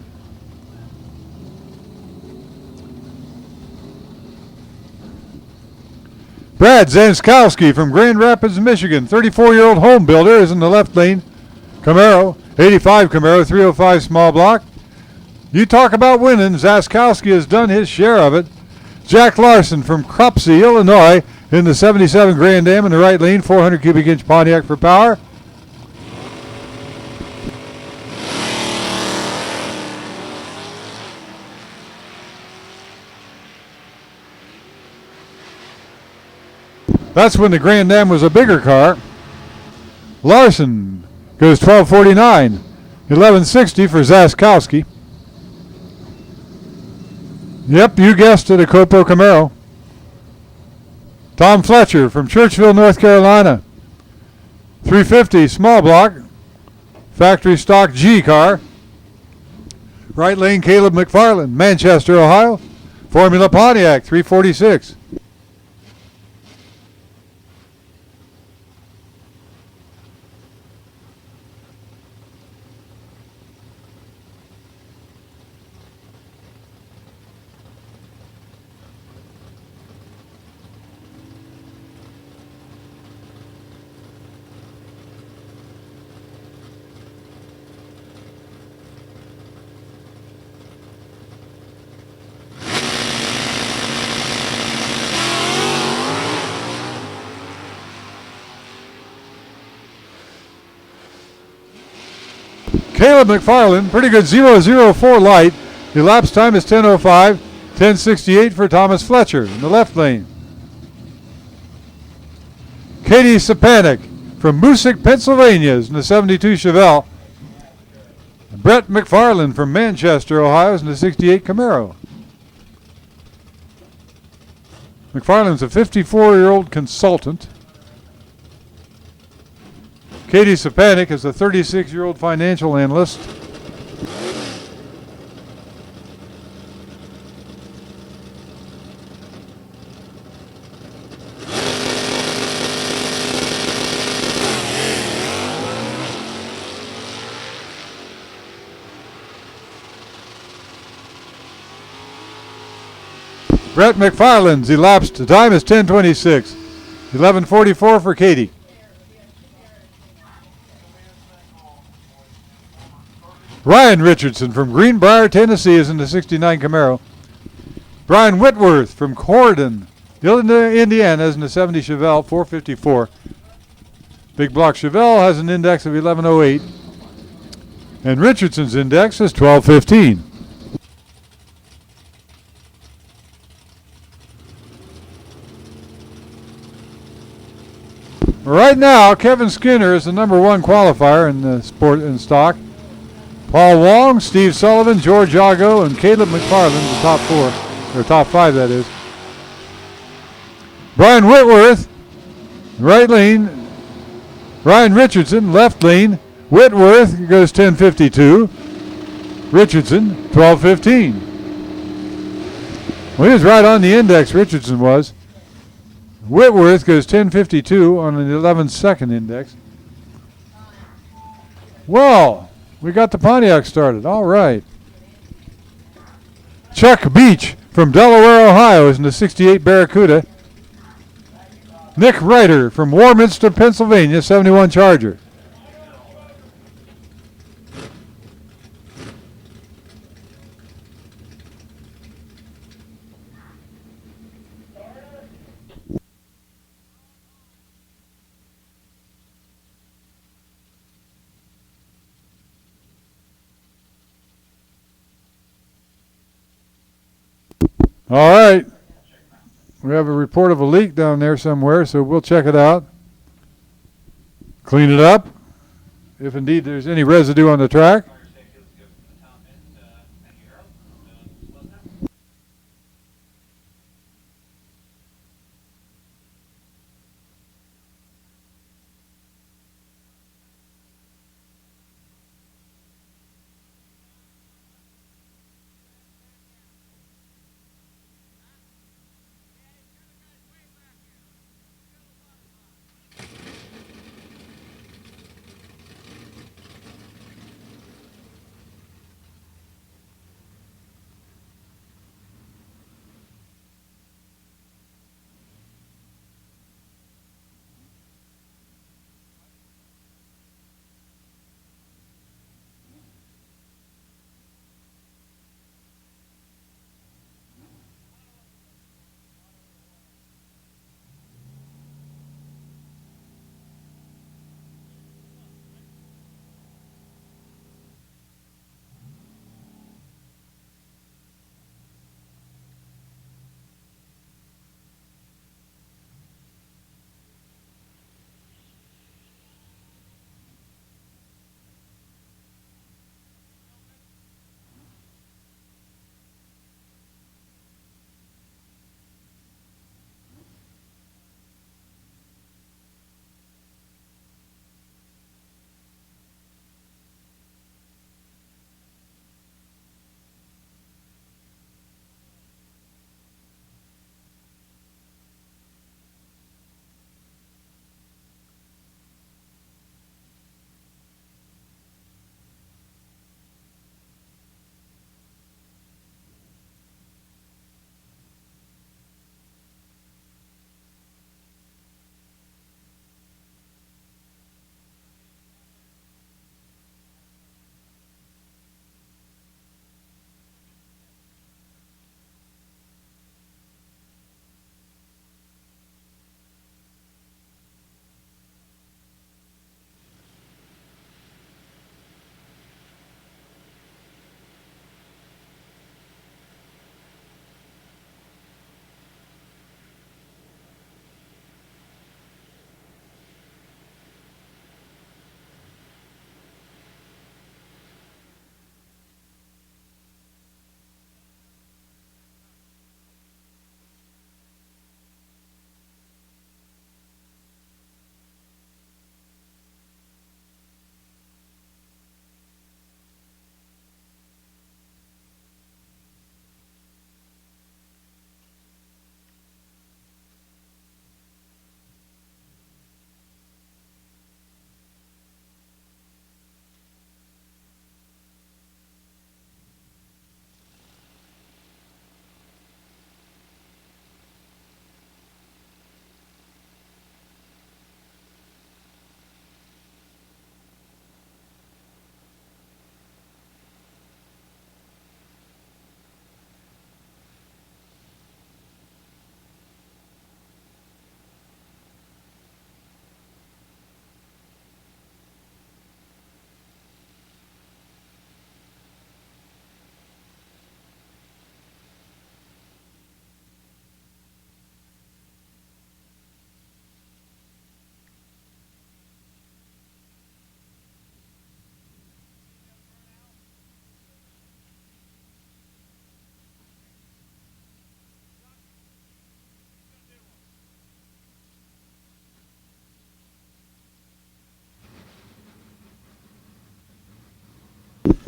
Brad Zanskowski from Grand Rapids, Michigan, 34-year-old home builder, is in the left lane. Camaro, 85 Camaro, 305 small block. You talk about winning, Zaskowski has done his share of it. Jack Larson from Cropsey, Illinois, in the 77 Grand Am in the right lane, 400 cubic inch Pontiac for power. That's when the Grand Am was a bigger car. Larson goes 1249, 1160 for Zaskowski. Yep, you guessed it, a Copo Camaro. Tom Fletcher from Churchville, North Carolina. 350 small block, factory stock G car. Right lane, Caleb McFarland, Manchester, Ohio. Formula Pontiac, 346. Caleb McFarland, pretty good 004 light. The elapsed time is 10:05, 10:68 for Thomas Fletcher in the left lane. Katie Sapanik from Moosic, Pennsylvania is in the 72 Chevelle. Brett McFarland from Manchester, Ohio is in the 68 Camaro. McFarland's a 54-year-old consultant. Katie Sapanik is a 36-year-old financial analyst. Brett McFarland's elapsed time is 10:26, 11:44 for Katie. Ryan Richardson from Greenbrier, Tennessee is in the 69 Camaro. Brian Whitworth from Corydon, Indiana is in the 70 Chevelle, 454. Big block Chevelle has an index of 1108, and Richardson's index is 1215. Right now, Kevin Skinner is the number one qualifier in the sport in stock. Paul Wong, Steve Sullivan, George Ago, and Caleb McFarland, the top four, or top five, that is. Brian Whitworth, right lane. Ryan Richardson, left lane. Whitworth goes 10:52. Richardson, 12:15. Well, he was right on the index, Richardson was. Whitworth goes 10:52 on an 11-second index. Well, we got the Pontiac started. All right. Chuck Beach from Delaware, Ohio is in the 68 Barracuda. Nick Ryder from Warminster, Pennsylvania, 71 Charger. All right. We have a report of a leak down there somewhere, so we'll check it out. Clean it up, if indeed there's any residue on the track.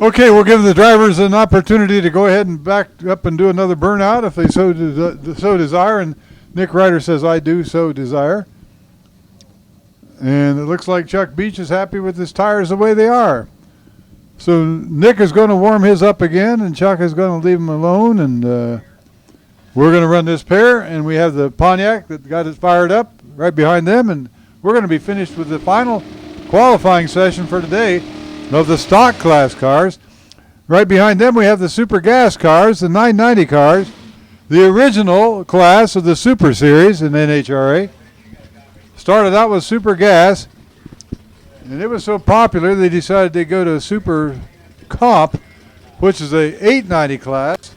Okay, we'll give the drivers an opportunity to go ahead and back up and do another burnout if they so desire. And Nick Ryder says, I do so desire. And it looks like Chuck Beach is happy with his tires the way they are. So Nick is going to warm his up again, and Chuck is going to leave him alone. And we're going to run this pair, and we have the Pontiac that got it fired up right behind them. And we're going to be finished with the final qualifying session for today of the stock class cars. Right behind them we have the Super Gas cars, the 990 cars, the original class of the Super Series in NHRA. Started out with Super Gas, and it was so popular they decided to go to Super Comp, which is a 890 class.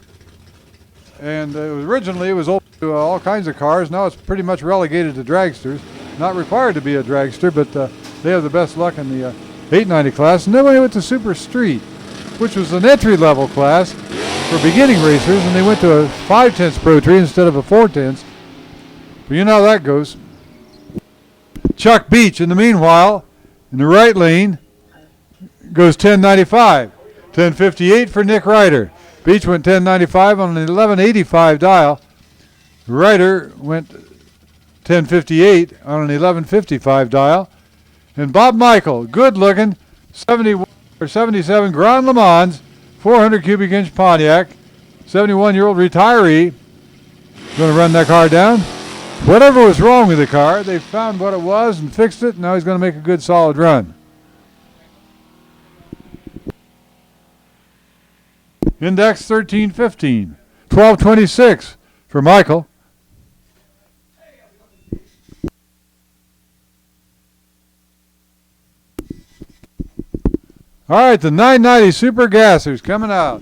And originally it was open to all kinds of cars. Now it's pretty much relegated to dragsters. Not required to be a dragster, but they have the best luck in the 890 class. And then we went to Super Street, which was an entry-level class for beginning racers, and they went to a 5/10 Pro Tree instead of a 4/10. But you know how that goes. Chuck Beach, in the meanwhile, in the right lane, goes 1095. 1058 for Nick Ryder. Beach went 1095 on an 1185 dial. Ryder went 1058 on an 1155 dial. And Bob Michael, good looking, 71 or 77 Grand Le Mans, 400 cubic inch Pontiac, 71-year-old retiree, going to run that car down. Whatever was wrong with the car, they found what it was and fixed it, and now he's going to make a good solid run. Index 1315, 1226 for Michael. All right, the 990 Super Gassers coming out.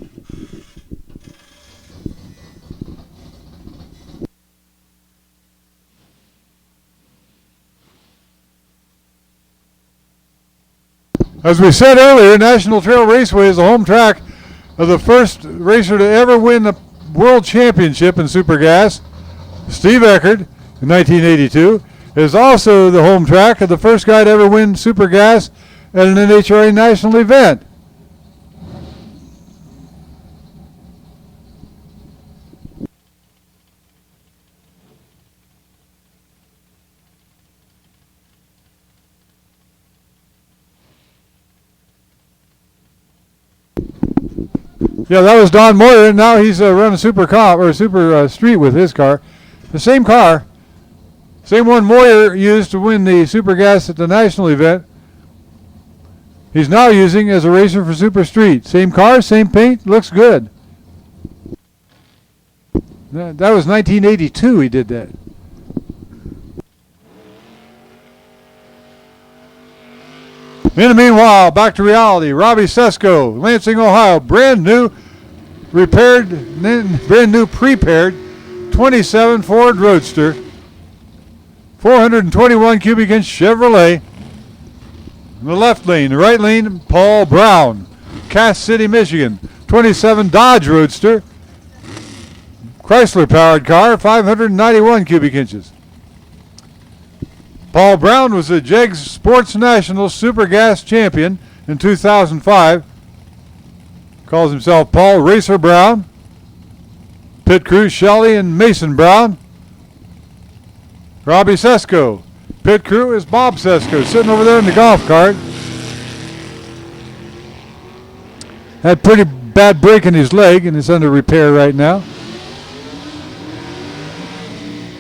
As we said earlier, National Trail Raceway is the home track of the first racer to ever win the World Championship in Super Gas. Steve Eckert in 1982 is also the home track of the first guy to ever win Super Gas at an NHRA national event. Yeah, that was Don Moyer. Now he's running Super Comp or Super Street with his car. The same car, same one Moyer used to win the Super Gas at the national event. He's now using as a racer for Super Street. Same car, same paint, looks good. That was 1982 he did that. In the meanwhile, back to reality. Robbie Sesko, Lansing, Ohio, brand new prepared 27 Ford Roadster, 421 cubic inch Chevrolet. In the left lane, the right lane, Paul Brown, Cass City, Michigan, 27 Dodge Roadster, Chrysler powered car, 591 cubic inches. Paul Brown was the Jegs Sports National Super Gas champion in 2005. Calls himself Paul Racer Brown. Pit crew Shelley and Mason Brown. Robbie Sesko. Pit crew is Bob Sesko, sitting over there in the golf cart. Had pretty bad break in his leg, and it's under repair right now.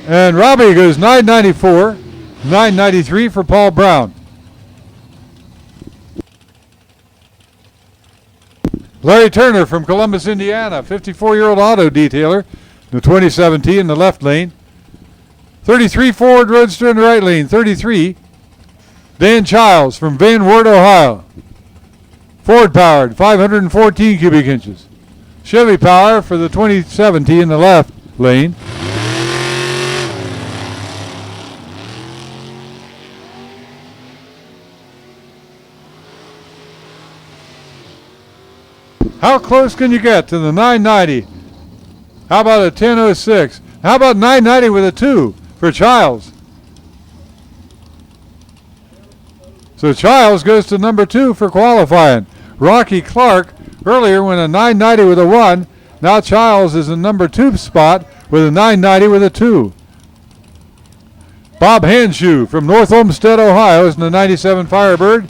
And Robbie goes 994, 993 for Paul Brown. Larry Turner from Columbus, Indiana, 54-year-old auto detailer, the 2017 in the left lane. 33 Ford Roadster in the right lane, 33. Dan Childs from Van Wert, Ohio. Ford powered, 514 cubic inches. Chevy power for the 2017 in the left lane. How close can you get to the 990? How about a 1006? How about 990 with a 2 for Childs? So Childs goes to number 2 for qualifying. Rocky Clark earlier when a 990 with a 1. Now Childs is in number 2 spot with a 990 with a 2. Bob Hanshoe from North Olmsted, Ohio is in the 97 Firebird.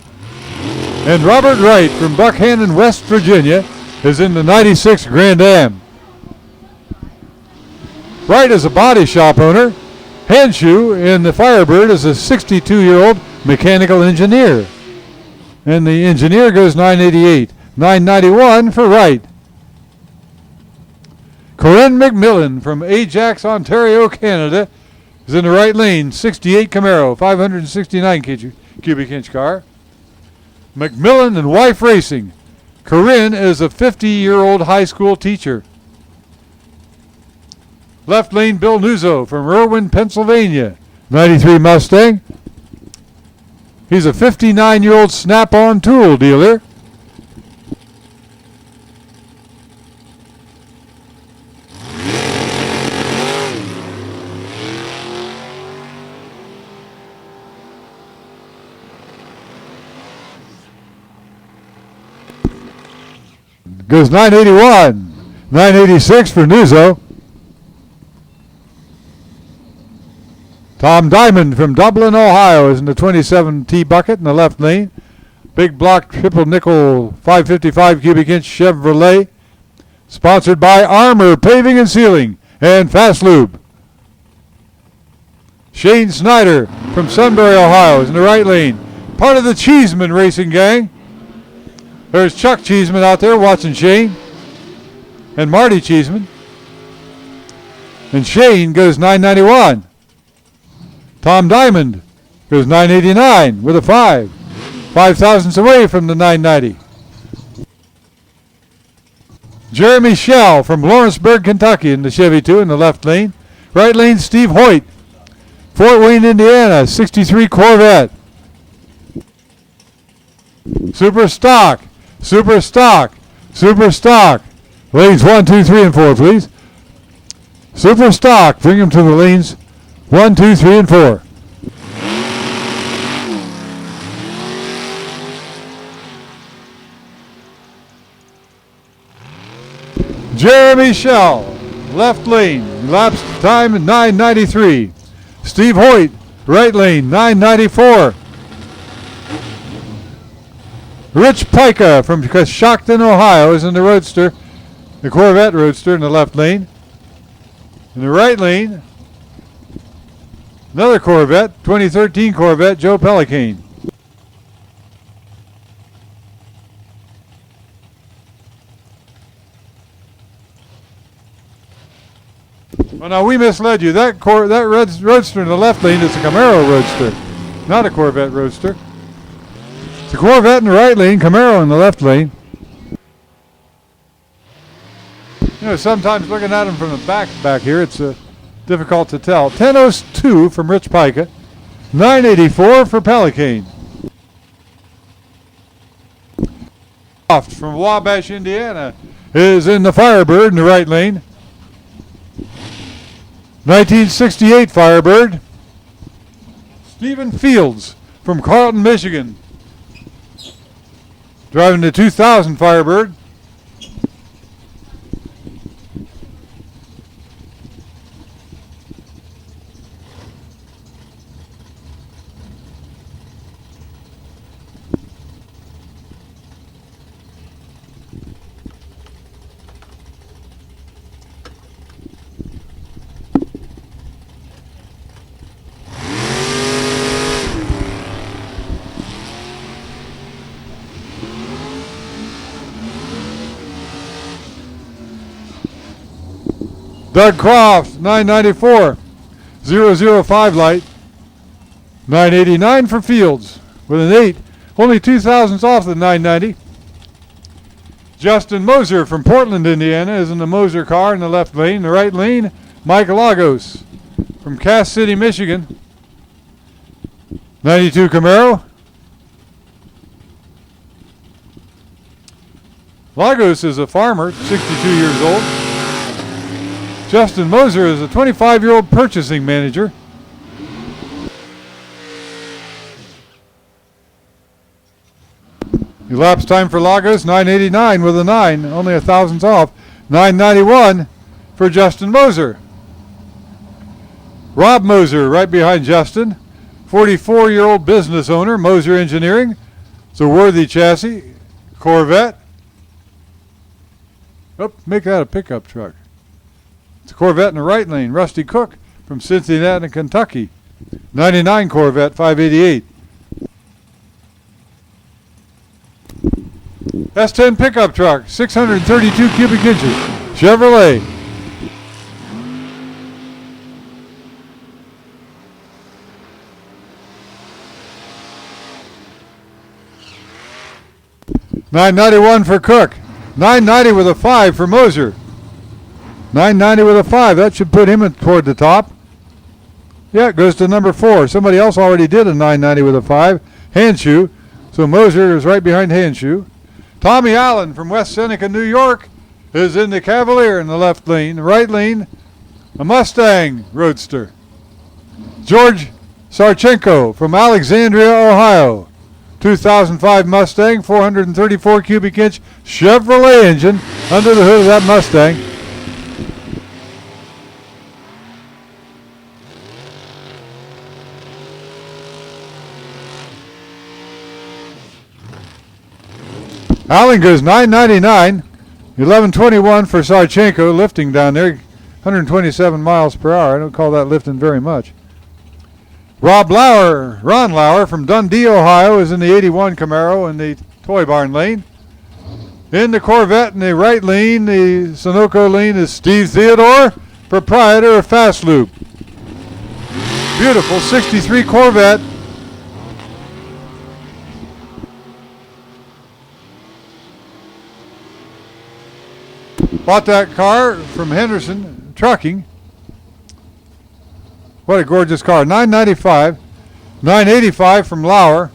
And Robert Wright from Buckhannon, West Virginia is in the 96 Grand Am. Wright is a body shop owner. Hanshoe in the Firebird is a 62-year-old mechanical engineer. And the engineer goes 988. 991 for Wright. Corinne McMillan from Ajax, Ontario, Canada is in the right lane. 68 Camaro, 569 cubic inch car. McMillan and Wife Racing. Corinne is a 50-year-old high school teacher. Left lane, Bill Nuzzo from Irwin, Pennsylvania. 93 Mustang. He's a 59-year-old Snap-on tool dealer. Goes 981. 986 for Nuzzo. Tom Diamond from Dublin, Ohio is in the 27 T bucket in the left lane. Big block triple nickel 555 cubic inch Chevrolet. Sponsored by Armor Paving and Sealing and Fast Lube. Shane Snyder from Sunbury, Ohio is in the right lane. Part of the Cheeseman racing gang. There's Chuck Cheeseman out there watching Shane. And Marty Cheeseman. And Shane goes 991. Tom Diamond goes 989 with a 5. 5 thousandths away from the 990. Jeremy Shell from Lawrenceburg, Kentucky in the Chevy 2 in the left lane. Right lane, Steve Hoyt. Fort Wayne, Indiana, 63 Corvette. Super stock. Super stock. Super stock. Lanes 1, 2, 3, and 4, please. Super stock. Bring them to the lanes 1, 2, 3, and 4. Jeremy Shell, left lane, lapsed time at 9:93. Steve Hoyt, right lane, 9:94. Rich Pica from Coshocton, Ohio is in the Roadster, the Corvette Roadster in the left lane. In the right lane, another Corvette, 2013 Corvette, Joe Pellicane. Well, now we misled you. That Roadster in the left lane is a Camaro Roadster, not a Corvette Roadster. It's a Corvette in the right lane, Camaro in the left lane. You know, sometimes looking at them from the back here, it's difficult to tell. 1002 from Rich Pica, 984 for Pellicane. From Wabash, Indiana, is in the Firebird in the right lane. 1968 Firebird. Stephen Fields from Carlton, Michigan, driving the 2000 Firebird. Doug Croft, 994, 005 light, 989 for Fields with an 8, only 2 thousandths off the 990. Justin Moser from Portland, Indiana is in the Moser car in the left lane. In the right lane, Mike Lagos from Cass City, Michigan, 92 Camaro. Lagos is a farmer, 62 years old. Justin Moser is a 25-year-old purchasing manager. Elapsed time for Lagos, 9:89 with a 9, only a thousandth off. 9:91 for Justin Moser. Rob Moser right behind Justin. 44-year-old business owner, Moser Engineering. It's a worthy chassis, Corvette. Oh, make that a pickup truck. It's a Corvette in the right lane. Rusty Cook from Cincinnati, Kentucky. 99 Corvette, 588. S10 pickup truck, 632 cubic inches. Chevrolet. $991 for Cook. $990 with a 5 for Moser. $990 with a 5. That should put him toward the top. Yeah, it goes to number 4. Somebody else already did a $990 with a 5. Handshoe. So Moser is right behind Handshoe. Tommy Allen from West Seneca, New York, is in the Cavalier in the left lane. Right lane, a Mustang Roadster. George Sarchenko from Alexandria, Ohio. 2005 Mustang, 434 cubic inch Chevrolet engine under the hood of that Mustang. Allen goes $999, $1121 for Sarchenko, lifting down there, 127 miles per hour. I don't call that lifting very much. Ron Lauer from Dundee, Ohio, is in the 81 Camaro in the Toy Barn lane. In the Corvette in the right lane, the Sunoco lane, is Steve Theodore, proprietor of Fast Loop. Beautiful 63 Corvette. Bought that car from Henderson Trucking. What a gorgeous car. $995. $985 from Lauer.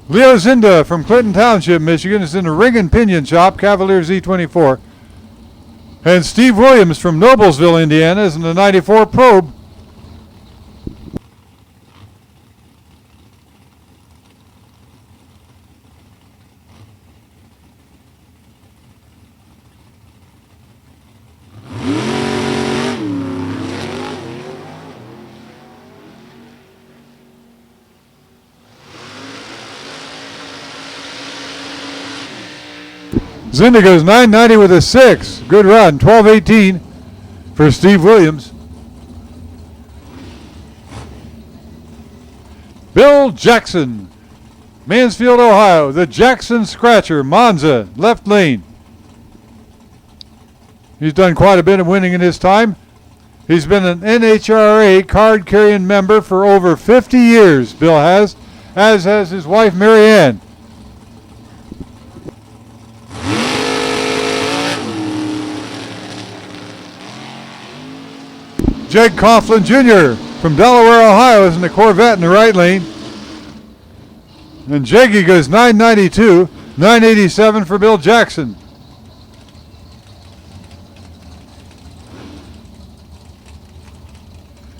Leo Zinda from Clinton Township, Michigan, is in the Ring and Pinion Shop, Cavalier Z24. And Steve Williams from Noblesville, Indiana, is in the 94 Probe. Zinda goes $990 with a 6. Good run. $1218 for Steve Williams. Bill Jackson, Mansfield, Ohio. The Jackson Scratcher, Monza, left lane. He's done quite a bit of winning in his time. He's been an NHRA card-carrying member for over 50 years, Bill has, as has his wife, Mary Ann. Jake Coughlin Jr. from Delaware, Ohio, is in the Corvette in the right lane. And Jaggy goes $992, $987 for Bill Jackson.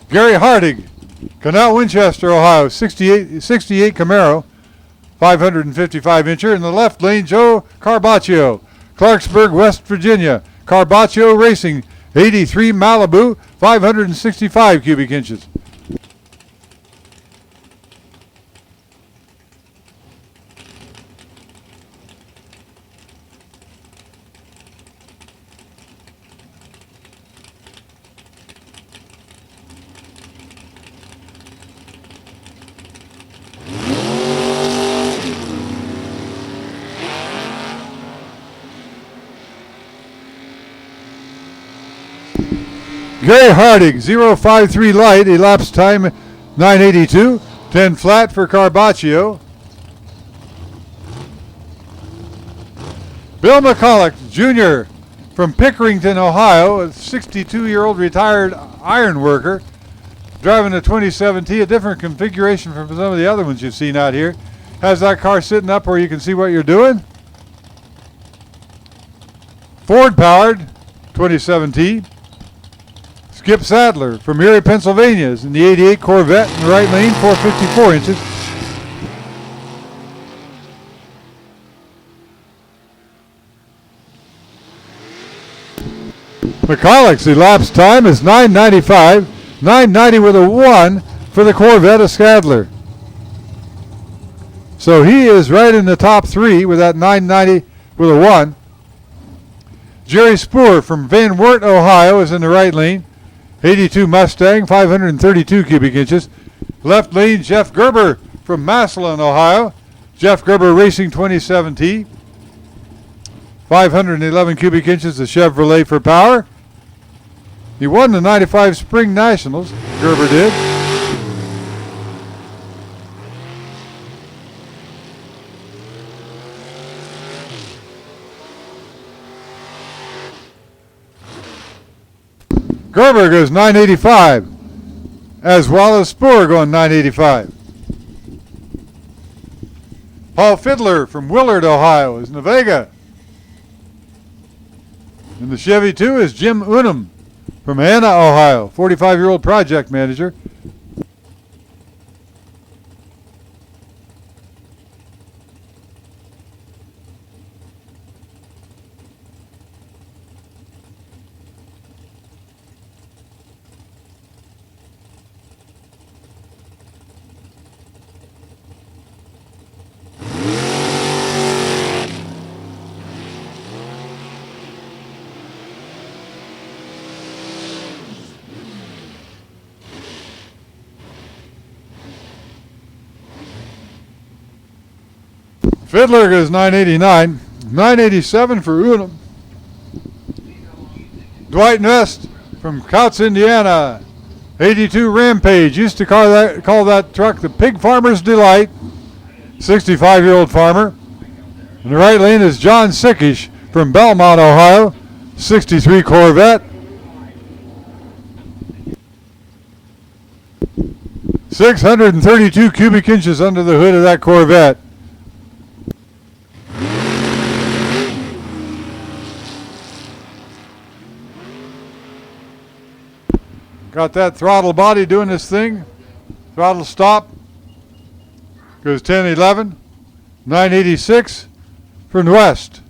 Gary Hardig, Canal Winchester, Ohio, 68 Camaro, 555 incher. In the left lane, Joe Carbaccio, Clarksburg, West Virginia. Carbaccio Racing, 83 Malibu, 565 cubic inches. Gary Hardig, 053 light, elapsed time 982, 10 flat for Carbaccio. Bill McCulloch Jr. from Pickerington, Ohio, a 62-year-old retired iron worker, driving a 2017, a different configuration from some of the other ones you've seen out here. Has that car sitting up where you can see what you're doing. Ford powered, 2017. Skip Sadler from Erie, Pennsylvania, is in the 88 Corvette in the right lane, 454 inches. McCulloch's elapsed time is 9:95. 9:90 with a 1 for the Corvette of Skadler. So he is right in the top 3 with that 9:90 with a 1. Jerry Spoor from Van Wert, Ohio is in the right lane. 82 Mustang, 532 cubic inches. Left lane, Jeff Gerber from Massillon, Ohio. Jeff Gerber Racing 27T. 511 cubic inches of Chevrolet for power. He won the 95 Spring Nationals, Gerber did. Gerber goes 985, as well as Spoor going 985. Paul Fiddler from Willard, Ohio is in the Vega. In the Chevy 2 is Jim Unum from Anna, Ohio, 45-year-old project manager. Fiddler goes 989, 987 for Unum. Dwight Nest from Couts, Indiana, 82 Rampage. Used to call that truck the Pig Farmer's Delight. 65-year-old farmer. In the right lane is John Sickish from Belmont, Ohio, 63 Corvette. 632 cubic inches under the hood of that Corvette. Got that throttle body doing this thing. Throttle stop. Goes 1011. 986 from West.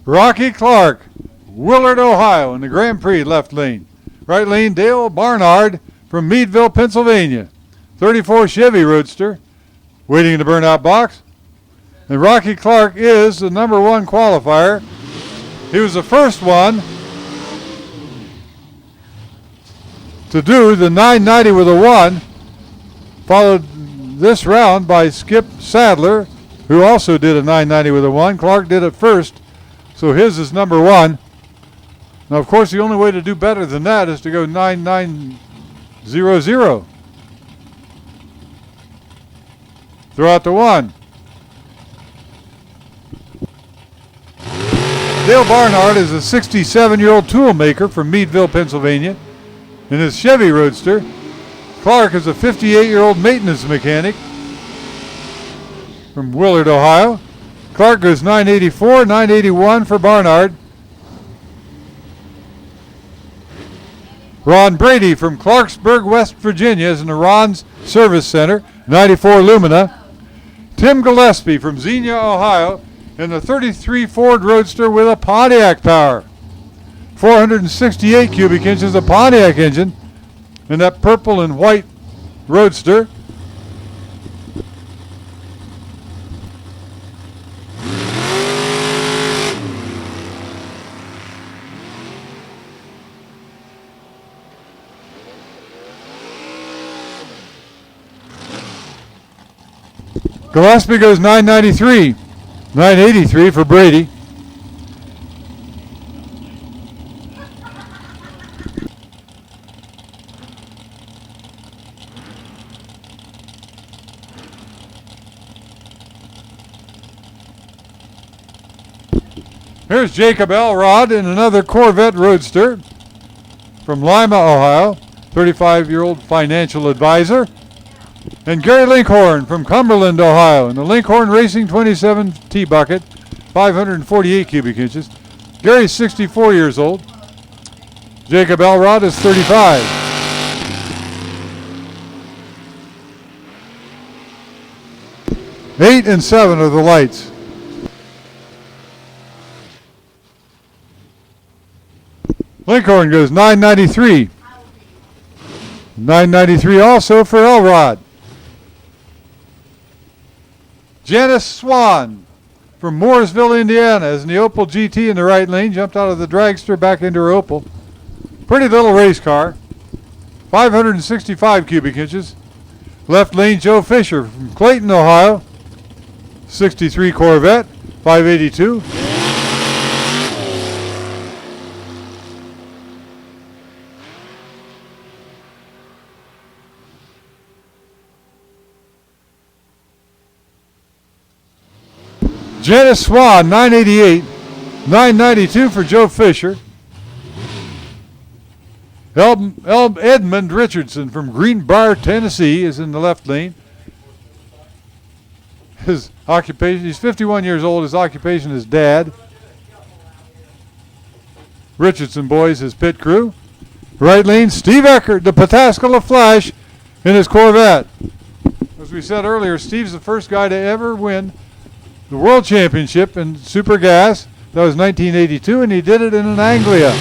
Rocky Clark, Willard, Ohio, in the Grand Prix left lane. Right lane, Dale Barnard from Meadville, Pennsylvania. 34 Chevy Roadster, waiting in the burnout box. And Rocky Clark is the number 1 qualifier. He was the first one to do the 990 with a 1, followed this round by Skip Sadler, who also did a 990 with a 1. Clark did it first, so his is number 1. Now, of course, the only way to do better than that is to go 9900. Throw out the 1. Dale Barnard is a 67-year-old tool maker from Meadville, Pennsylvania. In his Chevy Roadster, Clark is a 58-year-old maintenance mechanic from Willard, Ohio. Clark goes 984, 981 for Barnard. Ron Brady from Clarksburg, West Virginia is in the Ron's Service Center, 94 Lumina. Tim Gillespie from Xenia, Ohio, in the 33 Ford Roadster with a Pontiac power. 468 cubic inches of Pontiac engine in that purple and white Roadster. Gillespie goes 993. 983 for Brady. Here's Jacob Elrod in another Corvette Roadster from Lima, Ohio, 35-year-old financial advisor. And Gary Linkhorn from Cumberland, Ohio, in the Linkhorn Racing 27 T-Bucket, 548 cubic inches. Gary's 64 years old. Jacob Elrod is 35. Eight and 7 are the lights. Lincoln goes 993. 993 also for Elrod. Janice Swan from Mooresville, Indiana, is in the Opel GT in the right lane. Jumped out of the dragster back into her Opel. Pretty little race car. 565 cubic inches. Left lane, Joe Fisher from Clayton, Ohio. 63 Corvette, 582. Janice Swan, 988. 992 for Joe Fisher. Edmund Richardson from Greenbrier, Tennessee, is in the left lane. His occupation, he's 51 years old. His occupation is dad. Richardson boys, his pit crew. Right lane, Steve Eckert, the Pataskala Flash, in his Corvette. As we said earlier, Steve's the first guy to ever win the World Championship in Super Gas. That was 1982, and he did it in an Anglia.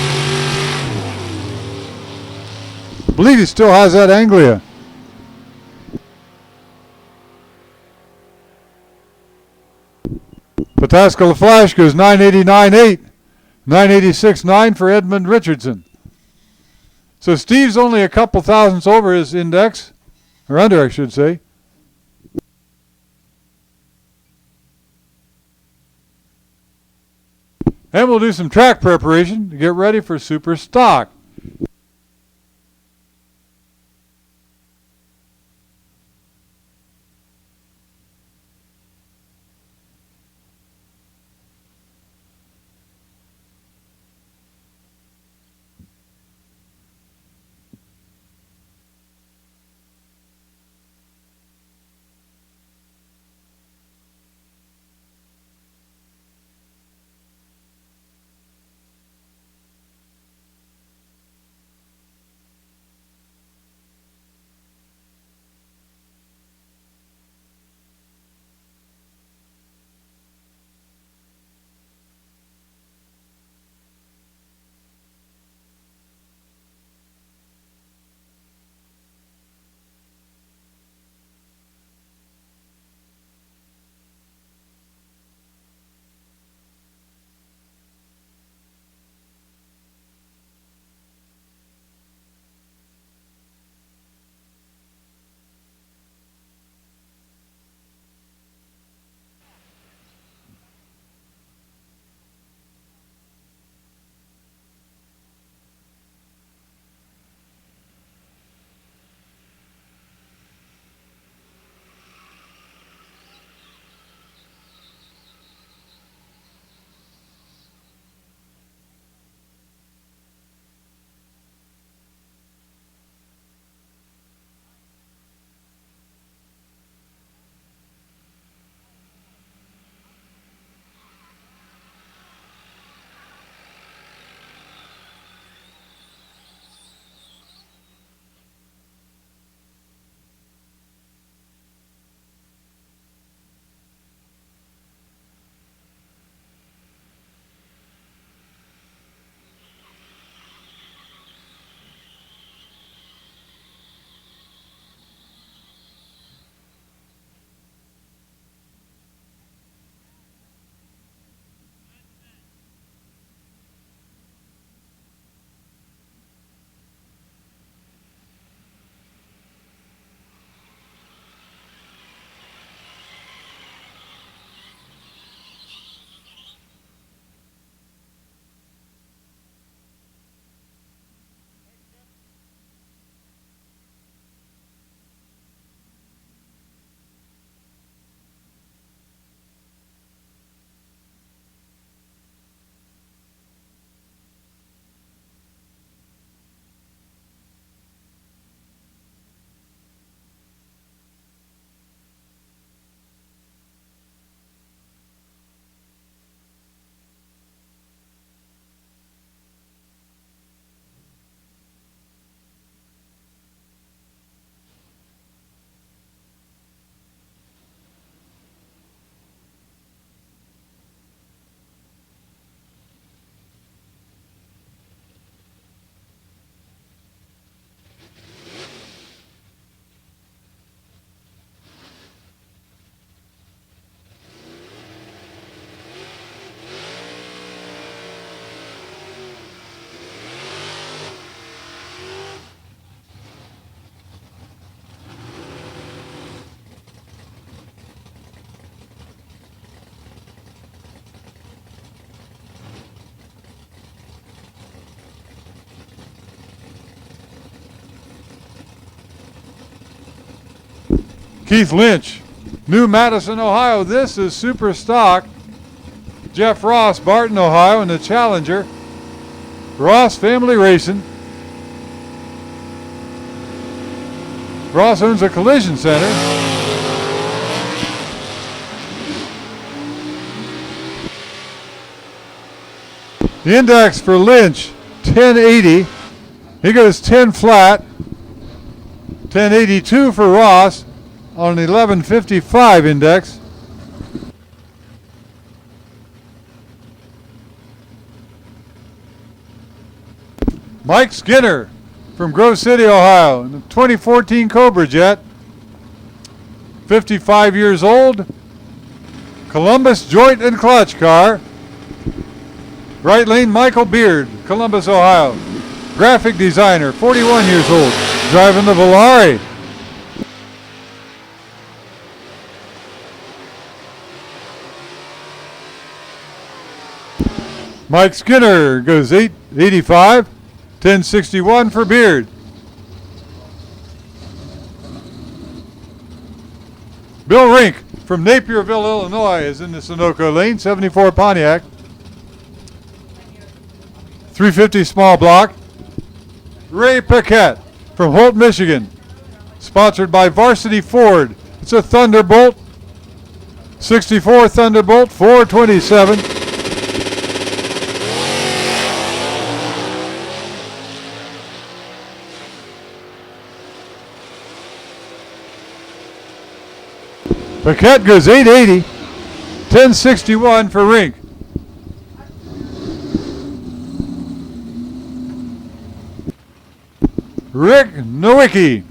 I believe he still has that Anglia. Pataskala Flash goes 989.8. 986.9 for Edmund Richardson. So Steve's only a couple thousandths over his index, or under, I should say. And we'll do some track preparation to get ready for Super Stock. Keith Lynch, New Madison, Ohio. This is Super Stock. Jeff Ross, Barton, Ohio, in the Challenger. Ross Family Racing. Ross owns a collision center. The index for Lynch, 1080. He goes 10 flat. 1082 for Ross on an 1155 index. Mike Skinner from Grove City, Ohio, in the 2014 Cobra Jet. 55 years old. Columbus joint and clutch car. Right lane, Michael Beard, Columbus, Ohio. Graphic designer, 41 years old, driving the Volare. Mike Skinner goes 885, 1061 for Beard. Bill Rink from Napierville, Illinois is in the Sunoco lane, 74 Pontiac. 350 small block. Ray Paquette from Holt, Michigan. Sponsored by Varsity Ford. It's a Thunderbolt. 64 Thunderbolt, 427. Paquette goes 880. 1061 for Rink. Rick Nowicki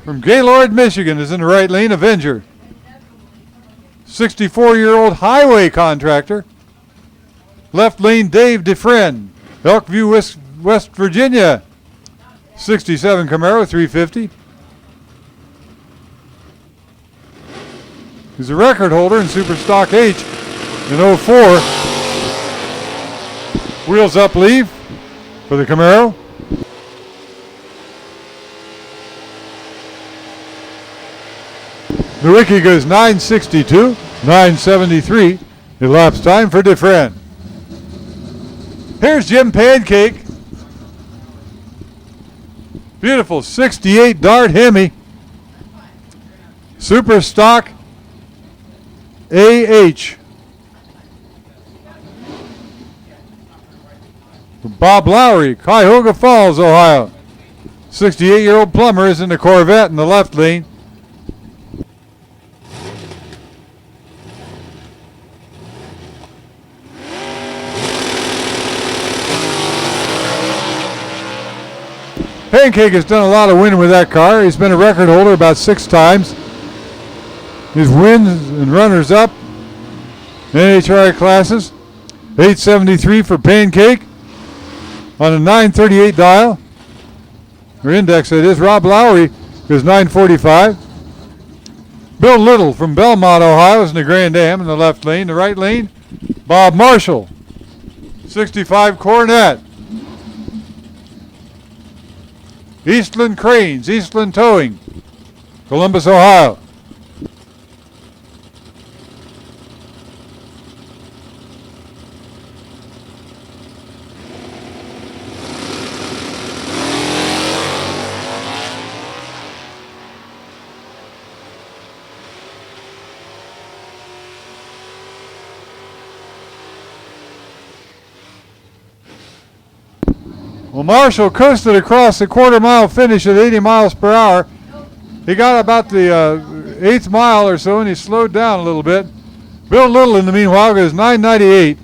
from Gaylord, Michigan is in the right lane, Avenger. 64-year-old highway contractor. Left lane, Dave DeFriend, Elkview, West Virginia. 67 Camaro, 350. He's a record holder in Super Stock H in 04. Wheels up leaf for the Camaro. Nowicki goes 962, 973. Elapsed time for DeFriend. Here's Jim Pancake. Beautiful 68 Dart Hemi. Super Stock AH. Bob Lowry, Cuyahoga Falls, Ohio. 68-year-old plumber is in the Corvette in the left lane. Pancake has done a lot of winning with that car. He's been a record holder about 6 times. His wins and runners up NHRA classes. 873 for Pancake on a 938 dial. Or index that is. Rob Lowry goes 945. Bill Little from Belmont, Ohio is in the Grand Am in the left lane. The right lane, Bob Marshall. 65 Coronet. Eastland Cranes, Eastland Towing, Columbus, Ohio. Well, Marshall coasted across the quarter-mile finish at 80 miles per hour. He got about the 8th mile or so, and he slowed down a little bit. Bill Little, in the meanwhile, goes 998.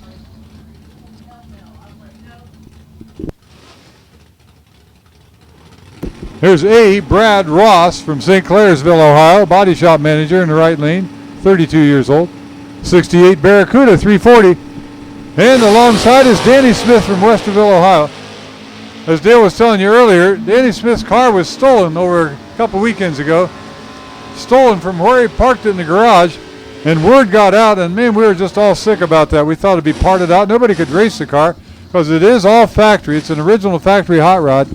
Here's Brad Ross from St. Clairsville, Ohio, body shop manager in the right lane, 32 years old. 68 Barracuda, 340. And alongside is Danny Smith from Westerville, Ohio. As Dale was telling you earlier, Danny Smith's car was stolen over a couple weekends ago. Stolen from where he parked it in the garage, and word got out, and man, we were just all sick about that. We thought it'd be parted out. Nobody could race the car because it is all factory. It's an original factory hot rod.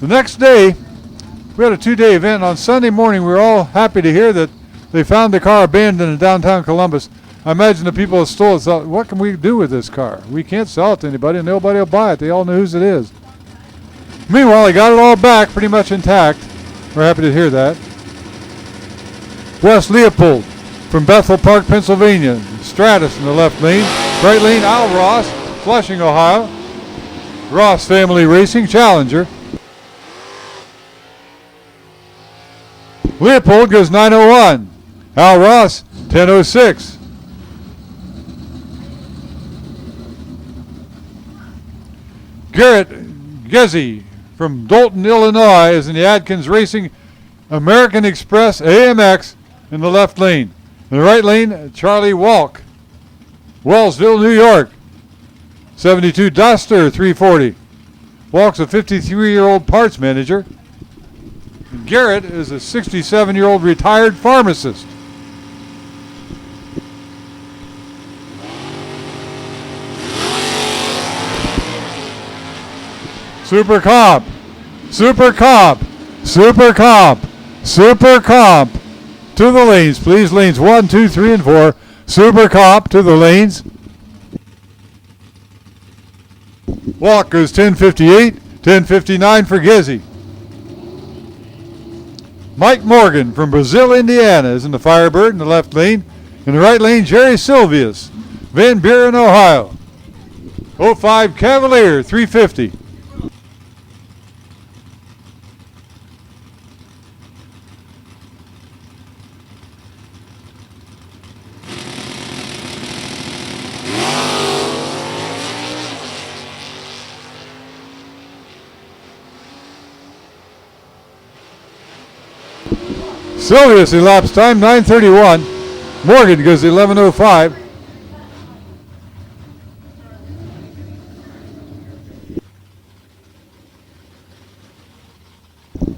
The next day, we We had a 2-day event. On Sunday morning, we were all happy to hear that they found the car abandoned in downtown Columbus. I imagine the people that stole it thought, what can we do with this car? We can't sell it to anybody, and nobody will buy it. They all know whose it is. Meanwhile, they got it all back pretty much intact. We're happy to hear that. West Leopold from Bethel Park, Pennsylvania. Stratus in the left lane. Right lane, Al Ross, Flushing, Ohio. Ross Family Racing Challenger. Leopold goes 9:01. Al Ross 10:06. Garrett Gezzi from Dolton, Illinois is in the Adkins Racing American Express AMX in the left lane. In the right lane, Charlie Walk, Wellsville, New York. 72 Duster 340. Walk's a 53-year-old parts manager. Garrett is a 67-year-old retired pharmacist. Super Comp, Super Comp, Super Comp, Super Comp. To the lanes, please. Lanes 1, 2, 3, and 4. Super Comp to the lanes. Walk goes 10:58, 10:59 for Gezzi. Mike Morgan from Brazil, Indiana is in the Firebird in the left lane. In the right lane, Jerry Silvius, Van Buren, Ohio. 05 Cavalier 350. Silvius elapsed time 9:31. Morgan goes 11:05.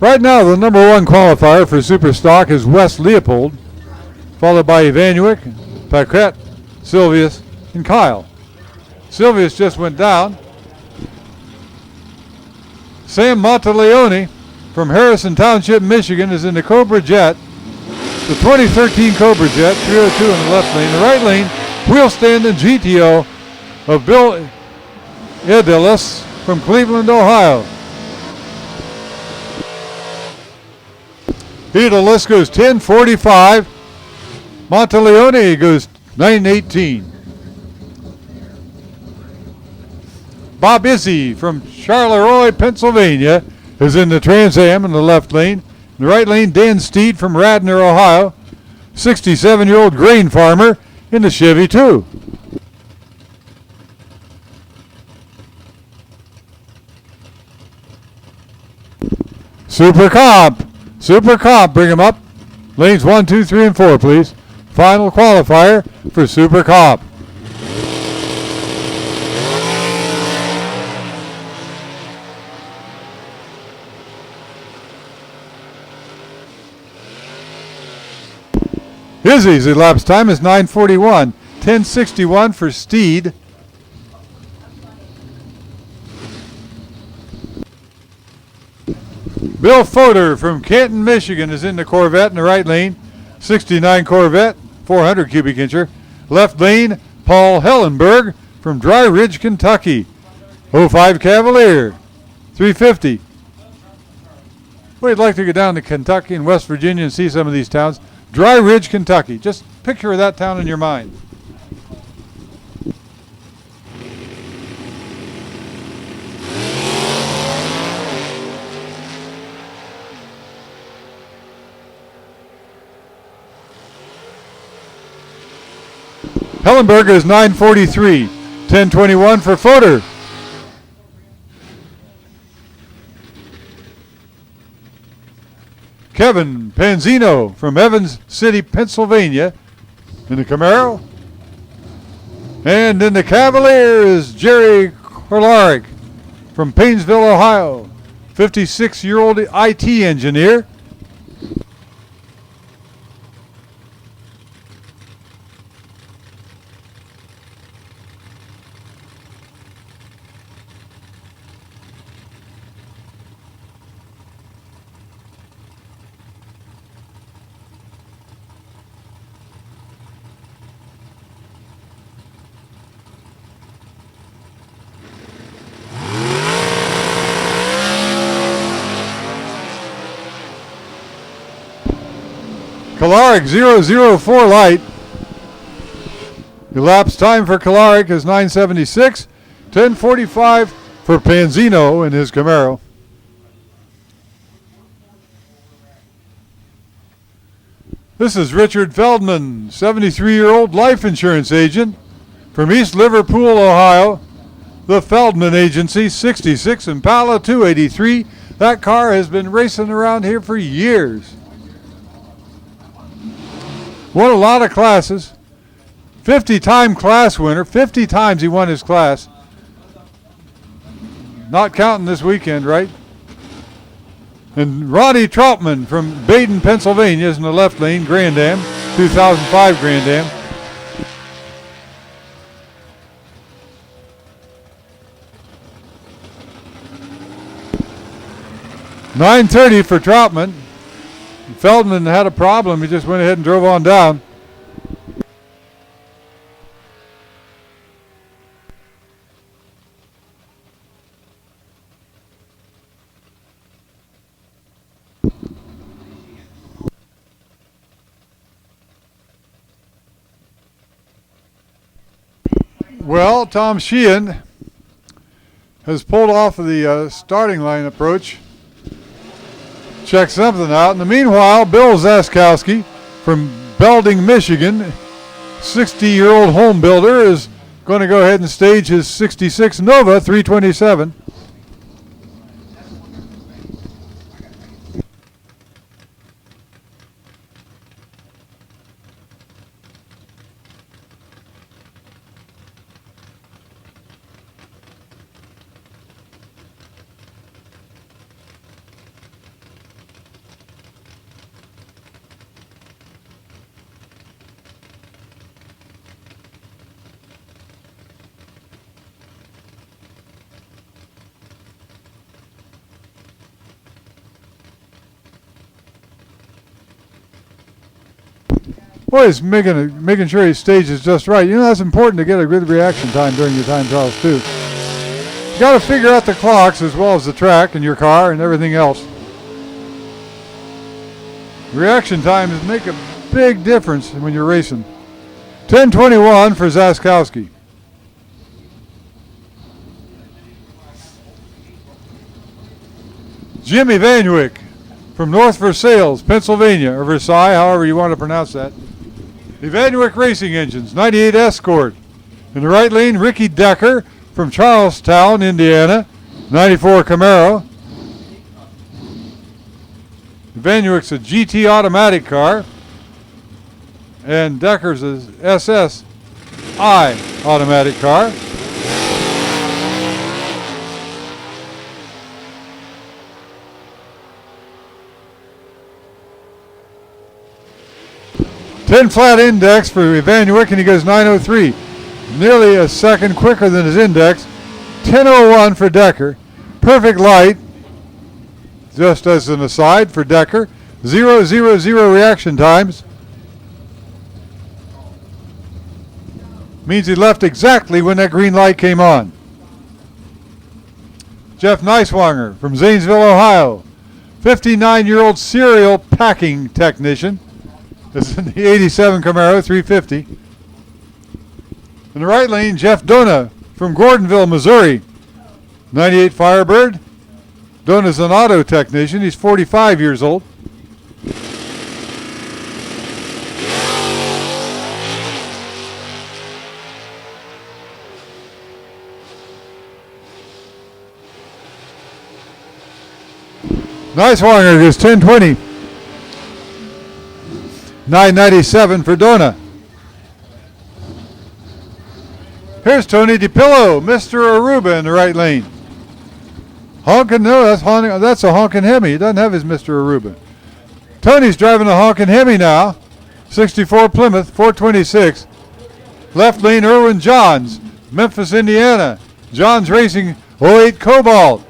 Right now, the number 1 qualifier for Superstock is West Leopold, followed by Ivanuik, Paquette, Silvius, and Kyle. Silvius just went down. Sam Monteleone from Harrison Township, Michigan is in the Cobra Jet, the 2013 Cobra Jet, 302 in the left lane. The right lane, wheel stand and GTO of Bill Edilis from Cleveland, Ohio. Edilis goes 10:45. Monteleone goes 9:18. Bob Izzy from Charleroi, Pennsylvania is in the Trans Am in the left lane. In the right lane, Dan Steed from Radnor, Ohio. 67-year-old grain farmer in the Chevy 2. Super Comp. Super Comp, bring him up. Lanes 1, 2, 3, and 4, please. Final qualifier for Super Comp. Izzy's elapsed time is 9:41. 10:61 for Steed. Bill Fodor from Canton, Michigan is in the Corvette in the right lane. 69 Corvette, 400 cubic incher. Left lane, Paul Hellenberg from Dry Ridge, Kentucky. 05 Cavalier, 350. We'd like to go down to Kentucky and West Virginia and see some of these towns. Dry Ridge, Kentucky. Just picture that town in your mind. Hellenberg is 9:43. 10:21 for Fodor. Kevin Panzino from Evans City, Pennsylvania in the Camaro. And in the Cavalier is Jerry Korlarik from Painesville, Ohio. 56-year-old IT engineer. Kalarick 004 light. Elapsed time for Kalarick is 9:76. 10:45 for Panzino in his Camaro. This is Richard Feldman, 73-year-old life insurance agent from East Liverpool, Ohio. The Feldman Agency, 66 Impala 283. That car has been racing around here for years. Won a lot of classes. 50-time class winner. 50 times he won his class. Not counting this weekend, right? And Ronnie Troutman from Baden, Pennsylvania is in the left lane, Grand Am, 2005 Grand Am. $9.30 for Troutman. Feldman had a problem. He just went ahead and drove on down. Well, Tom Sheehan has pulled off of the starting line approach. Check something out. In the meanwhile, Bill Zaskowski from Belding, Michigan, 60-year-old home builder, is going to go ahead and stage his 66 Nova 327. Boy, he's making sure he stages just right. You know, that's important to get a good reaction time during your time trials, too. You got to figure out the clocks as well as the track and your car and everything else. Reaction times make a big difference when you're racing. 10:21 for Zaskowski. Jimmy Vanwick from North Versailles, Pennsylvania, or Versailles, however you want to pronounce that. The Vanwick Racing Engines, 98 Escort. In the right lane, Ricky Decker from Charlestown, Indiana, 94 Camaro. Vanwick's a GT automatic car, and Decker's a SSI automatic car. Flat index for Vanwick, and he goes 9:03. Nearly a second quicker than his index. 10:01 for Decker. Perfect light, just as an aside, for Decker. 0:00 reaction times. Means he left exactly when that green light came on. Jeff Neiswanger from Zanesville, Ohio. 59-year-old serial packing technician. This is in the 87 Camaro 350. In the right lane, Jeff Dona from Gordonville, Missouri. 98 Firebird. Dona's an auto technician. He's 45 years old. Neiswanger is 10:20. 9:97 for Dona. Here's Tony DiPillo, Mr. Aruba in the right lane. Honkin', no, that's a honkin' Hemi. He doesn't have his Mr. Aruba. Tony's driving a honkin' Hemi now. 64 Plymouth, 426. Left lane, Irwin Johns, Memphis, Indiana. Johns Racing 08 Cobalt.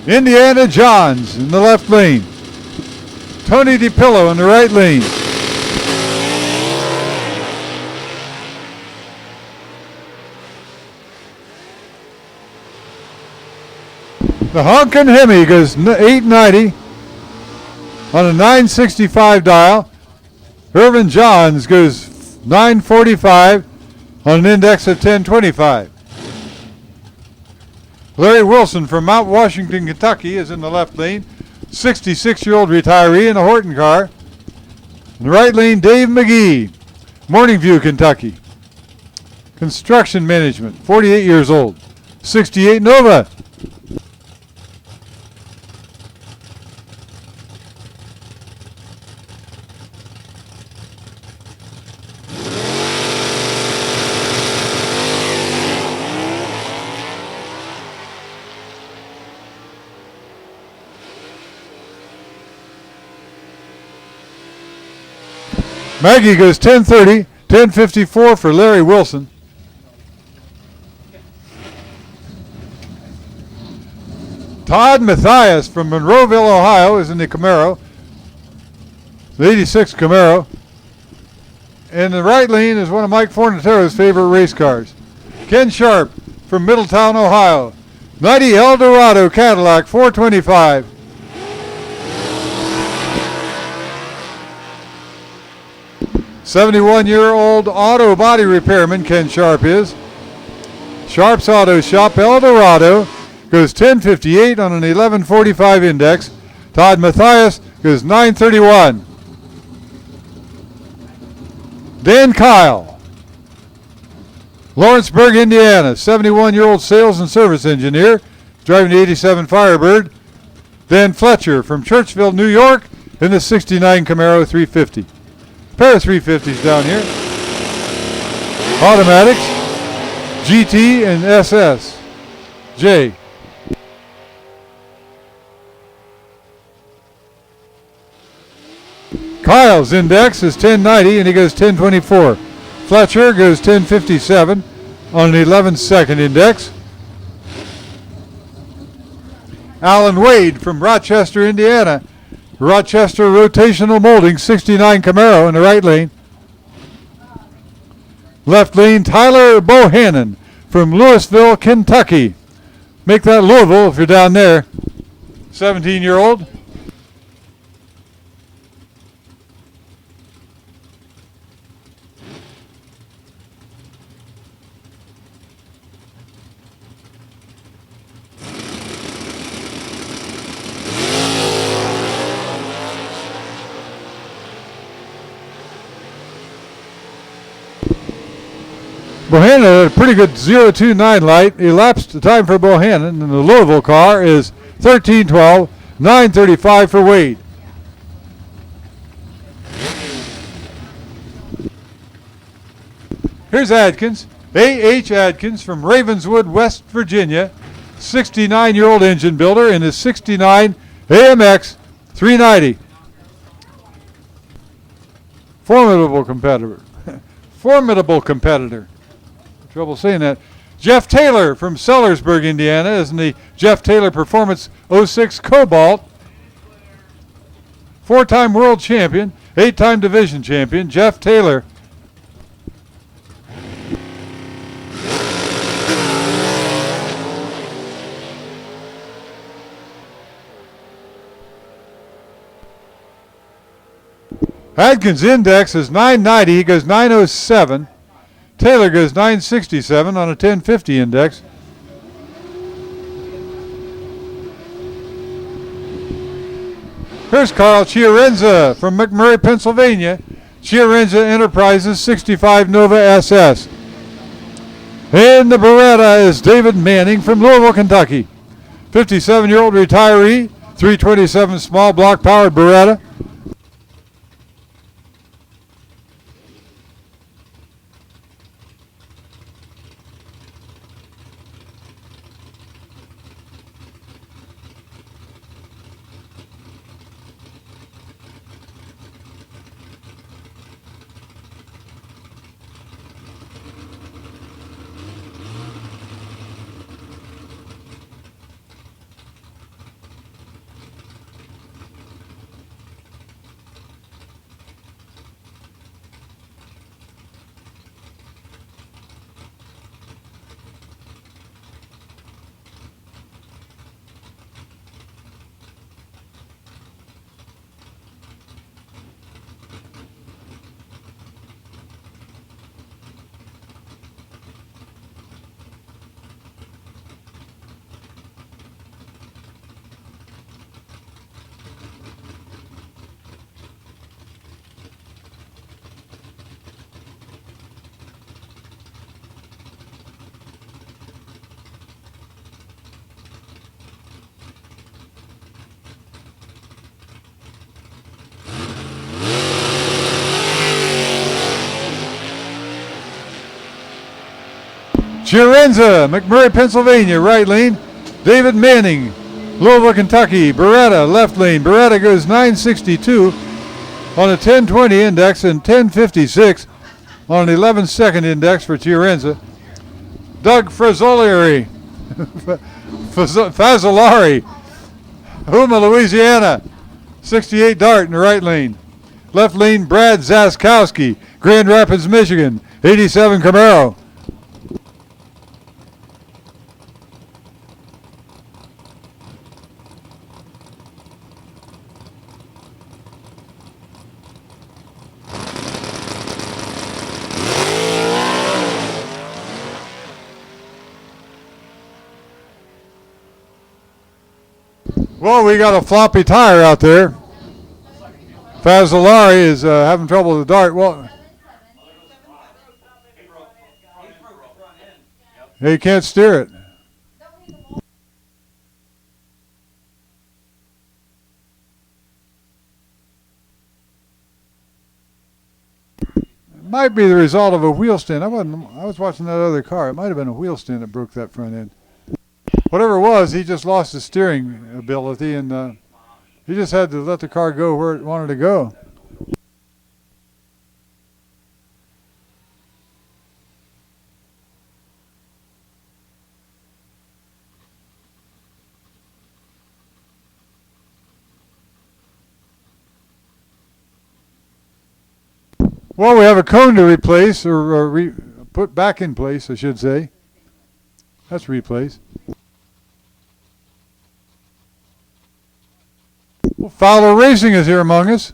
Indiana Johns in the left lane. Tony DiPillo in the right lane. The Honkin' Hemi goes 890 on a 965 dial. Irvin Johns goes 945 on an index of 1025. Larry Wilson from Mount Washington, Kentucky is in the left lane. 66-year-old retiree in a Horton car. In the right lane, Dave McGee, Morningview, Kentucky. Construction Management, 48 years old. 68 Nova. Maggie goes 1030, 1054 for Larry Wilson. Todd Mathias from Monroeville, Ohio is in the Camaro, the 86 Camaro. In the right lane is one of Mike Fornatero's favorite race cars. Ken Sharp from Middletown, Ohio, 90 Eldorado Cadillac 425. '71-year-old auto body repairman Ken Sharp is. Sharp's Auto Shop Eldorado goes 1058 on an 1145 index. Todd Mathias goes 931. Dan Kyle, Lawrenceburg, Indiana, 71-year-old sales and service engineer, driving the 87 Firebird. Dan Fletcher from Churchville, New York, in the 69 Camaro 350. Pair of 350s down here. Automatics, GT and SS. J. Kyle's index is 1090 and he goes 1024. Fletcher goes 1057 on an 11-second index. Alan Wade from Rochester, Indiana. Rochester Rotational Molding, 69 Camaro in the right lane. Left lane, Tyler Bohannon from Louisville, Kentucky. Make that Louisville if you're down there. 17-year-old. Bohannon had a pretty good 029 light. Elapsed time for Bohannon, and the Louisville car is 1312, 935 for Wade. Here's Adkins, A.H. Adkins from Ravenswood, West Virginia, 69-year-old engine builder in his 69 AMX 390. Formidable competitor. Formidable competitor. Trouble saying that. Jeff Taylor from Sellersburg, Indiana is in the Jeff Taylor Performance 06 Cobalt. 4-time world champion, 8-time division champion, Jeff Taylor. Adkins' index is 990, he goes 907. Taylor goes 967 on a 1050 index. Here's Carl Chiarenza from McMurray, Pennsylvania. Chiarenza Enterprises 65 Nova SS. In the Beretta is David Manning from Louisville, Kentucky. 57-year-old retiree, 327 small block powered Beretta. Chiarenza, McMurray, Pennsylvania, right lane. David Manning, Louisville, Kentucky. Beretta, left lane. Beretta goes 962 on a 1020 index and 1056 on an 11-second index for Chiarenza. Doug Fazzolari, Houma, Louisiana, 68 Dart in the right lane. Left lane, Brad Zaskowski, Grand Rapids, Michigan, 87 Camaro. Well, we got a floppy tire out there. Fazzolari is having trouble with the Dart. Well, he can't steer it. It might be the result of a wheel stand. I was watching that other car. It might have been a wheel stand that broke that front end. Whatever it was, he just lost his steering ability, and he just had to let the car go where it wanted to go. Well, we have a cone to replace, or put back in place, I should say. That's replace. Well, Fowler Racing is here among us.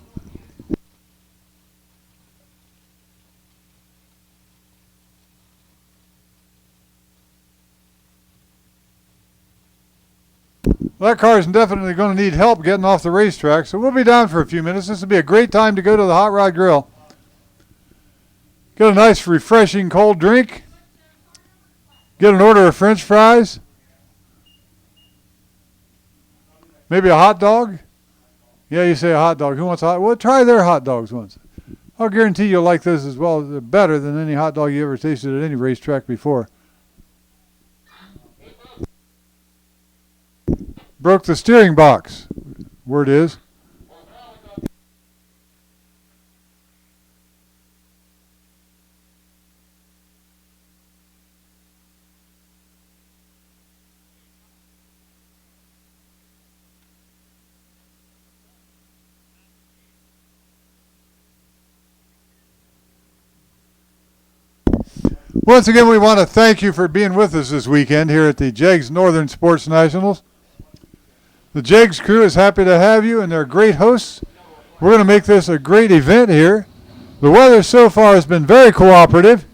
Well, that car is definitely going to need help getting off the racetrack, so we'll be down for a few minutes. This will be a great time to go to the Hot Rod Grill. Get a nice, refreshing cold drink. Get an order of French fries. Maybe a hot dog. Yeah, you say a hot dog. Who wants a hot dog? Well, try their hot dogs once. I'll guarantee you'll like this as well. They're better than any hot dog you ever tasted at any racetrack before. Broke the steering box. Word is. Once again, we want to thank you for being with us this weekend here at the Jegs Northern Sports Nationals. The Jegs crew is happy to have you, and they're great hosts. We're going to make this a great event here. The weather so far has been very cooperative.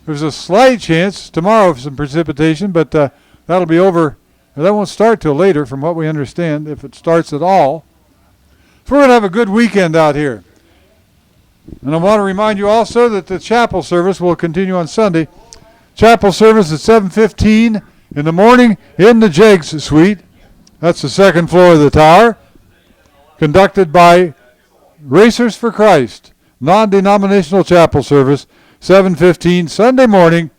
There's a slight chance tomorrow of some precipitation, but that'll be over. That won't start till later, from what we understand, if it starts at all. So we're going to have a good weekend out here. And I want to remind you also that the chapel service will continue on Sunday. Chapel service at 7:15 in the morning in the Jegs Suite. That's the second floor of the tower. Conducted by Racers for Christ. Non-denominational chapel service. 7:15 Sunday morning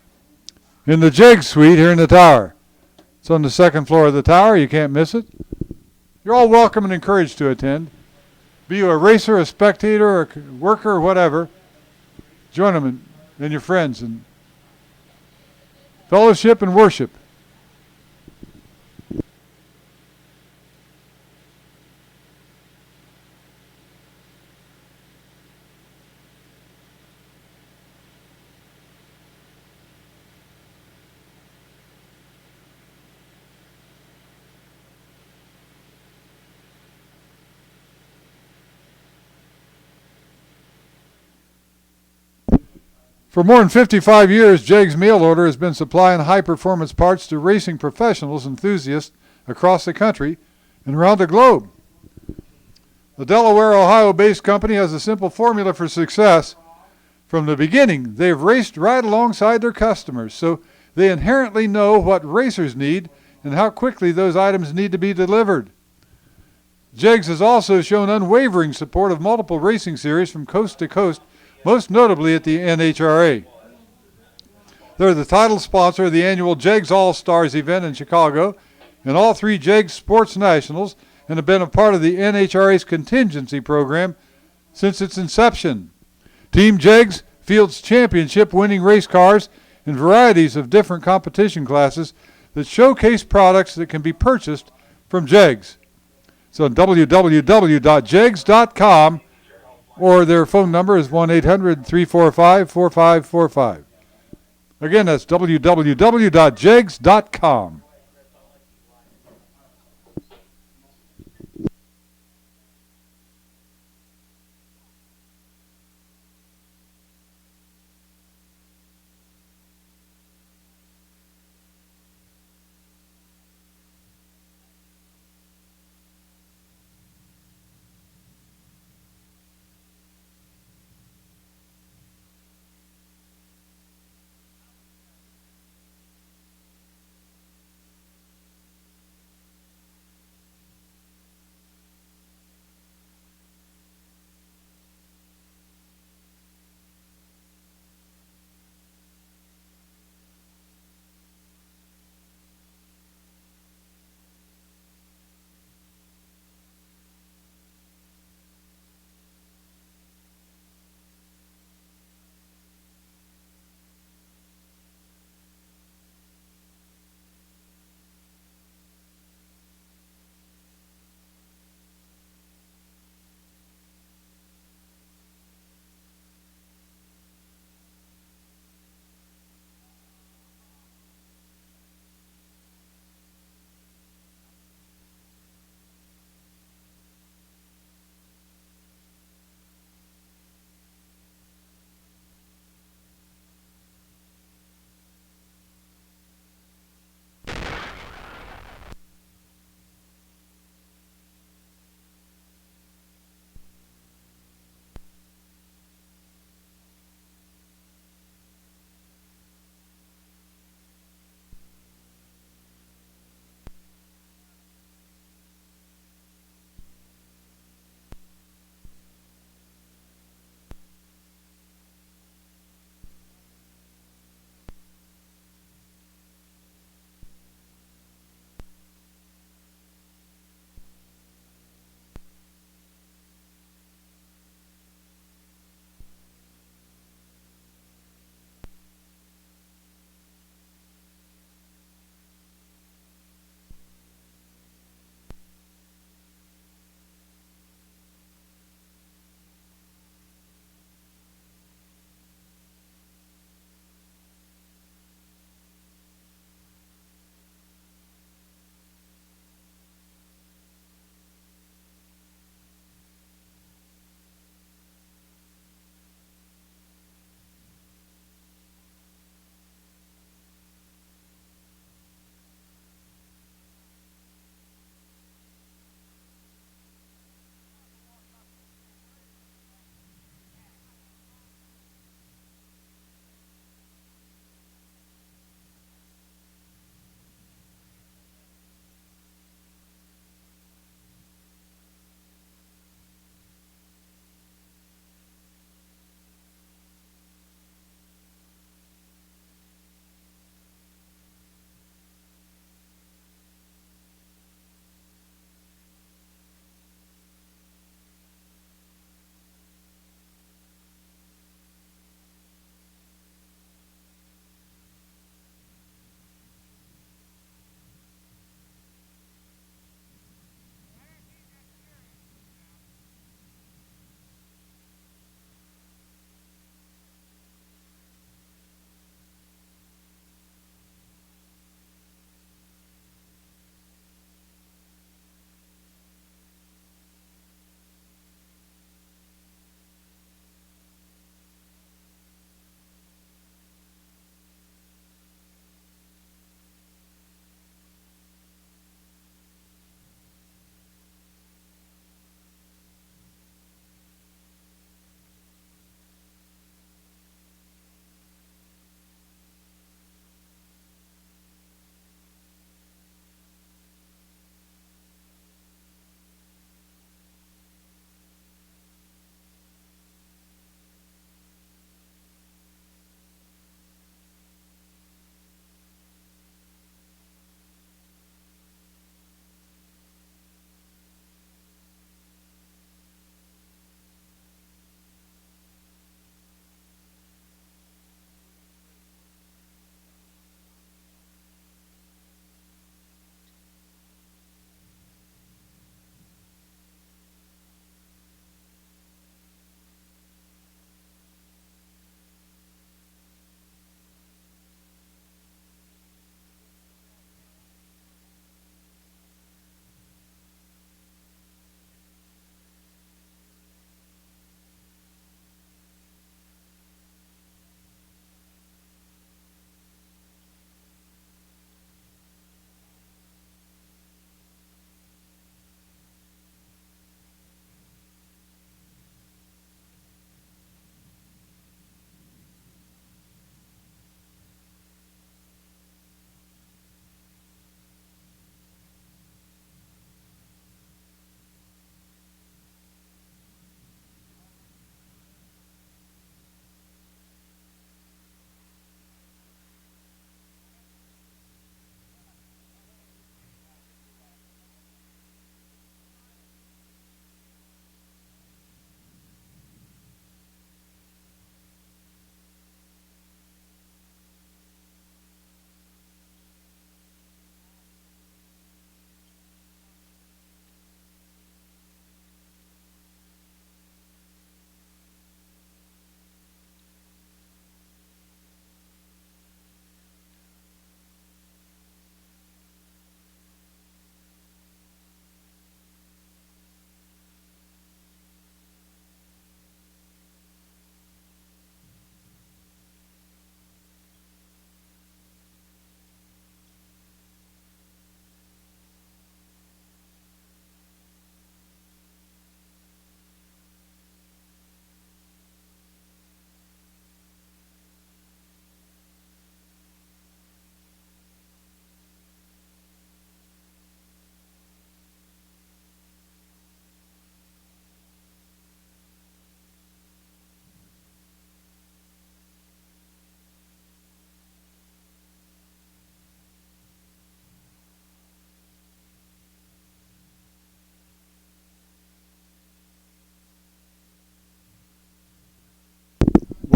in the Jegs Suite here in the tower. It's on the second floor of the tower. You can't miss it. You're all welcome and encouraged to attend. Be you a racer, a spectator, a worker, or whatever, join them and your friends and fellowship and worship. For more than 55 years, Jegs Mail Order has been supplying high-performance parts to racing professionals, enthusiasts across the country and around the globe. The Delaware, Ohio-based company has a simple formula for success. From the beginning, they've raced right alongside their customers, so they inherently know what racers need and how quickly those items need to be delivered. Jegs has also shown unwavering support of multiple racing series from coast to coast, most notably at the NHRA. They're the title sponsor of the annual JEGS All-Stars event in Chicago and all 3 JEGS Sports Nationals, and have been a part of the NHRA's contingency program since its inception. Team JEGS fields championship-winning race cars in varieties of different competition classes that showcase products that can be purchased from JEGS. So www.jegs.com, or their phone number is 1-800-345-4545. Again, that's www.jegs.com.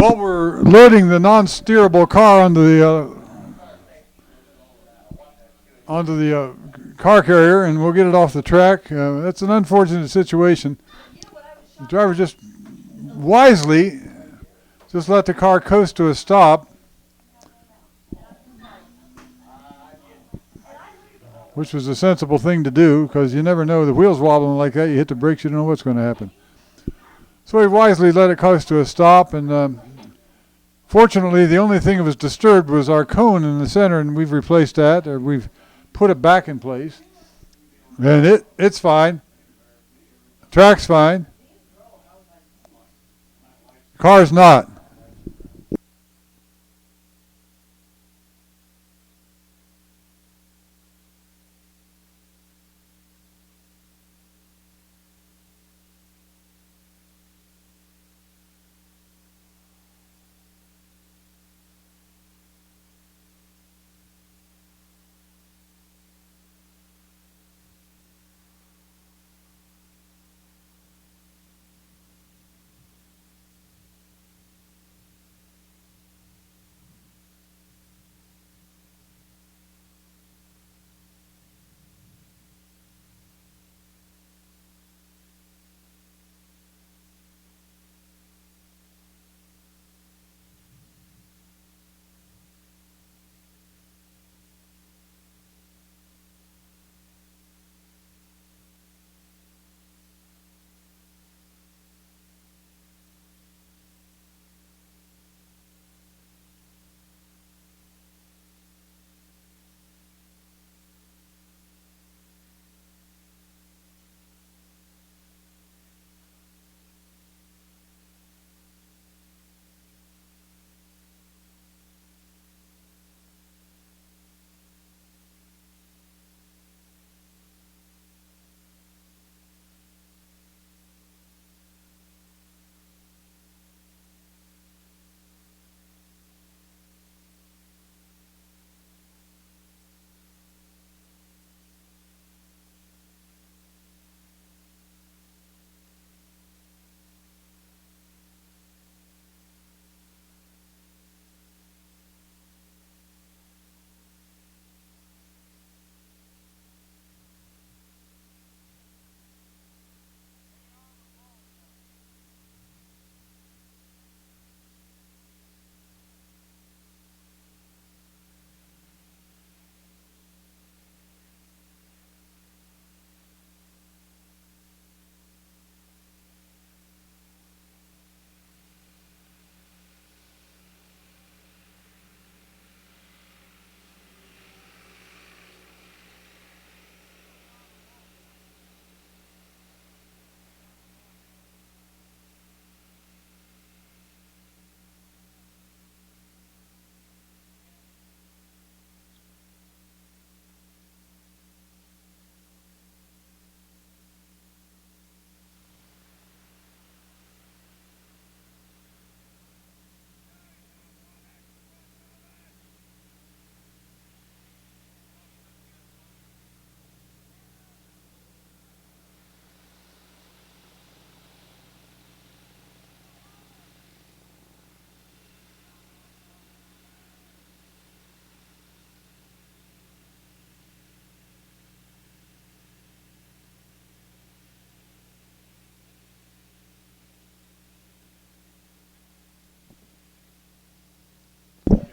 Well, we're loading the non-steerable car onto the car carrier, and we'll get it off the track. That's an unfortunate situation. The driver just wisely just let the car coast to a stop, which was a sensible thing to do because you never know. The wheels wobbling like that, you hit the brakes, you don't know what's going to happen. So he wisely let it coast to a stop, and fortunately the only thing that was disturbed was our cone in the center, and we've replaced that, or we've put it back in place. And it's fine. Track's fine. Car's not.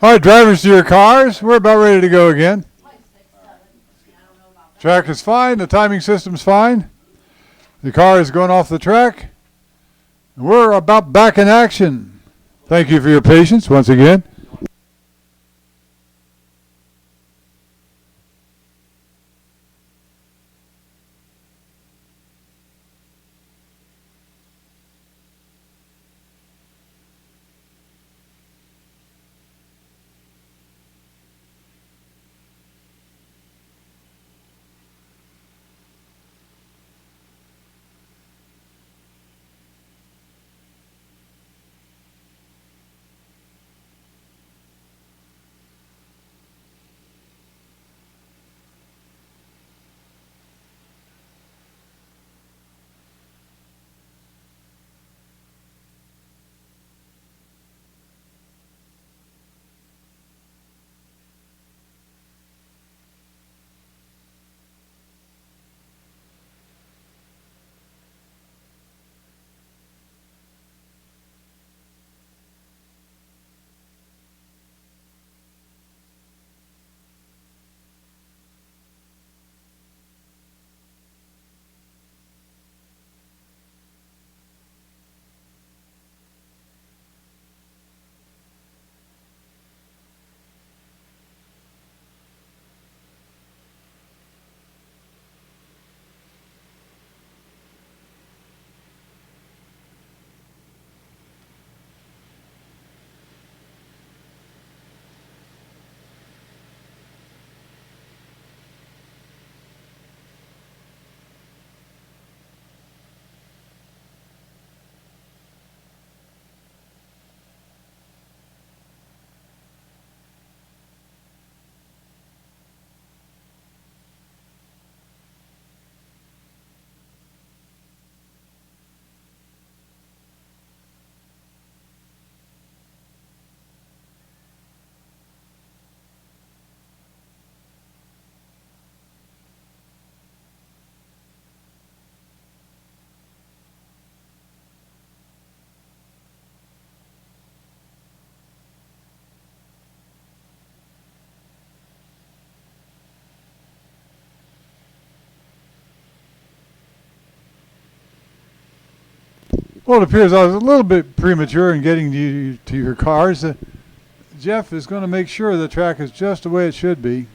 All right, drivers to your cars. We're about ready to go again. Track is fine. The timing system's fine. The car is going off the track. We're about back in action. Thank you for your patience once again. Well, it appears I was a little bit premature in getting you to your cars. Jeff is going to make sure the track is just the way it should be.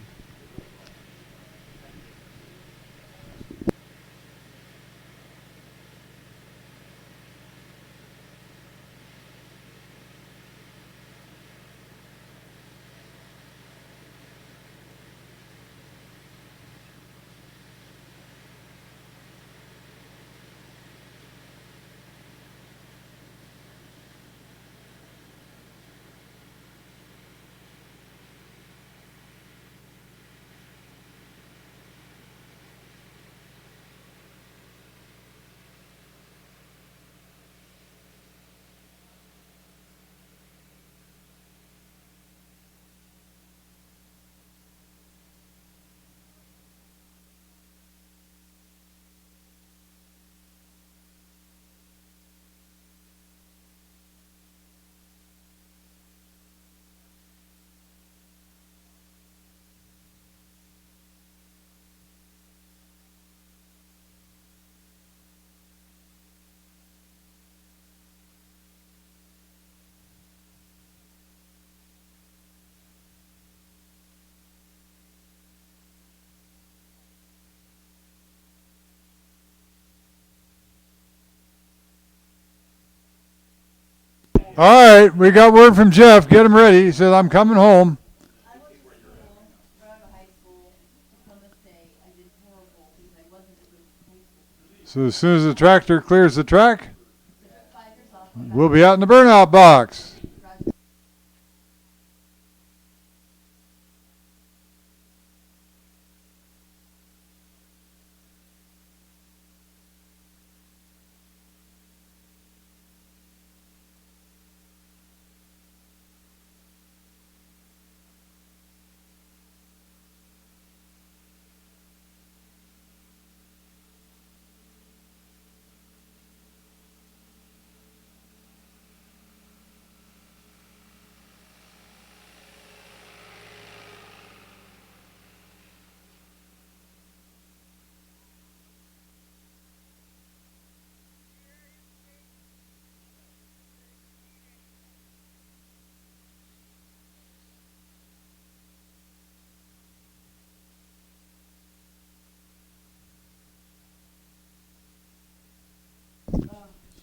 All right, we got word from Jeff. Get him ready. He says, I'm coming home. I went to school, right out of high school, to Columbus State. I did horrible because I wasn't a good high school student. So as soon as the tractor clears the track, I took 5 years off. we'll be out in the burnout box.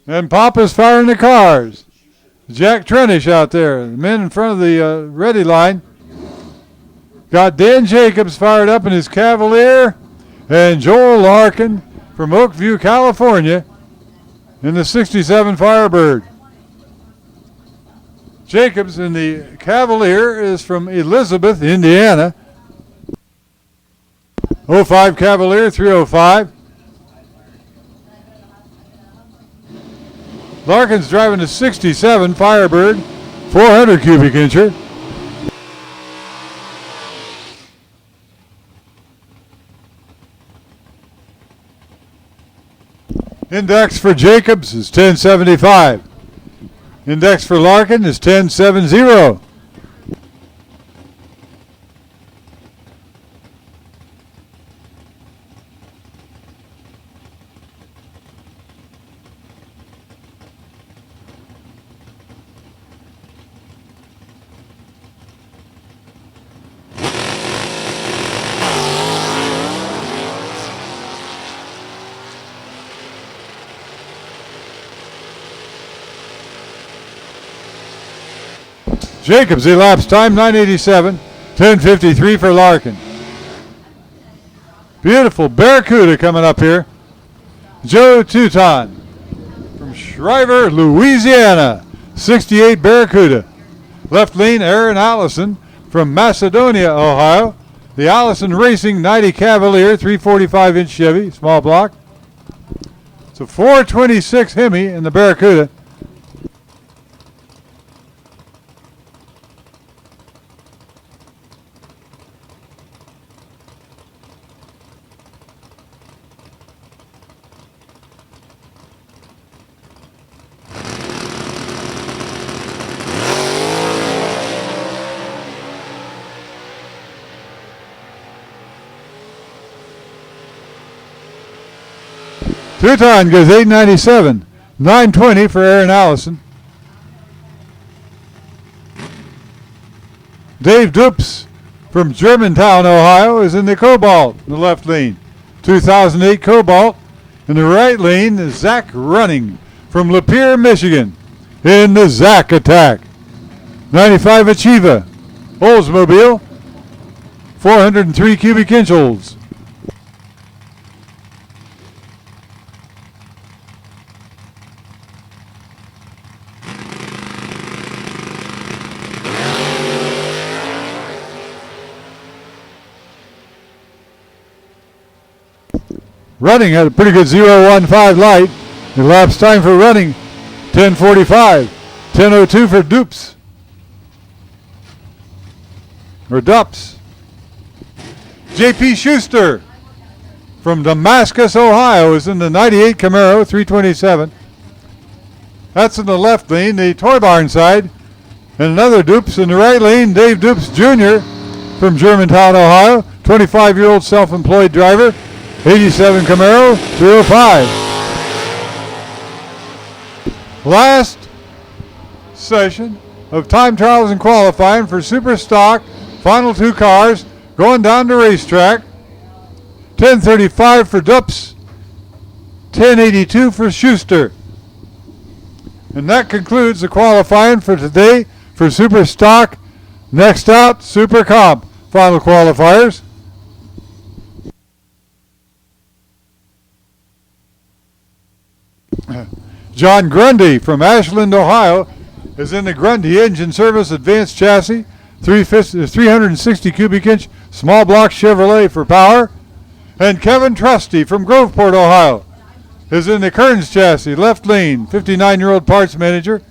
And Papa's firing the cars. Jack Trenish out there. The men in front of the ready line. Got Dan Jacobs fired up in his Cavalier. And Joel Larkin from Oakview, California in the 67 Firebird. Jacobs in the Cavalier is from Elizabeth, Indiana. 05 Cavalier, 305. Larkin's driving a 67 Firebird, 400 cubic incher. Index for Jacobs is 1075. Index for Larkin is 1070. Jacobs elapsed time 987, 1053 for Larkin. Beautiful Barracuda coming up here. Joe Teuton from Shriver, Louisiana, 68 Barracuda. Left lane Aaron Allison from Macedonia, Ohio. The Allison Racing 90 Cavalier, 345-inch Chevy, small block. It's a 426 Hemi in the Barracuda. Teuton goes 897. 9:20 for Aaron Allison. Dave Dupes from Germantown, Ohio, is in the Cobalt in the left lane. 2008 Cobalt. In the right lane is Zach Running from Lapeer, Michigan, in the Zach Attack. 95 Achieva, Oldsmobile, 403 cubic inch Olds. Running had a pretty good 0.15 light. Elapsed time for Running, 10:45. 10:02 for Dupes. Or Dups. J.P. Schuster from Damascus, Ohio, is in the 98 Camaro, 327. That's in the left lane, the Toy Barn side. And another Dupes in the right lane, Dave Dupes Jr. from Germantown, Ohio, 25-year-old self-employed driver. 87 Camaro, 305. Last session of time trials and qualifying for Super Stock. Final two cars going down the racetrack. 10:35 for Dupes, 10:82 for Schuster. And that concludes the qualifying for today for Super Stock. Next out, Super Comp. Final qualifiers. John Grundy from Ashland, Ohio, is in the Grundy Engine Service Advanced Chassis, 360 cubic inch small block Chevrolet for power. And Kevin Trusty from Groveport, Ohio, is in the Kearns Chassis, left lane, 59-year-old parts manager.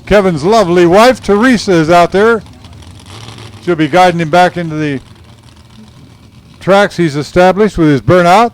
Kevin's lovely wife, Teresa, is out there. She'll be guiding him back into the tracks he's established with his burnout.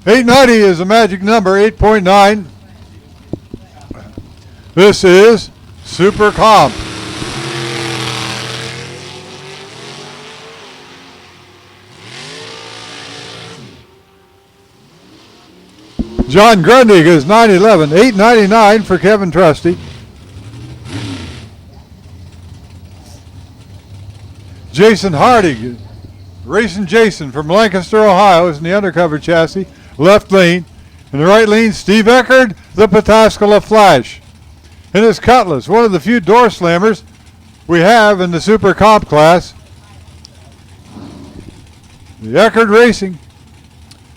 .890 is a magic number, 8.9. This is Super Comp. John Grundy goes 911, 899 for Kevin Trusty. Jason Hardig, Racing Jason from Lancaster, Ohio, is in the undercover chassis. Left lane. In the right lane, Steve Eckerd, the Pataskala Flash. In his Cutlass, one of the few door slammers we have in the Super Comp class. The Eckerd Racing.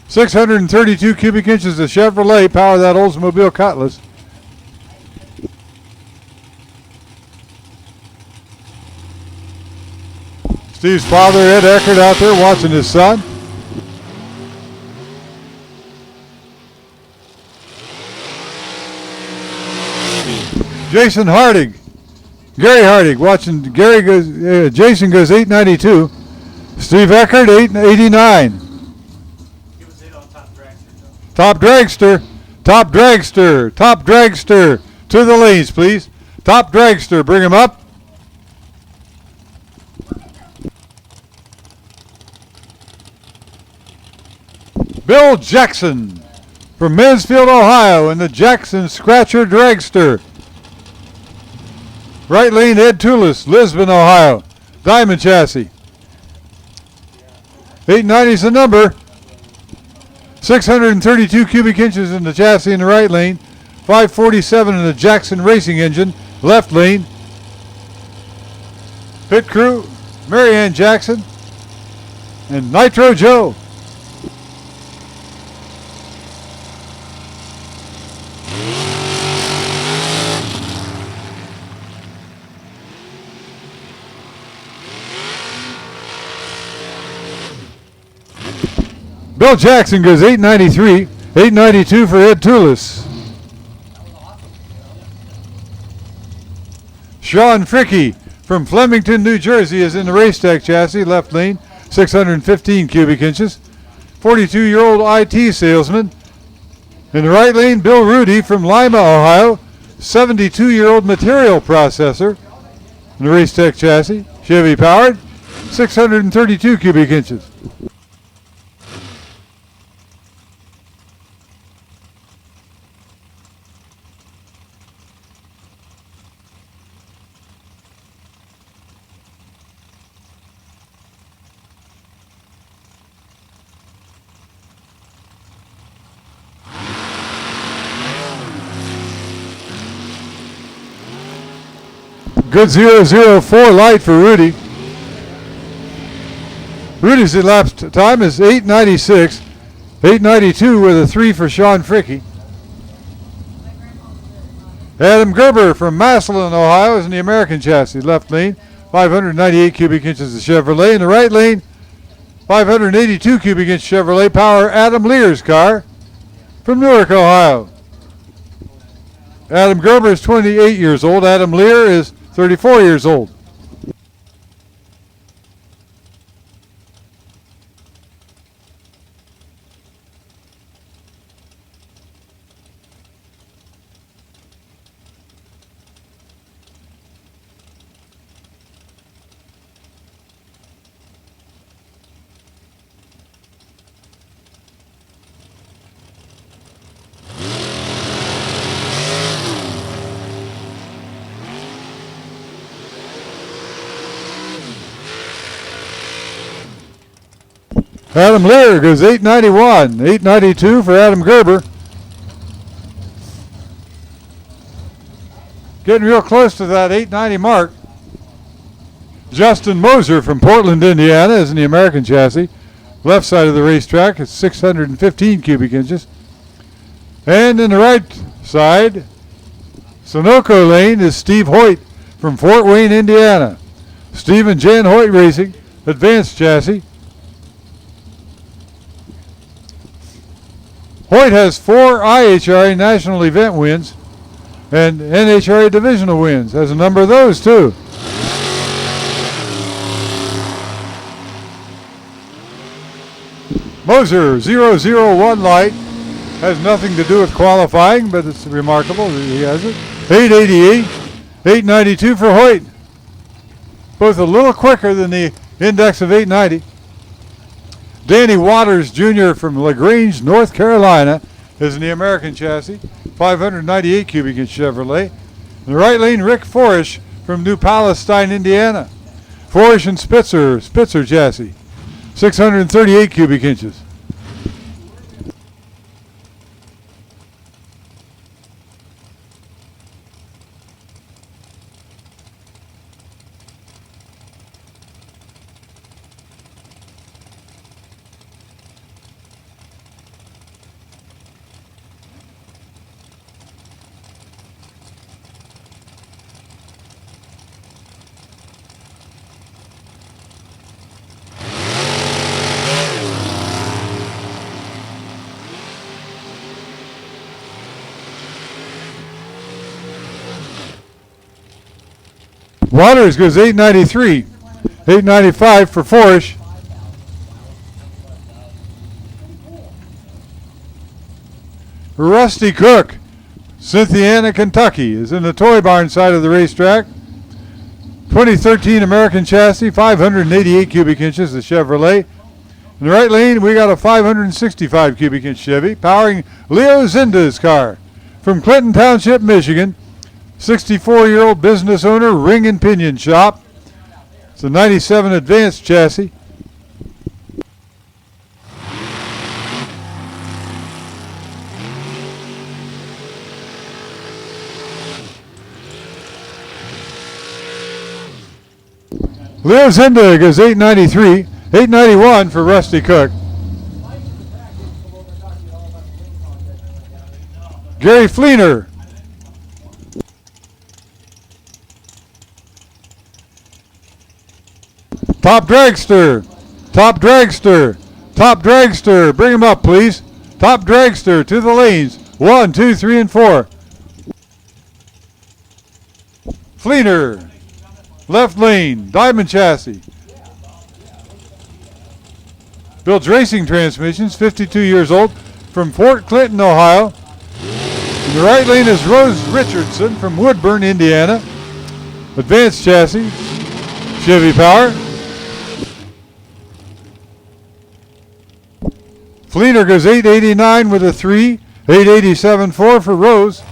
632 cubic inches of Chevrolet power that Oldsmobile Cutlass. Steve's father, Ed Eckerd, out there watching his son. Jason Hardig, Gary Hardig, watching Gary goes. Jason goes 892. Steve Eckerd 889. Give us it on Top Dragster, though. Top Dragster, Top Dragster, Top Dragster to the lanes, please. Top Dragster, bring him up. Bill Jackson from Mansfield, Ohio, in the Jackson Scratcher Dragster. Right lane, Ed Toulis, Lisbon, Ohio. Diamond chassis. 890 is the number. 632 cubic inches in the chassis in the right lane. 547 in the Jackson Racing engine, left lane. Pit crew, Marianne Jackson and Nitro Joe. Bill Jackson goes 893. 892 for Ed Toulis. Sean Fricky from Flemington, New Jersey is in the Racetech chassis, left lane, 615 cubic inches. 42-year-old IT salesman. In the right lane, Bill Rudy from Lima, Ohio, 72-year-old material processor in the Racetech chassis, Chevy powered, 632 cubic inches. Good 004 light for Rudy. Rudy's elapsed time is 8:96. 8:92 with a 3 for Sean Fricky. Adam Gerber from Massillon, Ohio is in the American chassis, left lane, 598 cubic inches of Chevrolet. In the right lane, 582 cubic inch Chevrolet power Adam Lear's car from Newark, Ohio. Adam Gerber is 28 years old. Adam Lear is 34 years old. Adam Lear goes 891, 892 for Adam Gerber. Getting real close to that 890 mark. Justin Moser from Portland, Indiana is in the American chassis. Left side of the racetrack is 615 cubic inches. And in the right side, Sunoco lane is Steve Hoyt from Fort Wayne, Indiana. Steve and Jan Hoyt Racing, advanced chassis. Hoyt has 4 IHRA national event wins and NHRA divisional wins. Has a number of those too. Moser 001 light has nothing to do with qualifying, but it's remarkable that he has it. 888, 892 for Hoyt. Both a little quicker than the index of 890. Danny Waters Jr. from LaGrange, North Carolina is in the American chassis, 598 cubic inch Chevrolet. In the right lane, Rick Forish from New Palestine, Indiana. Forish and Spitzer chassis, 638 cubic inches. Waters goes 893, 895 for Forish. Rusty Cook, Cynthiana, Kentucky, is in the Toy Barn side of the racetrack. 2013 American chassis, 588 cubic inches, the Chevrolet. In the right lane, we got a 565 cubic inch Chevy, powering Leo Zinda's car from Clinton Township, Michigan. 64-year-old business owner, Ring and Pinion Shop. It's a 97 advanced chassis. Leo Zinda goes 893, 891 for Rusty Cook. Gary Fleener. Top Dragster, Top Dragster, bring him up, please. Top Dragster to the lanes. 1, 2, 3, and 4. Fleener, left lane, Diamond Chassis. Builds racing transmissions, 52 years old, from Fort Clinton, Ohio. In the right lane is Rose Richardson from Woodburn, Indiana. Advanced chassis, Chevy Power. Fleener goes 889 with a 3, 887.4 for Rose.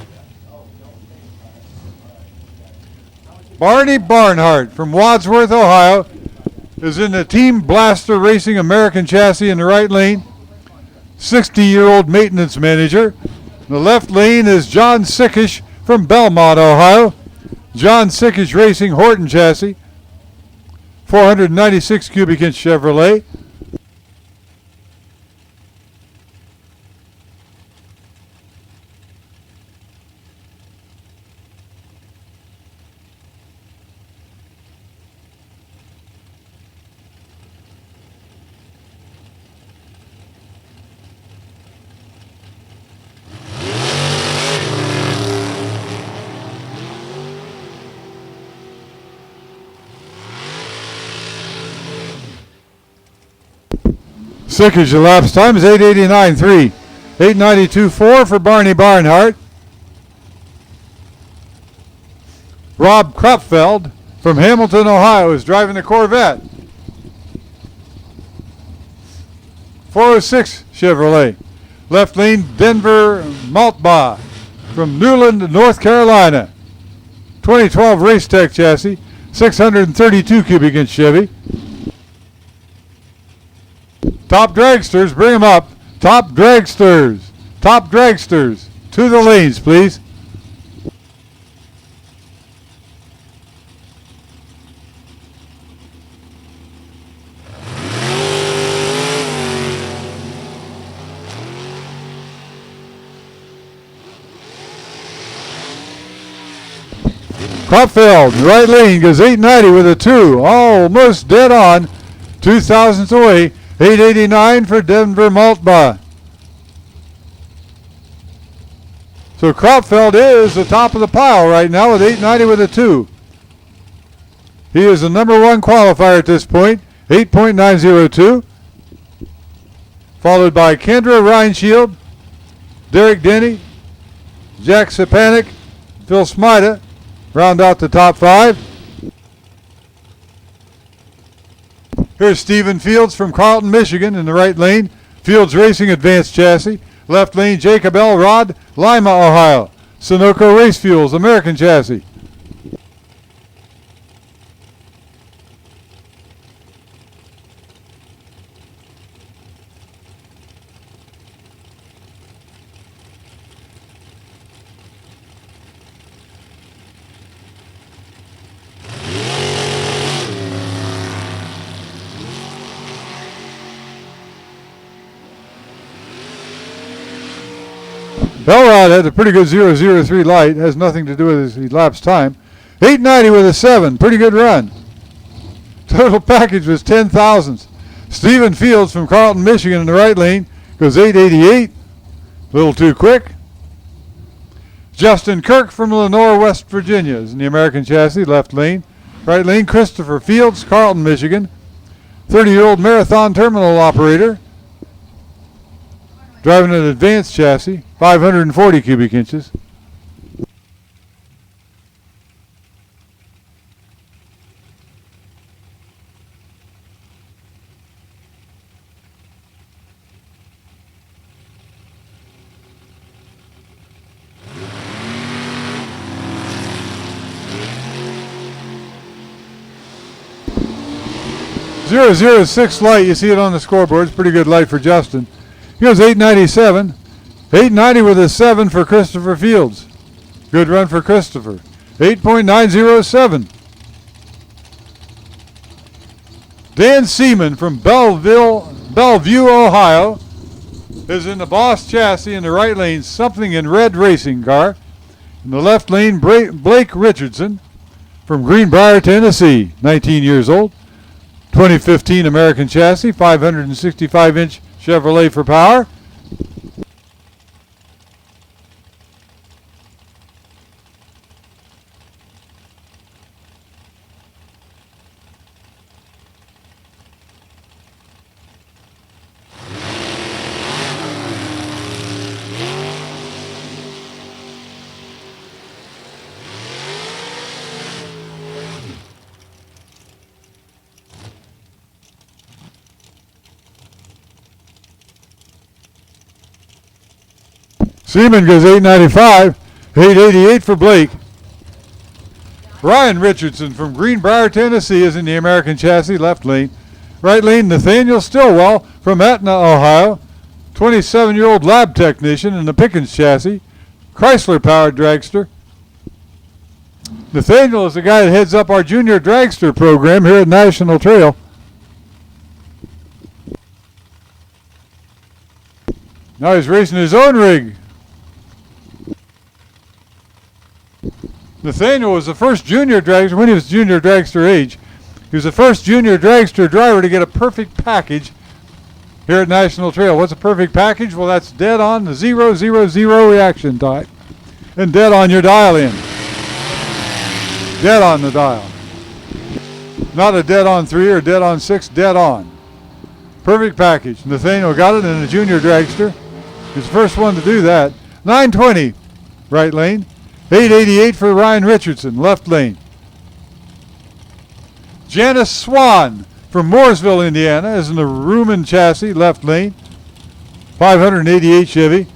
Barney Barnhart from Wadsworth, Ohio, is in the Team Blaster Racing American chassis in the right lane. 60-year-old maintenance manager. In the left lane is John Sickish from Belmont, Ohio. John Sickish Racing Horton chassis. 496 cubic inch Chevrolet. Sickish elapsed time is 889.3. 892.4 for Barney Barnhart. Rob Kropfeld from Hamilton, Ohio is driving the Corvette. 406 Chevrolet. Left lane Denver Maltbaugh from Newland, North Carolina. 2012 Race Tech chassis. 632 cubic inch Chevy. Top Dragsters, bring them up. Top Dragsters. Top Dragsters. To the lanes, please. Kropfeld, right lane, goes 890 with a 2. Almost dead on. 2 thousandths away. 889 for Denver Maltbaugh. So Kropfeld is the top of the pile right now with 890 with a 2. He is the number 1 qualifier at this point, 8.902. Followed by Kendra Reinshield, Derek Denny, Jack Sapanik, Phil Smida round out the top 5. Here's Stephen Fields from Carlton, Michigan in the right lane. Fields Racing Advanced Chassis. Left lane Jacob Elrod, Lima, Ohio. Sunoco Race Fuels American Chassis. Elrod had a pretty good 003 light. Has nothing to do with his elapsed time. 890 with a 7. Pretty good run. Total package was 10 thousandths. Stephen Fields from Carlton, Michigan in the right lane goes 888. A little too quick. Justin Kirk from Lenore, West Virginia is in the American chassis, left lane. Right lane, Christopher Fields, Carlton, Michigan. 30-year-old marathon terminal operator. Driving an advanced chassis, 540 cubic inches. .006 light, you see it on the scoreboard. It's pretty good light for Justin. He goes 897. 890 with a 7 for Christopher Fields. Good run for Christopher. 8.907. Dan Seaman from Bellevue, Ohio is in the Boss chassis in the right lane, something in red racing car. In the left lane, Blake Richardson from Greenbrier, Tennessee, 19 years old. 2015 American chassis, 565-inch Chevrolet for power. Seaman goes 895, 888 for Blake. Ryan Richardson from Greenbrier, Tennessee is in the American chassis, left lane. Right lane, Nathaniel Stillwell from Etna, Ohio. 27-year-old lab technician in the Pickens chassis, Chrysler-powered dragster. Nathaniel is the guy that heads up our junior dragster program here at National Trail. Now he's racing his own rig. Nathaniel was the first junior dragster, when he was junior dragster age, he was the first junior dragster driver to get a perfect package here at National Trail. What's a perfect package? Well, that's dead on the 0, 0, 0 reaction type. And dead on your dial in. Dead on the dial. Not a dead on 3 or dead on 6, dead on. Perfect package. Nathaniel got it in a junior dragster. He's the first one to do that. 920, right lane. 888 for Ryan Richardson, left lane. Janice Swan from Mooresville, Indiana, is in the Rumen chassis, left lane. 588 Chevy.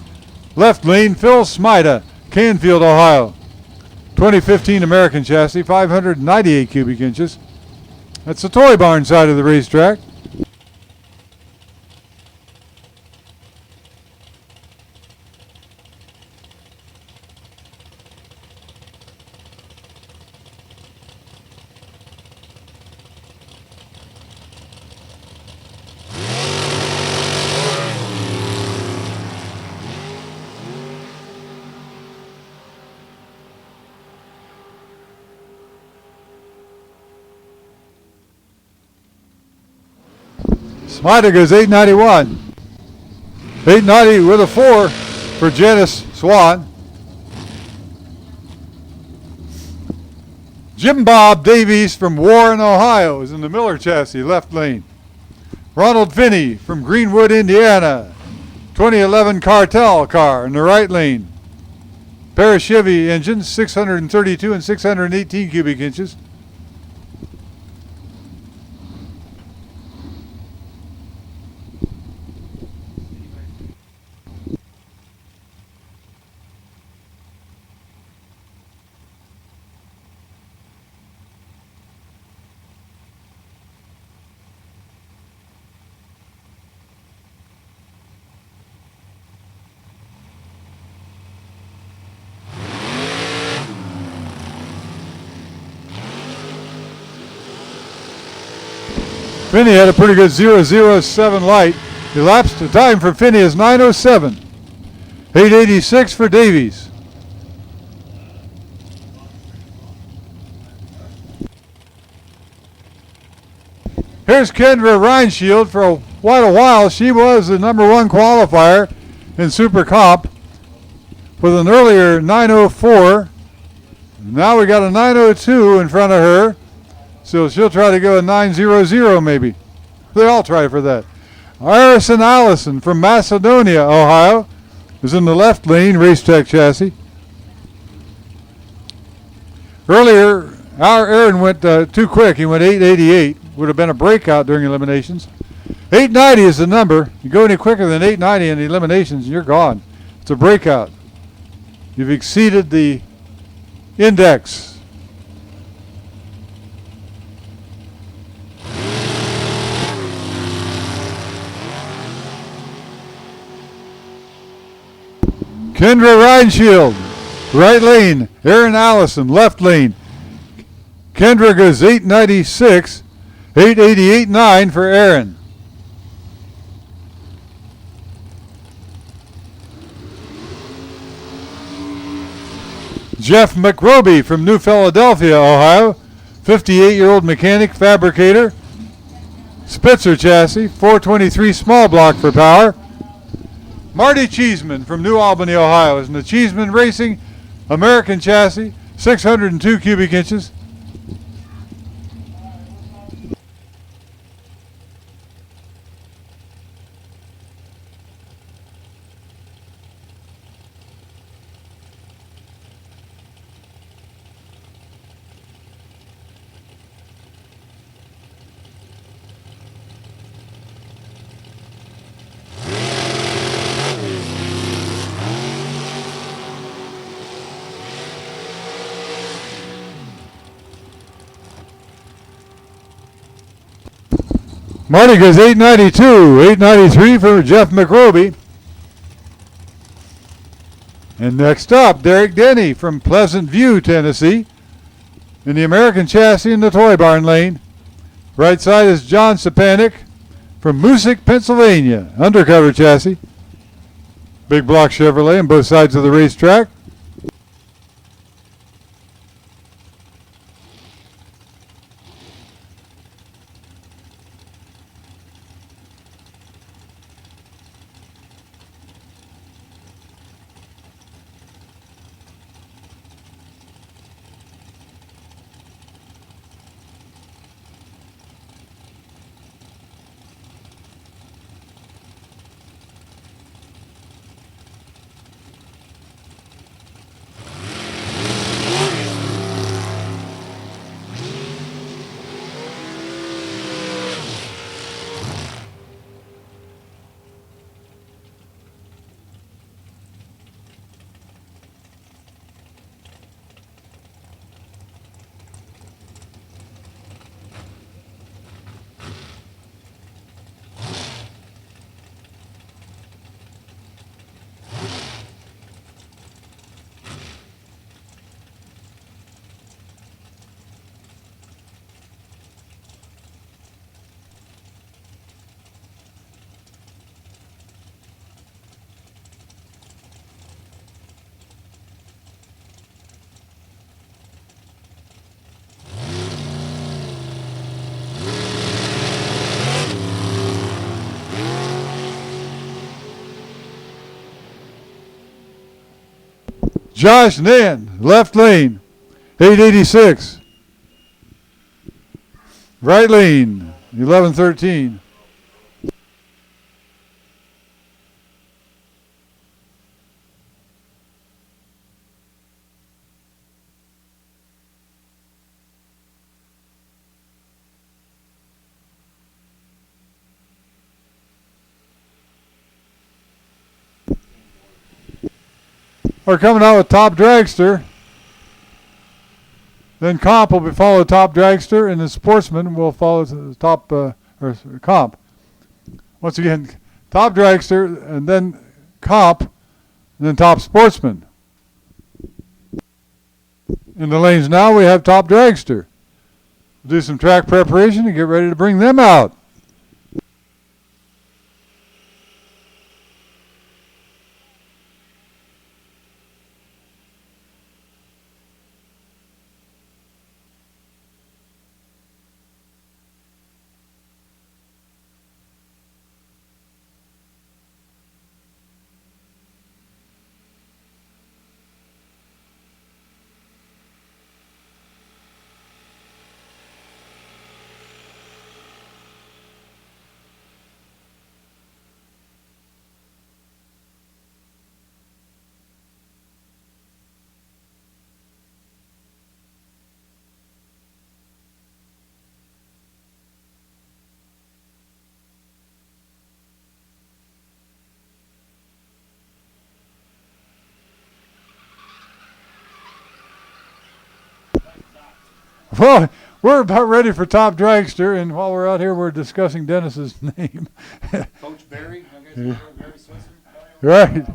Left lane, Phil Smida, Canfield, Ohio. 2015 American chassis, 598 cubic inches. That's the toy barn side of the racetrack. Smida goes 891. 890 with a 4 for Janice Swan. Jim Bob Davies from Warren, Ohio is in the Miller chassis, left lane. Ronald Finney from Greenwood, Indiana. 2011 Cartel car in the right lane. Pair of Chevy engines, 632 and 618 cubic inches. Finney had a pretty good 007 light. Elapsed the time for Finney is 9:07. 886 for Davies. Here's Kendra Reinshield. For quite a while, she was the #1 qualifier in Super Comp with an earlier 9:04. Now we got a 9:02 in front of her. So she'll try to go a 9:00 maybe. They all try for that. Harrison Allison from Macedonia, Ohio, is in the left lane, Race Tech chassis. Earlier, our Aaron went too quick. He went 888. Would have been a breakout during eliminations. 890 is the number. You go any quicker than 890 in eliminations, and you're gone. It's a breakout. You've exceeded the index. Kendra Reinshield, right lane. Aaron Allison, left lane. Kendra goes 896, 888.9 for Aaron. Jeff McRoby from New Philadelphia, Ohio, 58-year-old mechanic, fabricator. Spitzer chassis, 423 small block for power. Marty Cheeseman from New Albany, Ohio, is in the Cheeseman Racing American chassis, 602 cubic inches. Marty goes 892, 893 for Jeff McRoby. And next up, Derek Denny from Pleasant View, Tennessee, in the American chassis in the Toy Barn lane. Right side is John Sapanik from Moosic, Pennsylvania, undercover chassis. Big block Chevrolet on both sides of the racetrack. Josh Nan, left lane, 886. Right lane, 1113. We're coming out with Top Dragster. Then Comp will be followed Top Dragster, and the Sportsman will follow the Top or Comp. Once again, Top Dragster, and then Comp, and then Top Sportsman. In the lanes now, we have Top Dragster. We'll do some track preparation and get ready to bring them out. Well, we're about ready for Top Dragster, and while we're out here, we're discussing Dennis's name. Coach Barry. Yeah. Right.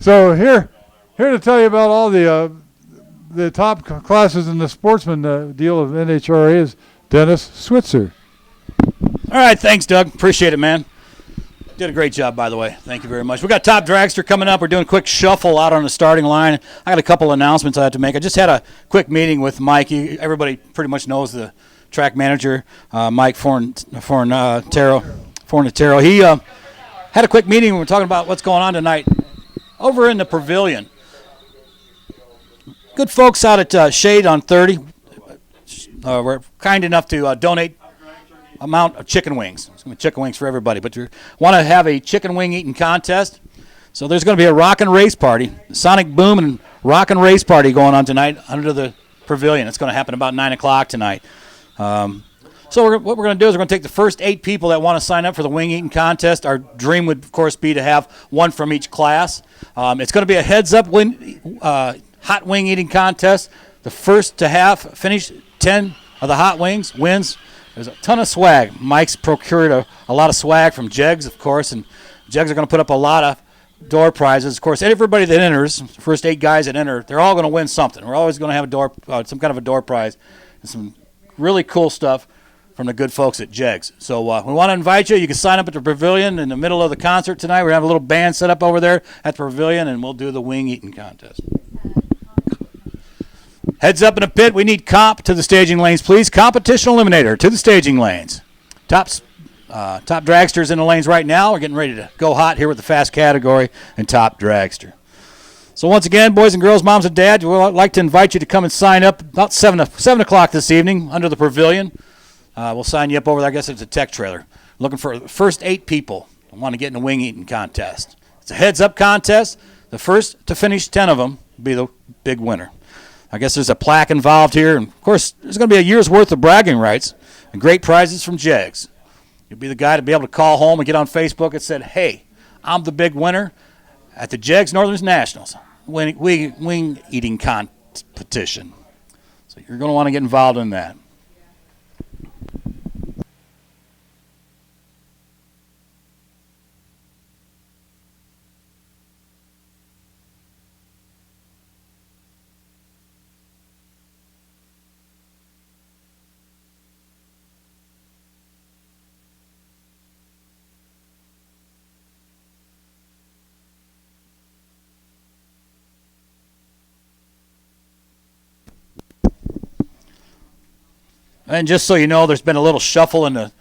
So here to tell you about all the top classes in the Sportsman deal of NHRA is Dennis Switzer. All right, thanks, Doug. Appreciate it, man. Did a great job, by the way. Thank you very much. We got Top Dragster coming up. We're doing a quick shuffle out on the starting line. I got a couple announcements I have to make. I just had a quick meeting with Mike. Everybody pretty much knows the track manager, Mike Fornatero. He had a quick meeting. We were talking about what's going on tonight over in the pavilion. Good folks out at Shade on 30 were kind enough to donate amount of chicken wings. It's going to be chicken wings for everybody, but you want to have a chicken wing eating contest. So there's going to be a rock and race party, Sonic Boom and rock and race party going on tonight under the pavilion. It's going to happen about 9 o'clock tonight. So what we're going to do is we're going to take the first 8 people that want to sign up for the wing eating contest. Our dream would, of course, be to have one from each class. It's going to be a heads-up hot wing eating contest. The first to finish 10 of the hot wings wins. There's a ton of swag. Mike's procured a lot of swag from Jegs, of course, and Jegs are going to put up a lot of door prizes. Of course, everybody that enters, the first 8 guys that enter, they're all going to win something. We're always going to have some kind of a door prize and some really cool stuff from the good folks at Jegs. So we want to invite you. You can sign up at the pavilion in the middle of the concert tonight. We're going to have a little band set up over there at the pavilion, and we'll do the wing eating contest. Heads up in the pit. We need comp to the staging lanes, please. Competition eliminator to the staging lanes. Top dragsters in the lanes right now. We're getting ready to go hot here with the fast category and top dragster. So once again, boys and girls, moms and dads, we'd like to invite you to come and sign up about 7 o'clock this evening under the pavilion. We'll sign you up over there. I guess it's a tech trailer. Looking for the first 8 people who want to get in the wing eating contest. It's a heads-up contest. The first to finish 10 of them will be the big winner. I guess there's a plaque involved here. And, of course, there's going to be a year's worth of bragging rights and great prizes from Jegs. You'll be the guy to be able to call home and get on Facebook and said, hey, I'm the big winner at the Jegs Northern Nationals wing eating competition. So you're going to want to get involved in that. And just so you know, there's been a little shuffle in the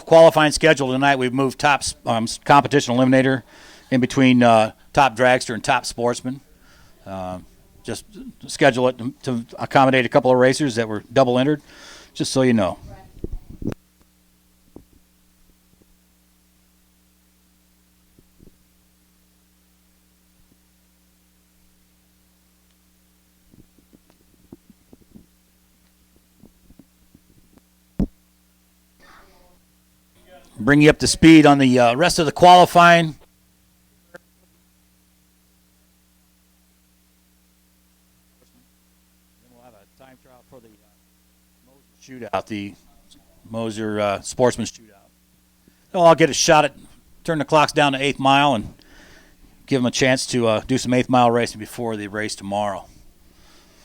qualifying schedule tonight. We've moved top competition eliminator in between top dragster and top sportsman. Just schedule it to accommodate a couple of racers that were double entered, just so you know. Bring you up to speed on the rest of the qualifying. Then we'll have a time trial for the Moser shootout, the Moser sportsman shootout. So I'll get a shot at turn the clocks down to 8th mile and give them a chance to do some 8th mile racing before the race tomorrow.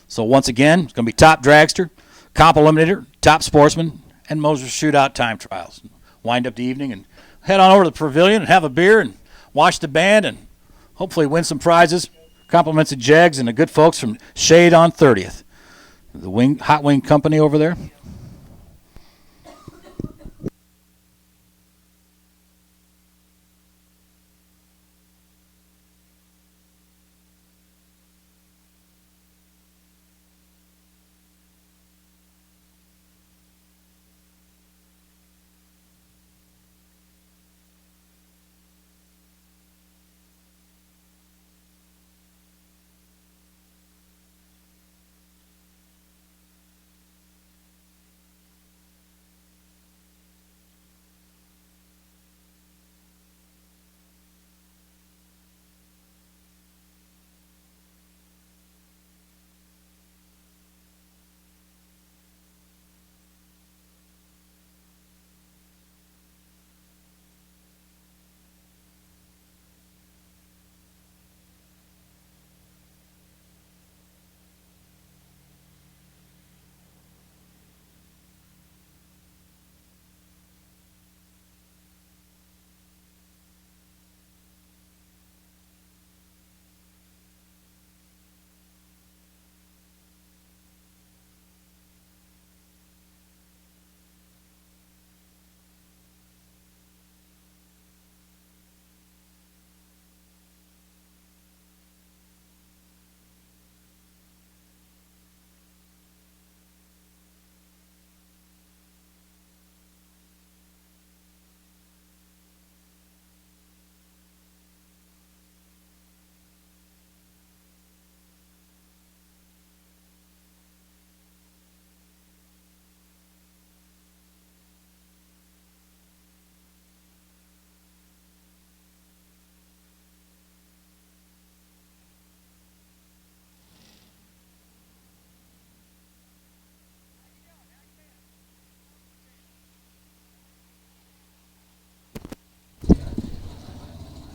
So once again, it's going to be top dragster, comp eliminator, top sportsman, and Moser shootout time trials. Wind up the evening and head on over to the pavilion and have a beer and watch the band and hopefully win some prizes. Compliments of Jegs and the good folks from Shade on 30th, the hot wing company over there.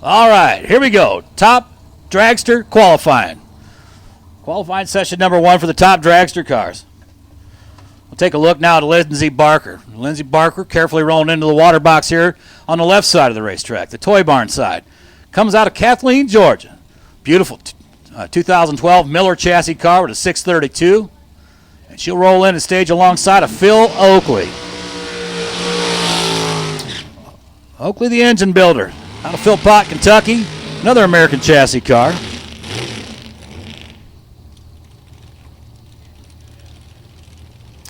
All right, here we go. Top dragster qualifying. Qualifying session number 1 for the top dragster cars. We'll take a look now at Lindsey Barker. Lindsey Barker carefully rolling into the water box here on the left side of the racetrack, the toy barn side. Comes out of Kathleen, Georgia. Beautiful 2012 Miller chassis car with a 632. And she'll roll in and stage alongside of Phil Oakley. Oakley, the engine builder, out of Philpott, Kentucky. Another American chassis car.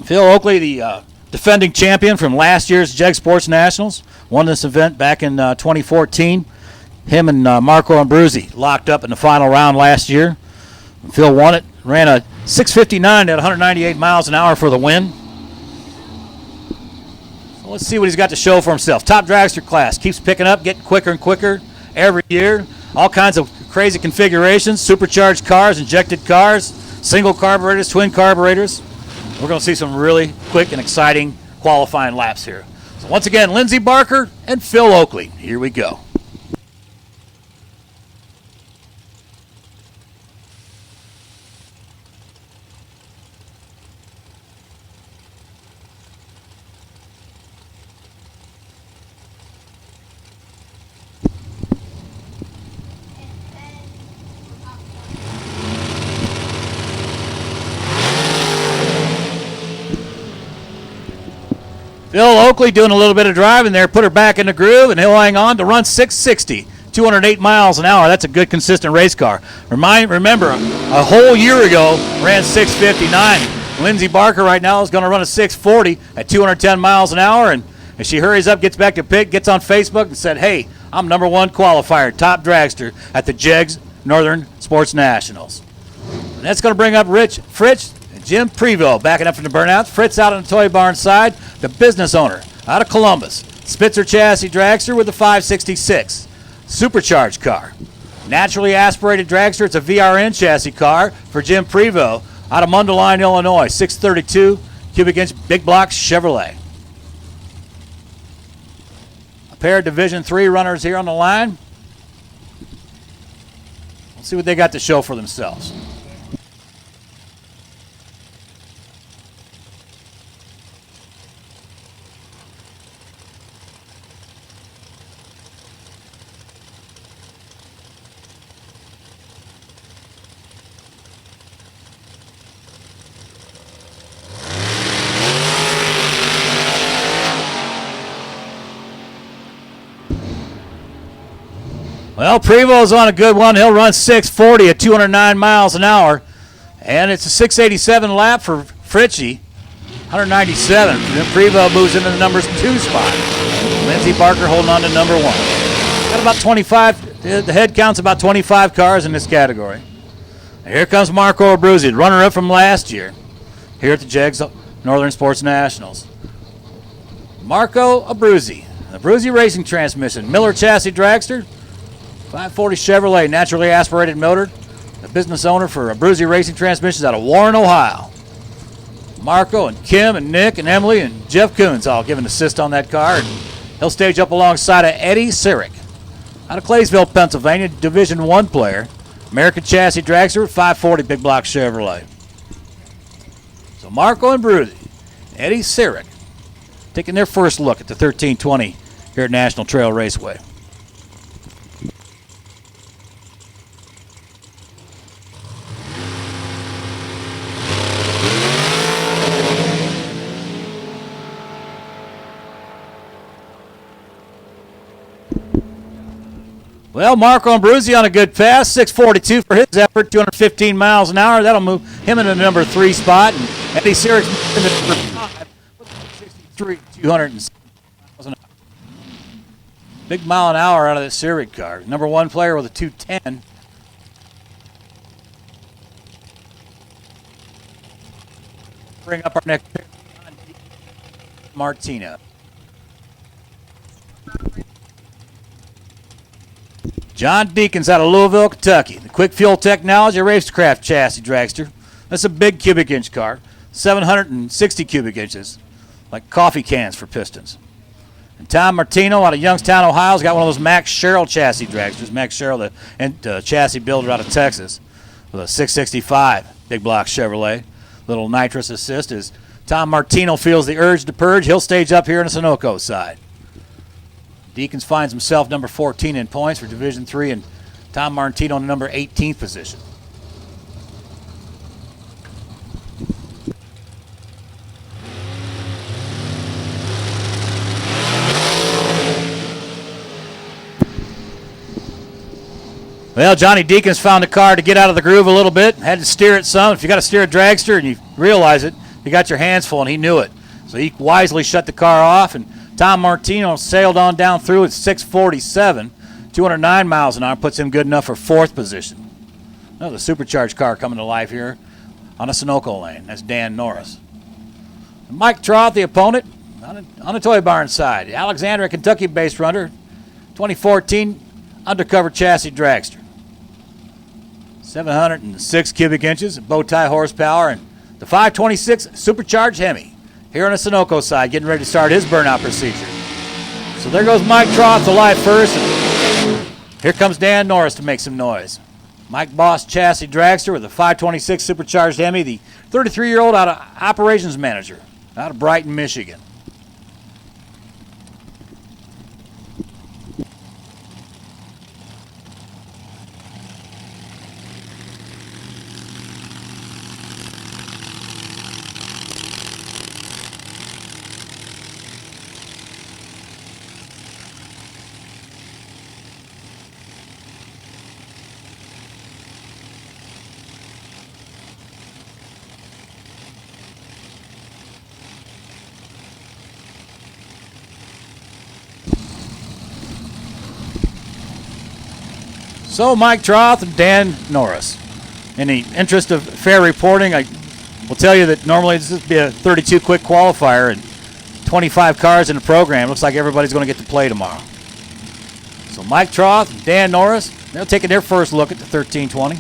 Phil Oakley, the defending champion from last year's Jeg Sports Nationals, won this event back in 2014. Him and Marco Ambruzzi locked up in the final round last year. Phil won it, ran a 6:59 at 198 miles an hour for the win. So let's see what he's got to show for himself. Top dragster class keeps picking up, getting quicker and quicker every year. All kinds of crazy configurations, supercharged cars, injected cars, single carburetors, twin carburetors. We're going to see some really quick and exciting qualifying laps here. So once again, Lindsey Barker and Phil Oakley. Here we go. Phil Oakley doing a little bit of driving there, put her back in the groove, and he'll hang on to run 660, 208 miles an hour. That's a good, consistent race car. Remember, a whole year ago, ran 659. Lindsey Barker right now is going to run a 640 at 210 miles an hour, and as she hurries up, gets back to pit, gets on Facebook and said, hey, I'm #1 qualifier, top dragster at the JEGS Northern Sports Nationals. And that's going to bring up Fritz and Jim Prevost backing up from the burnouts. Fritz out on the toy barn side, the business owner out of Columbus. Spitzer chassis dragster with the 566. Supercharged car. Naturally aspirated dragster. It's a VRN chassis car for Jim Prevost out of Mundelein, Illinois. 632 cubic inch big block Chevrolet. A pair of Division III runners here on the line. Let's see what they got to show for themselves. Well, Prevost's on a good one. He'll run 640 at 209 miles an hour. And it's a 687 lap for Fritchie. 197. Then Prevost moves into the number 2 spot. Lindsey Barker holding on to number 1. Got about 25. The head counts about 25 cars in this category. And here comes Marco Abruzzi, runner-up from last year, here at the JEGS Northern Sports Nationals. Marco Abruzzi. Abruzzi Racing Transmission. Miller chassis dragster. 540 Chevrolet, naturally aspirated motor. The business owner for Abruzzi Racing Transmissions out of Warren, Ohio. Marco and Kim and Nick and Emily and Jeff Coons all giving assist on that car. And he'll stage up alongside of Eddie Sirik out of Claysville, Pennsylvania, Division I player. American chassis dragster with 540 big block Chevrolet. So Marco and Abruzzi, Eddie Sirik, taking their first look at the 1320 here at National Trail Raceway. Well, Marco Abruzzi on a good pass, 642 for his effort, 215 miles an hour. That'll move him into the number 3 spot. And Eddie Sirik in the number 5 with 63, 207 miles an hour. Big mile an hour out of this Sirik car. Number 1 player with a 210. Bring up our next pick, Martina. John Deacons out of Louisville, Kentucky. The Quick Fuel Technology Racecraft chassis dragster. That's a big cubic inch car, 760 cubic inches, like coffee cans for pistons. And Tom Martino out of Youngstown, Ohio, has got one of those Max Sherrill chassis dragsters. Max Sherrill, the chassis builder out of Texas, with a 665 big block Chevrolet. Little nitrous assist as Tom Martino feels the urge to purge. He'll stage up here on the Sunoco side. Deacons finds himself number 14 in points for Division III, and Tom Martino in the number 18th position. Well, Johnny Deacons found a car to get out of the groove a little bit. Had to steer it some. If you got to steer a dragster and you realize it, you got your hands full, and he knew it. So he wisely shut the car off, and Tom Martino sailed on down through at 647, 209 miles an hour, puts him good enough for 4th position. Another supercharged car coming to life here on a Sunoco lane. That's Dan Norris. And Mike Troth, the opponent, on the Toy Barn side. Alexandria, Kentucky-based runner, 2014 undercover chassis dragster. 706 cubic inches, bow tie horsepower, and the 526 supercharged Hemi here on the Sunoco side, getting ready to start his burnout procedure. So there goes Mike Troth to life first, and here comes Dan Norris to make some noise. Mike Boss chassis dragster with a 526 supercharged Hemi, the 33-year-old operations manager out of Brighton, Michigan. So Mike Troth and Dan Norris. In the interest of fair reporting, I will tell you that normally this would be a 32 quick qualifier and 25 cars in the program. Looks like everybody's going to get to play tomorrow. So Mike Troth and Dan Norris, they're taking their first look at the 1320.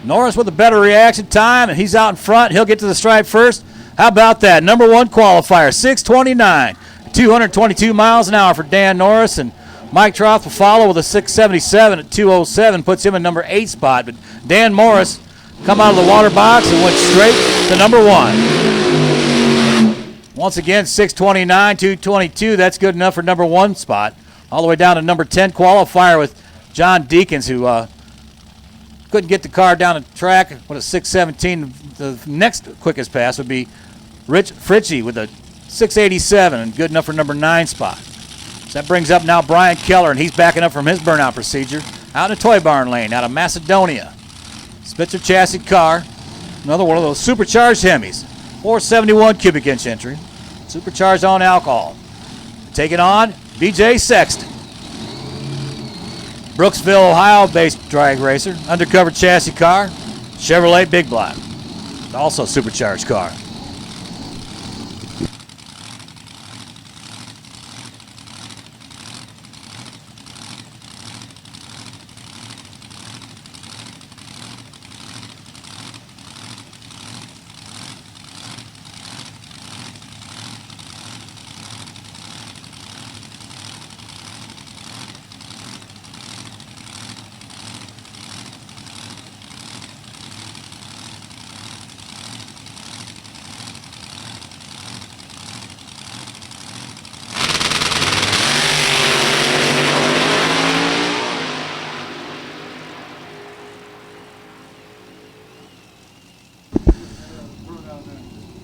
Norris with a better reaction time, and he's out in front. He'll get to the stripe first. How about that? Number 1 qualifier, 629. 222 miles an hour for Dan Norris, and Mike Troth will follow with a 677 at 207, puts him in number 8 spot. But Dan Morris come out of the water box and went straight to number 1. Once again, 629, 222, that's good enough for number 1 spot. All the way down to number 10 qualifier with John Deacons, who couldn't get the car down the track with a 617. The next quickest pass would be Rich Fritchie with a 687, and good enough for number 9 spot. So that brings up now Brian Keller, and he's backing up from his burnout procedure out in the Toy Barn lane out of Macedonia. Spitzer chassis car, another one of those supercharged Hemis, 471 cubic inch entry, supercharged on alcohol. Taking on BJ Sexton, Brooksville, Ohio-based drag racer, undercover chassis car, Chevrolet Big Block, also supercharged car.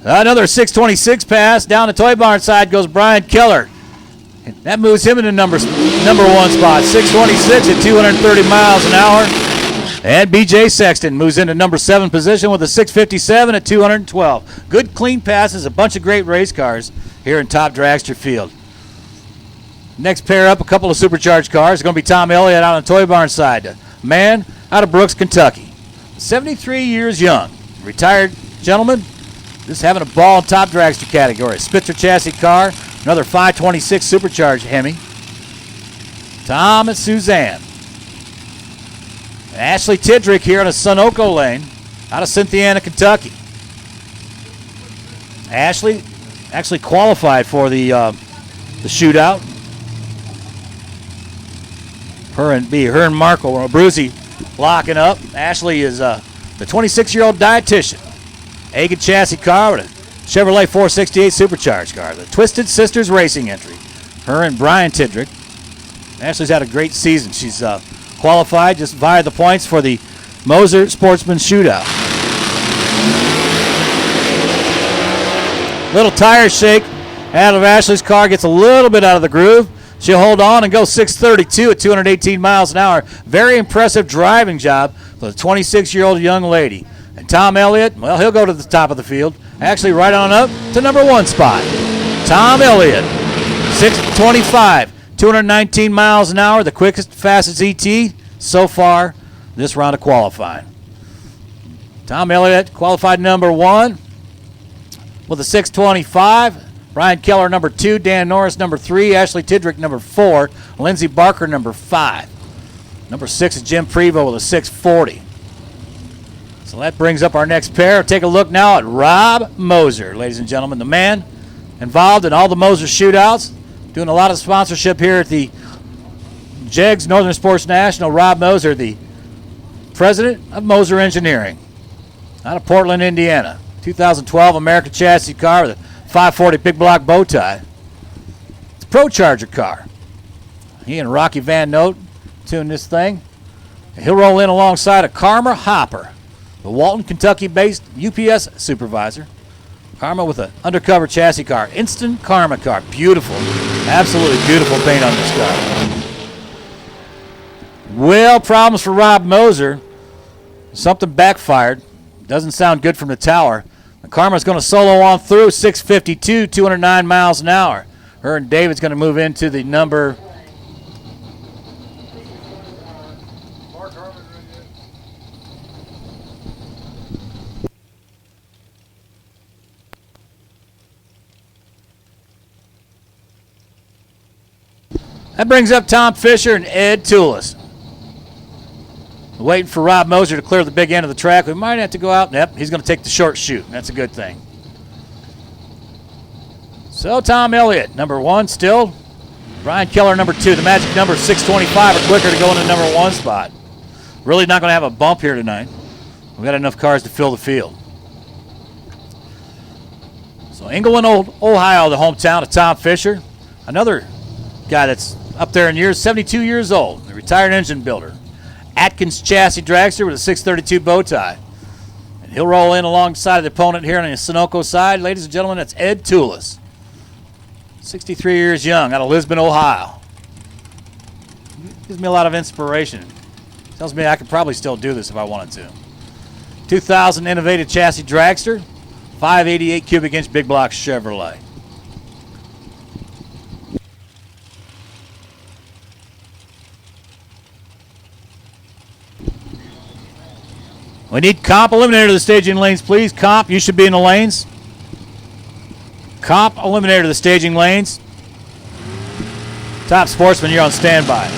Another 626 pass. Down the Toy Barn side goes Brian Keller. And that moves him into number 1 spot. 626 at 230 miles an hour. And BJ Sexton moves into number 7 position with a 657 at 212. Good clean passes, a bunch of great race cars here in Top Dragster Field. Next pair up, a couple of supercharged cars. It's going to be Tom Elliott out on the Toy Barn side. A man out of Brooks, Kentucky. 73 years young. Retired gentleman. Just having a ball in Top Dragster category. Spitzer chassis car. Another 526 supercharged Hemi. Tom and Suzanne. And Ashley Tidrick here on a Sunoco lane out of Cynthiana, Kentucky. Ashley actually qualified for the shootout. Her and Marco Abruzzi locking up. Ashley is the 26-year-old dietitian. Aiken chassis car with a Chevrolet 468 supercharged car. The Twisted Sisters Racing entry. Her and Brian Tidrick. Ashley's had a great season. She's qualified just via the points for the Moser Sportsman Shootout. Little tire shake out of Ashley's car. Gets a little bit out of the groove. She'll hold on and go 632 at 218 miles an hour. Very impressive driving job for the 26-year-old young lady. And Tom Elliott, well, he'll go to the top of the field. Actually, right on up to number 1 spot. Tom Elliott, 625, 219 miles an hour, the quickest, fastest ET so far this round of qualifying. Tom Elliott qualified number 1 with a 625. Brian Keller, number 2. Dan Norris, number 3. Ashley Tidrick, number 4. Lindsey Barker, number 5. Number 6 is Jim Prevo with a 640. So that brings up our next pair. Take a look now at Rob Moser, ladies and gentlemen, the man involved in all the Moser shootouts, doing a lot of sponsorship here at the JEGS Northern Sports National. Rob Moser, the president of Moser Engineering out of Portland, Indiana. 2012 American chassis car with a 540 big block bow tie. It's a Pro Charger car. He and Rocky Van Note tune this thing. He'll roll in alongside of Karma Hopper, the Walton, Kentucky-based UPS supervisor. Karma with an undercover chassis car. Instant Karma car. Beautiful. Absolutely beautiful paint on this car. Well, problems for Rob Moser. Something backfired. Doesn't sound good from the tower. The Karma's going to solo on through, 652, 209 miles an hour. Her and David's going to move into the number... That brings up Tom Fisher and Ed Toulis. Waiting for Rob Moser to clear the big end of the track. We might have to go out. Yep, he's going to take the short shoot. That's a good thing. So Tom Elliott, number 1 still. Brian Keller, number 2. The magic number 625 or quicker to go in the number 1 spot. Really not going to have a bump here tonight. We've got enough cars to fill the field. So Englewood, Ohio, the hometown of Tom Fisher. Another guy that's up there in years, 72 years old, a retired engine builder. Atkins chassis dragster with a 632 bow tie. And he'll roll in alongside of the opponent here on the Sunoco side. Ladies and gentlemen, that's Ed Toulis. 63 years young, out of Lisbon, Ohio. Gives me a lot of inspiration. Tells me I could probably still do this if I wanted to. 2000 innovative chassis dragster, 588 cubic inch big block Chevrolet. We need comp eliminator to the staging lanes, please. Comp, you should be in the lanes. Comp eliminator to the staging lanes. Top Sportsman, you're on standby.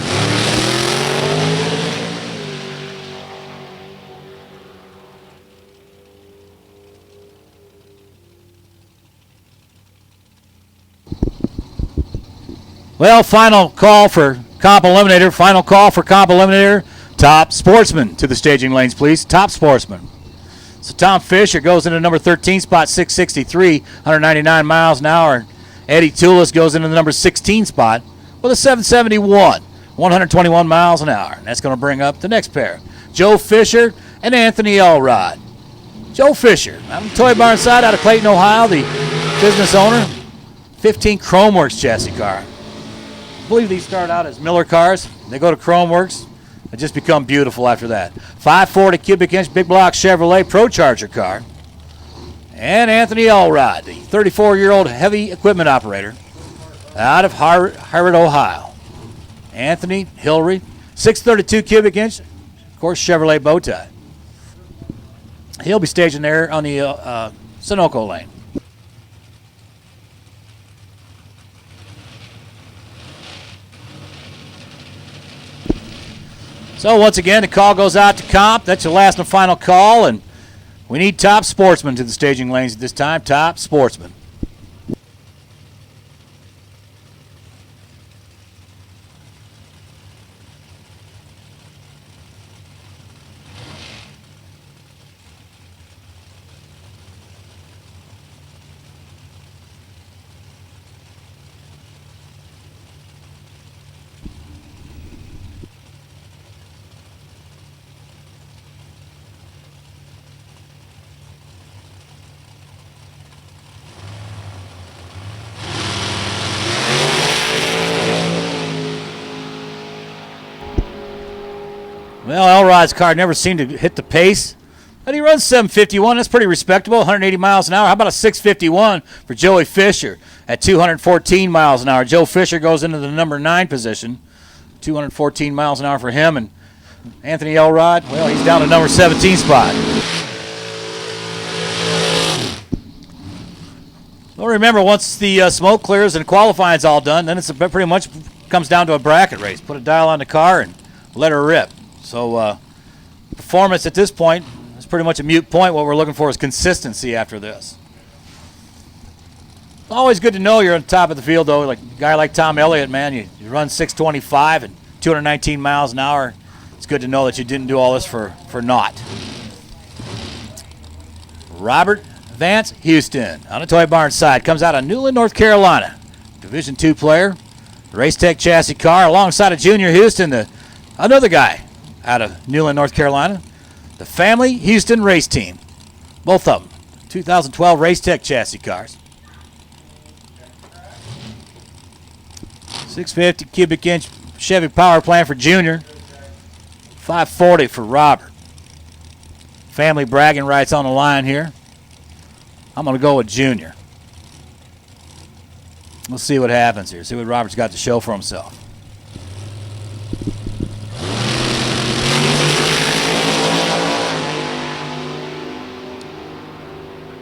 Well, final call for comp eliminator. Final call for comp eliminator. Top Sportsman to the staging lanes, please. Top Sportsman. So Tom Fisher goes into number 13 spot, 663, 199 miles an hour. Eddie Toulis goes into the number 16 spot with a 771, 121 miles an hour. And that's going to bring up the next pair, Joe Fisher and Anthony Elrod. Joe Fisher, out of the Toy Barn side, out of Clayton, Ohio, the business owner. 15 Chromeworks chassis car. I believe these start out as Miller cars. They go to Chromeworks. They just become beautiful after that. 540 cubic inch big block Chevrolet Pro Charger car. And Anthony Elrod, the 34-year-old heavy equipment operator out of Harvard, Ohio. Anthony Hillary, 632 cubic inch, of course, Chevrolet bow tie. He'll be staging there on the Sunoco lane. So once again, the call goes out to comp. That's your last and final call. And We need top sportsmen to the staging lanes at this time. Top sportsmen. Well, Elrod's car never seemed to hit the pace, but he runs 751. That's pretty respectable, 180 miles an hour. How about a 651 for Joey Fisher at 214 miles an hour? Joe Fisher goes into the number 9 position, 214 miles an hour for him. And Anthony Elrod, well, he's down to number 17 spot. Well, remember, once the smoke clears and qualifying's all done, then it's pretty much comes down to a bracket race. Put a dial on the car and let her rip. So performance at this point is pretty much a moot point. What we're looking for is consistency after this. Always good to know you're on top of the field, though. Like a guy like Tom Elliott, man, you run 625 and 219 miles an hour. It's good to know that you didn't do all this for naught. Robert Vance Houston on the Toy Barn side. Comes out of Newland, North Carolina. Division II player. Race Tech chassis car alongside of Junior Houston, another guy out of Newland, North Carolina. The Family Houston Race Team. Both of them. 2012 Race Tech chassis cars. 650 cubic inch Chevy power plant for Junior. 540 for Robert. Family bragging rights on the line here. I'm going to go with Junior. We'll see what happens here. See what Robert's got to show for himself.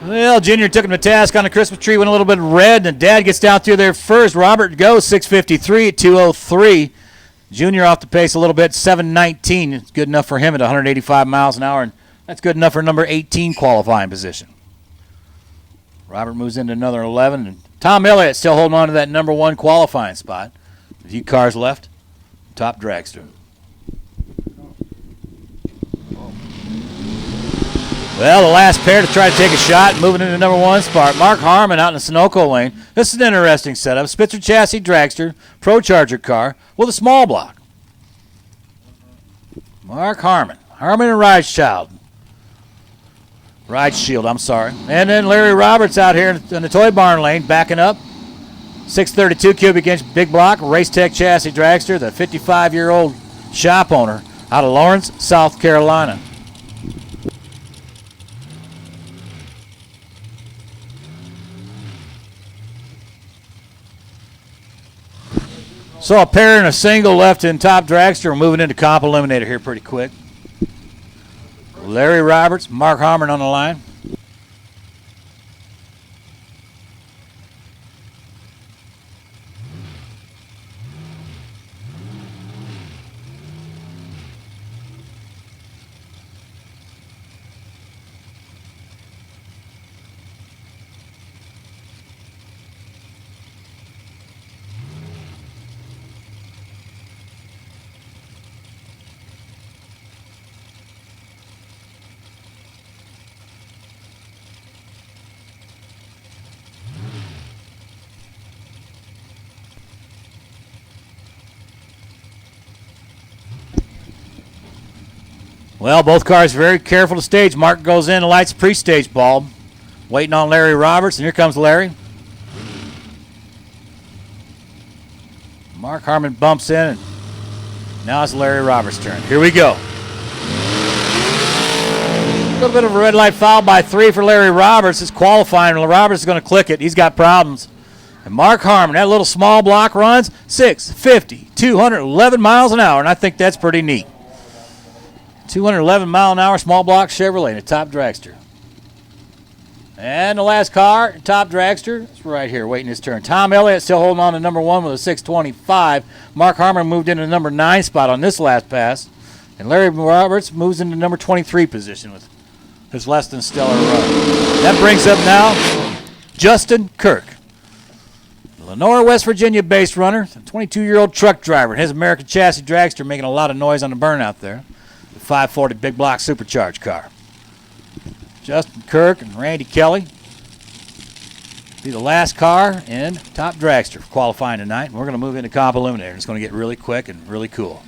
Well, Junior took him to task on the Christmas tree, went a little bit red, and Dad gets down through there first. Robert goes 653 at 203. Junior off the pace a little bit, 719. It's good enough for him at 185 miles an hour, and that's good enough for number 18 qualifying position. Robert moves into another 11, and Tom Elliott still holding on to that number 1 qualifying spot. A few cars left. Top dragster. Well, the last pair to try to take a shot, moving into number 1 spot. Mark Harmon out in the Sunoco lane. This is an interesting setup. Spitzer chassis dragster, Pro Charger car with a small block. Mark Harmon. Harmon and Ridechild. Rideshield, I'm sorry. And then Larry Roberts out here in the Toy Barn lane, backing up. 632 cubic inch big block, Race Tech chassis dragster, the 55-year-old shop owner out of Lawrence, South Carolina. So a pair and a single left in top dragster. We're moving into comp eliminator here pretty quick. Larry Roberts, Mark Harmon on the line. Well, both cars very careful to stage. Mark goes in and lights pre-stage bulb. Waiting on Larry Roberts, and here comes Larry. Mark Harmon bumps in, and now it's Larry Roberts' turn. Here we go. A little bit of a red light foul by 3 for Larry Roberts. It's qualifying. Roberts is going to click it. He's got problems. And Mark Harmon, that little small block runs 650, 211 miles an hour, and I think that's pretty neat. 211 mile an hour small block Chevrolet, a top dragster. And the last car, top dragster, is right here waiting his turn. Tom Elliott still holding on to number 1 with a 625. Mark Harmon moved into the number 9 spot on this last pass. And Larry Roberts moves into number 23 position with his less than stellar run. That brings up now Justin Kirk. Lenore, West Virginia-based runner, 22-year-old truck driver, and his American chassis dragster making a lot of noise on the burnout there. The 540 big block supercharged car. Justin Kirk and Randy Kelly be the last car in top dragster for qualifying tonight. And we're going to move into comp eliminator. It's going to get really quick and really cool.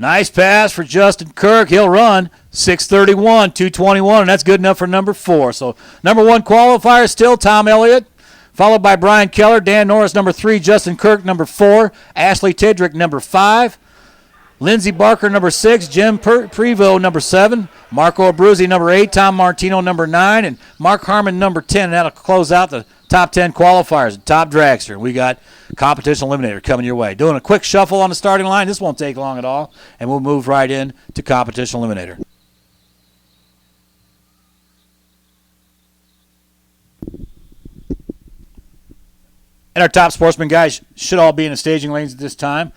Nice pass for Justin Kirk. He'll run 6:31, 2:21, and that's good enough for number 4. So number 1 qualifier still Tom Elliott, followed by Brian Keller, Dan Norris, number 3, Justin Kirk, number 4, Ashley Tidrick, number 5, Lindsey Barker, number 6, Jim Prevost, number 7, Marco Abruzzi, number 8, Tom Martino, number 9, and Mark Harmon, number 10. And that'll close out the top 10 qualifiers, top dragster. We got competition eliminator coming your way. Doing a quick shuffle on the starting line. This won't take long at all, and we'll move right in to competition eliminator. And our top sportsmen guys should all be in the staging lanes at this time.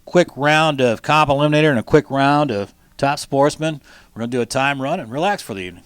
Quick round of comp eliminator and a quick round of top sportsmen. We're going to do a time run and relax for the evening.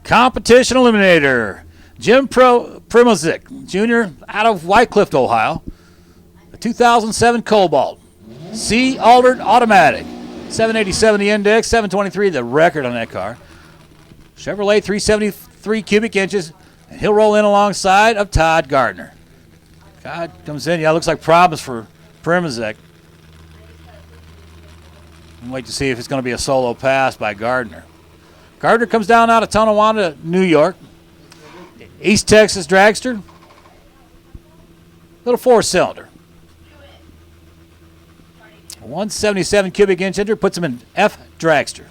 Competition eliminator. Jim Primozic, Jr., out of Whitecliff, Ohio. A 2007 Cobalt. C. Altered Automatic. 787 the index, 723 the record on that car. Chevrolet 373 cubic inches. And he'll roll in alongside of Todd Gardner. Todd comes in. Yeah, looks like problems for Primozic. Wait to see if it's going to be a solo pass by Gardner. Gardner comes down out of Tonawanda, New York. East Texas dragster. Little 4-cylinder. 177 cubic inch engine puts him in F dragster.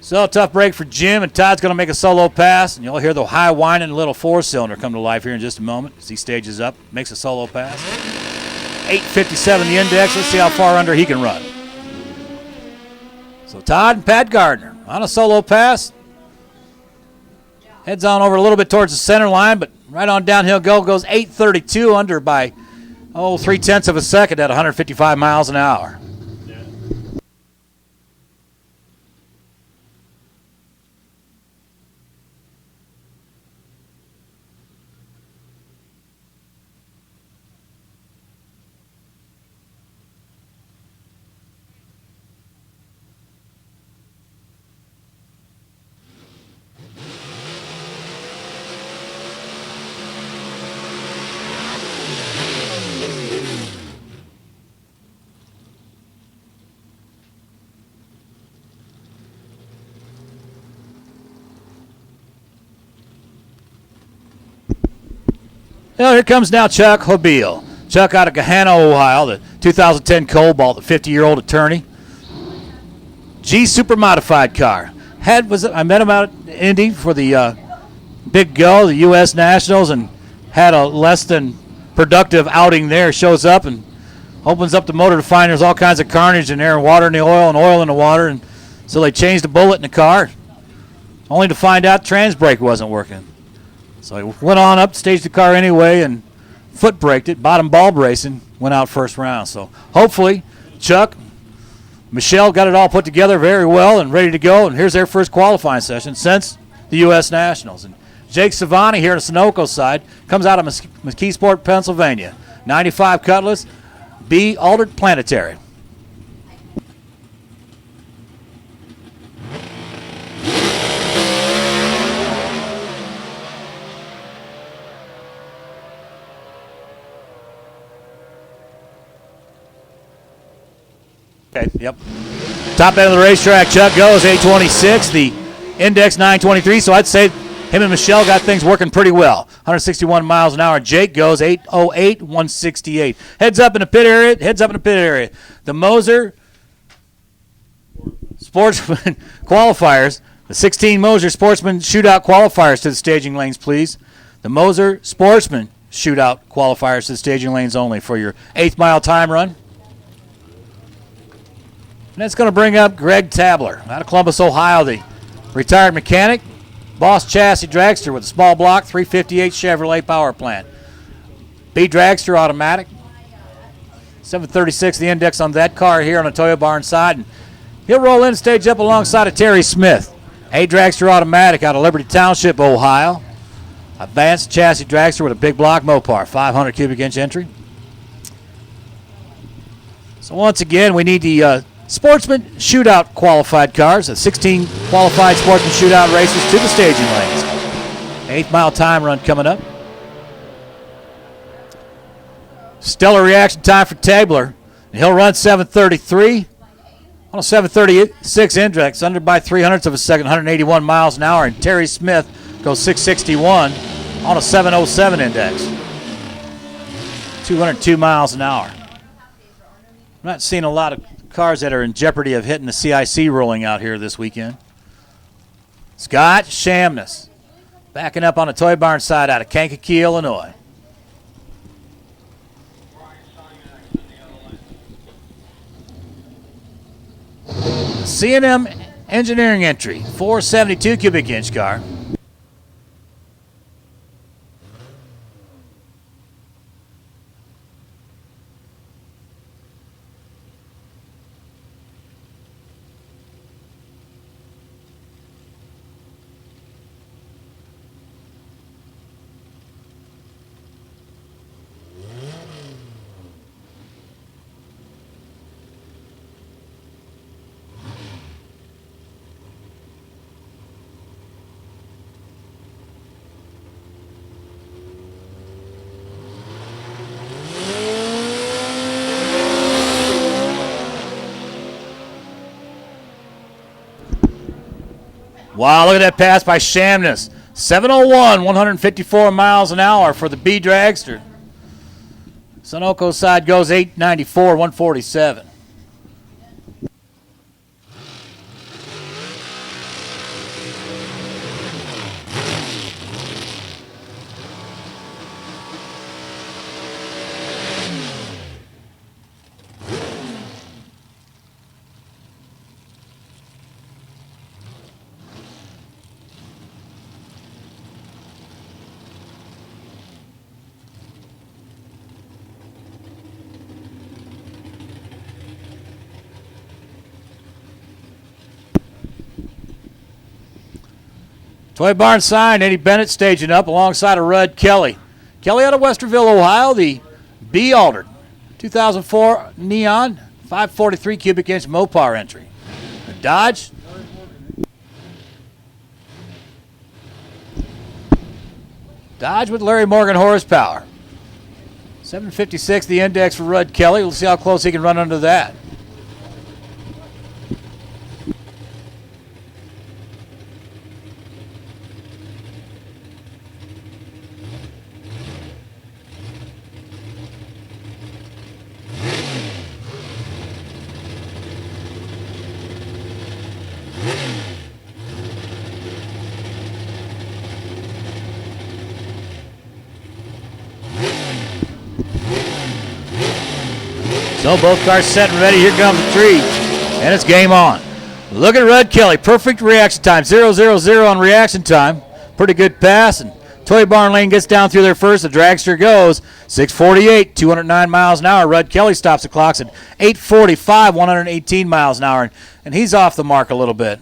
So a tough break for Jim, and Todd's going to make a solo pass, and you'll hear the high whining little four-cylinder come to life here in just a moment as he stages up, makes a solo pass. 8:57 the index. Let's see how far under he can run. So Todd and Pat Gardner on a solo pass. Heads on over a little bit towards the center line, but right on downhill goes 8:32 under by 0.3 of a second at 155 miles an hour. Well, here comes now Chuck Hobile. Chuck out of Gahanna, Ohio, the 2010 Cobalt, the 50-year-old attorney. G Super Modified car. I met him out at Indy for the Big Go, the U.S. Nationals, and had a less than productive outing there. Shows up and opens up the motor to find there's all kinds of carnage in there, and water in the oil and oil in the water. And so they changed the bullet in the car, only to find out trans brake wasn't working. So he went on up, staged the car anyway, and foot braked it, bottom ball bracing, went out first round. So hopefully Chuck, Michelle got it all put together very well and ready to go. And here's their first qualifying session since the U.S. Nationals. And Jake Savani here on the Sunoco side comes out of McKeesport, Pennsylvania. 95 Cutlass, B Altered Planetary. Okay, yep. Top end of the racetrack, Chuck goes 826, the index 923, so I'd say him and Michelle got things working pretty well. 161 miles an hour. Jake goes 808, 168. Heads up in the pit area. The Moser Sportsman qualifiers, the 16 Moser Sportsman Shootout qualifiers to the staging lanes, please. The Moser Sportsman Shootout qualifiers to the staging lanes only for your 8th mile time run. And that's going to bring up Greg Tabler out of Columbus, Ohio, the retired mechanic, boss chassis dragster with a small block 358 Chevrolet power plant. B dragster automatic. 736 the index on that car here on the Toyo Barn side. And he'll roll in and stage up alongside of Terry Smith. A dragster automatic out of Liberty Township, Ohio. Advanced chassis dragster with a big block Mopar, 500 cubic inch entry. So once again, we need the Sportsman Shootout qualified cars, the 16 qualified Sportsman Shootout racers to the staging lanes. 8th mile time run coming up. Stellar reaction time for Tabler. He'll run 7:33 on a 7:36 index, under by 0.03 of a second, 181 miles an hour. And Terry Smith goes 6:61 on a 7:07 index, 202 miles an hour. I'm not seeing a lot of cars that are in jeopardy of hitting the CIC ruling out here this weekend. Scott Shamness backing up on the Toy Barn side out of Kankakee, Illinois. C&M Engineering entry, 472 cubic inch car. Wow, look at that pass by Shamness. 7:01, 154 miles an hour for the B dragster. Sunoco side goes 8:94, 147. Toy Barn sign, Eddie Bennett staging up alongside of Rudd Kelly. Kelly out of Westerville, Ohio, the B altered 2004 Neon 543 cubic inch Mopar entry. The Dodge. Dodge with Larry Morgan horsepower. 756 the index for Rudd Kelly. We'll see how close he can run under that. So both cars set and ready. Here comes the tree. And it's game on. Look at Rudd Kelly. Perfect reaction time. 0-0-0 on reaction time. Pretty good pass. And Toy Barn Lane gets down through there first. The dragster goes. 6:48, 209 miles an hour. Rudd Kelly stops the clocks at 8:45, 118 miles an hour. And he's off the mark a little bit.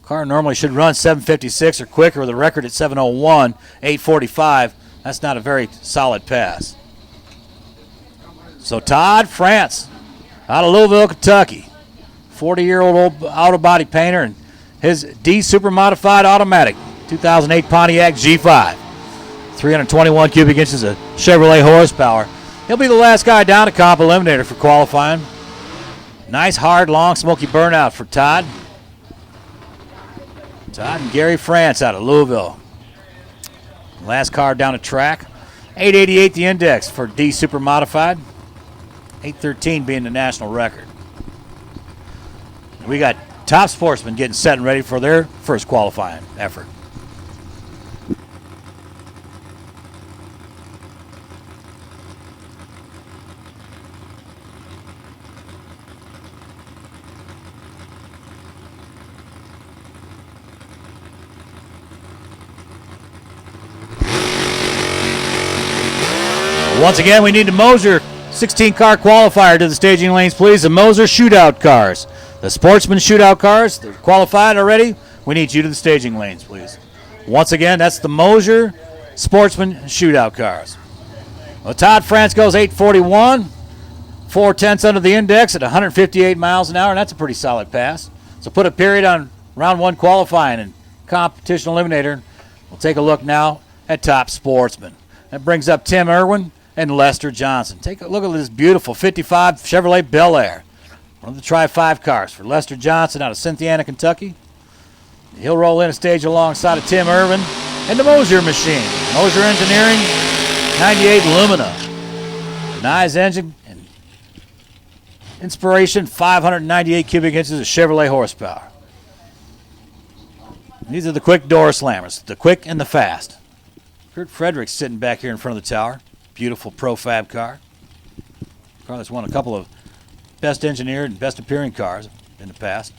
Car normally should run 7:56 or quicker with a record at 7:01, 8:45. That's not a very solid pass. So Todd France, out of Louisville, Kentucky, 40-year-old old auto body painter, and his D Super Modified Automatic 2008 Pontiac G5, 321 cubic inches of Chevrolet horsepower. He'll be the last guy down to comp eliminator for qualifying. Nice, hard, long, smoky burnout for Todd. Todd and Gary France out of Louisville. Last car down the track. 888 the index for D Super Modified. 813 being the national record. We got Top Sportsmen getting set and ready for their first qualifying effort. Once again, we need the Moser 16-car qualifier to the staging lanes, please. The Moser shootout cars. The Sportsman shootout cars, they're qualified already. We need you to the staging lanes, please. Once again, that's the Moser Sportsman shootout cars. Well, Todd France goes 8:41, 4/10 under the index at 158 miles an hour, and that's a pretty solid pass. So put a period on round one qualifying and competition eliminator. We'll take a look now at Top Sportsman. That brings up Tim Irwin and Lester Johnson. Take a look at this beautiful 55 Chevrolet Bel Air. One of the Tri-5 cars for Lester Johnson out of Cynthiana, Kentucky. He'll roll in a stage alongside of Tim Irvin and the Moser machine. Moser Engineering, 98 Lumina. Nice engine and Inspiration, 598 cubic inches of Chevrolet horsepower. These are the quick door slammers, the quick and the fast. Kurt Frederick's sitting back here in front of the tower. Beautiful Profab car. Car that's won a couple of best engineered and best appearing cars in the past.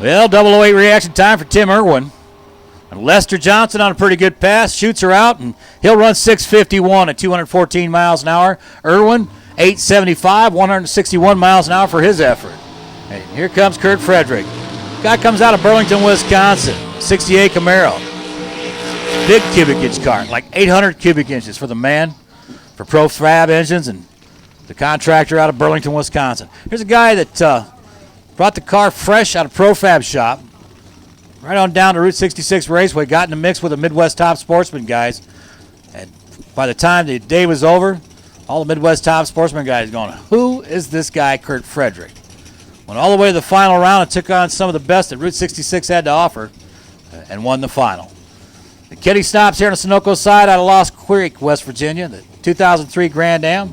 Well, 008 reaction time for Tim Irwin. And Lester Johnson on a pretty good pass, shoots her out, and he'll run 6:51 at 214 miles an hour. Irwin, 8:75, 161 miles an hour for his effort. And here comes Kurt Frederick. Guy comes out of Burlington, Wisconsin, 68 Camaro. Big cubic inch car, like 800 cubic inches for the man, for Profab engines, and the contractor out of Burlington, Wisconsin. Here's a guy that brought the car fresh out of Profab shop, right on down to Route 66 Raceway, got in the mix with the Midwest Top Sportsman guys. And by the time the day was over, all the Midwest Top Sportsman guys going, who is this guy, Kurt Frederick? Went all the way to the final round and took on some of the best that Route 66 had to offer and won the final. The Kitty stops here on the Sunoco side out of Lost Creek, West Virginia, the 2003 Grand Am,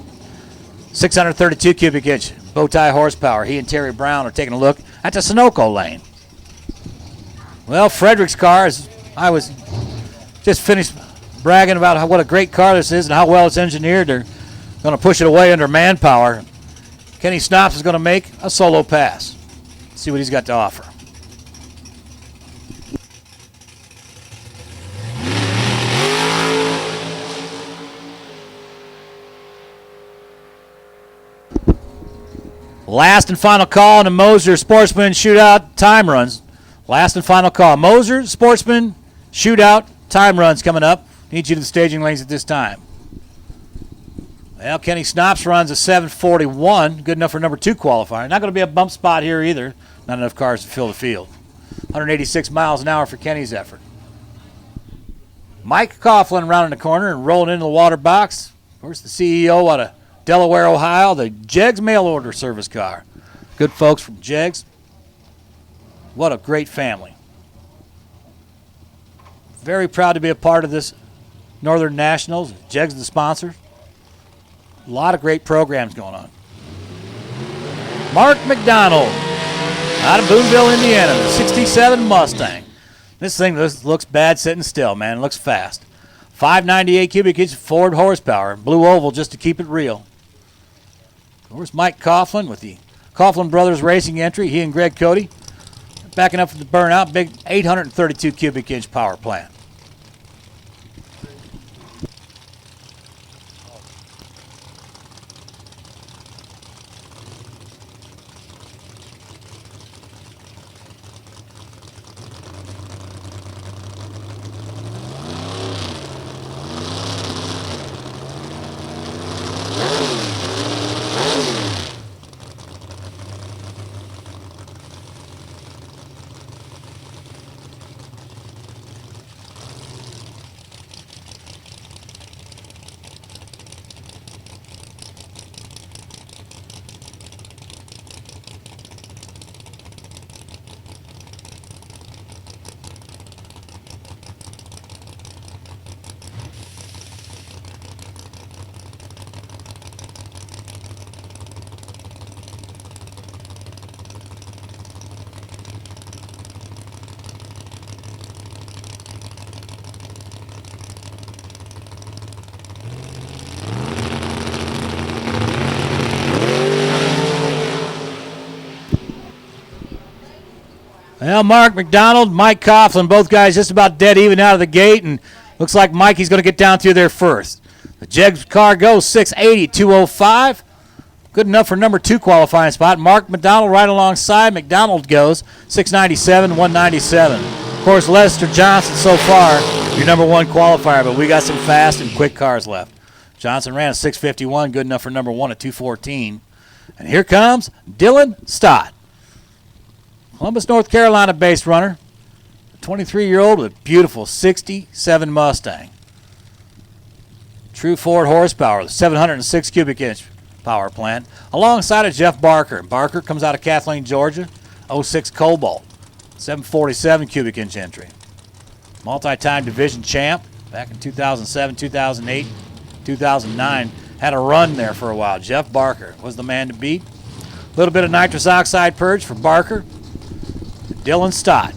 632 cubic inch bow tie horsepower. He and Terry Brown are taking a look at the Sunoco lane. Well, Frederick's car, I was just finished bragging about what a great car this is and how well it's engineered. They're going to push it away under manpower. Kenny Snops is going to make a solo pass. Let's see what he's got to offer. Last and final call on the Moser Sportsman Shootout time runs. Last and final call. Moser Sportsman Shootout time runs coming up. Need you to the staging lanes at this time. Well, Kenny Snops runs a 7:41. Good enough for number 2 qualifier. Not going to be a bump spot here either. Not enough cars to fill the field. 186 miles an hour for Kenny's effort. Mike Coughlin rounding the corner and rolling into the water box. Of course, the CEO out of Delaware, Ohio, the Jegs mail order service car. Good folks from Jegs. What a great family. Very proud to be a part of this Northern Nationals. Jegs is the sponsor. A lot of great programs going on. Mark McDonald out of Boonville, Indiana, the 67 Mustang. This thing looks bad sitting still, man. It looks fast. 598 cubic inch Ford horsepower. Blue oval just to keep it real. Where's Mike Coughlin with the Coughlin Brothers Racing entry? He and Greg Cody backing up for the burnout. Big 832 cubic inch power plant. Well, Mark McDonald, Mike Coughlin, both guys just about dead even out of the gate, and looks like Mikey's going to get down through there first. The Jegs car goes 680, 205. Good enough for number 2 qualifying spot. Mark McDonald right alongside. McDonald goes 697, 197. Of course, Lester Johnson so far, your number 1 qualifier, but we got some fast and quick cars left. Johnson ran a 651, good enough for number 1 at 214. And here comes Dylan Stott. Columbus, North Carolina-based runner, a 23-year-old with a beautiful 67 Mustang. True Ford horsepower, 706 cubic inch power plant, alongside of Jeff Barker. Barker comes out of Kathleen, Georgia, 06 Cobalt, 747 cubic inch entry. Multi-time division champ back in 2007, 2008, 2009. Had a run there for a while. Jeff Barker was the man to beat. A little bit of nitrous oxide purge for Barker. Dylan Stott.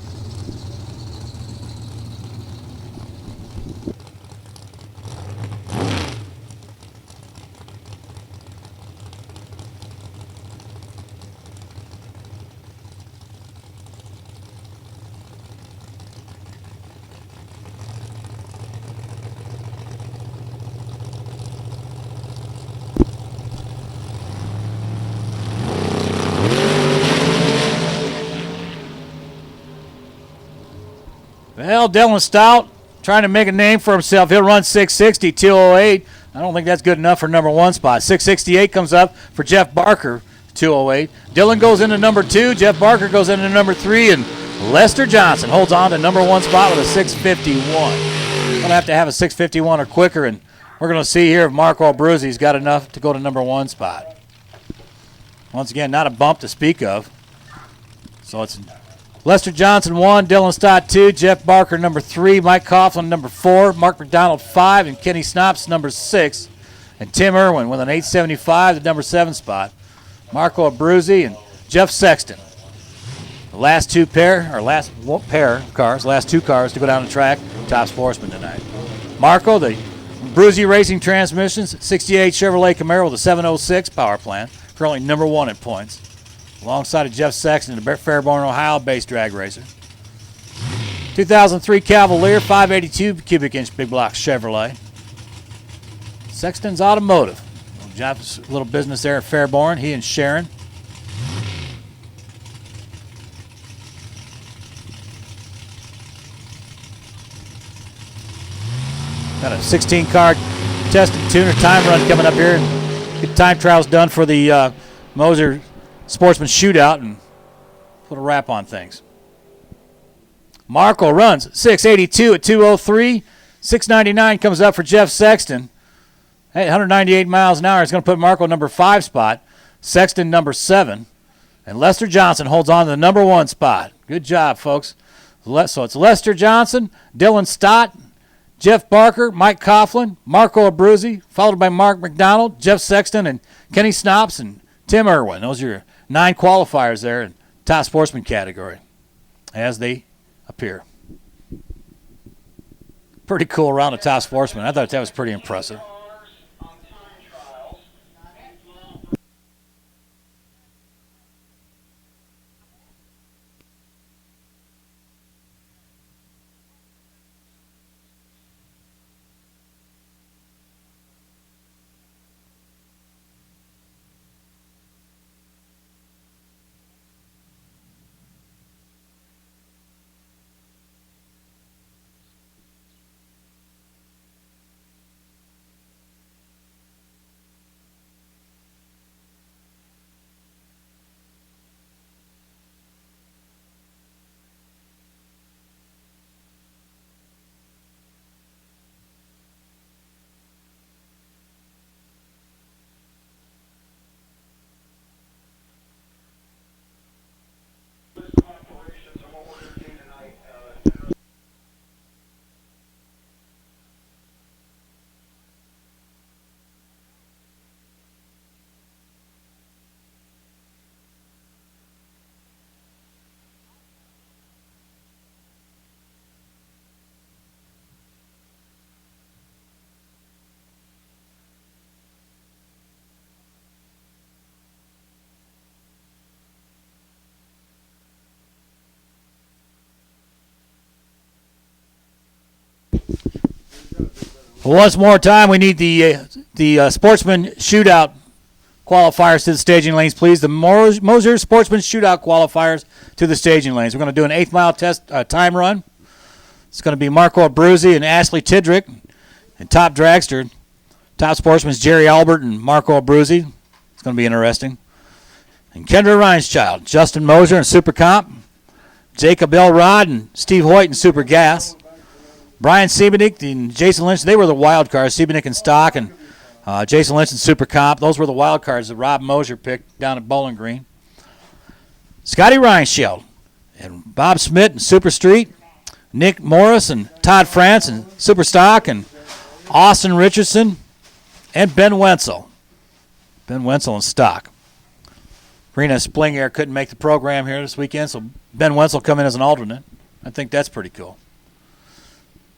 Well, Dylan Stott trying to make a name for himself. He'll run 660, 208. I don't think that's good enough for number 1 spot. 668 comes up for Jeff Barker, 208. Dylan goes into number 2. Jeff Barker goes into number 3. And Lester Johnson holds on to number 1 spot with a 651. Going to have a 651 or quicker. And we're going to see here if Marco Abruzzi's got enough to go to number 1 spot. Once again, not a bump to speak of. So it's Lester Johnson 1, Dylan Stott 2, Jeff Barker number 3, Mike Coughlin number 4, Mark McDonald 5, and Kenny Snops number 6, and Tim Irwin with an 875, the number 7 spot. Marco Abruzzi and Jeff Sexton. The last two pair of cars, last two cars to go down the track, top sportsman tonight. Marco, the Bruzy Racing Transmissions, 68 Chevrolet Camaro with a 706 power plant, currently number 1 in points, alongside of Jeff Sexton, the Fairborn, Ohio-based drag racer. 2003 Cavalier, 582 cubic inch big block Chevrolet. Sexton's Automotive. Jeff's little business there at Fairborn, he and Sharon. Got a 16-car test and tuner time run coming up here. Get time trials done for the Moser Sportsman Shootout and put a wrap on things. Marco runs 682 at 203. 699 comes up for Jeff Sexton. Hey, 198 miles an hour is going to put Marco number 5 spot. Sexton number 7. And Lester Johnson holds on to the number 1 spot. Good job, folks. So it's Lester Johnson, Dylan Stott, Jeff Barker, Mike Coughlin, Marco Abruzzi, followed by Mark McDonald, Jeff Sexton, and Kenny Snops and Tim Irwin. Those are your 9 qualifiers there in top sportsman category as they appear. Pretty cool round of top sportsman. I thought that was pretty impressive. Once more time, we need the Sportsman Shootout qualifiers to the staging lanes, please. The Moser Sportsman Shootout qualifiers to the staging lanes. We're going to do an 8-mile test time run. It's going to be Marco Abruzzi and Ashley Tidrick, and top dragster. Top sportsman's Jerry Albert and Marco Abruzzi. It's going to be interesting. And Kendra Reinschild, Justin Moser and Super Comp, Jacob Elrod and Steve Hoyt and Super Gas. Brian Siebenik and Jason Lynch, they were the wild cards. Siebenik and Stock and Jason Lynch and Super Comp. Those were the wild cards that Rob Moser picked down at Bowling Green. Scotty Reinschild and Bob Smith and Super Street. Nick Morris and Todd France and Super Stock and Austin Richardson and Ben Wenzel. Ben Wenzel and Stock. Rena Splinger couldn't make the program here this weekend, so Ben Wenzel come in as an alternate. I think that's pretty cool.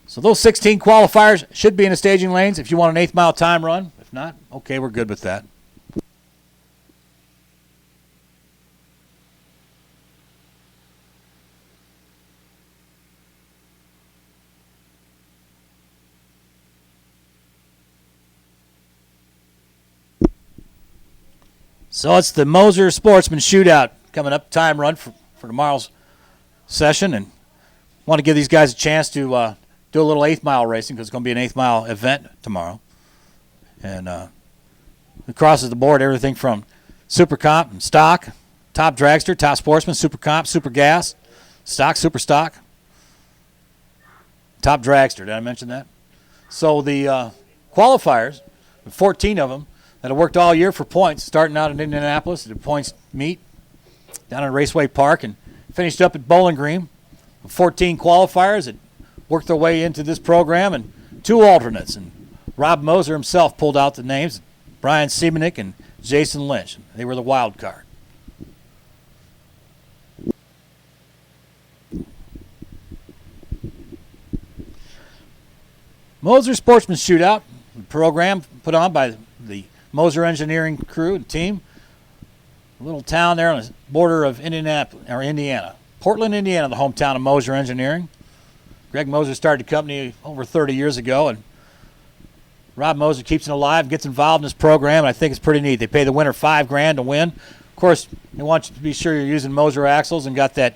So those 16 qualifiers should be in the staging lanes if you want an 8-mile time run. If not, okay, we're good with that. So it's the Moser Sportsman Shootout coming up, time run for tomorrow's session, and want to give these guys a chance to do a little 8th-mile racing because it's going to be an 8th-mile event tomorrow. And it crosses the board, everything from Super Comp and Stock, Top Dragster, Top Sportsman, Super Comp, Super Gas, Stock, Super Stock, Top Dragster. Did I mention that? So the qualifiers, 14 of them, that have worked all year for points, starting out in Indianapolis at the points meet down at Raceway Park and finished up at Bowling Green. 14 qualifiers that worked their way into this program, and 2 alternates. And Rob Moser himself pulled out the names, Brian Siebenik and Jason Lynch. They were the wild card. Moser Sportsman Shootout, program put on by the Moser Engineering crew and team. A little town there on the border of Indiana. Portland, Indiana, the hometown of Moser Engineering. Greg Moser started the company over 30 years ago, and Rob Moser keeps it alive, gets involved in this program, and I think it's pretty neat. They pay the winner $5,000 to win. Of course, they want you to be sure you're using Moser axles and got that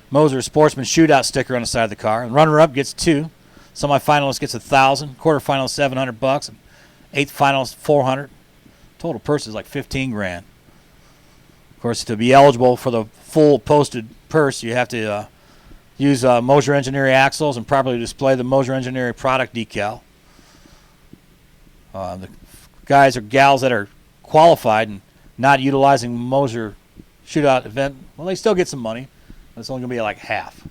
Moser Sportsman Shootout sticker on the side of the car. And runner-up gets $2,000. Semi-finalist gets $1,000. Quarterfinalist $700. And eighth finalist $400. Total purse is like $15,000. Of course, to be eligible for the full posted purse, you have to use Moser Engineering axles and properly display the Moser Engineering product decal. The guys or gals that are qualified and not utilizing Moser Shootout event, well, they still get some money. It's only going to be like half.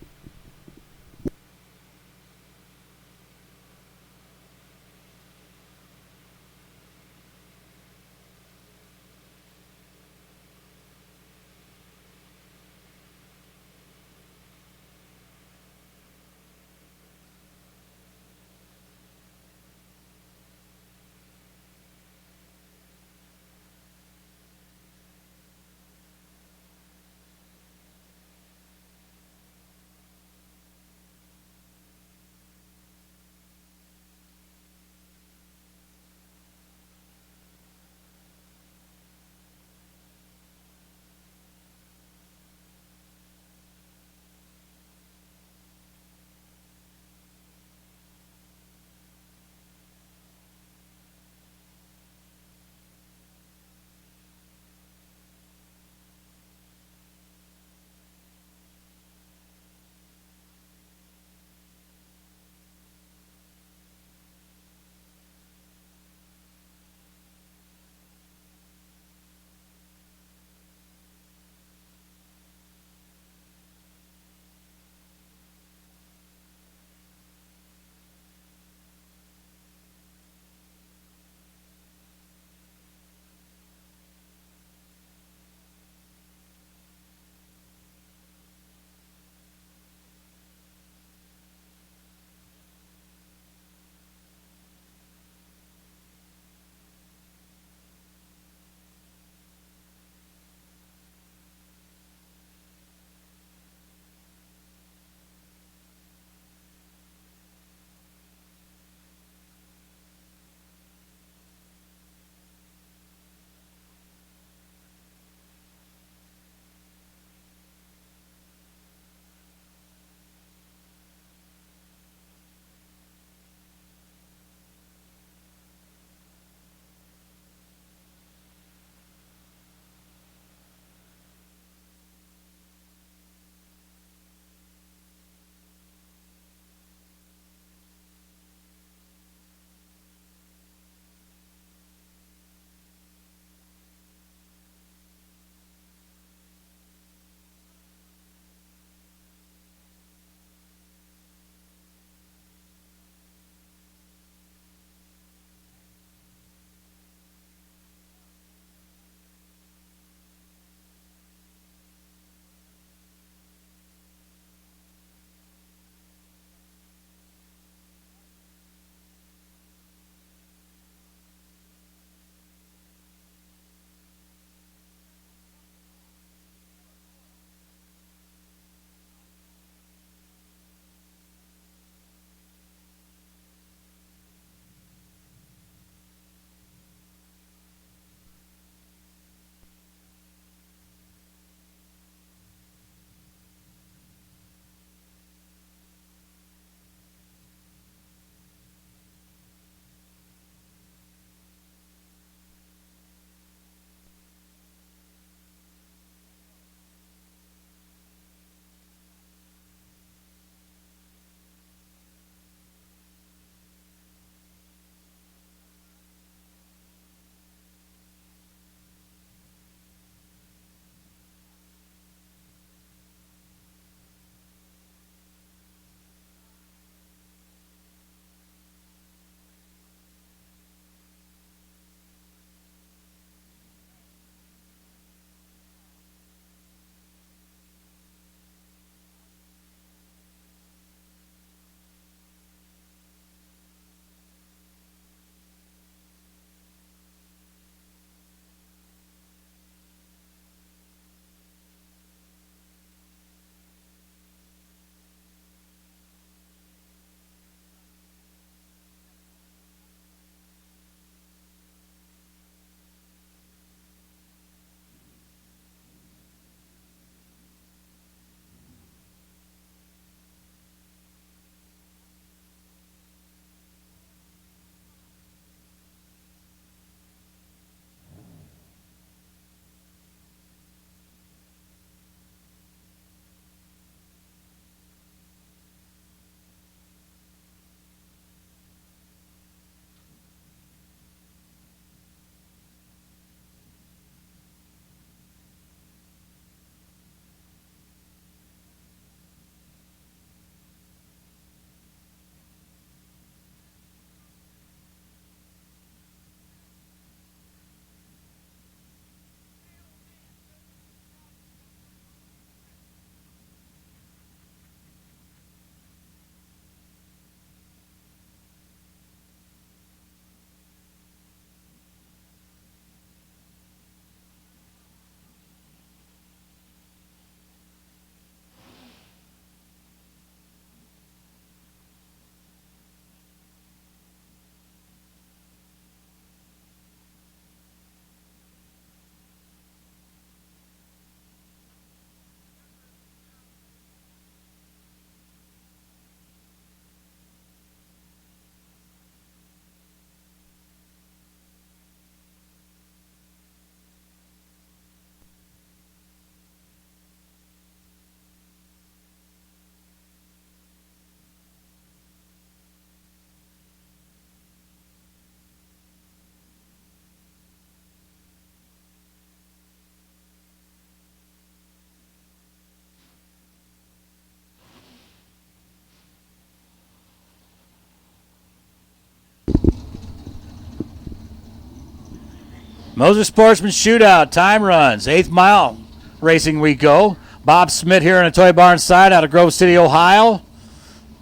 Moser Sportsman Shootout, time runs, 8th mile racing we go. Bob Smith here on a Toy Barn side out of Grove City, Ohio.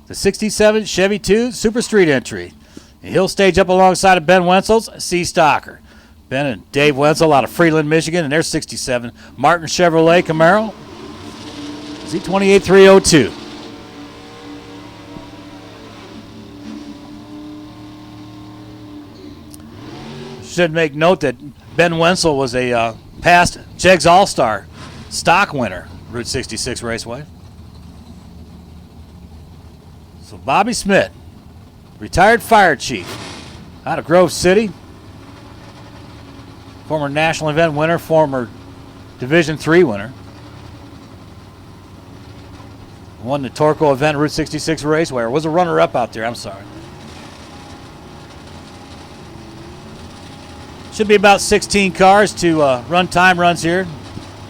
The 67 Chevy 2 Super Street entry. He'll stage up alongside of Ben Wenzel's C Stalker. Ben and Dave Wenzel out of Freeland, Michigan, and their 67 Martin Chevrolet Camaro. Z28302. Should make note that Ben Wenzel was a past Jegs All-Star stock winner, Route 66 Raceway. So Bobby Smith, retired fire chief out of Grove City, former national event winner, former Division III winner. Won the Torco event, Route 66 Raceway, or was a runner-up out there, I'm sorry. Should be about 16 cars to run time runs here.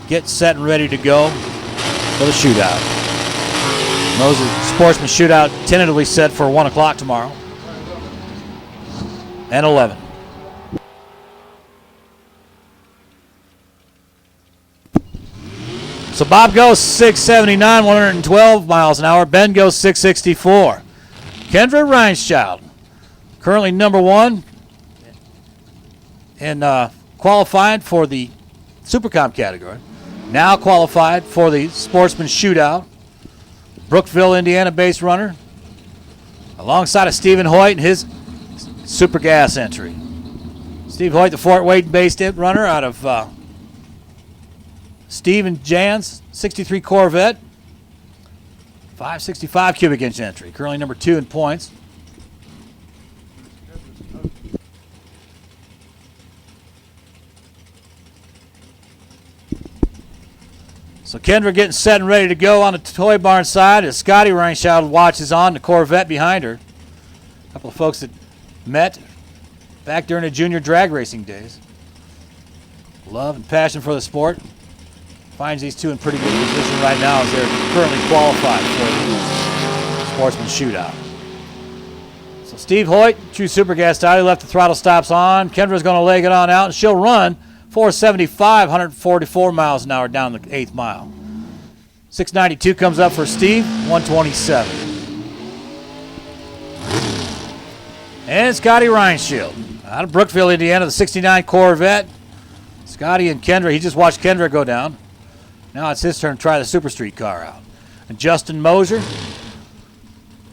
Get set and ready to go for the shootout. Moser Sportsman Shootout tentatively set for 1 o'clock tomorrow. And 11. So Bob goes 679, 112 miles an hour. Ben goes 664. Kendra Reinschild, currently number 1. And qualified for the Supercomp category. Now qualified for the Sportsman Shootout. Brookville, Indiana-based runner. Alongside of Stephen Hoyt and his Super Gas entry. Steve Hoyt, the Fort Wayne-based runner out of Steve and Jan's 63 Corvette. 565 cubic inch entry. Currently number 2 in points. So Kendra getting set and ready to go on the Toy Barn side as Scotty Reinschild watches on the Corvette behind her. A couple of folks that met back during the junior drag racing days. Love and passion for the sport. Finds these two in pretty good position right now as they're currently qualified for the Sportsman Shootout. So Steve Hoyt, true Super Gas style, he left the throttle stops on. Kendra's going to leg it on out and she'll run 475, 144 miles an hour down the 8th mile. 692 comes up for Steve, 127. And Scotty Reinschild out of Brookville, Indiana, the 69 Corvette. Scotty and Kendra, he just watched Kendra go down. Now it's his turn to try the Super Street car out. And Justin Moser,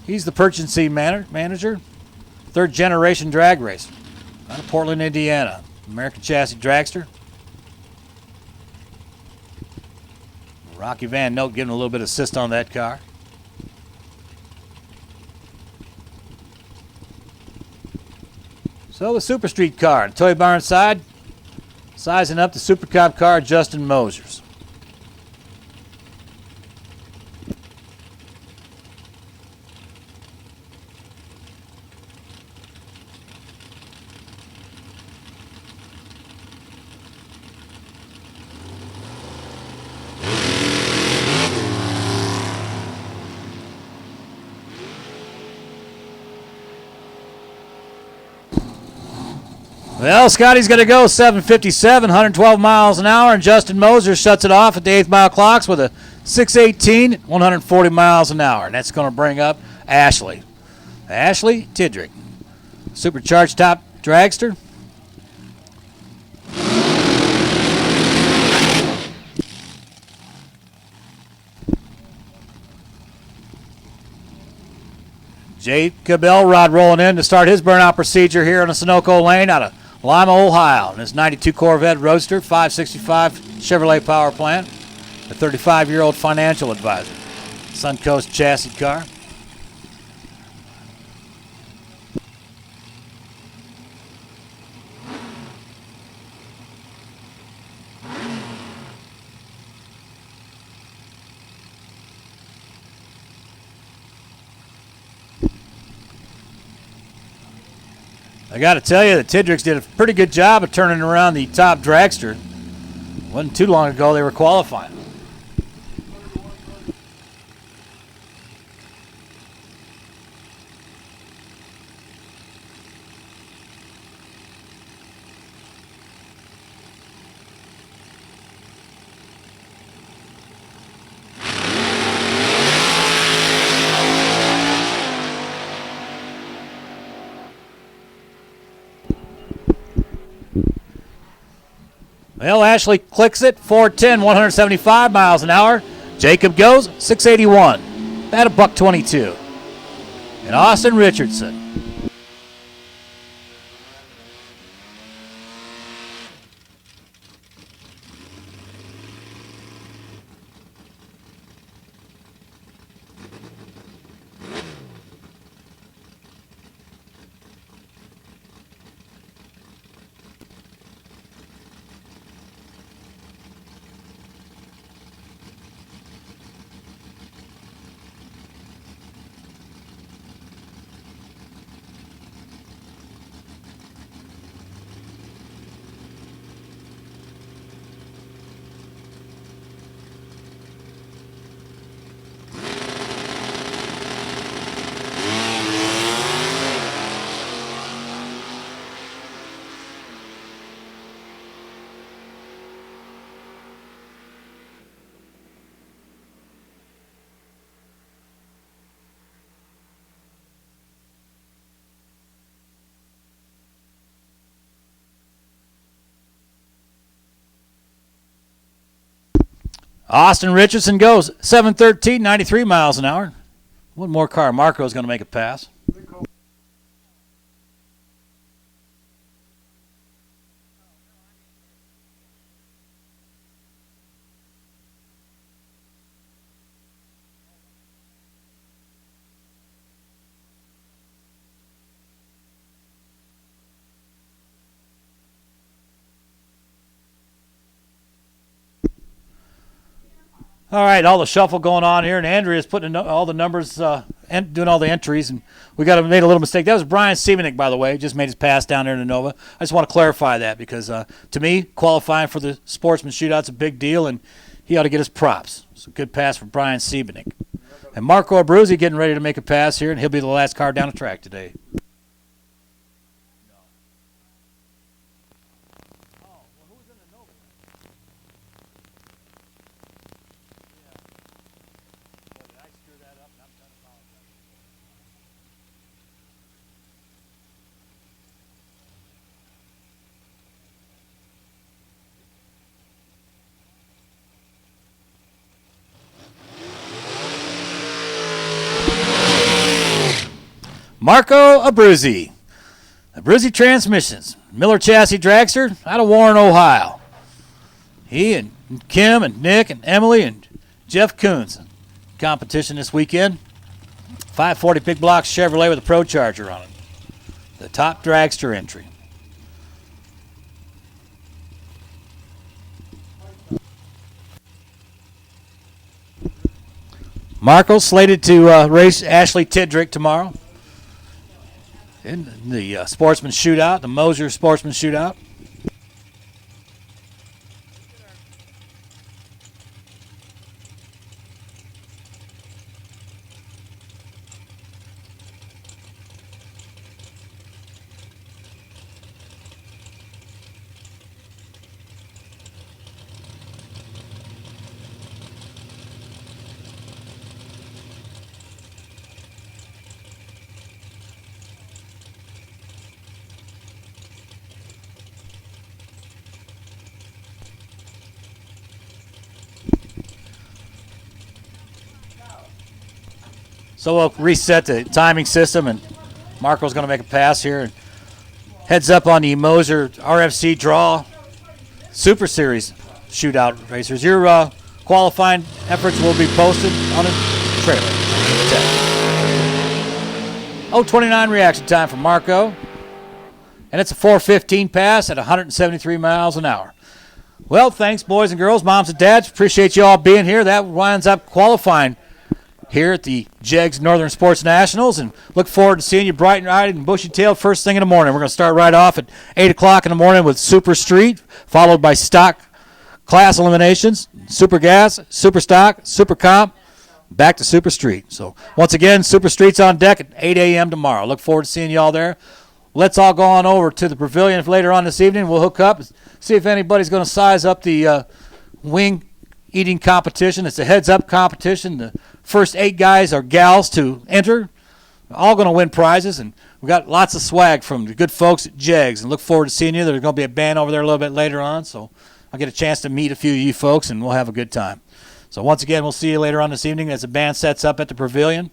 he's the purchasing manager, 3rd generation drag racer out of Portland, Indiana. American Chassis Dragster. Rocky Van Note giving a little bit of assist on that car. So the Super Street car, the Toy Barn side, sizing up the Super Cup car, Justin Mosers. Well, Scotty's going to go 757, 112 miles an hour, and Justin Moser shuts it off at the 8th mile clocks with a 618, 140 miles an hour. And that's going to bring up Ashley. Ashley Tidrick, supercharged top dragster. Jacob Elrod rolling in to start his burnout procedure here on the Sunoco lane out of Lima, Ohio. And this 92 Corvette Roadster, 565 Chevrolet power plant, a 35-year-old financial advisor. Suncoast chassis car. I got to tell you that Tidricks did a pretty good job of turning around the top dragster. Wasn't too long ago they were qualifying. Well, Ashley clicks it, 410, 175 miles an hour. Jacob goes, 681, at a $122. And Austin Richardson. Austin Richardson goes 713, 93 miles an hour. One more car. Marco's going to make a pass. All right, all the shuffle going on here, and Andrea's putting all the numbers and doing all the entries, and we made a little mistake. That was Brian Siemenick, by the way, just made his pass down there in the Nova. I just want to clarify that because, to me, qualifying for the Sportsman Shootout's a big deal, and he ought to get his props. It's a good pass from Brian Siemenick. And Marco Abruzzi getting ready to make a pass here, and he'll be the last car down the track today. Marco Abruzzi. Abruzzi Transmissions. Miller Chassis Dragster out of Warren, Ohio. He and Kim and Nick and Emily and Jeff Coons. Competition this weekend. 540 big block Chevrolet with a Pro Charger on it. The top dragster entry. Marco slated to race Ashley Tidrick tomorrow in the Sportsman Shootout, the Moser Sportsman Shootout. So we'll reset the timing system, and Marco's going to make a pass here. Heads up on the Moser RFC Draw Super Series Shootout racers. Your qualifying efforts will be posted on a trailer. 0:29 reaction time for Marco. And it's a 4:15 pass at 173 miles an hour. Well, thanks, boys and girls, moms and dads. Appreciate you all being here. That winds up qualifying here at the JEGS Northern Sports Nationals, and look forward to seeing you bright and eyed and bushy-tailed first thing in the morning. We're going to start right off at 8 o'clock in the morning with Super Street, followed by stock class eliminations, Super Gas, Super Stock, Super Comp, back to Super Street. So once again, Super Street's on deck at 8 a.m. tomorrow. Look forward to seeing you all there. Let's all go on over to the pavilion later on this evening. We'll hook up, see if anybody's going to size up the wing eating competition. It's a heads-up competition. The first 8 guys or gals to enter, all going to win prizes, and we got lots of swag from the good folks at JEGS, and look forward to seeing you. There's going to be a band over there a little bit later on, so I'll get a chance to meet a few of you folks, and we'll have a good time. So once again, we'll see you later on this evening as the band sets up at the Pavilion.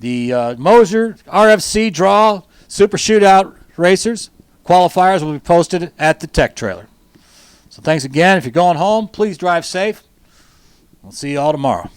The Mosier RFC Draw Super Shootout Racers qualifiers will be posted at the Tech Trailer. So thanks again. If you're going home, please drive safe. We'll see you all tomorrow.